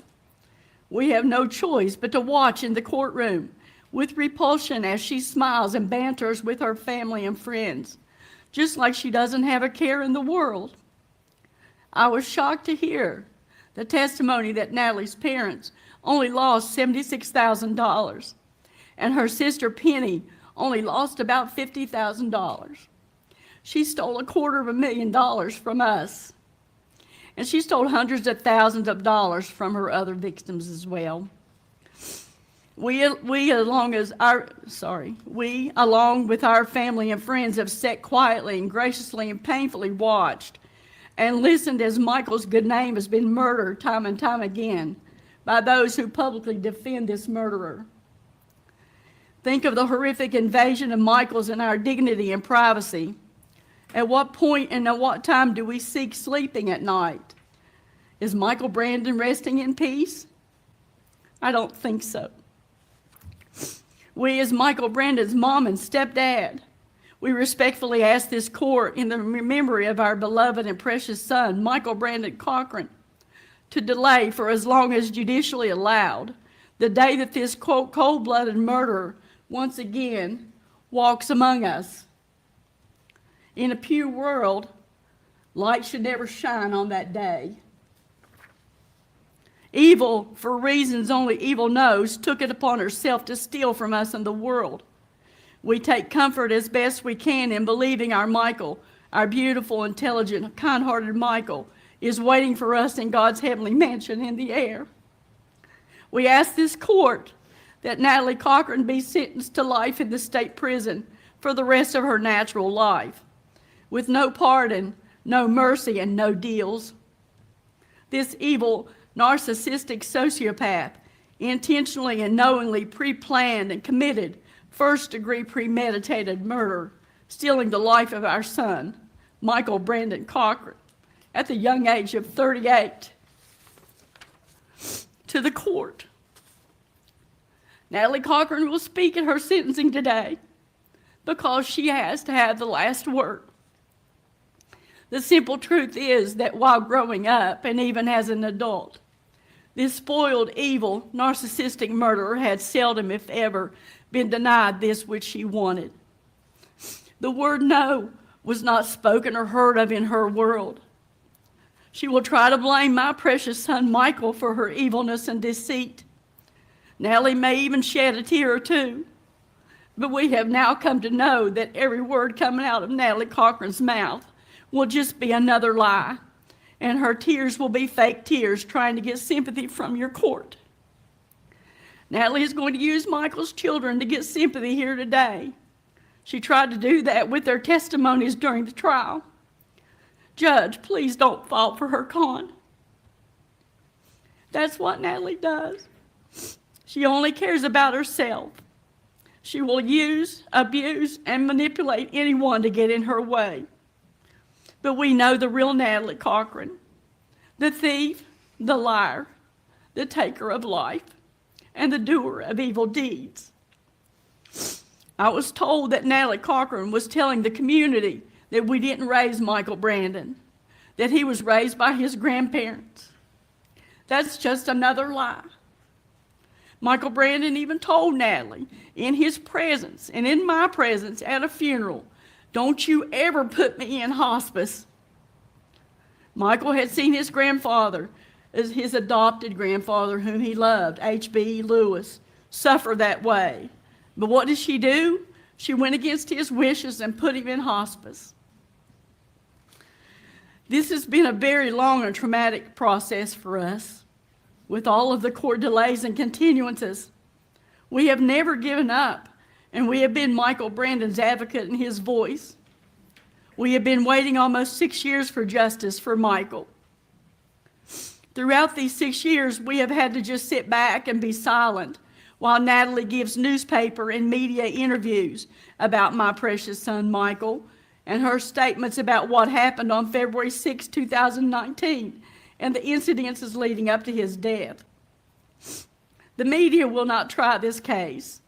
[SPEAKER 17] We have no choice but to watch in the courtroom with repulsion as she smiles and banters with her family and friends, just like she doesn't have a care in the world. I was shocked to hear the testimony that Natalie's parents only lost $76,000, and her sister Penny only lost about $50,000. She stole $250,000 from us, and she stole hundreds of thousands of dollars from her other victims as well. We, along with our family and friends, have sat quietly and graciously and painfully watched and listened as Michael's good name has been murdered time and time again by those who publicly defend this murderer. Think of the horrific invasion of Michael's in our dignity and privacy. At what point and at what time do we seek sleeping at night? Is Michael Brandon resting in peace? I don't think so. We, as Michael Brandon's mom and stepdad, we respectfully ask this court, in the memory of our beloved and precious son, Michael Brandon Cochran, to delay for as long as judicially allowed the day that this, quote, cold-blooded murderer once again walks among us. In a pure world, light should never shine on that day. Evil, for reasons only evil knows, took it upon herself to steal from us and the world. We take comfort as best we can in believing our Michael, our beautiful, intelligent, kind-hearted Michael, is waiting for us in God's heavenly mansion in the air. We ask this court that Natalie Cochran be sentenced to life in the state prison for the rest of her natural life, with no pardon, no mercy, and no deals. This evil, narcissistic sociopath intentionally and knowingly pre-planned and committed first-degree premeditated murder, stealing the life of our son, Michael Brandon Cochran, at the young age of 38. To the court, Natalie Cochran will speak at her sentencing today because she has to have the last word. The simple truth is that while growing up, and even as an adult, this spoiled, evil, narcissistic murderer had seldom, if ever, been denied this which she wanted. The word no was not spoken or heard of in her world. She will try to blame my precious son Michael for her evilness and deceit. Natalie may even shed a tear or two, but we have now come to know that every word coming out of Natalie Cochran's mouth will just be another lie, and her tears will be fake tears trying to get sympathy from your court. Natalie is going to use Michael's children to get sympathy here today. She tried to do that with their testimonies during the trial. Judge, please don't fall for her con. That's what Natalie does. She only cares about herself. She will use, abuse, and manipulate anyone to get in her way. But we know the real Natalie Cochran, the thief, the liar, the taker of life, and the doer of evil deeds. I was told that Natalie Cochran was telling the community that we didn't raise Michael Brandon, that he was raised by his grandparents. That's just another lie. Michael Brandon even told Natalie in his presence and in my presence at a funeral, "Don't you ever put me in hospice." Michael had seen his grandfather, as his adopted grandfather whom he loved, H.B. Lewis, suffer that way. But what did she do? She went against his wishes and put him in hospice. This has been a very long and traumatic process for us, with all of the court delays and continuances. We have never given up, and we have been Michael Brandon's advocate and his voice. We have been waiting almost 6 years for justice for Michael. Throughout these 6 years, we have had to just sit back and be silent while Natalie gives newspaper and media interviews about my precious son Michael and her statements about what happened on February 6, 2019, and the incidences leading up to his death. The media will not try this case.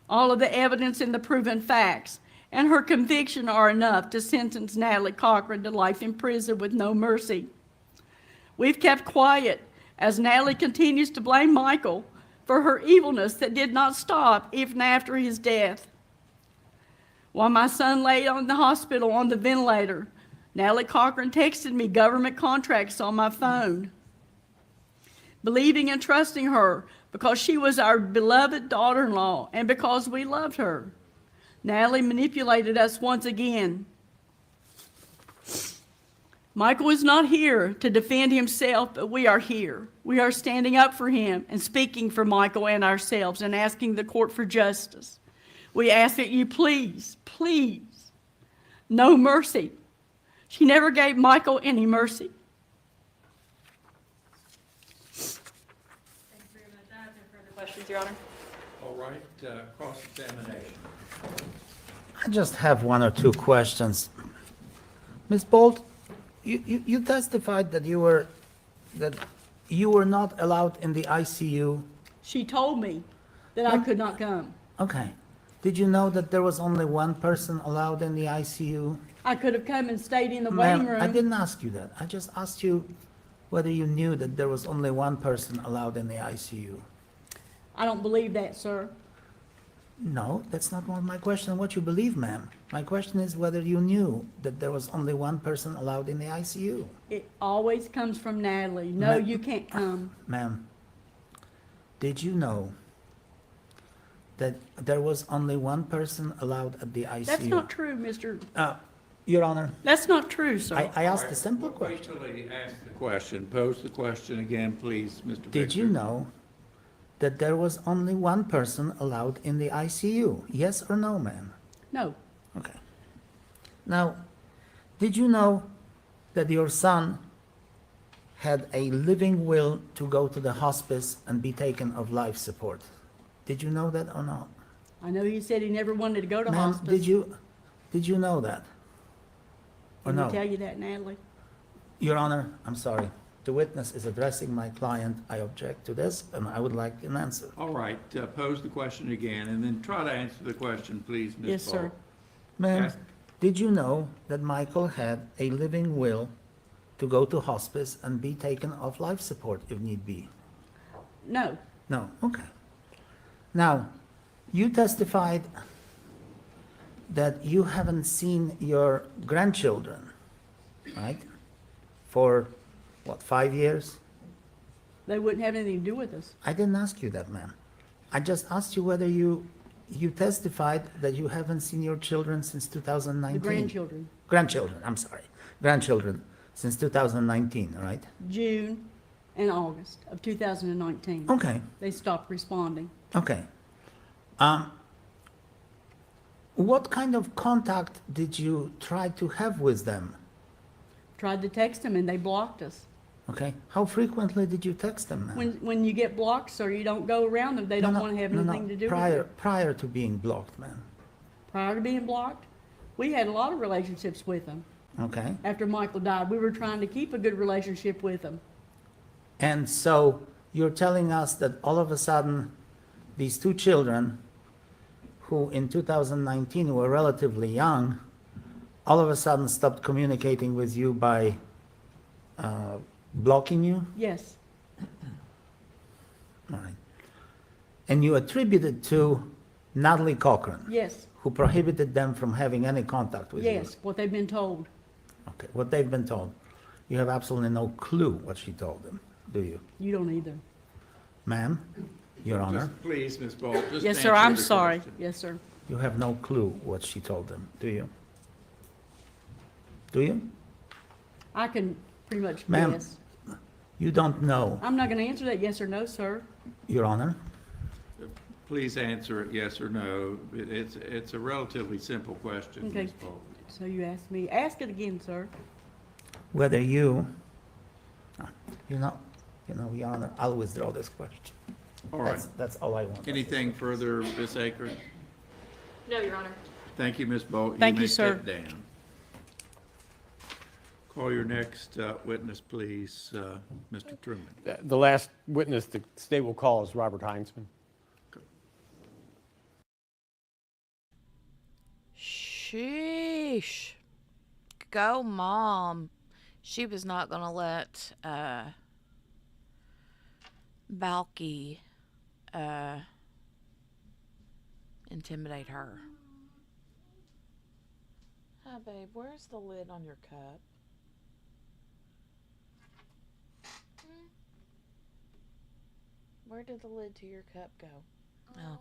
[SPEAKER 17] All of the evidence and the proven facts and her conviction are enough to sentence Natalie Cochran to life in prison with no mercy. We've kept quiet as Natalie continues to blame Michael for her evilness that did not stop even after his death. While my son lay in the hospital on the ventilator, Natalie Cochran texted me government contracts on my phone. Believing and trusting her because she was our beloved daughter-in-law and because we loved her, Natalie manipulated us once again. Michael is not here to defend himself, but we are here. We are standing up for him and speaking for Michael and ourselves and asking the court for justice. We ask that you please, please, no mercy. She never gave Michael any mercy.
[SPEAKER 9] Thank you very much. I have no further questions, Your Honor.
[SPEAKER 2] All right, cross-examination.
[SPEAKER 4] I just have one or two questions. Ms. Bolt, you testified that you were not allowed in the ICU.
[SPEAKER 17] She told me that I could not come.
[SPEAKER 4] Okay. Did you know that there was only one person allowed in the ICU?
[SPEAKER 17] I could have come and stayed in the waiting
[SPEAKER 4] Ma'am,
[SPEAKER 17] room.
[SPEAKER 4] I didn't ask you that. I just asked you whether you knew that there was only one person allowed in the ICU.
[SPEAKER 17] I don't believe that, sir.
[SPEAKER 4] No, that's not my question, what you believe, ma'am. My question is whether you knew that there was only one person allowed in the ICU.
[SPEAKER 17] It always comes from Natalie. No,
[SPEAKER 4] Ma'am.
[SPEAKER 17] you can't come.
[SPEAKER 4] Ma'am, did you know that there was only one person allowed at the ICU?
[SPEAKER 17] That's not true, Mr.
[SPEAKER 4] Your Honor,
[SPEAKER 17] That's not true, sir.
[SPEAKER 4] I asked a simple
[SPEAKER 2] Wait
[SPEAKER 4] question.
[SPEAKER 2] till he asks the question. Pose the question again, please, Mr. Victor.
[SPEAKER 4] Did you know that there was only one person allowed in the ICU? Yes or no, ma'am?
[SPEAKER 17] No.
[SPEAKER 4] Okay. Now, did you know that your son had a living will to go to the hospice and be taken off life support? Did you know that or not?
[SPEAKER 17] I know he said he never wanted to go to
[SPEAKER 4] Ma'am,
[SPEAKER 17] hospice.
[SPEAKER 4] did you know that? Or
[SPEAKER 17] Did
[SPEAKER 4] no?
[SPEAKER 17] he tell you that, Natalie?
[SPEAKER 4] Your Honor, I'm sorry. The witness is addressing my client. I object to this, and I would like an answer.
[SPEAKER 2] All right, pose the question again, and then try to answer the question, please, Ms.
[SPEAKER 17] Yes, sir.
[SPEAKER 2] Ball.
[SPEAKER 4] Ma'am,
[SPEAKER 2] Ask-
[SPEAKER 4] did you know that Michael had a living will to go to hospice and be taken off life support if need be?
[SPEAKER 17] No.
[SPEAKER 4] No, okay. Now, you testified that you haven't seen your grandchildren, right? For, what, 5 years?
[SPEAKER 17] They wouldn't have anything to do with us.
[SPEAKER 4] I didn't ask you that, ma'am. I just asked you whether you testified that you haven't seen your children since 2019.
[SPEAKER 17] The grandchildren.
[SPEAKER 4] Grandchildren, I'm sorry. Grandchildren since 2019, right?
[SPEAKER 17] June and August of 2019.
[SPEAKER 4] Okay,
[SPEAKER 17] They stopped responding.
[SPEAKER 4] okay. What kind of contact did you try to have with them?
[SPEAKER 17] Tried to text them and they blocked us.
[SPEAKER 4] Okay, how frequently did you text them, ma'am?
[SPEAKER 17] When you get blocked, sir, you don't go around them. They don't want to have anything to do with it.
[SPEAKER 4] Prior to being blocked, ma'am.
[SPEAKER 17] Prior to being blocked, we had a lot of relationships with them.
[SPEAKER 4] Okay,
[SPEAKER 17] After Michael died, we were trying to keep a good relationship with them.
[SPEAKER 4] and so you're telling us that all of a sudden, these two children, who in 2019 were relatively young, all of a sudden stopped communicating with you by blocking you?
[SPEAKER 17] Yes,
[SPEAKER 4] All right. And you attribute it to Natalie Cochran,
[SPEAKER 17] yes,
[SPEAKER 4] who prohibited them from having any contact with you?
[SPEAKER 17] yes, what they've been told.
[SPEAKER 4] Okay, what they've been told. You have absolutely no clue what she told them, do you?
[SPEAKER 17] You don't either.
[SPEAKER 4] Ma'am, Your Honor,
[SPEAKER 2] Just please, Ms. Ball, just
[SPEAKER 17] Yes, sir,
[SPEAKER 2] answer
[SPEAKER 17] I'm
[SPEAKER 2] the
[SPEAKER 17] sorry.
[SPEAKER 2] question.
[SPEAKER 17] Yes, sir.
[SPEAKER 4] you have no clue what she told them, do you? Do you?
[SPEAKER 17] I can pretty much
[SPEAKER 4] Ma'am.
[SPEAKER 17] guess.
[SPEAKER 4] You don't know,
[SPEAKER 17] I'm not going to answer that yes or no, sir.
[SPEAKER 4] Your Honor.
[SPEAKER 2] Please answer it yes or no. It's a relatively simple question,
[SPEAKER 17] Okay.
[SPEAKER 2] Ms. Ball.
[SPEAKER 17] So you asked me. Ask it again, sir.
[SPEAKER 4] Whether you, Your Honor, I'll withdraw this question.
[SPEAKER 2] All right.
[SPEAKER 4] That's all I want.
[SPEAKER 2] Anything further, Ms. Akers?
[SPEAKER 9] No, Your Honor.
[SPEAKER 2] Thank you, Ms. Bolt.
[SPEAKER 17] Thank you,
[SPEAKER 2] may
[SPEAKER 17] sir.
[SPEAKER 2] step down. Call your next witness, please, Mr. Truman.
[SPEAKER 6] The last witness the state will call is Robert Heinzman.
[SPEAKER 1] Shh. Sheesh. Go, Mom. She was not going to let Balky intimidate her. Hi, babe. Where's the lid on your cup? Where did the lid to your cup go? Oh.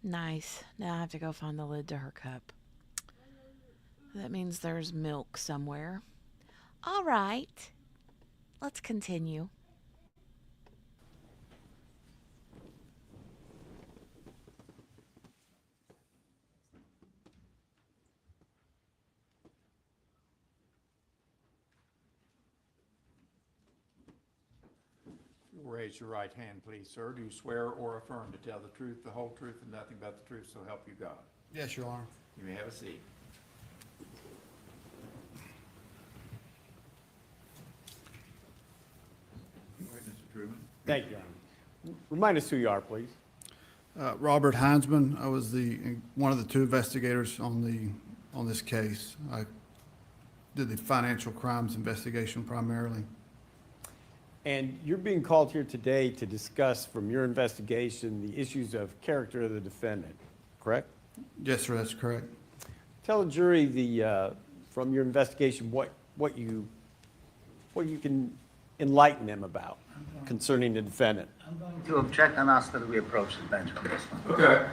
[SPEAKER 1] Nice. Now I have to go find the lid to her cup. That means there's milk somewhere. All right. Let's continue.
[SPEAKER 2] Raise your right hand, please, sir. Do you swear or affirm to tell the truth, the whole truth, and nothing but the truth, so help you God?
[SPEAKER 3] Yes, Your Honor.
[SPEAKER 2] You may have a seat. All right, Mr. Truman.
[SPEAKER 6] Thank you, Your Honor. Remind us who you are, please.
[SPEAKER 3] Robert Heinzman. I was one of the two investigators on this case. I did the financial crimes investigation primarily.
[SPEAKER 6] And you're being called here today to discuss from your investigation the issues of character of the defendant, correct?
[SPEAKER 3] Yes, sir, that's correct.
[SPEAKER 6] Tell the jury from your investigation what you can enlighten them about concerning the defendant.
[SPEAKER 4] I'm going to object and ask that we approach the bench on this one.
[SPEAKER 2] Okay.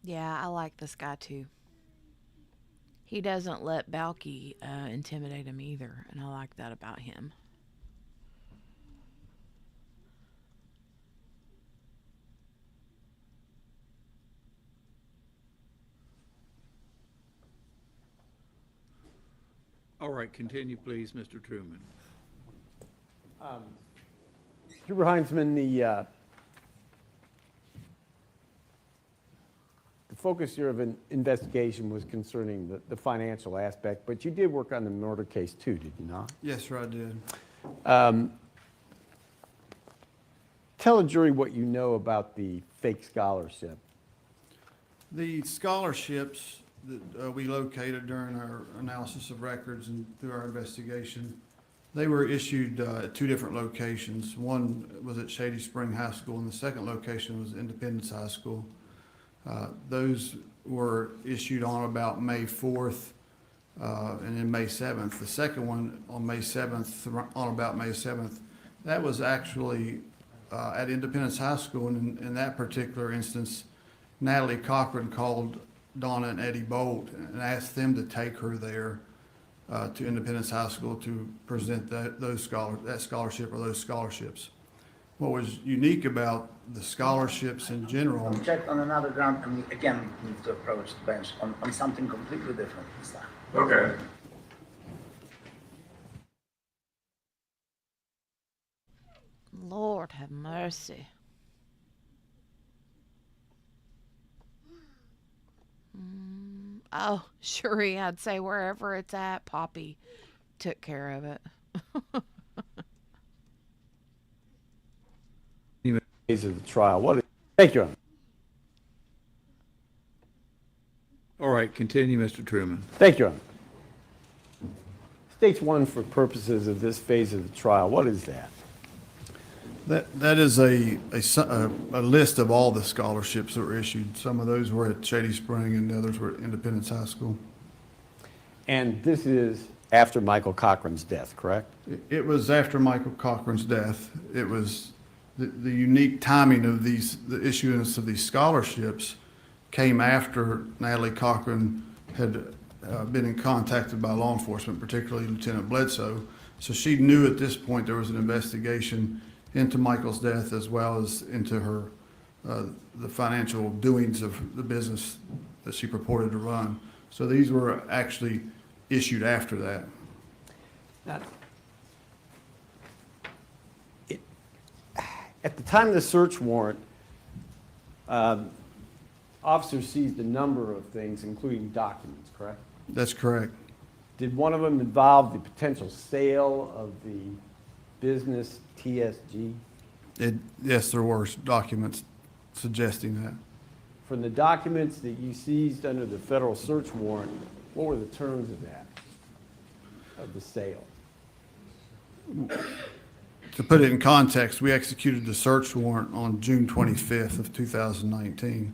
[SPEAKER 1] Yeah, I like this guy too. He doesn't let Balky intimidate him either, and I like that about him.
[SPEAKER 2] All right, continue, please, Mr. Truman.
[SPEAKER 6] Trooper Heinzman, the focus here of an investigation was concerning the financial aspect, but you did work on the murder case too, did you not?
[SPEAKER 3] Yes, sir, I did.
[SPEAKER 6] Tell a jury what you know about the fake scholarship.
[SPEAKER 3] The scholarships that we located during our analysis of records and through our investigation, they were issued at two different locations. One was at Shady Spring High School, and the second location was Independence High School. Those were issued on about May 4th and then May 7th. The second one on May 7th, on about May 7th, that was actually at Independence High School. And in that particular instance, Natalie Cochran called Donna and Eddie Bolt and asked them to take her there to Independence High School to present that scholarship or those scholarships. What was unique about the scholarships in general.
[SPEAKER 4] Object on another ground, and we again need to approach the bench on something completely different this time.
[SPEAKER 2] Okay.
[SPEAKER 1] Lord have mercy. Oh, sure, I'd say wherever it's at, Poppy took care of it.
[SPEAKER 6] Phase of the trial. Thank you, Your Honor.
[SPEAKER 2] All right, continue, Mr. Truman.
[SPEAKER 6] Thank you, Your Honor. States one for purposes of this phase of the trial. What is that?
[SPEAKER 3] That is a list of all the scholarships that were issued. Some of those were at Shady Spring and the others were at Independence High School.
[SPEAKER 6] And this is after Michael Cochran's death, correct?
[SPEAKER 3] It was after Michael Cochran's death. It was the unique timing of the issuance of these scholarships came after Natalie Cochran had been in contact by law enforcement, particularly Lieutenant Bledsoe. So she knew at this point there was an investigation into Michael's death as well as into her the financial doings of the business that she purported to run. So these were actually issued after that.
[SPEAKER 6] Now, at the time of the search warrant, Officer seized a number of things, including documents, correct?
[SPEAKER 3] That's correct.
[SPEAKER 6] Did one of them involve the potential sale of the business TSG?
[SPEAKER 3] Yes, there were documents suggesting that.
[SPEAKER 6] From the documents that you seized under the federal search warrant, what were the terms of that, of the sale?
[SPEAKER 3] To put it in context, we executed the search warrant on June 25th of 2019.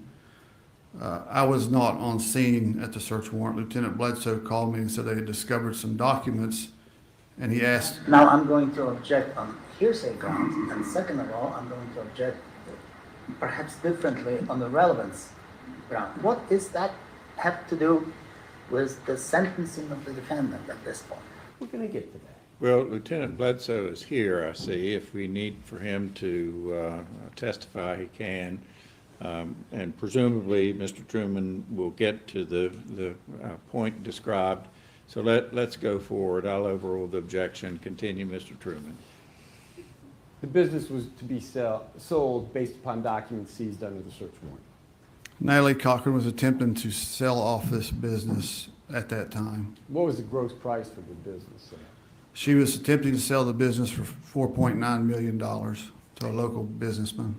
[SPEAKER 3] I was not on scene at the search warrant. Lieutenant Bledsoe called me and said they had discovered some documents, and he asked.
[SPEAKER 4] Now, I'm going to object on hearsay grounds, and second of all, I'm going to object perhaps differently on the relevance ground. What does that have to do with the sentencing of the defendant at this point?
[SPEAKER 6] We're going to get to that.
[SPEAKER 2] Well, Lieutenant Bledsoe is here, I see. If we need for him to testify, he can. And presumably, Mr. Truman will get to the point described. So let's go forward. I'll overrule the objection. Continue, Mr. Truman.
[SPEAKER 6] The business was to be sold based upon documents seized under the search warrant.
[SPEAKER 3] Natalie Cochran was attempting to sell off this business at that time.
[SPEAKER 6] What was the gross price for the business sale?
[SPEAKER 3] She was attempting to sell the business for $4.9 million to a local businessman.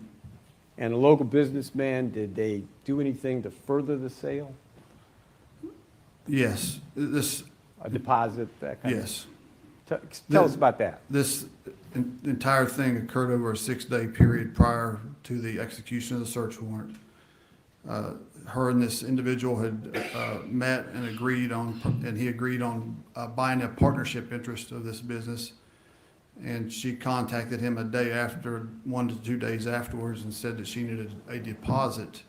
[SPEAKER 6] And a local businessman, did they do anything to further the sale?
[SPEAKER 3] Yes,
[SPEAKER 6] A deposit, that kind of?
[SPEAKER 3] yes.
[SPEAKER 6] Tell us about that.
[SPEAKER 3] This entire thing occurred over a 6-day period prior to the execution of the search warrant. Her and this individual had met and agreed on, and he agreed on buying a partnership interest of this business. And she contacted him a day after, 1 to 2 days afterwards, and said that she needed a deposit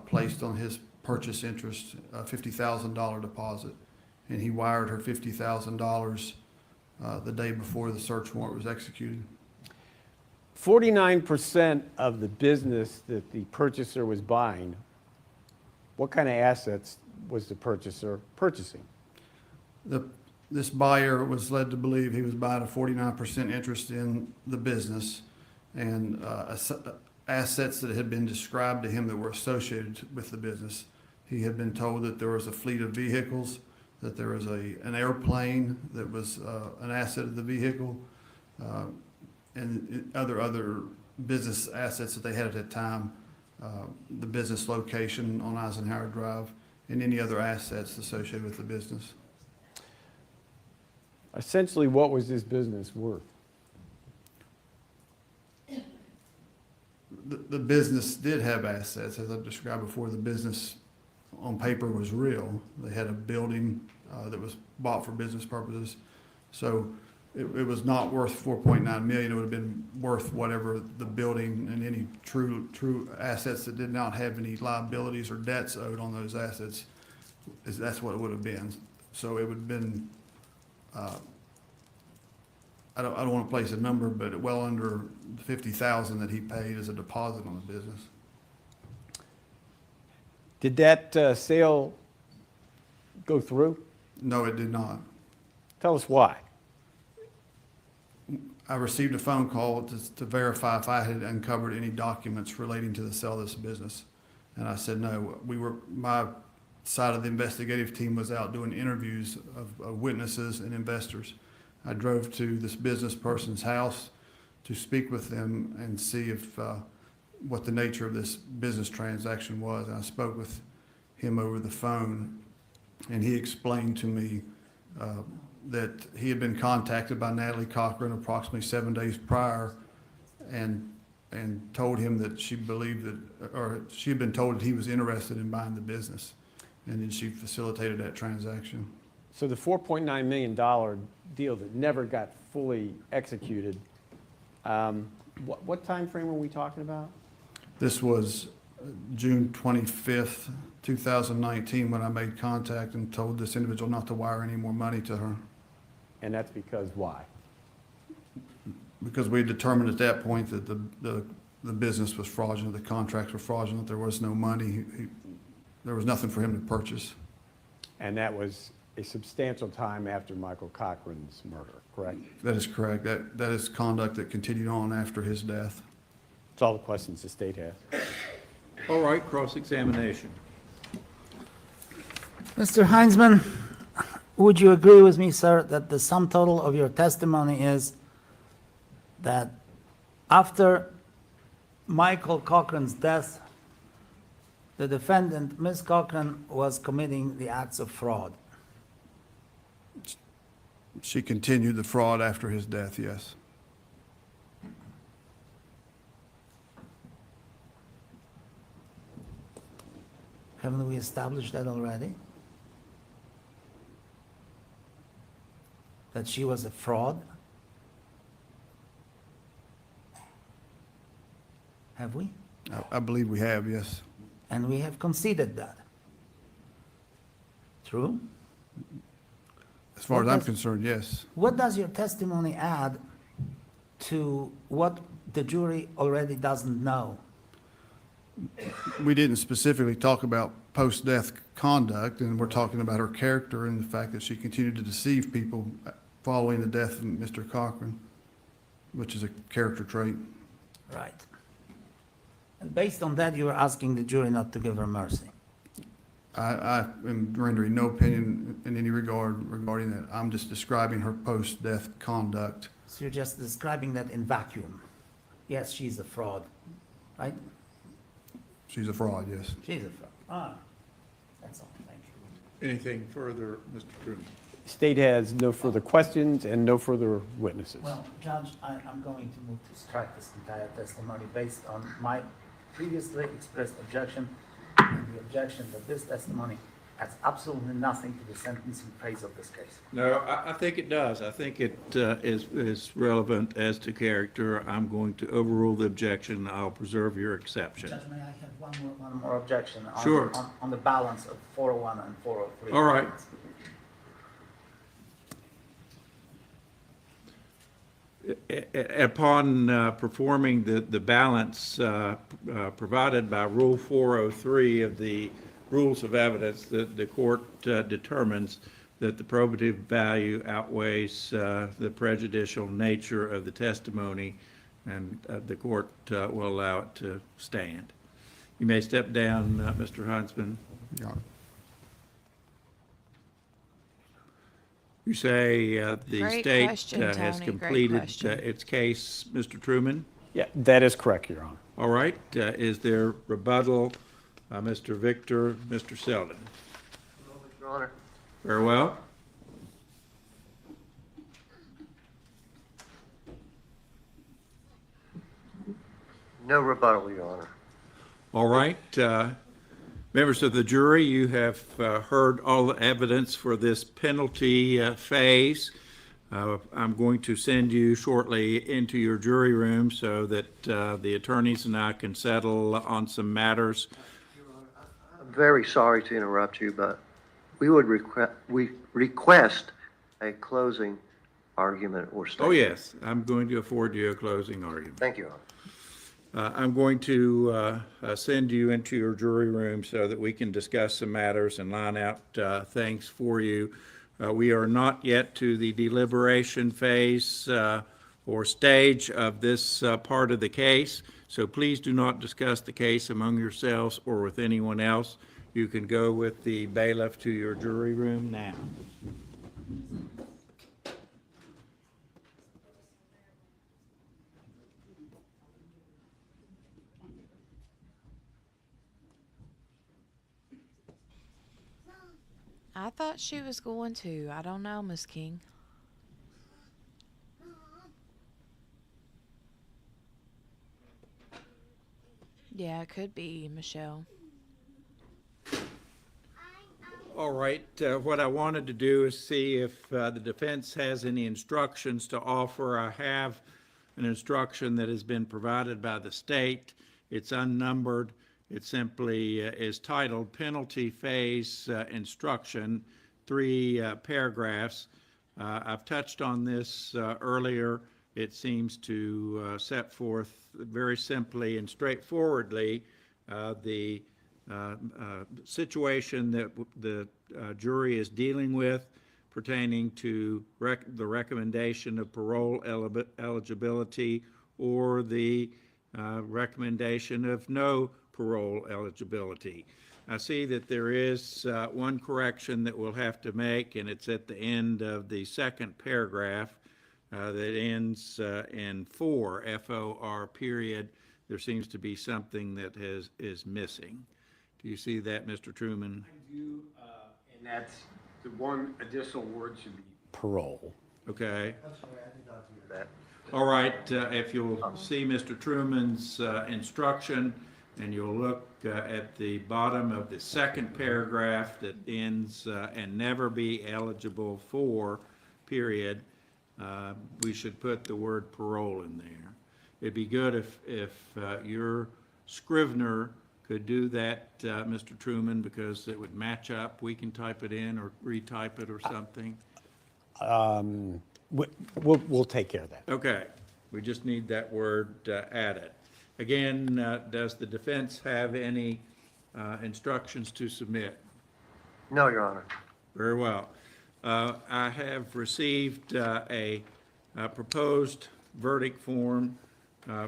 [SPEAKER 3] placed on his purchase interest, a $50,000 deposit. And he wired her $50,000 the day before the search warrant was executed.
[SPEAKER 6] 49% of the business that the purchaser was buying, what kind of assets was the purchaser purchasing?
[SPEAKER 3] This buyer was led to believe he was buying a 49% interest in the business, and assets that had been described to him that were associated with the business. He had been told that there was a fleet of vehicles, that there was an airplane that was an asset of the vehicle, and other business assets that they had at that time, the business location on Eisenhower Drive, and any other assets associated with the business.
[SPEAKER 6] Essentially, what was this business worth?
[SPEAKER 3] The business did have assets. As I've described before, the business on paper was real. They had a building that was bought for business purposes. So it was not worth $4.9 million. It would have been worth whatever the building and any true assets that did not have any liabilities or debts owed on those assets. That's what it would have been. So it would have been, I don't want to place a number, but well under the $50,000 that he paid as a deposit on the business.
[SPEAKER 6] Did that sale go through?
[SPEAKER 3] No, it did not.
[SPEAKER 6] Tell us why.
[SPEAKER 3] I received a phone call to verify if I had uncovered any documents relating to the sale of this business. And I said, no, my side of the investigative team was out doing interviews of witnesses and investors. I drove to this business person's house to speak with them and see if what the nature of this business transaction was. And I spoke with him over the phone, and he explained to me that he had been contacted by Natalie Cochran approximately 7 days prior, and told him that she believed that, or she had been told that he was interested in buying the business, and then she facilitated that transaction.
[SPEAKER 6] So the $4.9 million deal that never got fully executed, what time frame are we talking about?
[SPEAKER 3] This was June 25th, 2019, when I made contact and told this individual not to wire any more money to her.
[SPEAKER 6] And that's because why?
[SPEAKER 3] Because we determined at that point that the business was fraudulent, the contracts were fraudulent, there was no money, there was nothing for him to purchase.
[SPEAKER 6] And that was a substantial time after Michael Cochran's murder, correct?
[SPEAKER 3] That is correct. That is conduct that continued on after his death.
[SPEAKER 6] That's all the questions the state has.
[SPEAKER 2] All right, cross-examination.
[SPEAKER 15] Mr. Heinzman, would you agree with me, sir, that the sum total of your testimony is that after Michael Cochran's death, the defendant, Ms. Cochran, was committing the acts of fraud?
[SPEAKER 3] She continued the fraud after his death, yes.
[SPEAKER 15] Haven't we established that already? That she was a fraud? Have we?
[SPEAKER 3] I believe we have, yes.
[SPEAKER 15] And we have conceded that. True?
[SPEAKER 3] As far as
[SPEAKER 15] What
[SPEAKER 3] I'm
[SPEAKER 15] does-
[SPEAKER 3] concerned, yes.
[SPEAKER 15] What does your testimony add to what the jury already doesn't know?
[SPEAKER 3] We didn't specifically talk about post-death conduct, and we're talking about her character and the fact that she continued to deceive people following the death of Mr. Cochran, which is a character trait.
[SPEAKER 15] Right. And based on that, you are asking the jury not to give her mercy.
[SPEAKER 3] I am rendering no opinion in any regard regarding that. I'm just describing her post-death conduct.
[SPEAKER 15] So you're just describing that in vacuum. Yes, she's a fraud, right?
[SPEAKER 3] She's a fraud, yes.
[SPEAKER 15] She's a fraud. Ah, that's all, thank you.
[SPEAKER 2] Anything further, Mr. Truman?
[SPEAKER 6] State has no further questions and no further witnesses.
[SPEAKER 15] Well, Judge, I'm going to move to strike this entire testimony based on my previously expressed objection and the objection that this testimony has absolutely nothing to the sentencing phase of this case.
[SPEAKER 2] No, I think it does. I think it is relevant as to character. I'm going to overrule the objection. I'll preserve your exception.
[SPEAKER 15] Judge, may I have one more objection on,
[SPEAKER 2] Sure.
[SPEAKER 15] on the balance of 401 and 403?
[SPEAKER 2] All right. Upon performing the balance provided by Rule 403 of the Rules of Evidence, the court determines that the probative value outweighs the prejudicial nature of the testimony, and the court will allow it to stand. You may step down, Mr. Huntsman.
[SPEAKER 3] Your Honor.
[SPEAKER 2] You say the
[SPEAKER 1] Great
[SPEAKER 2] state
[SPEAKER 1] question,
[SPEAKER 2] has
[SPEAKER 1] Tony. Great
[SPEAKER 2] completed
[SPEAKER 1] question.
[SPEAKER 2] its case, Mr. Truman?
[SPEAKER 6] Yeah, that is correct, Your Honor.
[SPEAKER 2] All right, is there rebuttal, Mr. Victor, Mr. Selden?
[SPEAKER 5] Your Honor.
[SPEAKER 2] Very well.
[SPEAKER 5] No rebuttal, Your Honor.
[SPEAKER 2] All right, members of the jury, you have heard all the evidence for this penalty phase. I'm going to send you shortly into your jury room so that the attorneys and I can settle on some matters.
[SPEAKER 5] I'm very sorry to interrupt you, but we would request a closing argument or statement.
[SPEAKER 2] Oh, yes, I'm going to afford you a closing argument.
[SPEAKER 5] Thank you, Your Honor.
[SPEAKER 2] I'm going to send you into your jury room so that we can discuss some matters and line out things for you. We are not yet to the deliberation phase or stage of this part of the case, so please do not discuss the case among yourselves or with anyone else. You can go with the bailiff to your jury room now.
[SPEAKER 1] I thought she was going to. I don't know, Miss King. Yeah, it could be, Michelle.
[SPEAKER 2] All right, what I wanted to do is see if the defense has any instructions to offer. I have an instruction that has been provided by the state. It's unnumbered. It simply is titled Penalty Phase Instruction, 3 paragraphs. I've touched on this earlier. It seems to set forth very simply and straightforwardly the situation that the jury is dealing with pertaining to the recommendation of parole eligibility or the recommendation of no parole eligibility. I see that there is one correction that we'll have to make, and it's at the end of the second paragraph that ends in for, F-O-R period. There seems to be something that is missing. Do you see that, Mr. Truman?
[SPEAKER 6] I do, and that's, the one additional word should be parole.
[SPEAKER 2] Okay.
[SPEAKER 5] I'm sorry, I did not hear that.
[SPEAKER 2] All right, if you'll see Mr. Truman's instruction, and you'll look at the bottom of the second paragraph that ends, and never be eligible for, period, we should put the word parole in there. It'd be good if your Scrivener could do that, Mr. Truman, because it would match up. We can type it in or retype it or something.
[SPEAKER 6] We'll take care of that.
[SPEAKER 2] Okay, we just need that word added. Again, does the defense have any instructions to submit?
[SPEAKER 5] No, Your Honor.
[SPEAKER 2] Very well. I have received a proposed verdict form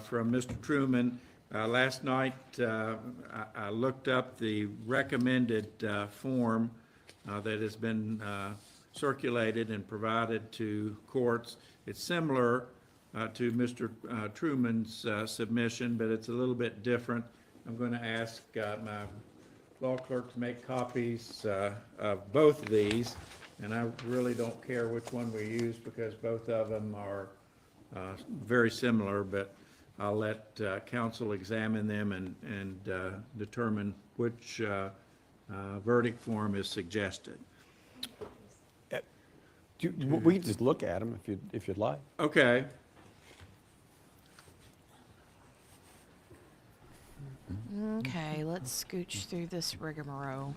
[SPEAKER 2] from Mr. Truman. Last night, I looked up the recommended form that has been circulated and provided to courts. It's similar to Mr. Truman's submission, but it's a little bit different. I'm going to ask my law clerk to make copies of both of these, and I really don't care which one we use because both of them are very similar, but I'll let counsel examine them and determine which verdict form is suggested.
[SPEAKER 6] We can just look at them if you'd like.
[SPEAKER 2] Okay.
[SPEAKER 1] Okay, let's scooch through this rigmarole.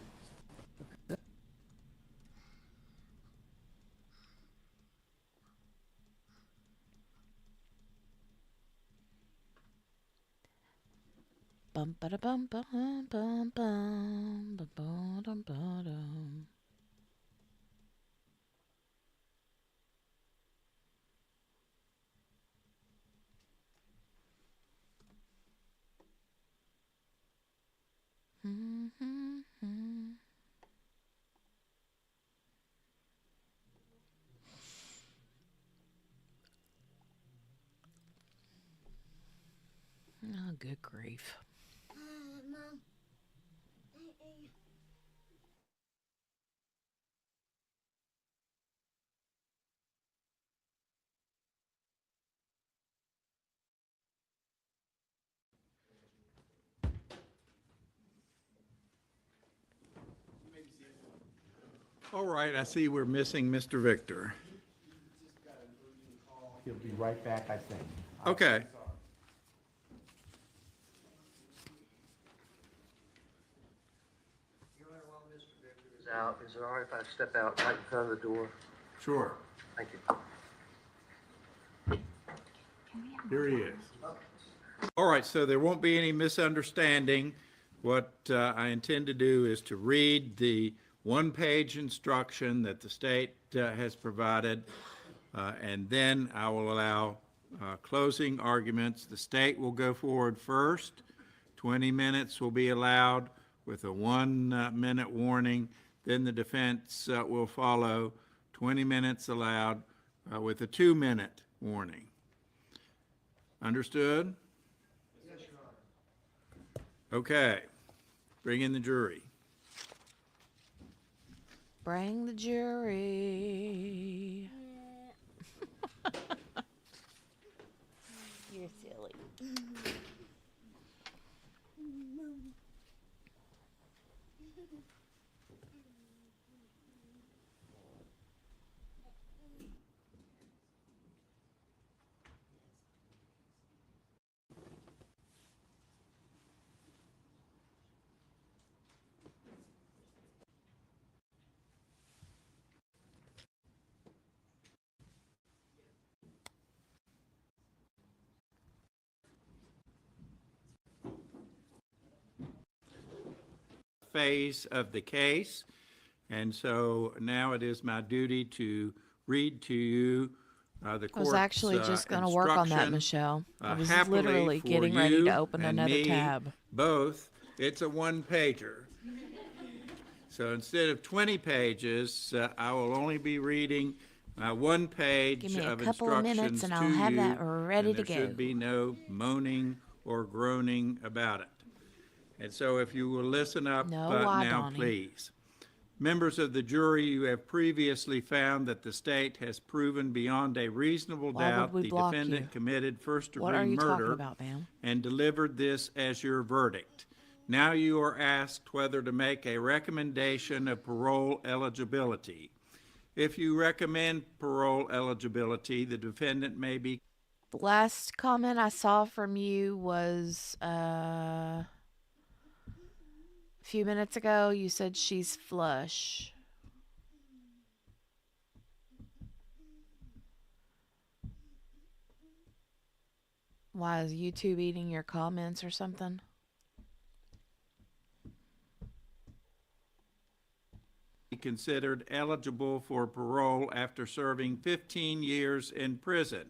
[SPEAKER 1] Bum ba da bum bum bum bum ba dum ba dum. Oh, good grief.
[SPEAKER 2] All right, I see we're missing Mr. Victor.
[SPEAKER 6] He'll be right back, I think.
[SPEAKER 2] Okay.
[SPEAKER 5] Your Honor, while Mr. Victor is out, is it all right if I step out right in front of the door?
[SPEAKER 2] Sure.
[SPEAKER 5] Thank you.
[SPEAKER 2] Here he is. All right, so there won't be any misunderstanding. What I intend to do is to read the one-page instruction that the state has provided, and then I will allow closing arguments. The state will go forward first. 20 minutes will be allowed with a 1-minute warning. Then the defense will follow. 20 minutes allowed with a 2-minute warning. Understood?
[SPEAKER 5] Yes, Your Honor.
[SPEAKER 2] Okay. Bring in the jury.
[SPEAKER 1] Bring the jury. You're silly.
[SPEAKER 2] Phase of the case, and so now it is my duty to read to you the court's
[SPEAKER 1] I was actually just going to work on that,
[SPEAKER 2] instruction,
[SPEAKER 1] Michelle. I was
[SPEAKER 2] happily
[SPEAKER 1] literally
[SPEAKER 2] for
[SPEAKER 1] getting ready
[SPEAKER 2] you
[SPEAKER 1] to open
[SPEAKER 2] and
[SPEAKER 1] another
[SPEAKER 2] me
[SPEAKER 1] tab.
[SPEAKER 2] both. It's a one-pager. So instead of 20 pages, I will only be reading one page
[SPEAKER 1] Give me a
[SPEAKER 2] of
[SPEAKER 1] couple of minutes
[SPEAKER 2] instructions
[SPEAKER 1] and
[SPEAKER 2] to
[SPEAKER 1] I'll have
[SPEAKER 2] you,
[SPEAKER 1] that ready
[SPEAKER 2] and
[SPEAKER 1] to
[SPEAKER 2] there
[SPEAKER 1] go.
[SPEAKER 2] should be no moaning or groaning about it. And so if you will listen up
[SPEAKER 1] No, why,
[SPEAKER 2] now,
[SPEAKER 1] Donnie?
[SPEAKER 2] please. Members of the jury, you have previously found that the state has proven beyond a reasonable
[SPEAKER 1] Why would
[SPEAKER 2] doubt
[SPEAKER 1] we
[SPEAKER 2] the
[SPEAKER 1] block
[SPEAKER 2] defendant
[SPEAKER 1] you?
[SPEAKER 2] committed
[SPEAKER 1] What
[SPEAKER 2] first-degree
[SPEAKER 1] are you talking
[SPEAKER 2] murder
[SPEAKER 1] about, ma'am?
[SPEAKER 2] and delivered this as your verdict. Now you are asked whether to make a recommendation of parole eligibility. If you recommend parole eligibility, the defendant may be
[SPEAKER 1] The last comment I saw from you was a few minutes ago. You said she's flush. Why, is YouTube eating your comments or something?
[SPEAKER 2] considered eligible for parole after serving 15 years in prison.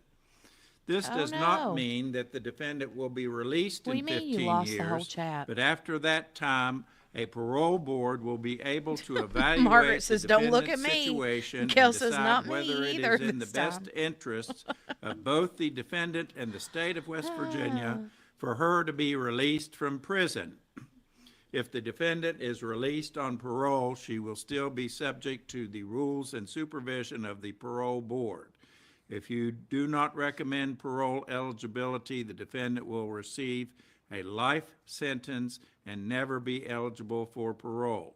[SPEAKER 2] This
[SPEAKER 1] Oh,
[SPEAKER 2] does
[SPEAKER 1] no.
[SPEAKER 2] not mean that the defendant will be released
[SPEAKER 1] What do
[SPEAKER 2] in
[SPEAKER 1] you mean
[SPEAKER 2] 15
[SPEAKER 1] you lost
[SPEAKER 2] years,
[SPEAKER 1] the whole chat?
[SPEAKER 2] but after that time, a parole board will be able to evaluate
[SPEAKER 1] Margaret
[SPEAKER 2] the
[SPEAKER 1] says, "Don't look at
[SPEAKER 2] defendant's
[SPEAKER 1] me."
[SPEAKER 2] situation and
[SPEAKER 1] Kel says,
[SPEAKER 2] decide
[SPEAKER 1] "Not me
[SPEAKER 2] whether it
[SPEAKER 1] either
[SPEAKER 2] is in the
[SPEAKER 1] this
[SPEAKER 2] best
[SPEAKER 1] time."
[SPEAKER 2] interests of both the defendant and the state of West
[SPEAKER 1] Ah.
[SPEAKER 2] Virginia for her to be released from prison. If the defendant is released on parole, she will still be subject to the rules and supervision of the parole board. If you do not recommend parole eligibility, the defendant will receive a life sentence and never be eligible for parole.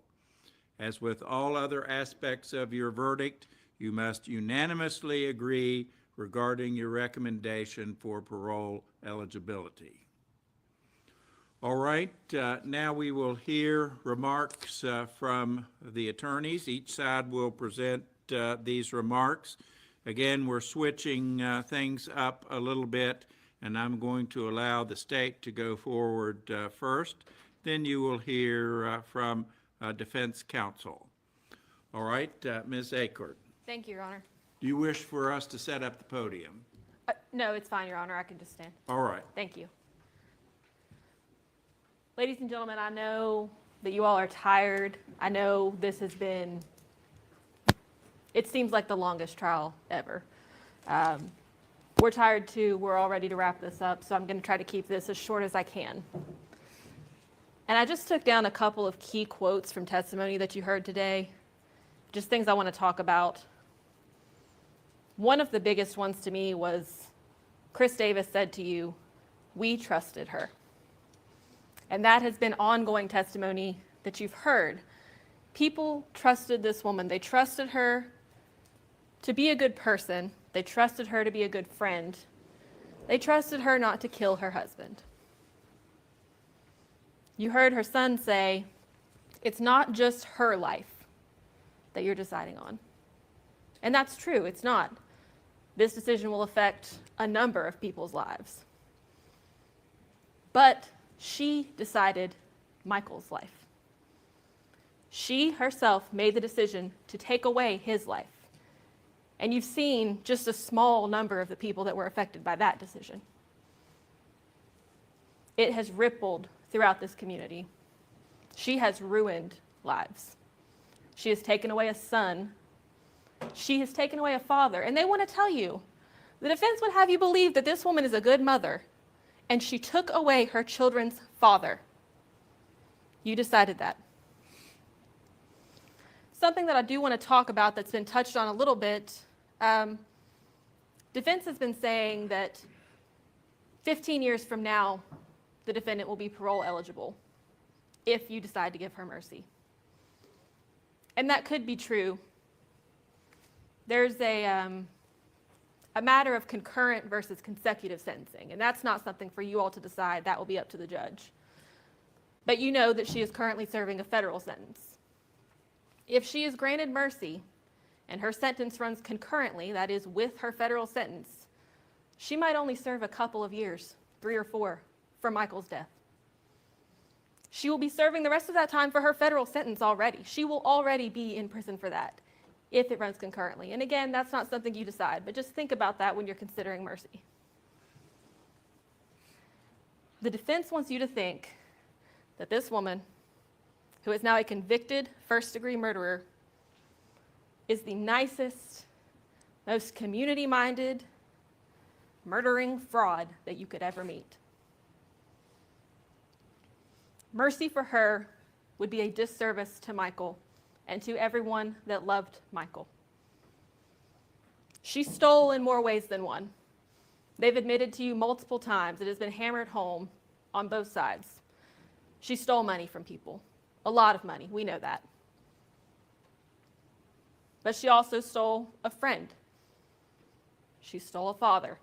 [SPEAKER 2] As with all other aspects of your verdict, you must unanimously agree regarding your recommendation for parole eligibility. All right, now we will hear remarks from the attorneys. Each side will present these remarks. Again, we're switching things up a little bit, and I'm going to allow the state to go forward first. Then you will hear from defense counsel. All right, Ms. Acord,
[SPEAKER 9] Thank you, Your Honor.
[SPEAKER 2] do you wish for us to set up the podium?
[SPEAKER 9] No, it's fine, Your Honor. I can just stand.
[SPEAKER 2] All right.
[SPEAKER 9] Thank you. Ladies and gentlemen, I know that you all are tired. I know this has been, it seems like the longest trial ever. We're tired too. We're all ready to wrap this up, so I'm going to try to keep this as short as I can. And I just took down a couple of key quotes from testimony that you heard today, just things I want to talk about. One of the biggest ones to me was Chris Davis said to you, "We trusted her." And that has been ongoing testimony that you've heard. People trusted this woman. They trusted her to be a good person. They trusted her to be a good friend. They trusted her not to kill her husband. You heard her son say, it's not just her life that you're deciding on. And that's true, it's not. This decision will affect a number of people's lives. But she decided Michael's life. She herself made the decision to take away his life. And you've seen just a small number of the people that were affected by that decision. It has rippled throughout this community. She has ruined lives. She has taken away a son. She has taken away a father. And they want to tell you, the defense would have you believe that this woman is a good mother, and she took away her children's father. You decided that. Something that I do want to talk about that's been touched on a little bit, defense has been saying that 15 years from now, the defendant will be parole eligible if you decide to give her mercy. And that could be true. There's a matter of concurrent versus consecutive sentencing, and that's not something for you all to decide. That will be up to the judge. But you know that she is currently serving a federal sentence. If she is granted mercy and her sentence runs concurrently, that is with her federal sentence, she might only serve a couple of years, 3 or 4, for Michael's death. She will be serving the rest of that time for her federal sentence already. She will already be in prison for that if it runs concurrently. And again, that's not something you decide, but just think about that when you're considering mercy. The defense wants you to think that this woman, who is now a convicted first-degree murderer, is the nicest, most community-minded, murdering fraud that you could ever meet. Mercy for her would be a disservice to Michael and to everyone that loved Michael. She stole in more ways than one. They've admitted to you multiple times, it has been hammered home on both sides. She stole money from people, a lot of money, we know that. But she also stole a friend. She stole a father.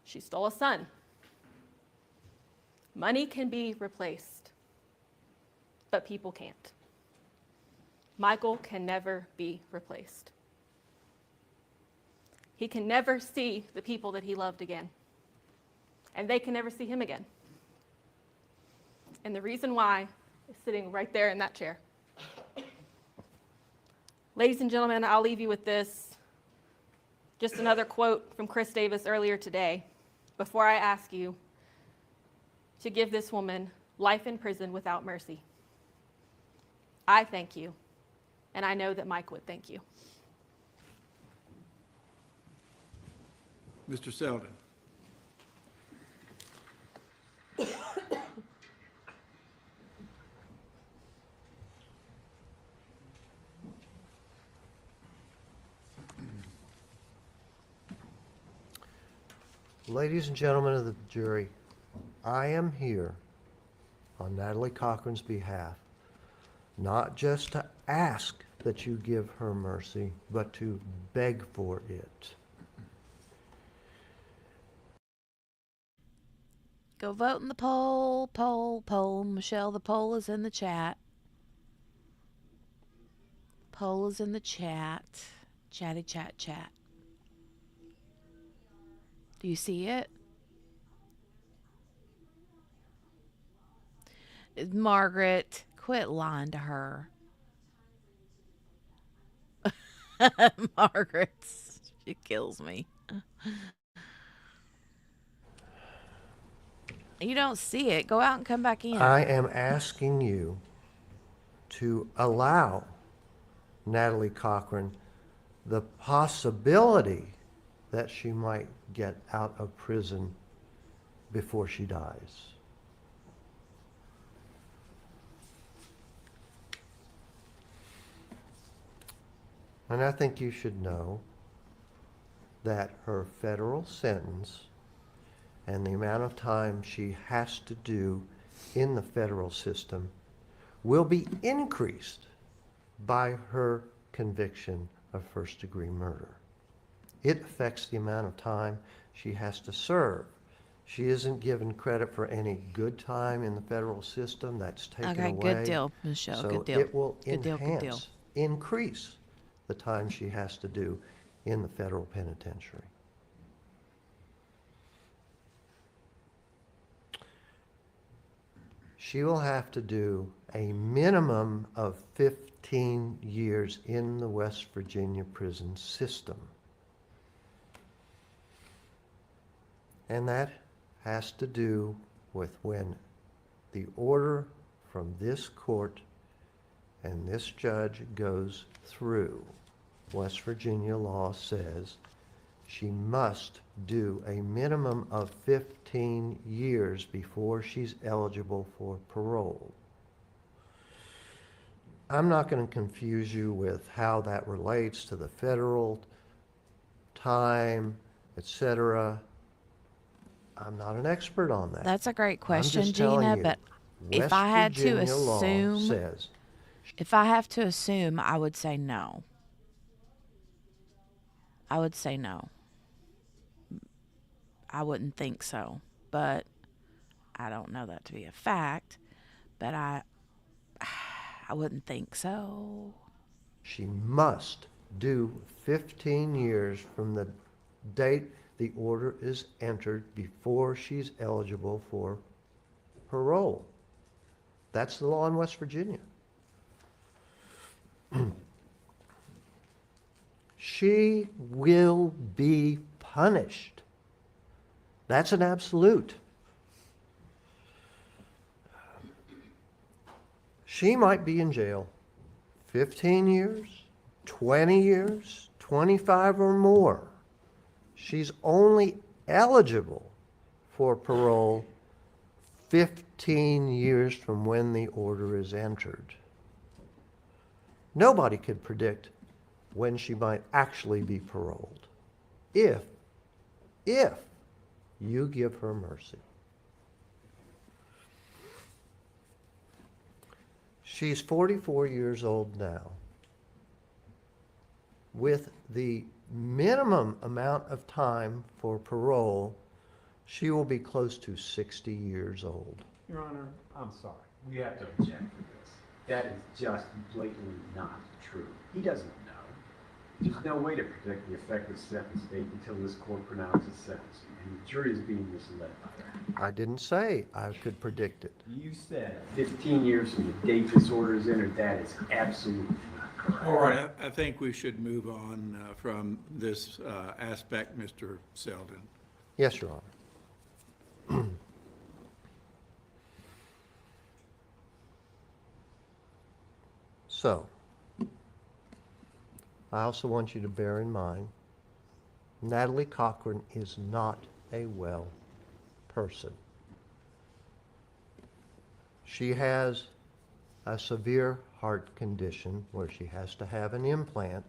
[SPEAKER 9] She stole a son. Money can be replaced, but people can't. Michael can never be replaced. He can never see the people that he loved again, and they can never see him again. And the reason why is sitting right there in that chair. Ladies and gentlemen, I'll leave you with this. Just another quote from Chris Davis earlier today, before I ask you to give this woman life in prison without mercy. I thank you, and I know that Mike would thank you.
[SPEAKER 2] Mr. Selden.
[SPEAKER 5] Ladies and gentlemen of the jury, I am here on Natalie Cochran's behalf, not just to ask that you give her mercy, but to beg for it.
[SPEAKER 1] Go vote in the poll, poll. Michelle, the poll is in the chat. Poll is in the chat. Chatty chat chat. Do you see it? Margaret, quit lying to her. Margaret, she kills me. You don't see it. Go out and come back in.
[SPEAKER 5] I am asking you to allow Natalie Cochran the possibility that she might get out of prison before she dies. And I think you should know that her federal sentence and the amount of time she has to do in the federal system will be increased by her conviction of first-degree murder. It affects the amount of time she has to serve. She isn't given credit for any good time in the federal system. That's taken away.
[SPEAKER 1] Okay, good deal, Michelle.
[SPEAKER 5] So
[SPEAKER 1] Good deal.
[SPEAKER 5] it will
[SPEAKER 1] Good deal, good deal.
[SPEAKER 5] increase the time she has to do in the federal penitentiary. She will have to do a minimum of 15 years in the West Virginia prison system. And that has to do with when the order from this court and this judge goes through. West Virginia law says she must do a minimum of 15 years before she's eligible for parole. I'm not going to confuse you with how that relates to the federal time, etc. I'm not an expert on that.
[SPEAKER 1] That's a great question,
[SPEAKER 5] I'm just telling
[SPEAKER 1] Gina,
[SPEAKER 5] you,
[SPEAKER 1] but if
[SPEAKER 5] West
[SPEAKER 1] I had to
[SPEAKER 5] Virginia law
[SPEAKER 1] assume,
[SPEAKER 5] says
[SPEAKER 1] if I have to assume, I would say no. I would say no. I wouldn't think so, but I don't know that to be a fact, but I wouldn't think so.
[SPEAKER 5] she must do 15 years from the date the order is entered before she's eligible for parole. That's the law in West Virginia. She will be punished. That's an absolute. She might be in jail 15 years, 20 years, 25 or more. She's only eligible for parole 15 years from when the order is entered. Nobody could predict when she might actually be paroled if you give her mercy. She's 44 years old now. With the minimum amount of time for parole, she will be close to 60 years old.
[SPEAKER 6] Your Honor, I'm sorry. We have to object to this. That is just blatantly not true. He doesn't know. There's no way to predict the effective sentence date until this court pronounces sentencing, and the jury is being misled by that.
[SPEAKER 5] I didn't say I could predict it.
[SPEAKER 6] You said 15 years from the date this order is entered. That is absolutely not correct.
[SPEAKER 2] All right, I think we should move on from this aspect, Mr. Selden.
[SPEAKER 5] Yes, Your Honor. So, I also want you to bear in mind, Natalie Cochran is not a well person. She has a severe heart condition where she has to have an implant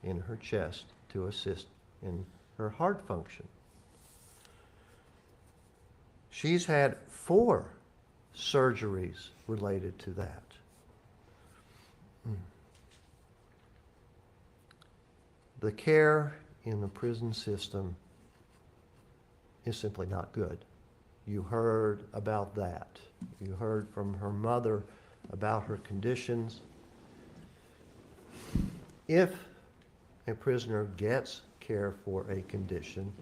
[SPEAKER 5] in her chest to assist in her heart function. She's had 4 surgeries related to that. The care in the prison system is simply not good. You heard about that. You heard from her mother about her conditions. If a prisoner gets care for a condition,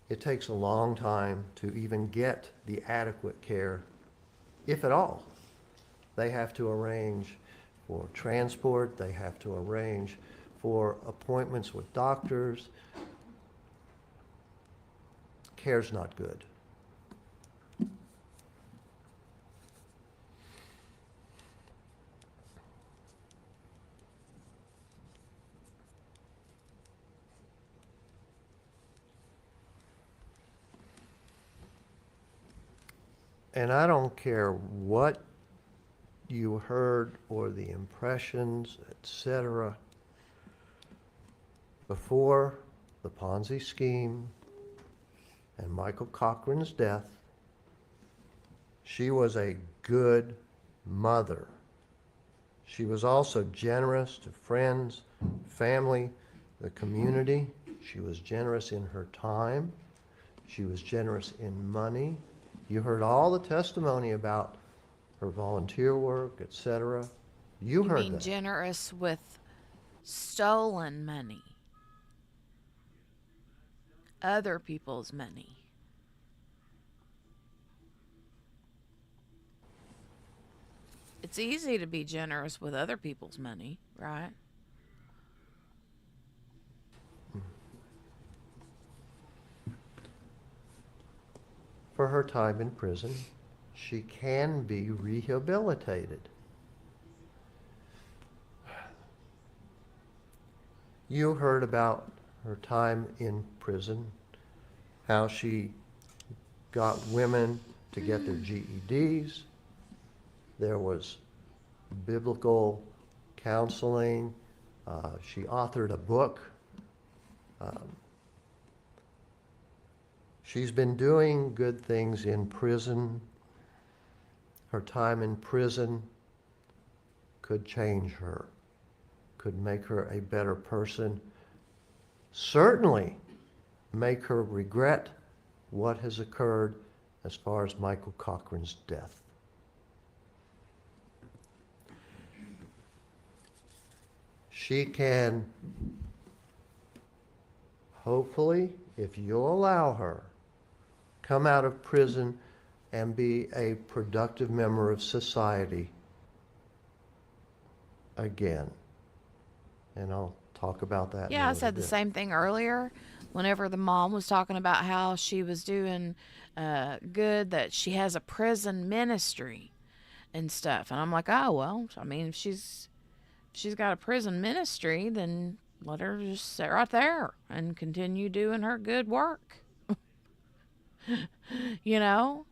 [SPEAKER 5] it takes a long time to even get the adequate care, if at all. They have to arrange for transport, they have to arrange for appointments with doctors. Care's not good. And I don't care what you heard or the impressions, etc. Before the Ponzi scheme and Michael Cochran's death, she was a good mother. She was also generous to friends, family, the community. She was generous in her time. She was generous in money. You heard all the testimony about her volunteer work, etc. You heard
[SPEAKER 1] mean
[SPEAKER 5] that.
[SPEAKER 1] generous with stolen money, other people's money. It's easy to be generous with other people's money, right?
[SPEAKER 5] For her time in prison, she can be rehabilitated. You heard about her time in prison, how she got women to get their GEDs. There was biblical counseling. She authored a book. She's been doing good things in prison. Her time in prison could change her, could make her a better person, certainly make her regret what has occurred as far as Michael Cochran's death. She can, hopefully, if you'll allow her, come out of prison and be a productive member of society again. And I'll talk about that.
[SPEAKER 1] Yeah, I said the same thing earlier. Whenever the mom was talking about how she was doing good, that she has a prison ministry. and stuff. And I'm like, oh, well, I mean, if she's got a prison ministry, then let her just sit right there and continue doing her good work. You know,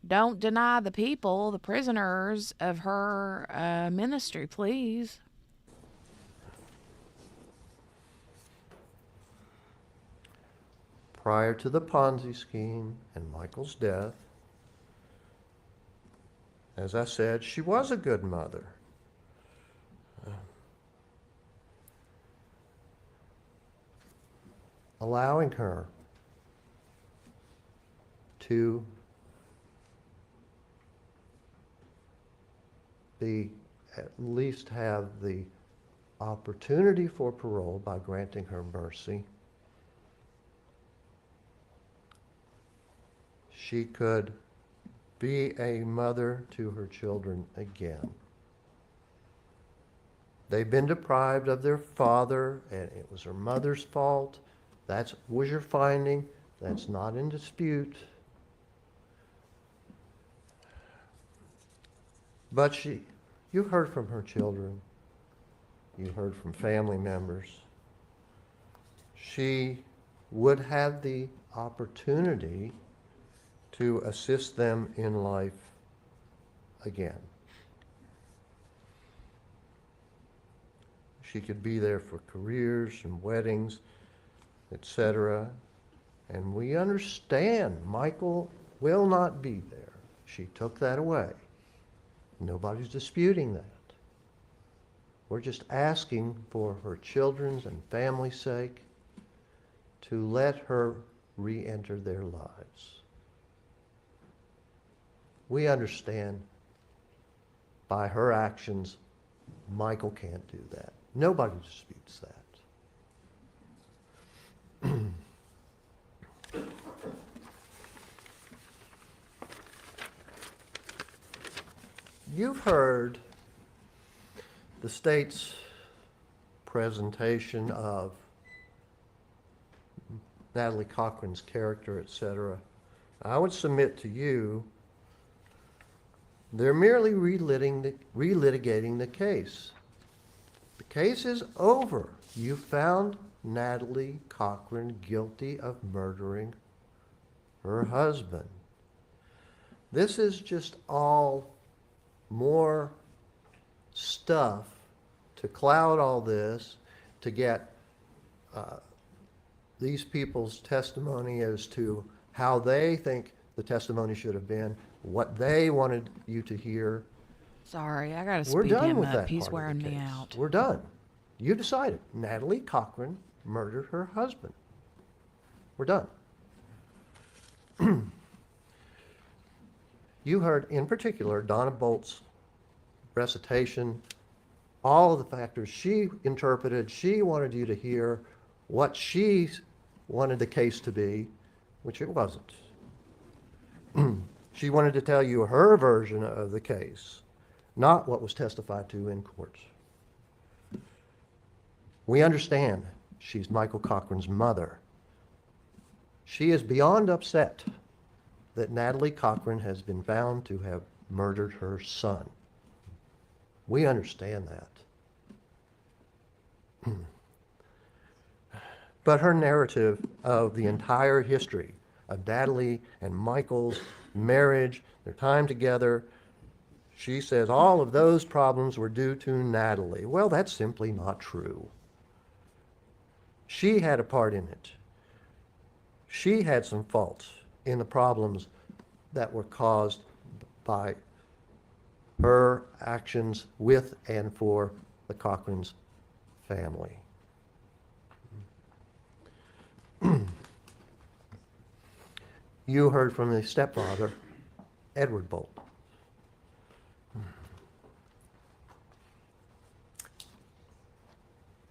[SPEAKER 1] don't deny the people, the prisoners, of her ministry, please.
[SPEAKER 5] Prior to the Ponzi scheme and Michael's death, as I said, she was a good mother. Allowing her to at least have the opportunity for parole by granting her mercy. She could be a mother to her children again. They've been deprived of their father, and it was her mother's fault. That was your finding. That's not in dispute. But you heard from her children. You heard from family members. She would have the opportunity to assist them in life again. She could be there for careers and weddings, etc. And we understand Michael will not be there. She took that away. Nobody's disputing that. We're just asking for her children's and family's sake to let her re-enter their lives. We understand by her actions, Michael can't do that. Nobody disputes that. You've heard the state's presentation of Natalie Cochran's character, etc. I would submit to you they're merely relitigating the case. The case is over. You found Natalie Cochran guilty of murdering her husband. This is just all more stuff to cloud all this, to get these people's testimony as to how they think the testimony should have been, what they wanted you to hear.
[SPEAKER 1] Sorry, I gotta
[SPEAKER 5] We're
[SPEAKER 1] speed
[SPEAKER 5] done
[SPEAKER 1] him
[SPEAKER 5] with
[SPEAKER 1] up.
[SPEAKER 5] that
[SPEAKER 1] He's
[SPEAKER 5] part of the
[SPEAKER 1] wearing me
[SPEAKER 5] case.
[SPEAKER 1] out.
[SPEAKER 5] We're done. You decided. Natalie Cochran murdered her husband. We're done. You heard, in particular, Donna Bolt's recitation, all of the factors she interpreted. She wanted you to hear what she wanted the case to be, which it wasn't. She wanted to tell you her version of the case, not what was testified to in court. We understand she's Michael Cochran's mother. She is beyond upset that Natalie Cochran has been found to have murdered her son. We understand that. But her narrative of the entire history of Natalie and Michael's marriage, their time together, she says all of those problems were due to Natalie. Well, that's simply not true. She had a part in it. She had some faults in the problems that were caused by her actions with and for the Cochran's family. You heard from the stepfather, Edward Bolt.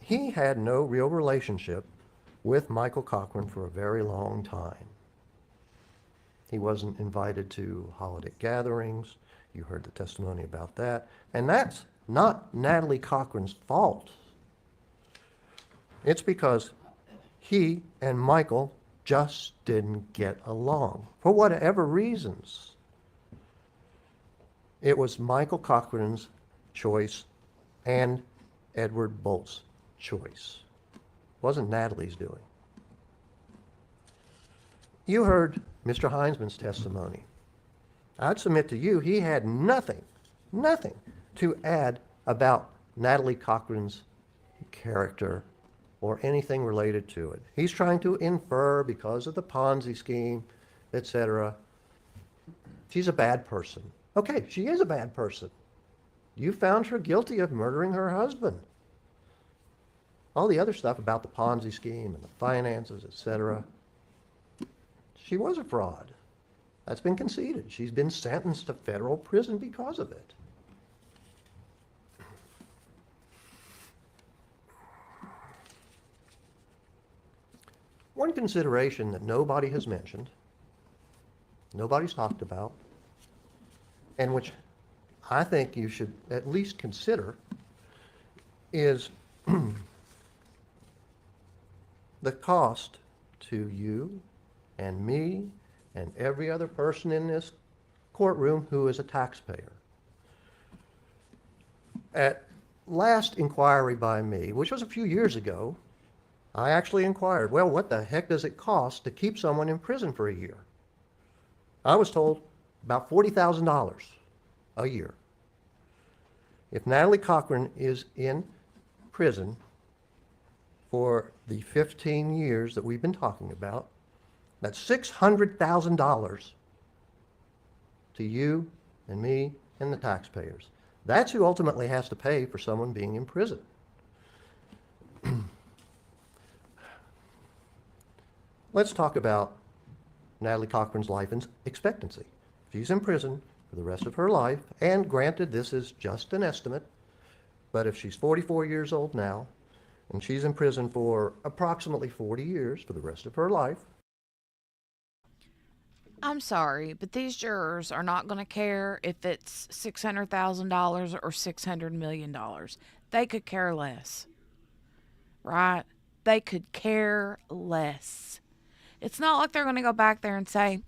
[SPEAKER 5] He had no real relationship with Michael Cochran for a very long time. He wasn't invited to holiday gatherings. You heard the testimony about that. And that's not Natalie Cochran's fault. It's because he and Michael just didn't get along for whatever reasons. It was Michael Cochran's choice and Edward Bolt's choice. It wasn't Natalie's doing. You heard Mr. Heinzman's testimony. I'd submit to you he had nothing to add about Natalie Cochran's character or anything related to it. He's trying to infer because of the Ponzi scheme, etc. She's a bad person. Okay, she is a bad person. You found her guilty of murdering her husband. All the other stuff about the Ponzi scheme and the finances, etc. She was a fraud. That's been conceded. She's been sentenced to federal prison because of it. One consideration that nobody has mentioned, nobody's talked about, and which I think you should at least consider is the cost to you and me and every other person in this courtroom who is a taxpayer. At last inquiry by me, which was a few years ago, I actually inquired, well, what the heck does it cost to keep someone in prison for a year? I was told about $40,000 a year. If Natalie Cochran is in prison for the 15 years that we've been talking about, that's $600,000 to you and me and the taxpayers. That's who ultimately has to pay for someone being in prison. Let's talk about Natalie Cochran's life expectancy. She's in prison for the rest of her life, and granted, this is just an estimate, but if she's 44 years old now, and she's in prison for approximately 40 years for the rest of her life.
[SPEAKER 1] I'm sorry, but these jurors are not going to care if it's $600,000 or $600 million. They could care less, right? They could care less. It's not like they're going to go back there and say,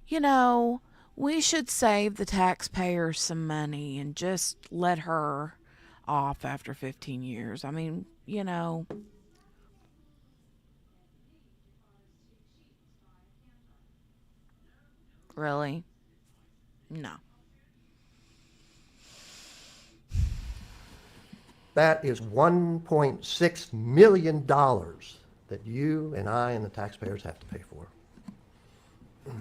[SPEAKER 1] you know, we should save the taxpayers some money and just let her off after 15 years. I mean, you know. Really? No.
[SPEAKER 5] That is $1.6 million that you and I and the taxpayers have to pay for.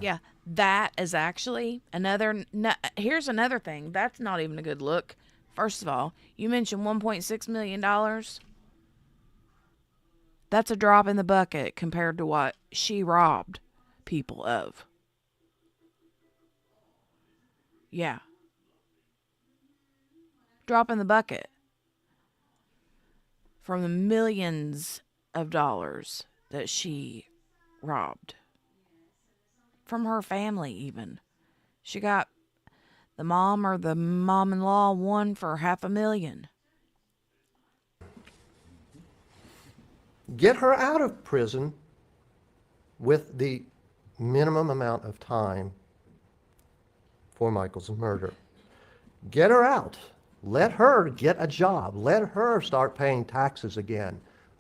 [SPEAKER 1] Yeah, that is actually another. No, here's another thing. That's not even a good look. First of all, you mentioned $1.6 million. That's a drop in the bucket compared to what she robbed people of. Yeah. Drop in the bucket from the millions of dollars that she robbed. From her family, even. She got the mom or the mom-in-law one for $500,000.
[SPEAKER 5] Get her out of prison with the minimum amount of time for Michael's murder. Get her out. Let her get a job. Let her start paying taxes again.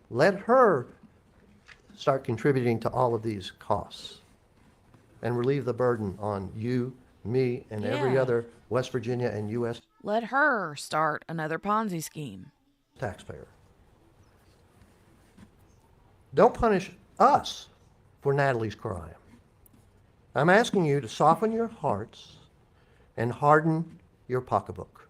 [SPEAKER 5] Let her start contributing to all of these costs and relieve the burden on you, me, and every other West Virginia and U.S.
[SPEAKER 1] Let her start another Ponzi scheme.
[SPEAKER 5] taxpayer. Don't punish us for Natalie's crime. I'm asking you to soften your hearts and harden your pocketbook.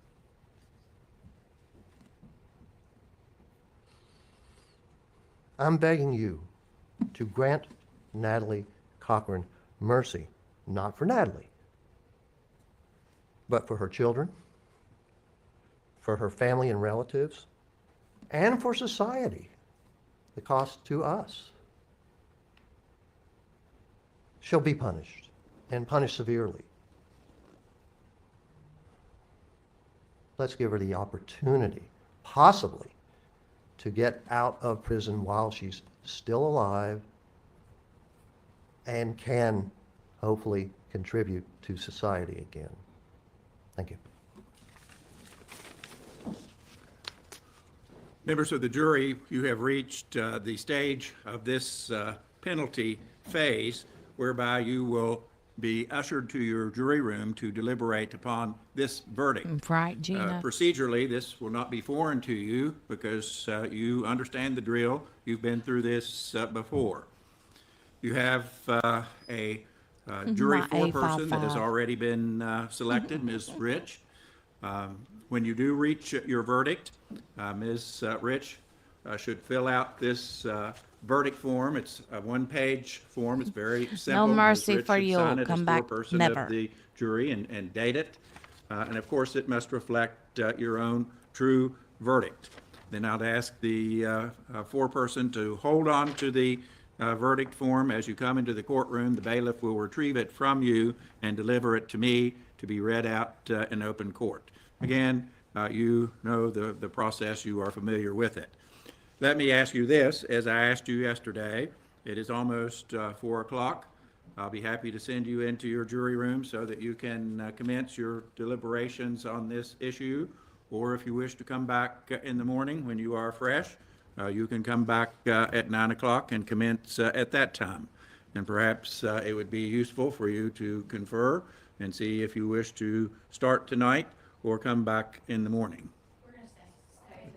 [SPEAKER 5] I'm begging you to grant Natalie Cochran mercy, not for Natalie, but for her children, for her family and relatives, and for society, the cost to us. She'll be punished, and punished severely. Let's give her the opportunity, possibly, to get out of prison while she's still alive and can hopefully contribute to society again. Thank you.
[SPEAKER 2] Members of the jury, you have reached the stage of this penalty phase whereby you will be ushered to your jury room to deliberate upon this verdict.
[SPEAKER 1] Right, Gina?
[SPEAKER 2] Procedurally, this will not be foreign to you because you understand the drill. You've been through this before. You have a jury
[SPEAKER 1] My
[SPEAKER 2] foreperson that has
[SPEAKER 1] A55.
[SPEAKER 2] already been selected, Ms. Rich. When you do reach your verdict, Ms. Rich should fill out this verdict form. It's a one-page form. It's very simple. Ms.
[SPEAKER 1] mercy
[SPEAKER 2] Rich
[SPEAKER 1] for
[SPEAKER 2] should
[SPEAKER 1] you.
[SPEAKER 2] sign it as
[SPEAKER 1] Come back.
[SPEAKER 2] foreperson
[SPEAKER 1] Never.
[SPEAKER 2] of the jury and date it. And of course, it must reflect your own true verdict. Then I'd ask the foreperson to hold on to the verdict form as you come into the courtroom. The bailiff will retrieve it from you and deliver it to me to be read out in open court. Again, you know the process. You are familiar with it. Let me ask you this, as I asked you yesterday. It is almost 4 o'clock. I'll be happy to send you into your jury room so that you can commence your deliberations on this issue. Or if you wish to come back in the morning when you are fresh, you can come back at 9 o'clock and commence at that time. And perhaps it would be useful for you to confer and see if you wish to start tonight or come back in the morning. We're going to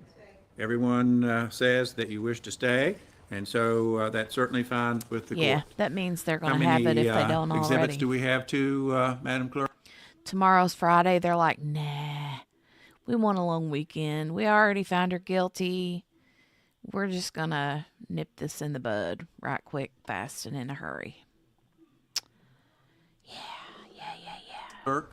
[SPEAKER 2] stay. Everyone says that you wish to stay, and so that's certainly fine with the court.
[SPEAKER 1] Yeah, that means they're
[SPEAKER 2] How
[SPEAKER 1] going to have it
[SPEAKER 2] many
[SPEAKER 1] if they don't
[SPEAKER 2] exhibits
[SPEAKER 1] already.
[SPEAKER 2] do we have to, Madam Clerk?
[SPEAKER 1] Tomorrow's Friday. They're like, nah, we want a long weekend. We already found her guilty. We're just going to nip this in the bud right quick, fast, and in a hurry. Yeah.
[SPEAKER 2] Clerk?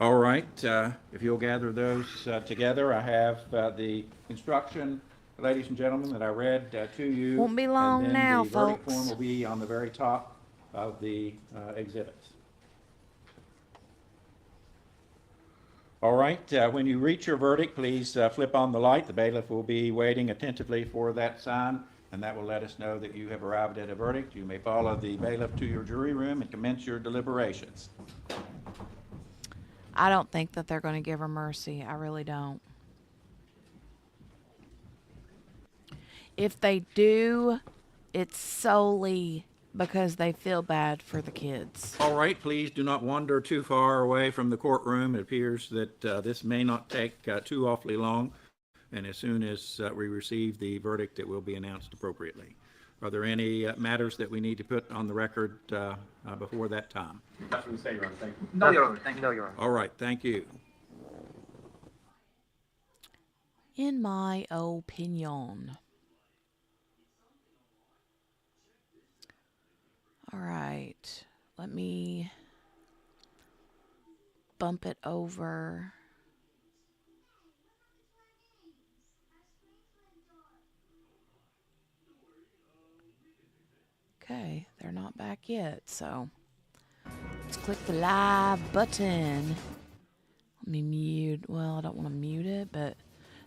[SPEAKER 2] All right, if you'll gather those together, I have the instruction, ladies and gentlemen, that I read to you.
[SPEAKER 1] Won't be long
[SPEAKER 2] and then
[SPEAKER 1] now,
[SPEAKER 2] the verdict
[SPEAKER 1] folks.
[SPEAKER 2] form will be on the very top of the exhibits. All right, when you reach your verdict, please flip on the light. The bailiff will be waiting attentively for that sign, and that will let us know that you have arrived at a verdict. You may follow the bailiff to your jury room and commence your deliberations.
[SPEAKER 1] I don't think that they're going to give her mercy. I really don't. If they do, it's solely because they feel bad for the kids.
[SPEAKER 2] All right, please do not wander too far away from the courtroom. It appears that this may not take too awfully long, and as soon as we receive the verdict, it will be announced appropriately. Are there any matters that we need to put on the record before that time?
[SPEAKER 4] No, Your Honor. Thank you. No, Your Honor.
[SPEAKER 2] All right, thank you.
[SPEAKER 1] In my opinion. All right, let me bump it over. Okay, they're not back yet, so let's click the live button. Let me mute. Well, I don't want to mute it, but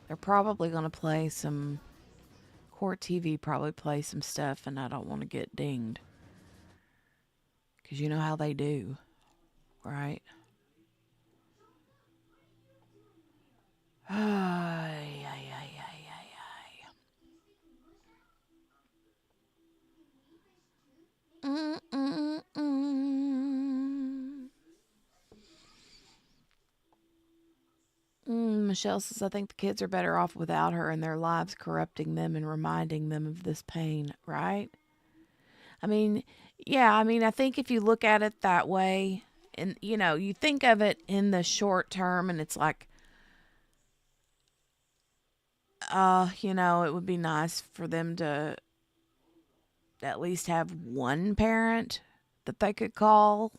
[SPEAKER 1] they're probably going to play some Court TV, probably play some stuff, and I don't want to get dinged. Because you know how they do, right? Ay, ay, ay, ay, ay, ay. Michelle says, I think the kids are better off without her and their lives corrupting them and reminding them of this pain, right? I mean, yeah, I think if you look at it that way, and, you think of it in the short term, and it's like, it would be nice for them to at least have one parent that they could call,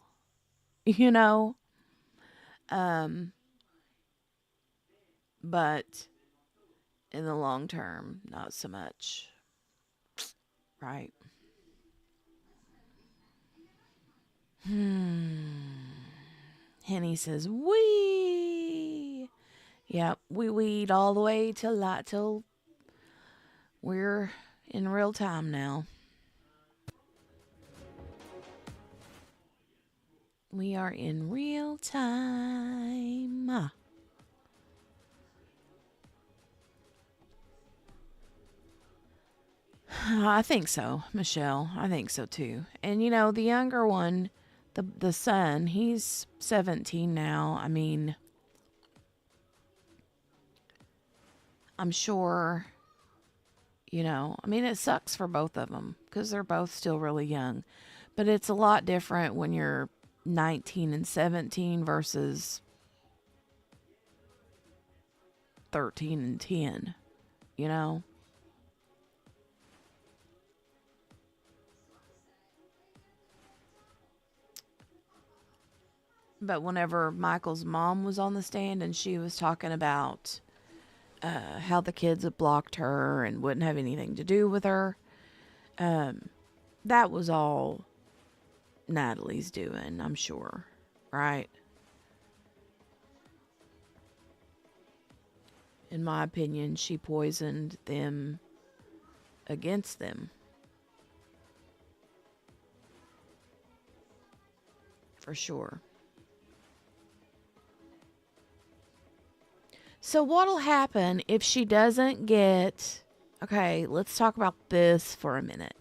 [SPEAKER 1] but in the long term, not so much, right? Henny says, wee. Yep, we weed all the way till we're in real time now. We are in real time. I think so, Michelle. I think so too. And you know, the younger one, the son, he's 17 now. I mean, I'm sure, you know, I mean, it sucks for both of them because they're both still really young. But it's a lot different when you're 19 and 17 versus 13 and 10, you know? But whenever Michael's mom was on the stand and she was talking about how the kids had blocked her and wouldn't have anything to do with her, that was all Natalie's doing, I'm sure, right? In my opinion, she poisoned them against them. For sure. So what'll happen if she doesn't get... Okay, let's talk about this for a minute.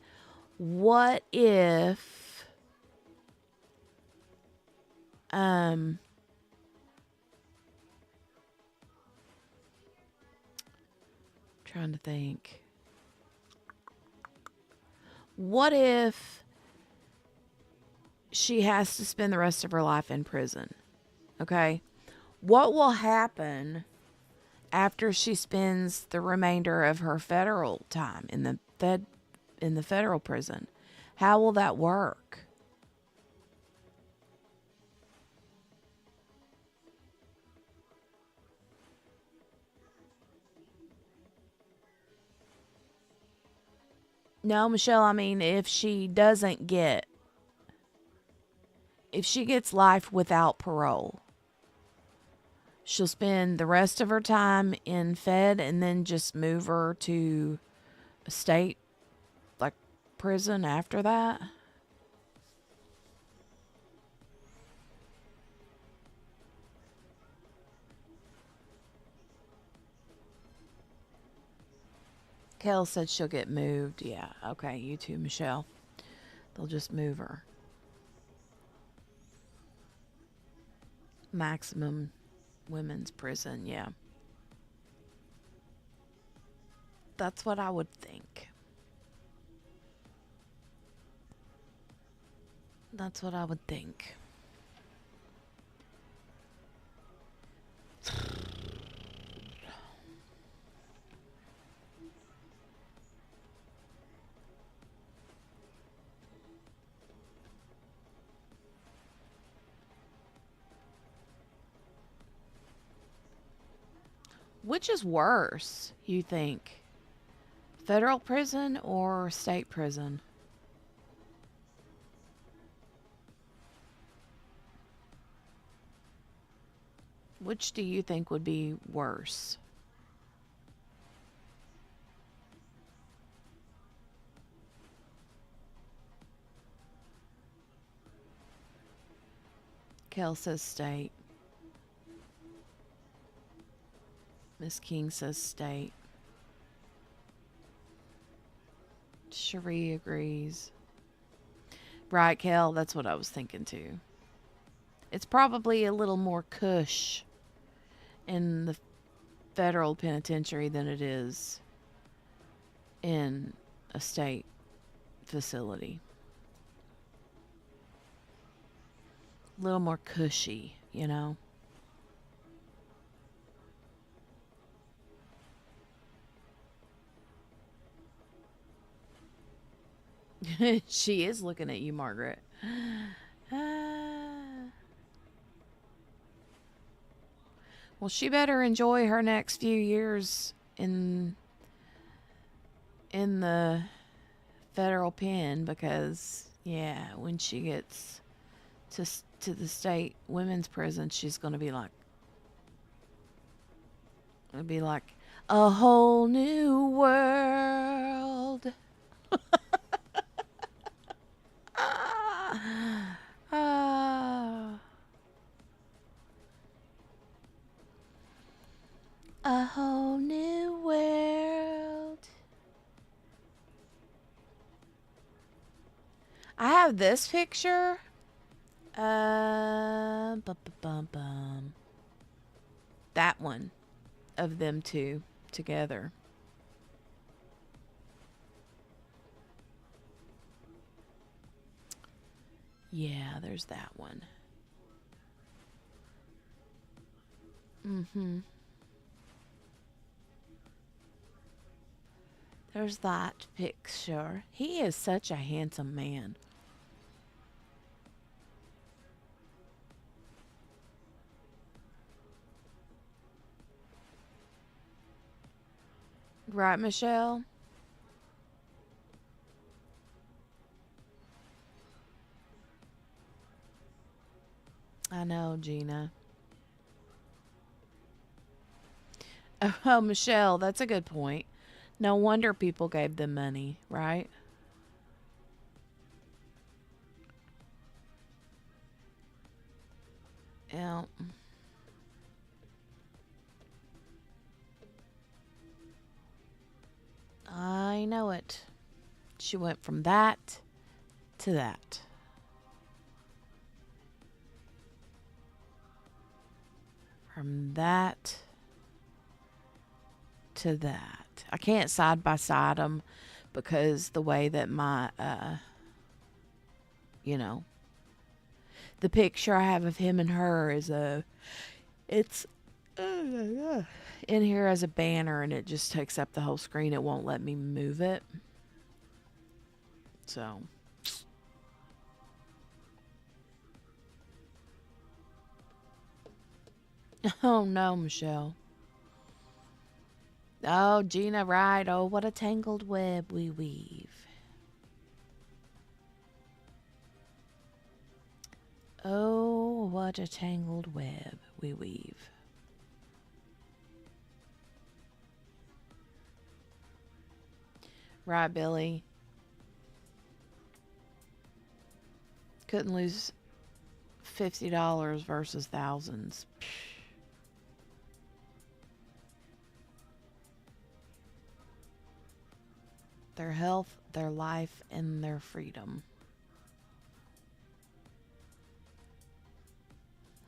[SPEAKER 1] What if... trying to think. What if she has to spend the rest of her life in prison? Okay? What will happen after she spends the remainder of her federal time in the federal prison? How will that work? No, Michelle, I mean, if she gets life without parole, she'll spend the rest of her time in Fed and then just move her to a state, like, prison after that? Kel said she'll get moved. Yeah, okay, you too, Michelle. They'll just move her. Maximum women's prison, yeah. That's what I would think. That's what I would think. Which is worse, you think? Federal prison or state prison? Which do you think would be worse? Kel says state. Miss King says state. Cherie agrees. Right, Kel, that's what I was thinking too. It's probably a little more cush in the federal penitentiary than it is in a state facility. A little more cushy, you know? She is looking at you, Margaret. Well, she better enjoy her next few years in the federal pen because, yeah, when she gets to the state women's prison, she's going to be like, it'll be like a whole new world. A whole new world. have this picture. Bum, bum, bum, bum. That one of them two together. Yeah, there's that one. Mm-hmm. There's that picture. He is such a handsome man. Right, Michelle? I know, Gina. Oh, Michelle, that's a good point. No wonder people gave them money, right? Yeah. I know it. She went from that to that. From that to that. I can't side by side them because the way that my, the picture I have of him and her is it's in here as a banner and it just takes up the whole screen. It won't let me move it. So. Oh no, Michelle. Oh, Gina, right. Oh, what a tangled web we weave. Oh, what a tangled web we weave. Right, Billy. Couldn't lose $50 versus thousands. Their health, their life, and their freedom.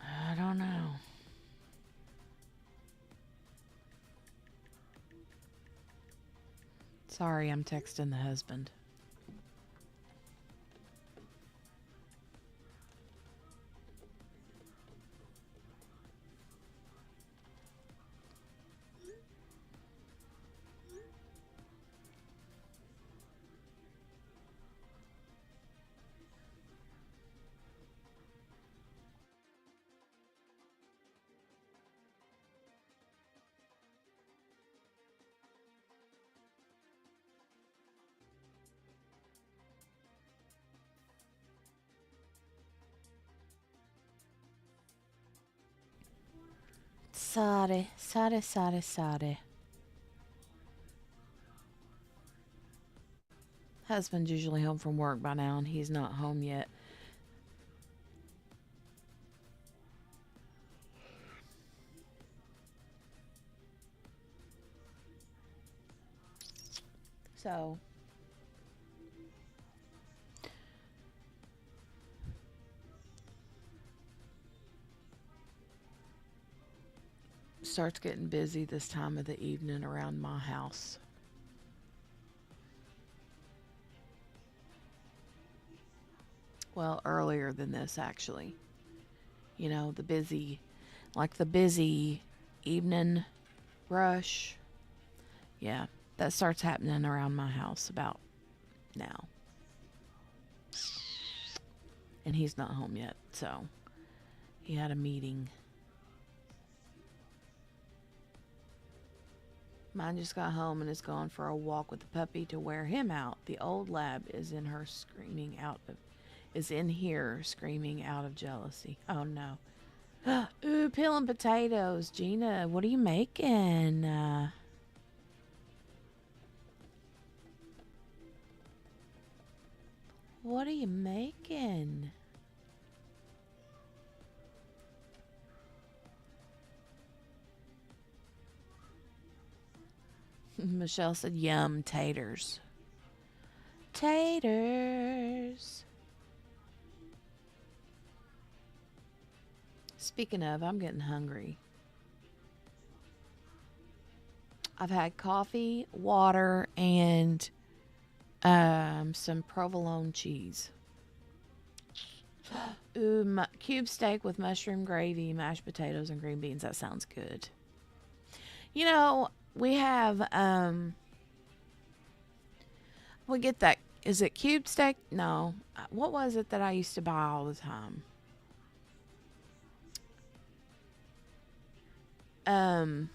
[SPEAKER 1] I don't know. Sorry, I'm texting the husband. Sorry. Husband's usually home from work by now, and he's not home yet. So. Starts getting busy this time of the evening around my house. Well, earlier than this, actually. You know, the busy evening rush. Yeah, that starts happening around my house about now. And he's not home yet, so he had a meeting. Mine just got home and is gone for a walk with the puppy to wear him out. The old lab is in here screaming out of jealousy. Oh no. Ooh, peeling potatoes. Gina, what are you making? What are you making? Michelle said, yum, taters. Taters. Speaking of, I'm getting hungry. I've had coffee, water, and some provolone cheese. Ooh, cube steak with mushroom gravy, mashed potatoes, and green beans. That sounds good. You know, we have, we get that. Is it cube steak? No. What was it that I used to buy all the time? Um,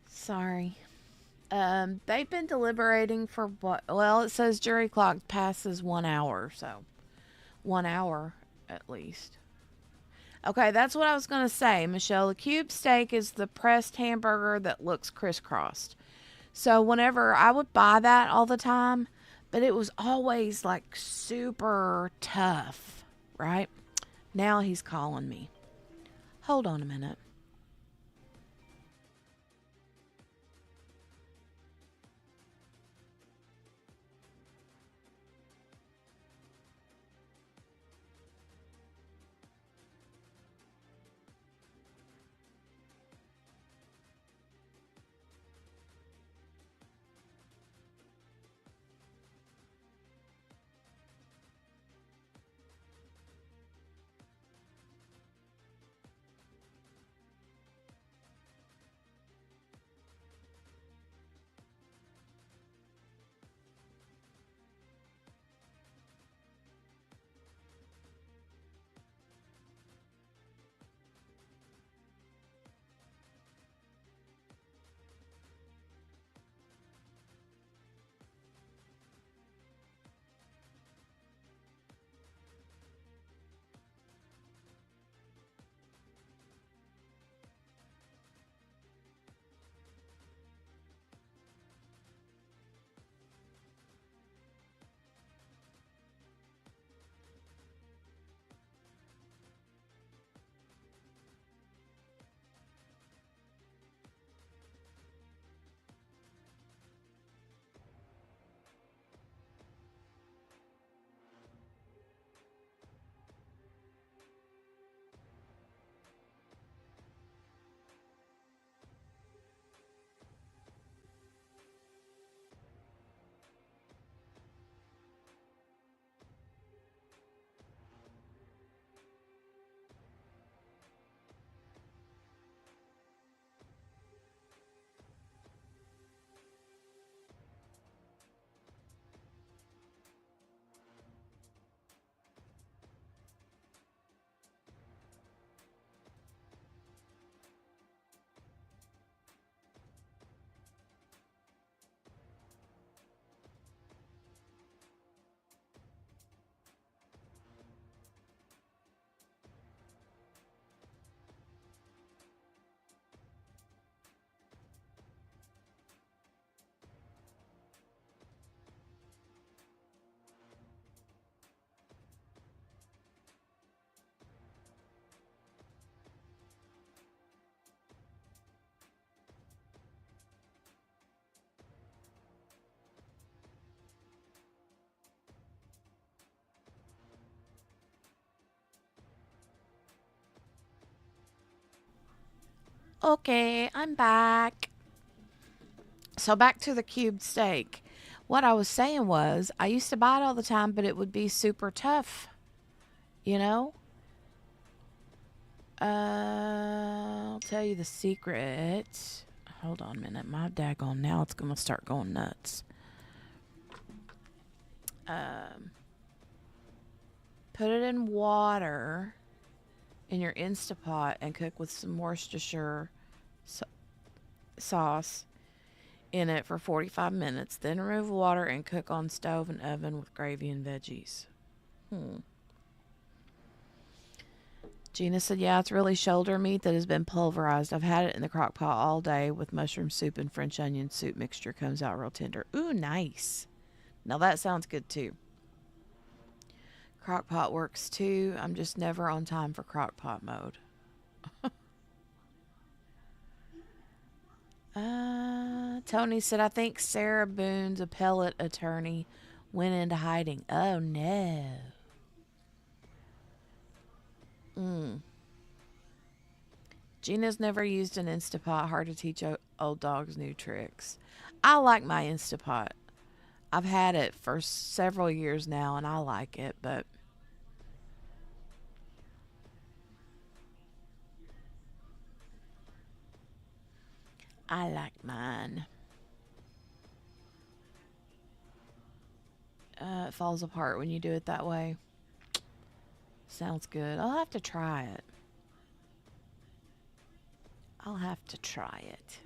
[SPEAKER 1] sorry. They've been deliberating for what? Well, it says jury clock passes 1 hour, so 1 hour at least. Okay, that's what I was going to say, Michelle. The cube steak is the pressed hamburger that looks crisscrossed. So whenever I would buy that all the time, but it was always like super tough, right? Now he's calling me. Hold on a minute. Okay, I'm back. So back to the cubed steak. What I was saying was, I used to buy it all the time, but it would be super tough. You know? I'll tell you the secret. Hold on a minute. My daggone, now it's going to start going nuts. Put it in water in your Instapot and cook with some Worcestershire sauce in it for 45 minutes. Then remove water and cook on stove and oven with gravy and veggies. Gina said, yeah, it's really shoulder meat that has been pulverized. I've had it in the crock pot all day with mushroom soup and French onion soup mixture. Comes out real tender. Ooh, nice. Now that sounds good too. Crock pot works too. I'm just never on time for crock pot mode. Tony said, I think Sarah Boone's appellate attorney went into hiding. Oh no. Gina's never used an Instapot. Hard to teach old dogs new tricks. I like my Instapot. I've had it for several years now and I like it, but I like mine. It falls apart when you do it that way. Sounds good. I'll have to try it. I'll have to try it.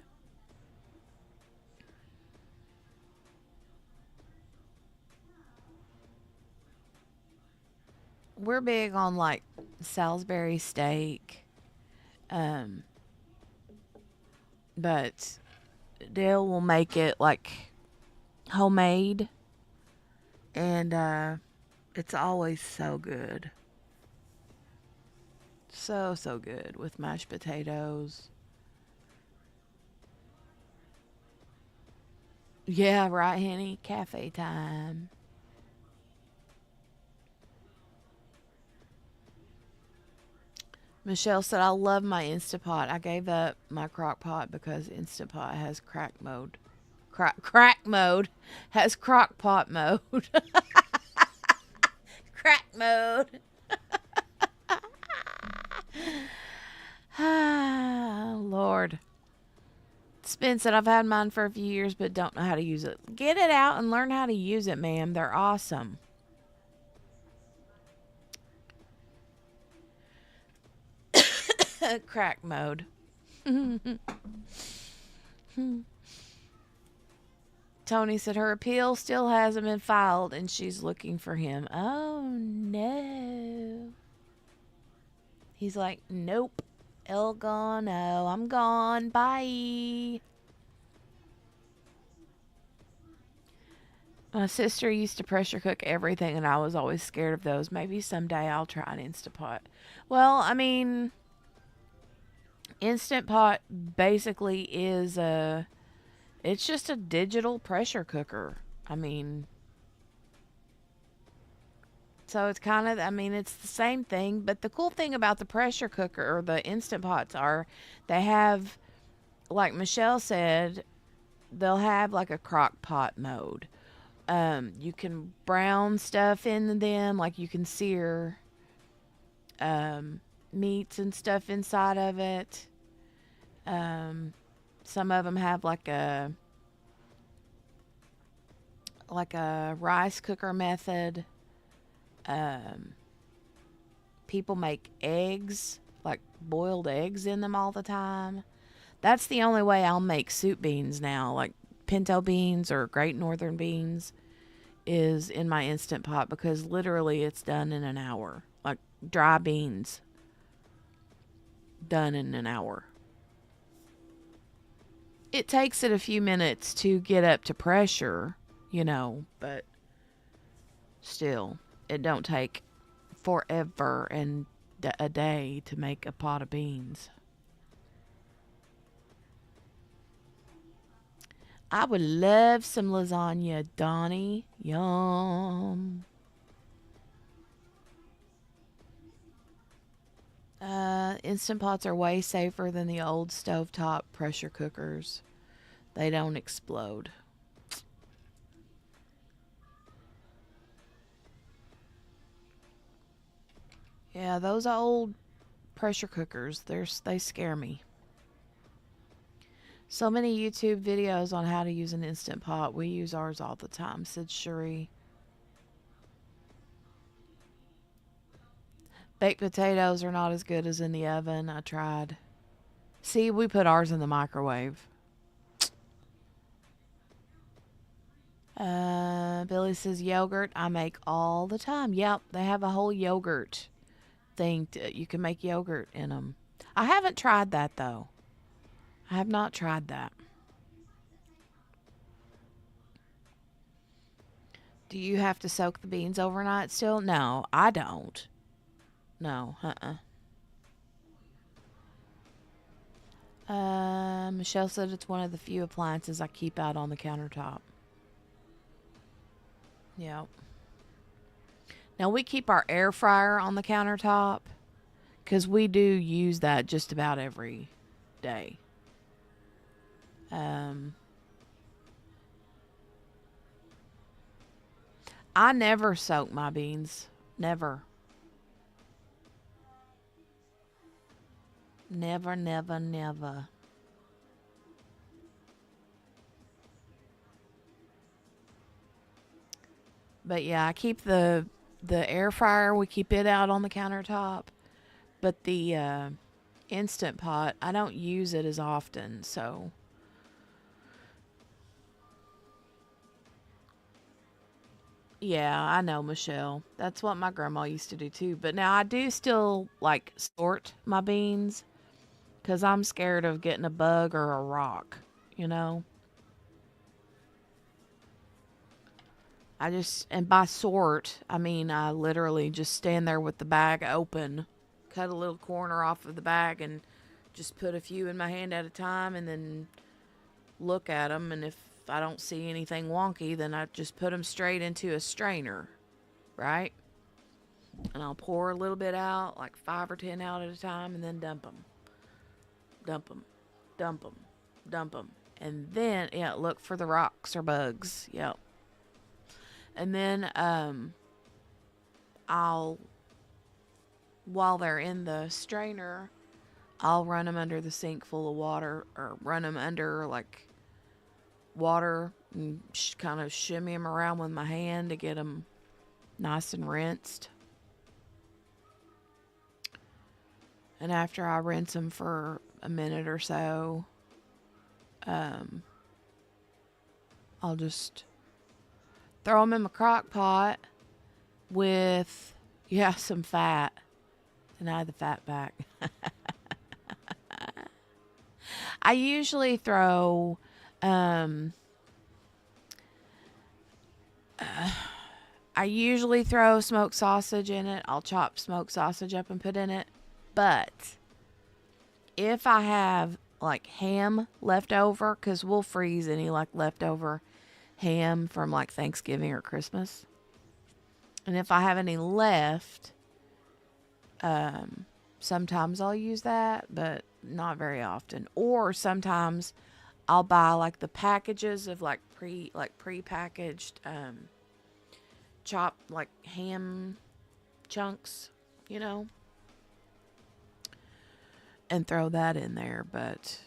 [SPEAKER 1] We're big on like Salisbury steak. But Dale will make it like homemade. And it's always so good. So good with mashed potatoes. Yeah, right, Henny? Cafe time. Michelle said, I love my Instapot. I gave up my crock pot because Instapot has crack mode. Crack mode has crock pot mode. Crack mode. Lord. Spin said, I've had mine for a few years but don't know how to use it. Get it out and learn how to use it, ma'am. They're awesome. Crack mode. Tony said her appeal still hasn't been filed and she's looking for him. Oh no. He's like, nope. El gone. Oh, I'm gone. Bye. My sister used to pressure cook everything and I was always scared of those. Maybe someday I'll try an Instapot. Well, I mean, Instant Pot basically is it's just a digital pressure cooker. I mean, so it's kind of, I mean, it's the same thing, but the cool thing about the pressure cooker or the Instant Pots are they have, like Michelle said, they'll have like a crock pot mode. You can brown stuff in them, like you can sear meats and stuff inside of it. Some of them have like a rice cooker method. People make eggs, like boiled eggs in them all the time. That's the only way I'll make soup beans now, like pinto beans or Great Northern beans, is in my Instant Pot because literally it's done in an hour. Like dry beans, done in an hour. It takes it a few minutes to get up to pressure, you know, but still, it don't take forever and a day to make a pot of beans. I would love some lasagna, Donnie. Yum. Instant Pots are way safer than the old stovetop pressure cookers. They don't explode. Yeah, those old pressure cookers, they scare me. So many YouTube videos on how to use an Instant Pot. We use ours all the time, said Cherie. Baked potatoes are not as good as in the oven. I tried. See, we put ours in the microwave. Billy says yogurt I make all the time. Yep, they have a whole yogurt thing. You can make yogurt in them. I haven't tried that though. I have not tried that. Do you have to soak the beans overnight still? No, I don't. No, Michelle said it's one of the few appliances I keep out on the countertop. Yep. Now we keep our air fryer on the countertop because we do use that just about every day. I never soak my beans. Never. Never, never, never. But yeah, I keep the air fryer, we keep it out on the countertop. But the Instant Pot, I don't use it as often, so. Yeah, I know, Michelle. That's what my grandma used to do too. But now I do still like sort my beans because I'm scared of getting a bug or a rock, you know? And by sort, I mean I literally just stand there with the bag open, cut a little corner off of the bag and just put a few in my hand at a time and then look at them. And if I don't see anything wonky, then I just put them straight into a strainer, right? And I'll pour a little bit out, like 5 or 10 out at a time, and then dump them. Dump them. Dump them. Dump them. And then, yeah, look for the rocks or bugs. Yep. And then while they're in the strainer, I'll run them under the sink full of water, or run them under like water and kind of shimmy them around with my hand to get them nice and rinsed. And after I rinse them for a minute or so, I'll just throw them in my crock pot with, some fat. And I had the fat back. I usually throw, smoked sausage in it. I'll chop smoked sausage up and put in it. But if I have like ham left over, because we'll freeze any like leftover ham from like Thanksgiving or Christmas. And if I have any left, sometimes I'll use that, but not very often. Or sometimes I'll buy like the packages of like pre-packaged chopped like ham chunks, and throw that in there. But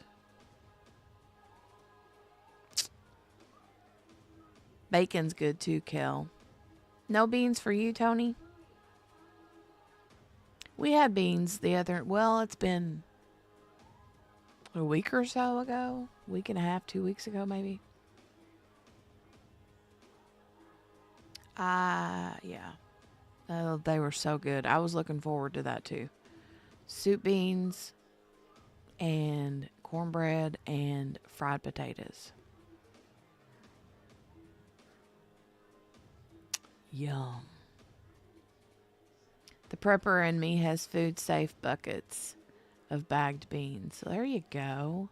[SPEAKER 1] bacon's good too, Kel. No beans for you, Tony? We had beans it's been a week or so ago. Week and a half, 2 weeks ago, maybe. Yeah. Oh, they were so good. I was looking forward to that too. Soup beans and cornbread and fried potatoes. Yum. The prepper in me has food safe buckets of bagged beans. So there you go.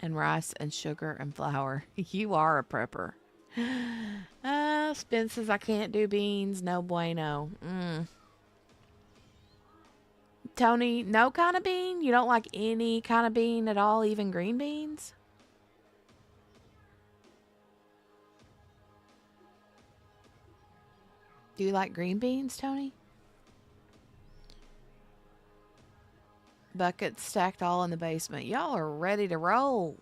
[SPEAKER 1] And rice and sugar and flour. You are a prepper. Spence says I can't do beans. No bueno. Tony, no kind of bean? You don't like any kind of bean at all, even green beans? Do you like green beans, Tony? Buckets stacked all in the basement. Y'all are ready to roll.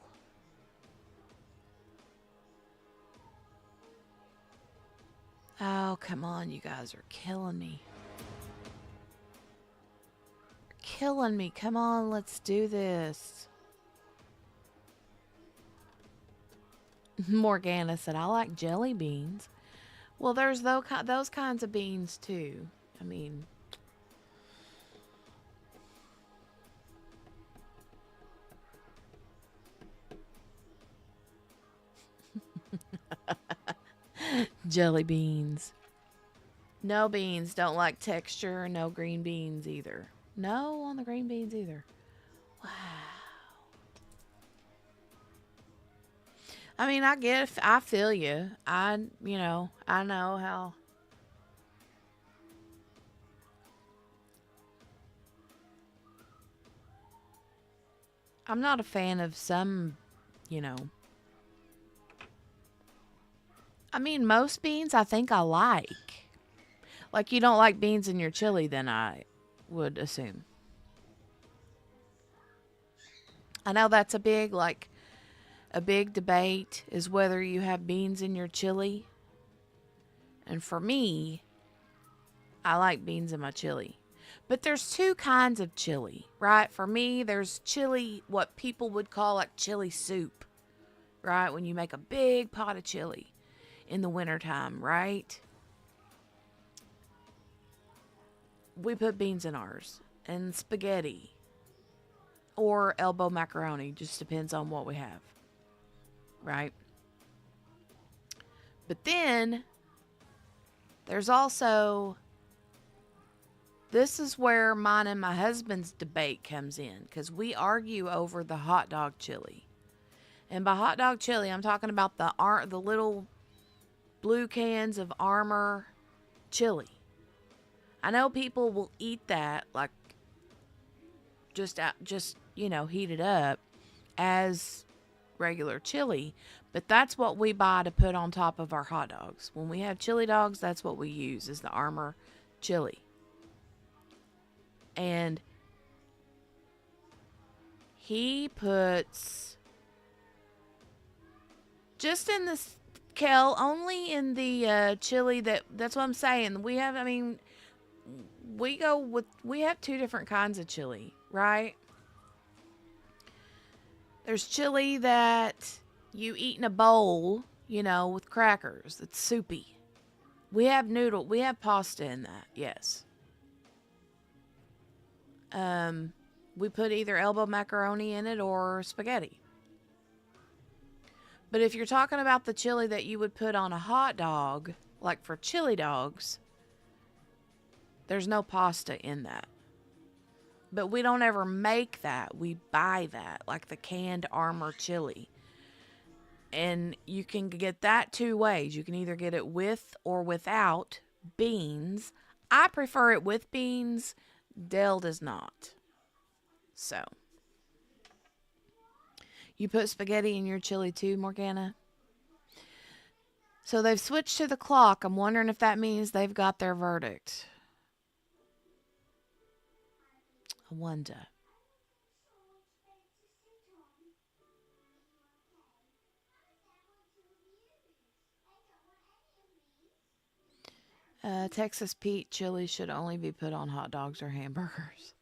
[SPEAKER 1] Oh, come on. You guys are killing me. You're killing me. Come on, let's do this. Morgana said, I like jelly beans. Well, there's those kinds of beans too. I mean, jelly beans. No beans, don't like texture. No green beans either. No on the green beans either. Wow. I mean, I feel you. I know how. I'm not a fan of some, you know. I mean, most beans I think I like. Like, you don't like beans in your chili, then I would assume. I know that's a big debate is whether you have beans in your chili. And for me, I like beans in my chili. But there's two kinds of chili, right? For me, there's chili, what people would call like chili soup, right? When you make a big pot of chili in the wintertime, right? We put beans in ours and spaghetti or elbow macaroni, just depends on what we have, right? But then there's also, this is where mine and my husband's debate comes in, because we argue over the hot dog chili. And by hot dog chili, I'm talking about the little blue cans of Armor chili. I know people will eat that like just heat it up as regular chili, but that's what we buy to put on top of our hot dogs. When we have chili dogs, that's what we use, is the Armor chili. And he puts just in this Kel, only in the chili that's what I'm saying. We have, I mean, we have two different kinds of chili, right? There's chili that you eat in a bowl, with crackers. It's soupy. We have pasta in that, yes. We put either elbow macaroni in it or spaghetti. But if you're talking about the chili that you would put on a hot dog, like for chili dogs, there's no pasta in that. But we don't ever make that. We buy that, like the canned Armor chili. And you can get that two ways. You can either get it with or without beans. I prefer it with beans. Dale does not. So, you put spaghetti in your chili too, Morgana? So they've switched to the clock. I'm wondering if that means they've got their verdict. I wonder. Texas Pete chili should only be put on hot dogs or hamburgers.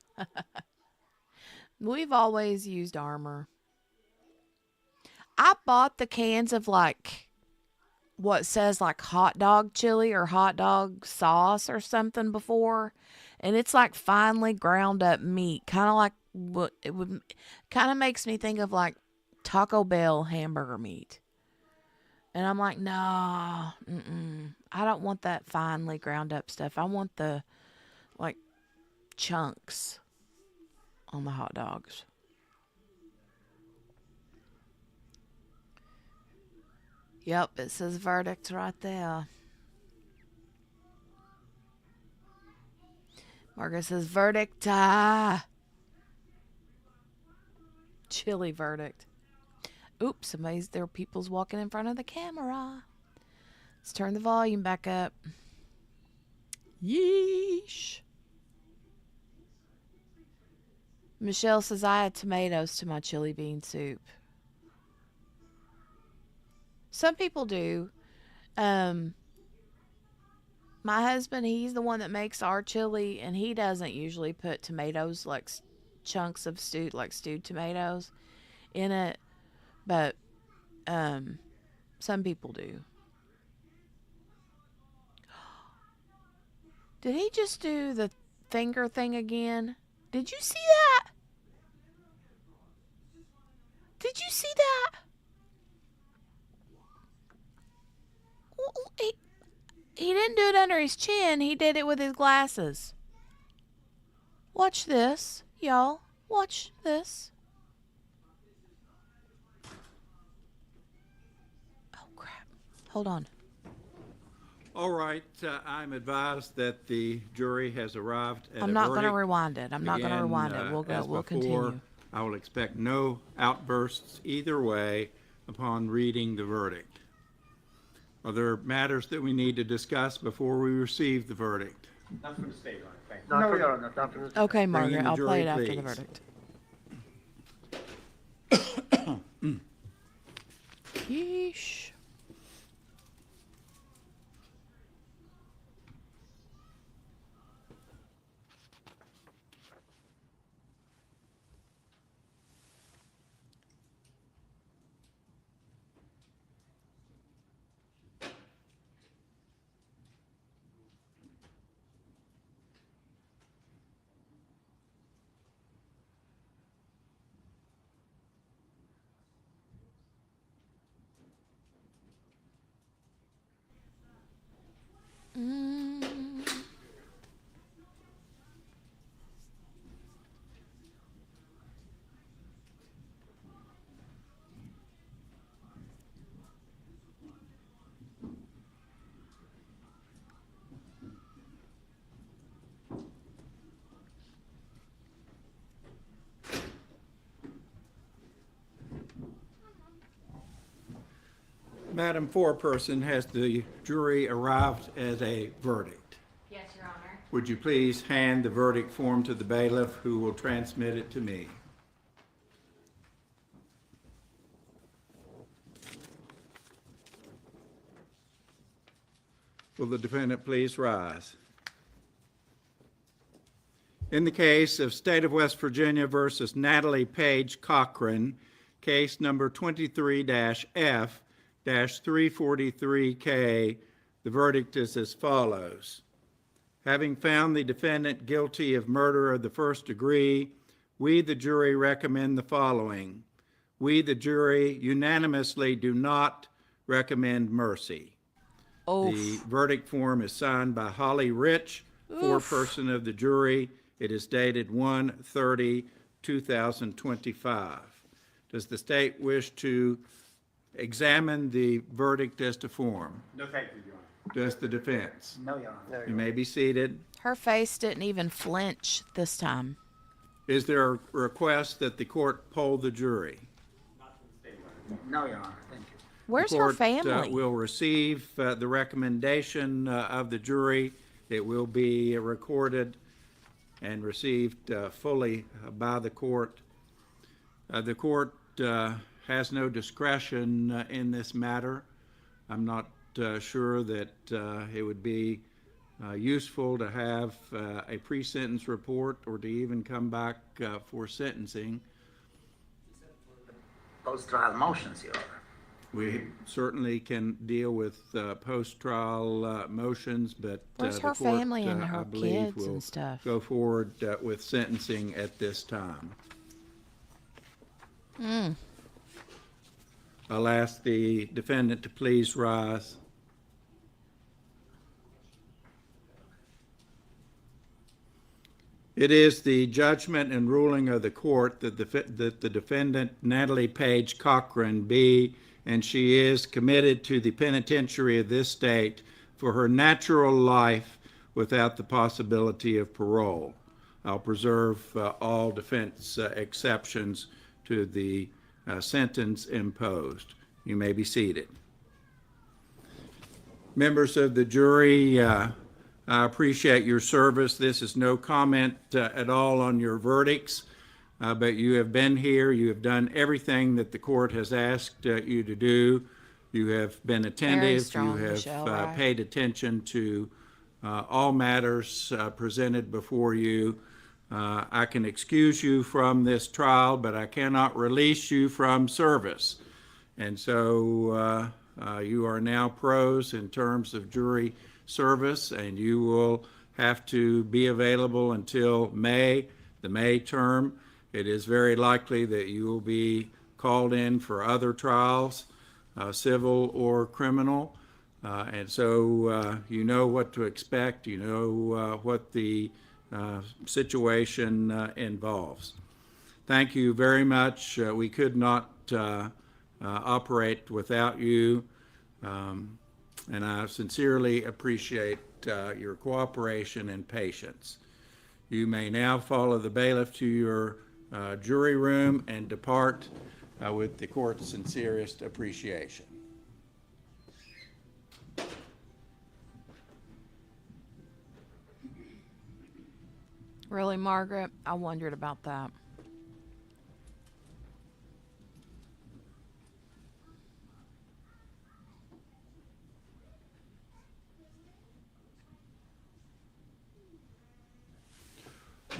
[SPEAKER 1] We've always used Armor. I bought the cans of what says like hot dog chili or hot dog sauce or something before, and it's like finely ground up meat, kind of like what it would, kind of makes me think of like Taco Bell hamburger meat. And I'm like, no, I don't want that finely ground up stuff. I want the like chunks on the hot dogs. Yep, it says verdict right there. Margaret says verdict. Chili verdict. Oops, there are people's walking in front of the camera. Let's turn the volume back up. Yeesh. Michelle says I add tomatoes to my chili bean soup. Some people do. My husband, he's the one that makes our chili, and he doesn't usually put tomatoes, like chunks of stewed tomatoes in it. But Some people do. Did he just do the finger thing again? Did you see that? Did you see that? He didn't do it under his chin. He did it with his glasses. Watch this, y'all. Watch this. Oh, crap. Hold on.
[SPEAKER 2] All right, I'm advised that the jury has arrived at a
[SPEAKER 1] I'm not going to
[SPEAKER 2] verdict.
[SPEAKER 1] rewind it. I'm not going to
[SPEAKER 2] Again,
[SPEAKER 1] rewind it. We'll go.
[SPEAKER 2] as
[SPEAKER 1] We'll
[SPEAKER 2] before,
[SPEAKER 1] continue.
[SPEAKER 2] I will expect no outbursts either way upon reading the verdict. Are there matters that we need to discuss before we receive the verdict?
[SPEAKER 6] Not from the state, Your Honor. Thank you.
[SPEAKER 4] No, Your Honor, not from the-
[SPEAKER 1] Okay,
[SPEAKER 2] Bring in
[SPEAKER 1] Margaret.
[SPEAKER 2] the
[SPEAKER 1] I'll play
[SPEAKER 2] jury,
[SPEAKER 1] it after the
[SPEAKER 2] please.
[SPEAKER 1] verdict. Yeesh.
[SPEAKER 2] Madam Foreperson, has the jury arrived at a verdict?
[SPEAKER 9] Yes, Your Honor.
[SPEAKER 2] Would you please hand the verdict form to the bailiff, who will transmit it to me? Will the defendant please rise? In the case of State of West Virginia versus Natalie Cochran, case number 23-F-343K, the verdict is as follows. Having found the defendant guilty of murder of the first degree, we, the jury, recommend the following. We, the jury, unanimously do not recommend mercy. The verdict form is signed by Holly Rich, foreperson of the jury. It is dated 1/30/2025. Does the state wish to examine the verdict as to form?
[SPEAKER 6] No, thank you, Your Honor.
[SPEAKER 2] Does the defense?
[SPEAKER 4] No, Your Honor.
[SPEAKER 2] You may be seated.
[SPEAKER 1] Her face didn't even flinch this time.
[SPEAKER 2] Is there a request that the court poll the jury?
[SPEAKER 4] No, Your Honor, thank you.
[SPEAKER 1] Where's
[SPEAKER 2] The
[SPEAKER 1] her
[SPEAKER 2] court,
[SPEAKER 1] family?
[SPEAKER 2] will receive the recommendation of the jury. It will be recorded and received fully by the court. The court has no discretion in this matter. I'm not sure that it would be useful to have a pre-sentence report or to even come back for sentencing.
[SPEAKER 4] Post-trial motions, Your Honor.
[SPEAKER 2] We certainly can deal with post-trial motions, but
[SPEAKER 1] Where's
[SPEAKER 2] the
[SPEAKER 1] her
[SPEAKER 2] court,
[SPEAKER 1] family and
[SPEAKER 2] I
[SPEAKER 1] her
[SPEAKER 2] believe,
[SPEAKER 1] kids and
[SPEAKER 2] will
[SPEAKER 1] stuff?
[SPEAKER 2] go forward with sentencing at this time. I'll ask the defendant to please rise. It is the judgment and ruling of the court that the defendant, Natalie Cochran, be, and she is committed to the penitentiary of this state for her natural life without the possibility of parole. I'll preserve all defense exceptions to the sentence imposed. You may be seated. Members of the jury, I appreciate your service. This is no comment at all on your verdicts, but you have been here. You have done everything that the court has asked you to do. You have been attentive.
[SPEAKER 1] strong,
[SPEAKER 2] You have
[SPEAKER 1] Michelle, right?
[SPEAKER 2] paid attention to all matters presented before you. I can excuse you from this trial, but I cannot release you from service. And so You are now pros in terms of jury service, and you will have to be available until May, the May term. It is very likely that you will be called in for other trials, civil or criminal. And so you know what to expect, you know what the situation involves. Thank you very much. We could not operate without you, and I sincerely appreciate your cooperation and patience. You may now follow the bailiff to your jury room and depart with the court's sincerest appreciation.
[SPEAKER 1] Really, Margaret? I wondered about that.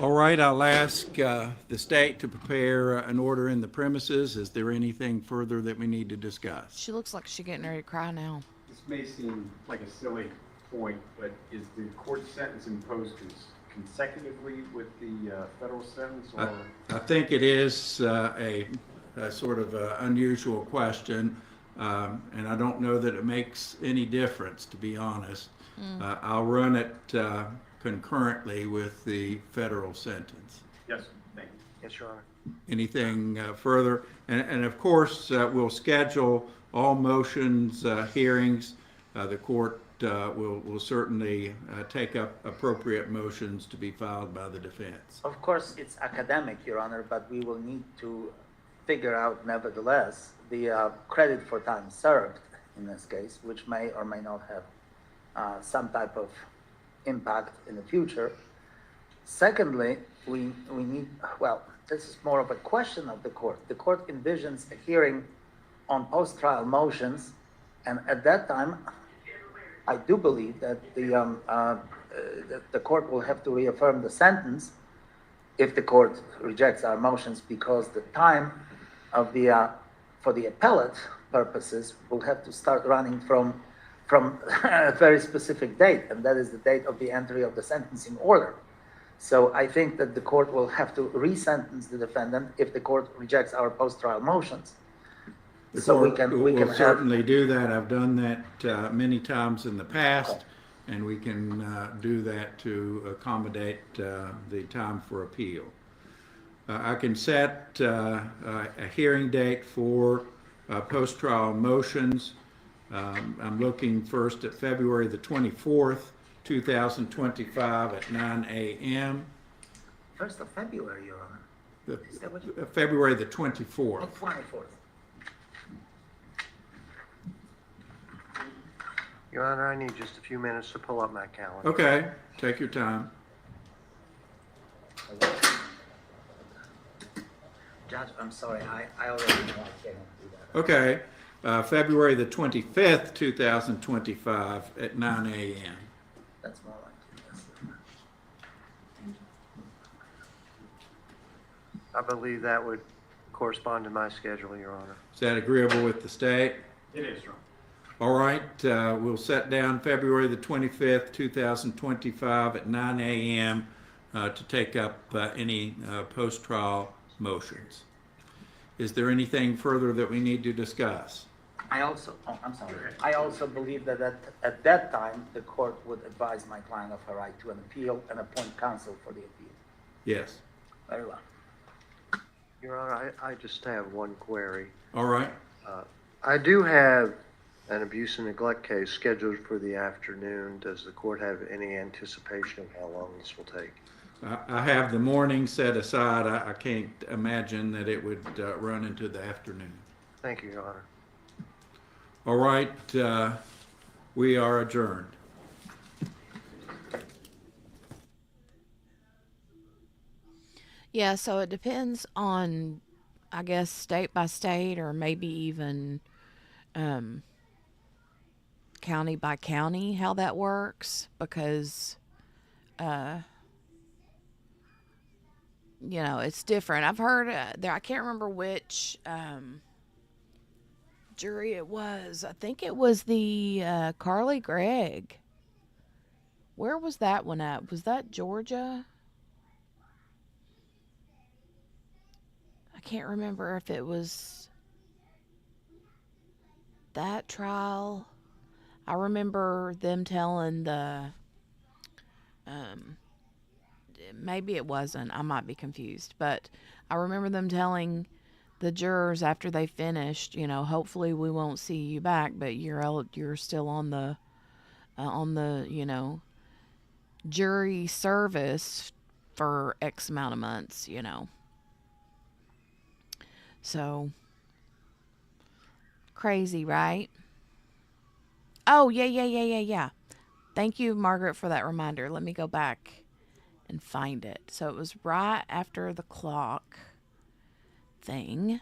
[SPEAKER 2] All right, I'll ask the state to prepare an order in the premises. Is there anything further that we need to discuss?
[SPEAKER 1] She looks like she's getting ready to cry now.
[SPEAKER 6] This may seem like a silly point, but is the court sentence imposed consecutively with the federal sentence? Or?
[SPEAKER 2] I think it is a sort of unusual question, and I don't know that it makes any difference, to be honest. I'll run it concurrently with the federal sentence.
[SPEAKER 6] Yes, thank you. Yes, Your Honor.
[SPEAKER 2] Anything further? And of course, we'll schedule all motions, hearings. The court will certainly take up appropriate motions to be filed by the defense.
[SPEAKER 4] Of course, it's academic, Your Honor, but we will need to figure out nevertheless the credit for time served in this case, which may or may not have some type of impact in the future. Secondly, we need, well, this is more of a question of the court. The court envisions a hearing on post-trial motions, and at that time, I do believe that the court will have to reaffirm the sentence if the court rejects our motions, because the time of for the appellate purposes will have to start running from a very specific date, and that is the date of the entry of the sentencing order. So I think that the court will have to re-sentence the defendant if the court rejects our post-trial motions. So we can
[SPEAKER 2] certainly do that. I've done that many times in the past, and we can do that to accommodate the time for appeal. I can set a hearing date for post-trial motions. I'm looking first at February the 24th, 2025 at 9 a.m.
[SPEAKER 4] 1st of February, Your Honor. Is that what you...
[SPEAKER 2] February the 24th.
[SPEAKER 4] Oh, 24th.
[SPEAKER 5] Your Honor, I need just a few minutes to pull up my calendar.
[SPEAKER 2] Okay, take your time.
[SPEAKER 4] Judge, I'm sorry, I already know I can't do that.
[SPEAKER 2] Okay, February the 25th, 2025 at 9 a.m.
[SPEAKER 4] That's more like it, yes.
[SPEAKER 5] I believe that would correspond to my schedule, Your Honor.
[SPEAKER 2] Is that agreeable with the state?
[SPEAKER 6] It is, Your Honor.
[SPEAKER 2] All right, we'll set down February the 25th, 2025 at 9 a.m. To take up any post-trial motions. Is there anything further that we need to discuss?
[SPEAKER 4] I also believe that at that time, the court would advise my client of her right to an appeal and appoint counsel for the appeal.
[SPEAKER 2] Yes.
[SPEAKER 4] Very well.
[SPEAKER 5] Your Honor, I just have one query.
[SPEAKER 2] All right.
[SPEAKER 5] I do have an abuse and neglect case scheduled for the afternoon. Does the court have any anticipation of how long this will take?
[SPEAKER 2] I have the morning set aside. I can't imagine that it would run into the afternoon.
[SPEAKER 5] Thank you, Your Honor.
[SPEAKER 2] All right, we are adjourned.
[SPEAKER 1] Yeah, so it depends on, I guess, state by state, or maybe even county by county, how that works, because it's different. I've heard there, I can't remember which jury it was. I think it was the Carly Gregg. Where was that one at? Was that Georgia? I can't remember if it was that trial. I remember them telling the, um, maybe it wasn't. I might be confused, but I remember them telling the jurors after they finished, hopefully we won't see you back, but you're still on the jury service for X amount of months. So crazy, right? Oh, yeah. Thank you, Margaret, for that reminder. Let me go back and find it. So it was right after the clock thing.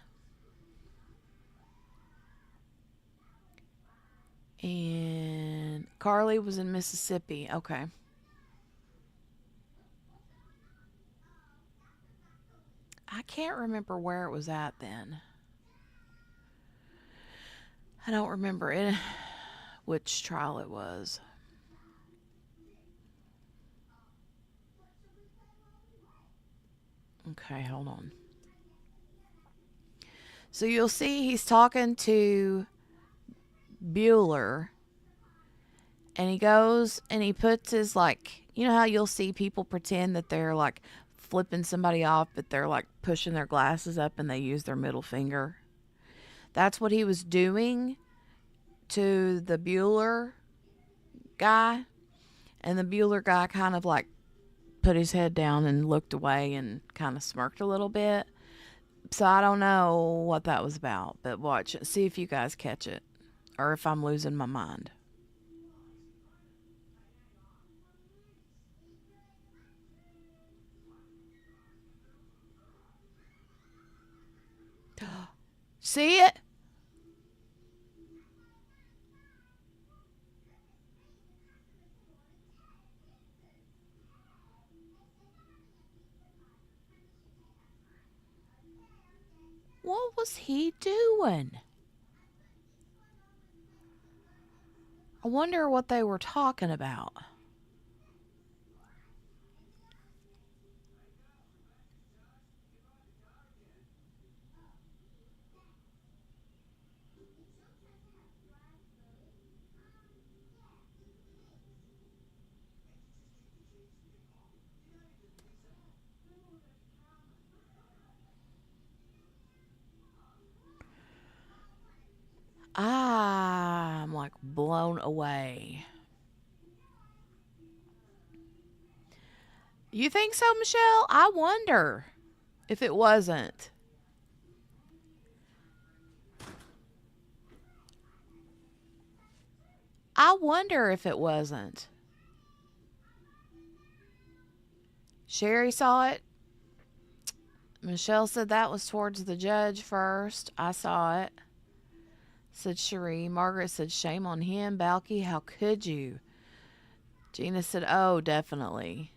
[SPEAKER 1] And Carly was in Mississippi. Okay. I can't remember where it was at then. I don't remember it, which trial it was. Okay, hold on. So you'll see he's talking to Bueller, and he goes and he puts his, how you'll see people pretend that they're flipping somebody off, but they're pushing their glasses up and they use their middle finger. That's what he was doing to the Bueller guy, and the Bueller guy kind of put his head down and looked away and kind of smirked a little bit. So I don't know what that was about, but watch it. See if you guys catch it or if I'm losing my mind. See it? What was he doing? I wonder what they were talking about. I'm blown away. You think so, Michelle? I wonder if it wasn't. I wonder if it wasn't. Sherry saw it. Michelle said that was towards the judge first. I saw it. Said Cherie. Margaret said, shame on him. Balky, how could you? Gina said, oh, definitely.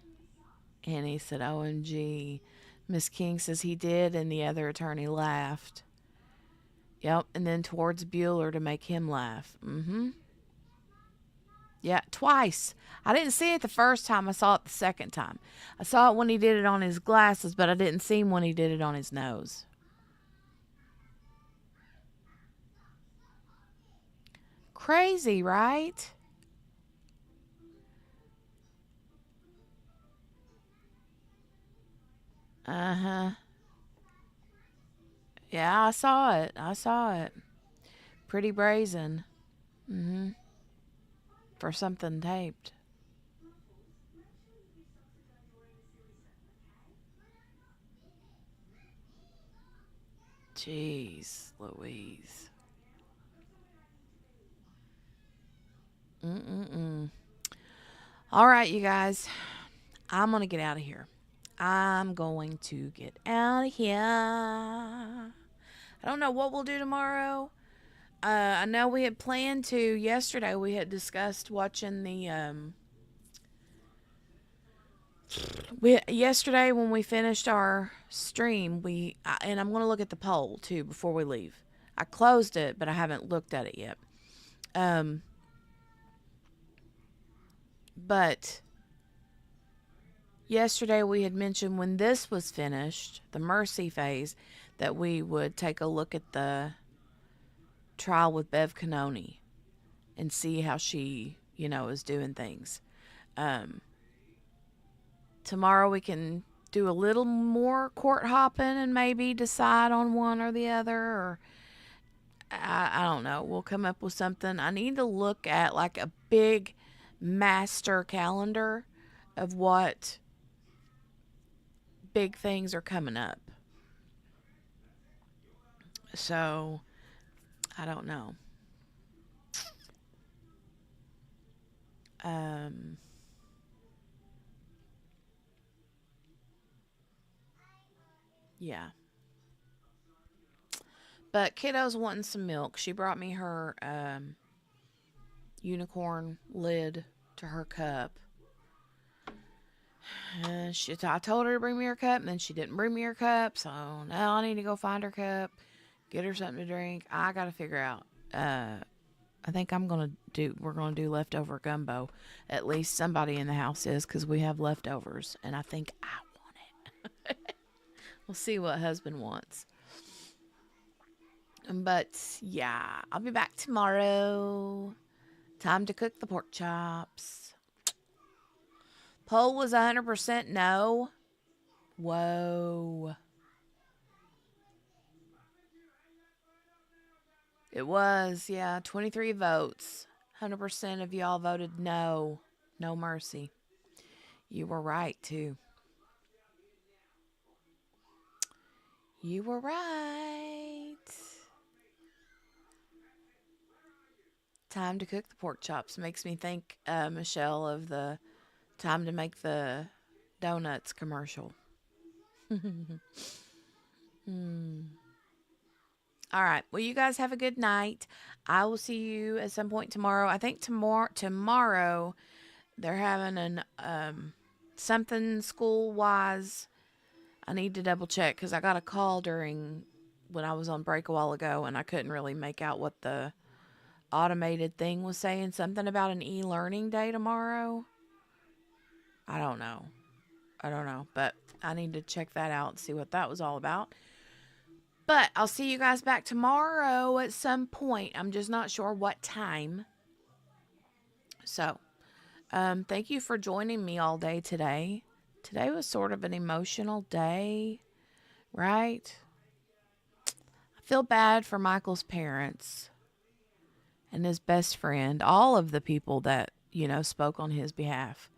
[SPEAKER 1] Annie said, OMG. Miss King says he did, and the other attorney laughed. Yep, and then towards Bueller to make him laugh. Yeah, twice. I didn't see it the first time. I saw it the second time. I saw it when he did it on his glasses, but I didn't see him when he did it on his nose. Crazy, right? Uh-huh. Yeah, I saw it. Pretty brazen. For something taped. Jeez Louise. All right, you guys. I'm going to get out of here. I don't know what we'll do tomorrow. I know we had planned to yesterday. We had discussed watching the yesterday when we finished our stream. And I'm going to look at the poll too before we leave. I closed it, but I haven't looked at it yet. But yesterday we had mentioned when this was finished, the mercy phase, that we would take a look at the trial with Bev Canoni and see how she, is doing things. Tomorrow we can do a little more court hopping and maybe decide on one or the other, or I don't know. We'll come up with something. I need to look at like a big master calendar of what big things are coming up. So, I don't know. Yeah. But kiddo's wanting some milk. She brought me her unicorn lid to her cup. I told her to bring me her cup, and then she didn't bring me her cup. So now I need to go find her cup, get her something to drink. I got to figure out. I think we're going to do leftover gumbo. At least somebody in the house is, because we have leftovers, and I think I want it. We'll see what husband wants. But yeah, I'll be back tomorrow. Time to cook the pork chops. Poll was 100% no. Whoa. It was, yeah, 23 votes. 100% of y'all voted no. No mercy. You were right, too. You were right. Time to cook the pork chops. Makes me think, Michelle, of the time to make the donuts commercial. All right. Well, you guys have a good night. I will see you at some point tomorrow. I think tomorrow they're having an something school-wise. I need to double check because I got a call when I was on break a while ago, and I couldn't really make out what the automated thing was saying. Something about an e-learning day tomorrow. I don't know, but I need to check that out and see what that was all about. But I'll see you guys back tomorrow at some point. I'm just not sure what time. So, thank you for joining me all day today. Today was sort of an emotional day, right? I feel bad for Michael's parents and his best friend, all of the people that, spoke on his behalf.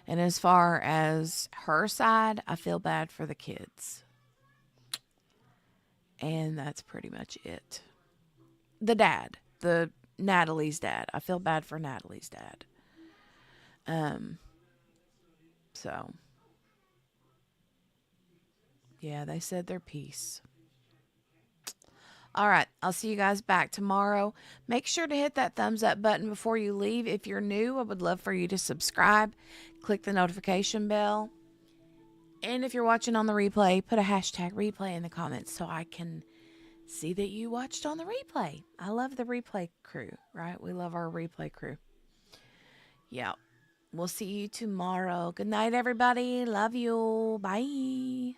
[SPEAKER 1] And as far as her side, I feel bad for the kids. And that's pretty much it. Natalie's dad. I feel bad for Natalie's dad. So, yeah, they said their piece. All right, I'll see you guys back tomorrow. Make sure to hit that thumbs up button before you leave. If you're new, I would love for you to subscribe. Click the notification bell. And if you're watching on the replay, put a hashtag replay in the comments so I can see that you watched on the replay. I love the replay crew, right? We love our replay crew. Yeah. We'll see you tomorrow. Good night, everybody. Love you. Bye.